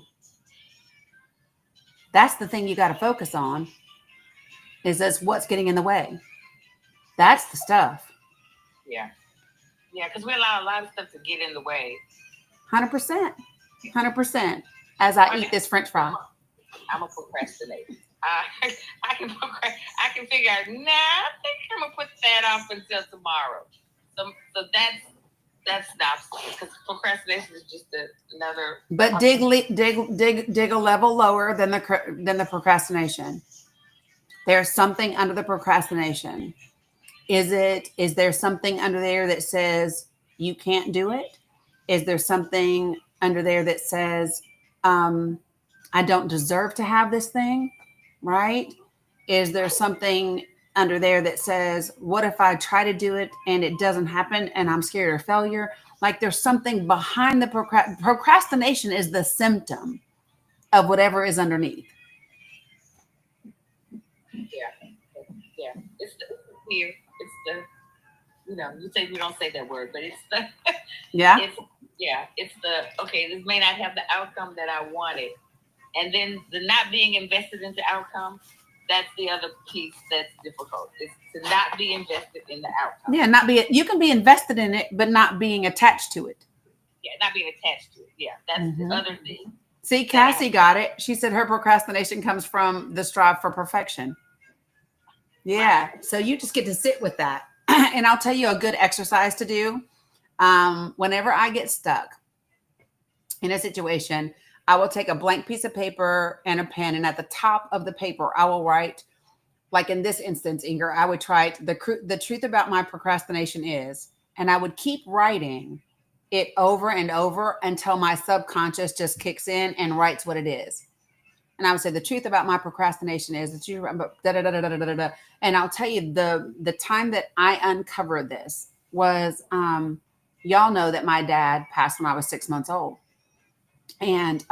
That's the thing you got to focus on. Is this what's getting in the way? That's the stuff. Yeah. Yeah, because we allow a lot of stuff to get in the way. 100%. 100%. As I eat this French fry. I'm a procrastinator. I can figure out, I think I'm gonna put that off until tomorrow. So that's not, because procrastination is just another. But dig a level lower than the procrastination. There's something under the procrastination. Is there something under there that says you can't do it? Is there something under there that says I don't deserve to have this thing? Right? Is there something under there that says, what if I try to do it and it doesn't happen and I'm scared of failure? Like there's something behind the procrastination is the symptom of whatever is underneath. Yeah. It's weird. It's the, you say we don't say that word, but it's the it's the, okay, this may not have the outcome that I wanted. And then the not being invested into outcome, that's the other piece that's difficult. Is to not be invested in the outcome. Yeah, you can be invested in it, but not being attached to it. Yeah, not being attached to it. Yeah, that's the other thing. See, Cassie got it. She said her procrastination comes from the strive for perfection. Yeah, so you just get to sit with that. And I'll tell you a good exercise to do. Whenever I get stuck in a situation, I will take a blank piece of paper and a pen, and at the top of the paper, I will write, like in this instance, Inger, I would write the truth about my procrastination is, and I would keep writing it over and over until my subconscious just kicks in and writes what it is. And I would say the truth about my procrastination is that you, and I'll tell you the time that I uncovered this was, y'all know that my dad passed when I was 6 months old. And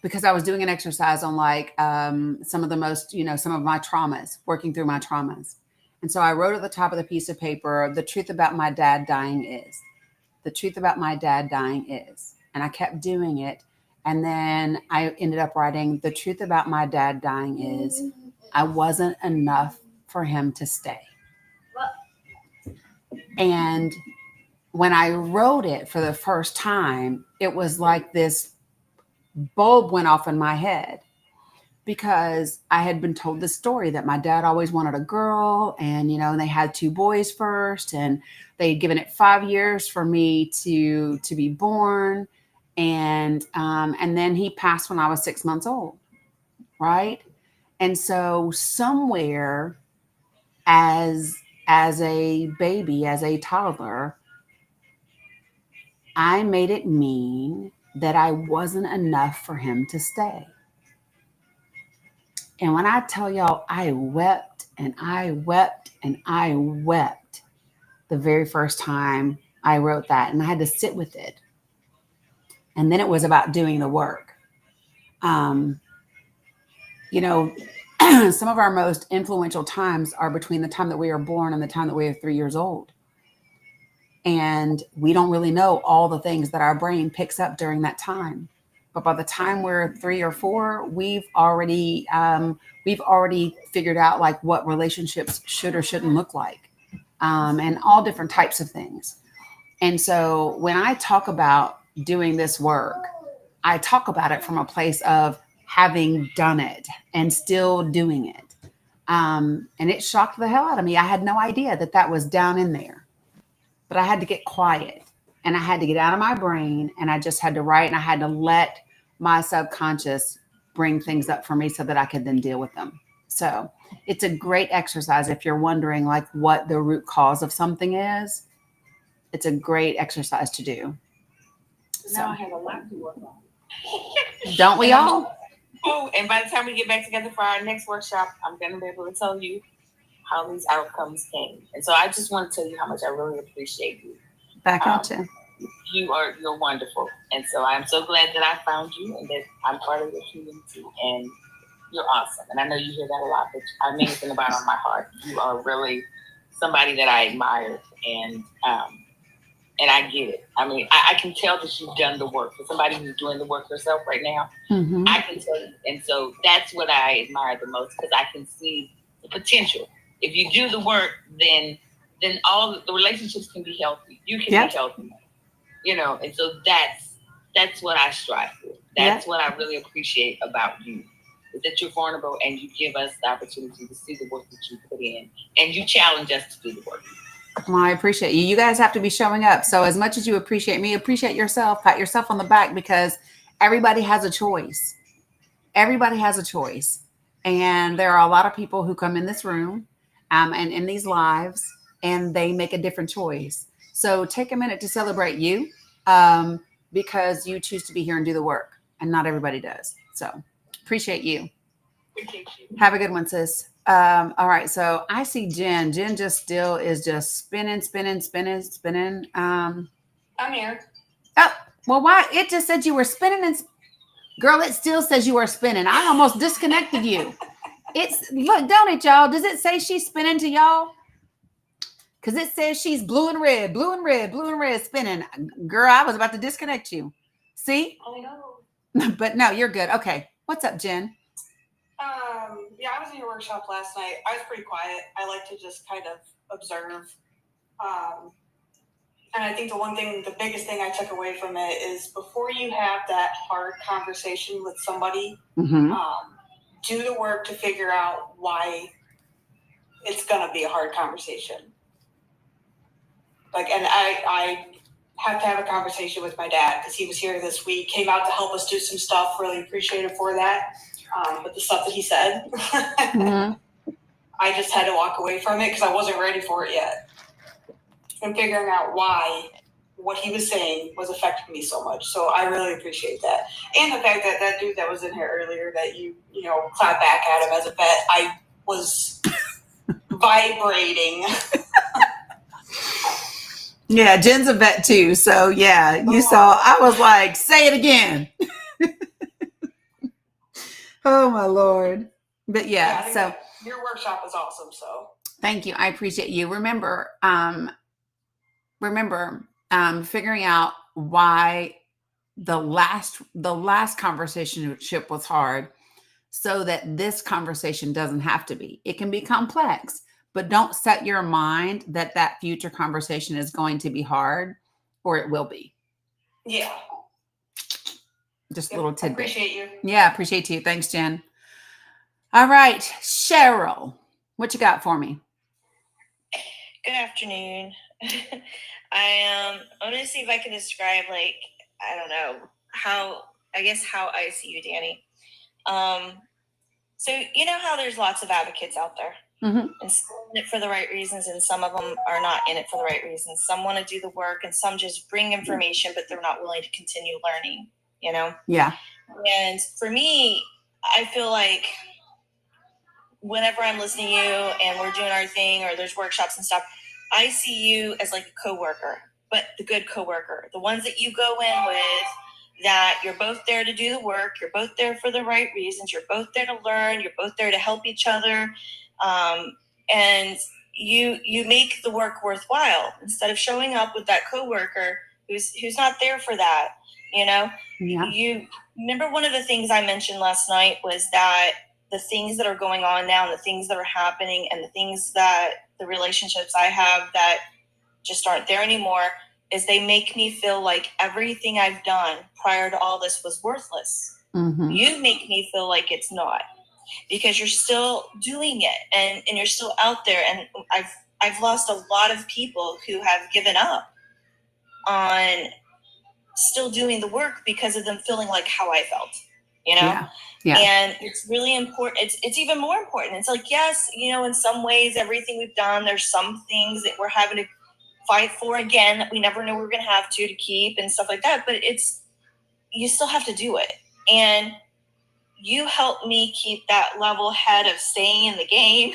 because I was doing an exercise on like some of my traumas, working through my traumas. And so I wrote at the top of the piece of paper, the truth about my dad dying is. the truth about my dad dying is. And I kept doing it. And then I ended up writing, the truth about my dad dying is I wasn't enough for him to stay. And when I wrote it for the first time, it was like this bulb went off in my head, because I had been told this story that my dad always wanted a girl, and, you know, they had 2 boys first, and they had given it 5 years for me to be born. And then he passed when I was 6 months old. Right. And so somewhere as a baby, as a toddler, I made it mean that I wasn't enough for him to stay. And when I tell y'all, I wept and I wept and I wept the very first time I wrote that, and I had to sit with it. And then it was about doing the work. You know, some of our most influential times are between the time that we are born and the time that we are 3 years old. And we don't really know all the things that our brain picks up during that time. But by the time we're 3 or 4, we've already figured out like what relationships should or shouldn't look like, and all different types of things. And so when I talk about doing this work, I talk about it from a place of having done it and still doing it. And it shocked the hell out of me. I had no idea that that was down in there. But I had to get quiet, and I had to get out of my brain, and I just had to write, and I had to let my subconscious bring things up for me so that I could then deal with them. So it's a great exercise if you're wondering like what the root cause of something is. It's a great exercise to do. Now I have a lot to work on. Don't we all? Oh, and by the time we get back together for our next workshop, I'm going to be able to tell you how these outcomes came. And so I just want to tell you how much I really appreciate you. Back at you. You're wonderful. And so I'm so glad that I found you and that I'm part of your community, and you're awesome. And I know you hear that a lot, but I mean it from the bottom of my heart. You are really somebody that I admire, and I get it. I mean, I can tell that you've done the work. For somebody who's doing the work herself right now, I can tell you. And so that's what I admire the most, because I can see the potential. If you do the work, then all the relationships can be healthy. You can be healthy, you know. And so that's what I strive for. That's what I really appreciate about you, is that you're vulnerable and you give us the opportunity to see the work that you put in, and you challenge us to do the work. Well, I appreciate you. You guys have to be showing up. So as much as you appreciate me, appreciate yourself. Pat yourself on the back, because everybody has a choice. Everybody has a choice. And there are a lot of people who come in this room and in these lives, and they make a different choice. So take a minute to celebrate you, because you choose to be here and do the work, and not everybody does. So appreciate you. Have a good one, sis. All right. So I see Jen. Jen is just spinning. I'm here. Oh, well, why? It just said you were spinning and girl, it still says you are spinning. I almost disconnected you. Look, don't it, y'all? Does it say she's spinning to y'all? Because it says she's blue and red spinning. Girl, I was about to disconnect you. See? I know. But no, you're good. Okay. What's up, Jen? Yeah, I was in your workshop last night. I was pretty quiet. I like to just kind of observe. And I think the biggest thing I took away from it is, before you have that hard conversation with somebody, do the work to figure out why it's going to be a hard conversation. Like, and I have to have a conversation with my dad, because he was here this week, came out to help us do some stuff. Really appreciative for that. But the stuff that he said, I just had to walk away from it because I wasn't ready for it yet. And figuring out why what he was saying was affecting me so much. So I really appreciate that. And the fact that that dude that was in here earlier, that you clap back at him as a vet, I was vibrating. Yeah, Jen's a vet too. So yeah, you saw, I was like, say it again. Oh my Lord. But yeah, so your workshop was awesome. So thank you. I appreciate you. Remember, figuring out why the last conversation was hard, so that this conversation doesn't have to be. It can be complex, but don't set your mind that that future conversation is going to be hard, or it will be. Yeah. Just a little tidbit. Appreciate you. Yeah, appreciate you. Thanks, Jen. All right, Cheryl, what you got for me? Good afternoon. I'm going to see if I can describe, like, I don't know, how I see you, Dani. So you know how there's lots of advocates out there, and some are in it for the right reasons, and some of them are not in it for the right reasons. Some want to do the work, and some just bring information, but they're not willing to continue learning, you know? Yeah. And for me, I feel like whenever I'm listening to you and we're doing our thing, or there's workshops and stuff, I see you as like a coworker, but the good coworker, the ones that you go in with, that you're both there to do the work, you're both there for the right reasons, you're both there to learn, you're both there to help each other, and you make the work worthwhile instead of showing up with that coworker who's not there for that. You know, You remember one of the things I mentioned last night was that the things that are going on now, and the things that are happening, and the things that the relationships I have that just aren't there anymore, is they make me feel like everything I've done prior to all this was worthless. You make me feel like it's not, because you're still doing it, and you're still out there. And I've lost a lot of people who have given up on still doing the work because of them feeling like how I felt, you know? Yeah. And it's really important. It's even more important. It's like, yes, you know, in some ways, everything we've done, there's some things that we're having to fight for again that we never knew we were going to have to keep and stuff like that. But you still have to do it. And you help me keep that level head of staying in the game,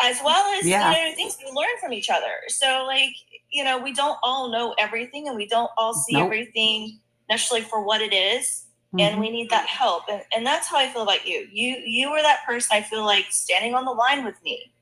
as well as, you know, things we learn from each other. So, like, you know, we don't all know everything, and we don't all see everything necessarily for what it is. And we need that help. And that's how I feel about you. You were that person I feel like standing on the line with me,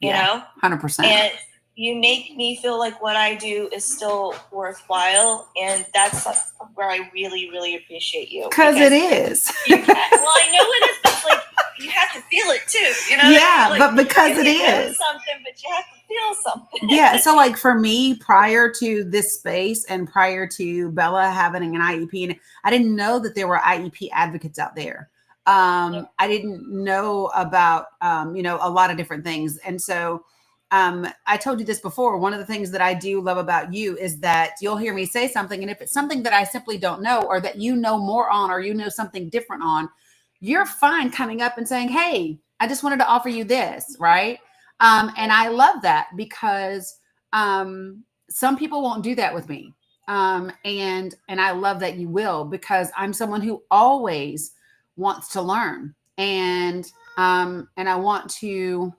you know? 100%. And you make me feel like what I do is still worthwhile. And that's where I really, really appreciate you. Because it is. Well, I know it is, but it's like you have to feel it too, you know? Yeah, like, but because it you know is. something, but you have to feel something. Yeah. So like for me, prior to this space and prior to Bella having an IEP, and I didn't know that there were IEP advocates out there. I didn't know about, you know, a lot of different things. And so I told you this before. One of the things that I do love about you is that you'll hear me say something, and if it's something that I simply don't know, or that you know more on, or you know something different on, you're fine coming up and saying, hey, I just wanted to offer you this, right? And I love that, because some people won't do that with me. And I love that you will, because I'm someone who always wants to learn. And I want to,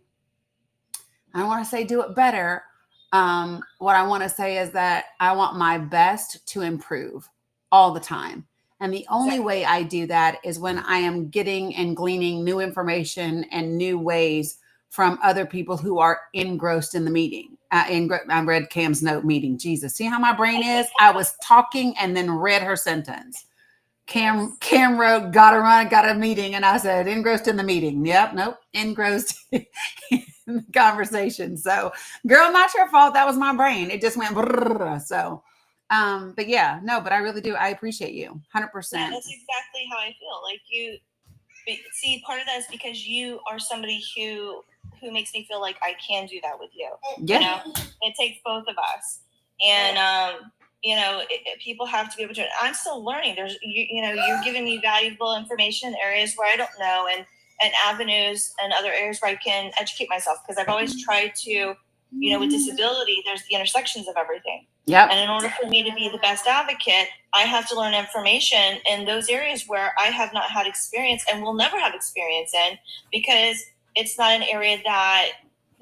I don't want to say do it better. What I want to say is that I want my best to improve all the time. And the only way I do that is when I am getting and gleaning new information and new ways from other people who are engrossed in the meeting. I read Cam's note, meeting. Jesus, see how my brain is? I was talking and then read her sentence. Cam wrote, gotta run, got a meeting. And I said, engrossed in the meeting. Yep, nope, engrossed in the conversation. So, girl, not your fault. That was my brain. It just went brrr. So, but yeah, no, but I really do. I appreciate you 100%. Yeah, that's exactly how I feel. Like, you see, part of that is because you are somebody who makes me feel like I can do that with you. Yeah. You know, it takes both of us. And, you know, people have to be able to. I'm still learning. You know, you're giving me valuable information in areas where I don't know, and avenues and other areas where I can educate myself, because I've always tried to, you know, with disability, there's the intersections of everything. Yep. And in order for me to be the best advocate, I have to learn information in those areas where I have not had experience and will never have experience in, because it's not an area that,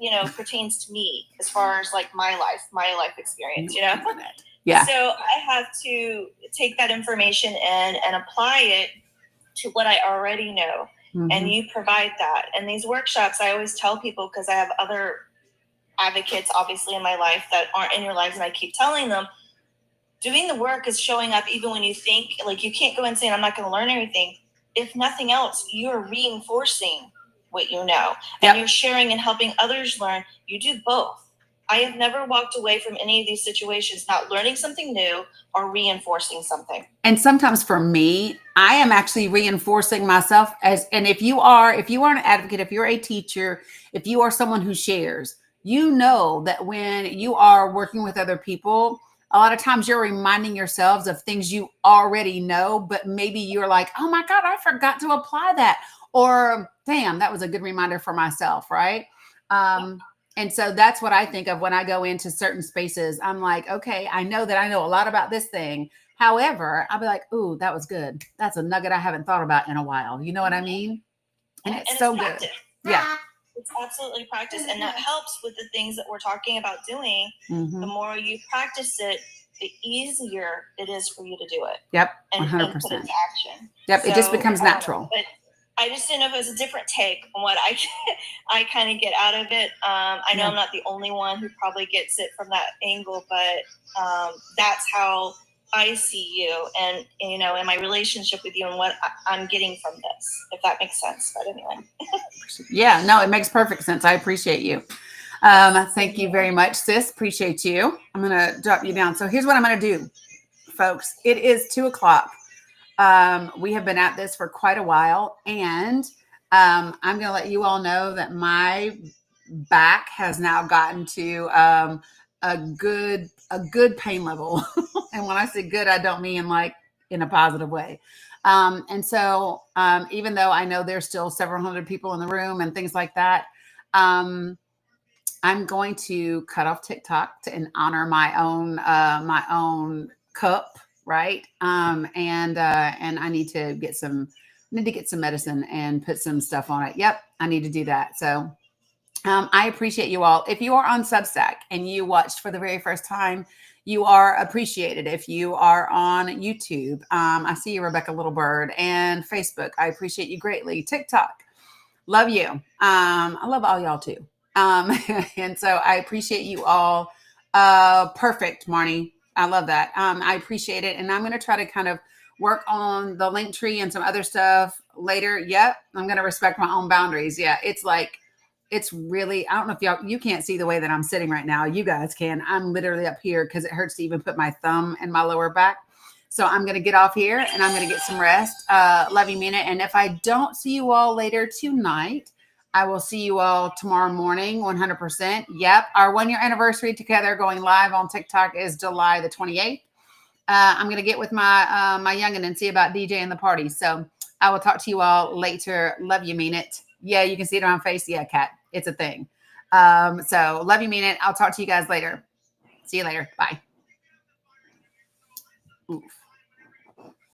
you know, pertains to me as far as like my life experience, you know? Yeah. So I have to take that information and apply it to what I already know. And you provide that. And these workshops, I always tell people, because I have other advocates, obviously, in my life that aren't in your lives, and I keep telling them, doing the work is showing up even when you think, like, you can't go in saying, I'm not going to learn everything. If nothing else, you're reinforcing what you know, and you're sharing and helping others learn. You do both. I have never walked away from any of these situations not learning something new or reinforcing something. And sometimes for me, I am actually reinforcing myself and if you are an advocate, if you're a teacher, if you are someone who shares, you know that when you are working with other people, a lot of times you're reminding yourselves of things you already know, but maybe you're like, oh my God, I forgot to apply that. Or damn, that was a good reminder for myself, right? And so that's what I think of when I go into certain spaces. I'm like, okay, I know that I know a lot about this thing. However, I'll be like, ooh, that was good. That's a nugget I haven't thought about in a while. You know what I mean? And it's so good. Yeah. It's absolutely practice. And that helps with the things that we're talking about doing. Mm-hmm. The more you practice it, the easier it is for you to do it. Yep. 100%. And put it to action. Yep. It just becomes natural. But I just didn't know if it was a different take on what I kind of get out of it. I know I'm not the only one who probably gets it from that angle, but that's how I see you and, you know, in my relationship with you and what I'm getting from this, if that makes sense. But anyway. Yeah, no, it makes perfect sense. I appreciate you. Thank you very much, sis. Appreciate you. I'm going to drop you down. So here's what I'm going to do, folks. It is 2:00. We have been at this for quite a while, and I'm going to let you all know that my back has now gotten to a good pain level. And when I say good, I don't mean like in a positive way. And so even though I know there's still several hundred people in the room and things like that, I'm going to cut off TikTok and honor my own cup. Right. And I need to get some medicine and put some stuff on it. Yep. I need to do that. So I appreciate you all. If you are on Substack and you watched for the very first time, you are appreciated. If you are on YouTube, I see you, Rebecca Little Bird, and Facebook. I appreciate you greatly. TikTok, love you. I love all y'all too. And so I appreciate you all. Perfect, Marnie. I love that. I appreciate it. And I'm going to try to kind of work on the link tree and some other stuff later. Yep. I'm going to respect my own boundaries. Yeah. It's really, I don't know if you can't see the way that I'm sitting right now. You guys can. I'm literally up here because it hurts to even put my thumb in my lower back. So I'm going to get off here and I'm going to get some rest. Love you, mean it. And if I don't see you all later tonight, I will see you all tomorrow morning, 100%. Yep. Our 1-year anniversary together going live on TikTok is July the 28th. I'm going to get with my youngin' and see about DJing the party. So I will talk to you all later. Love you, mean it. Yeah, you can see it on my face. Yeah, Kat, it's a thing. So love you, mean it. I'll talk to you guys later. See you later. Bye. Oof.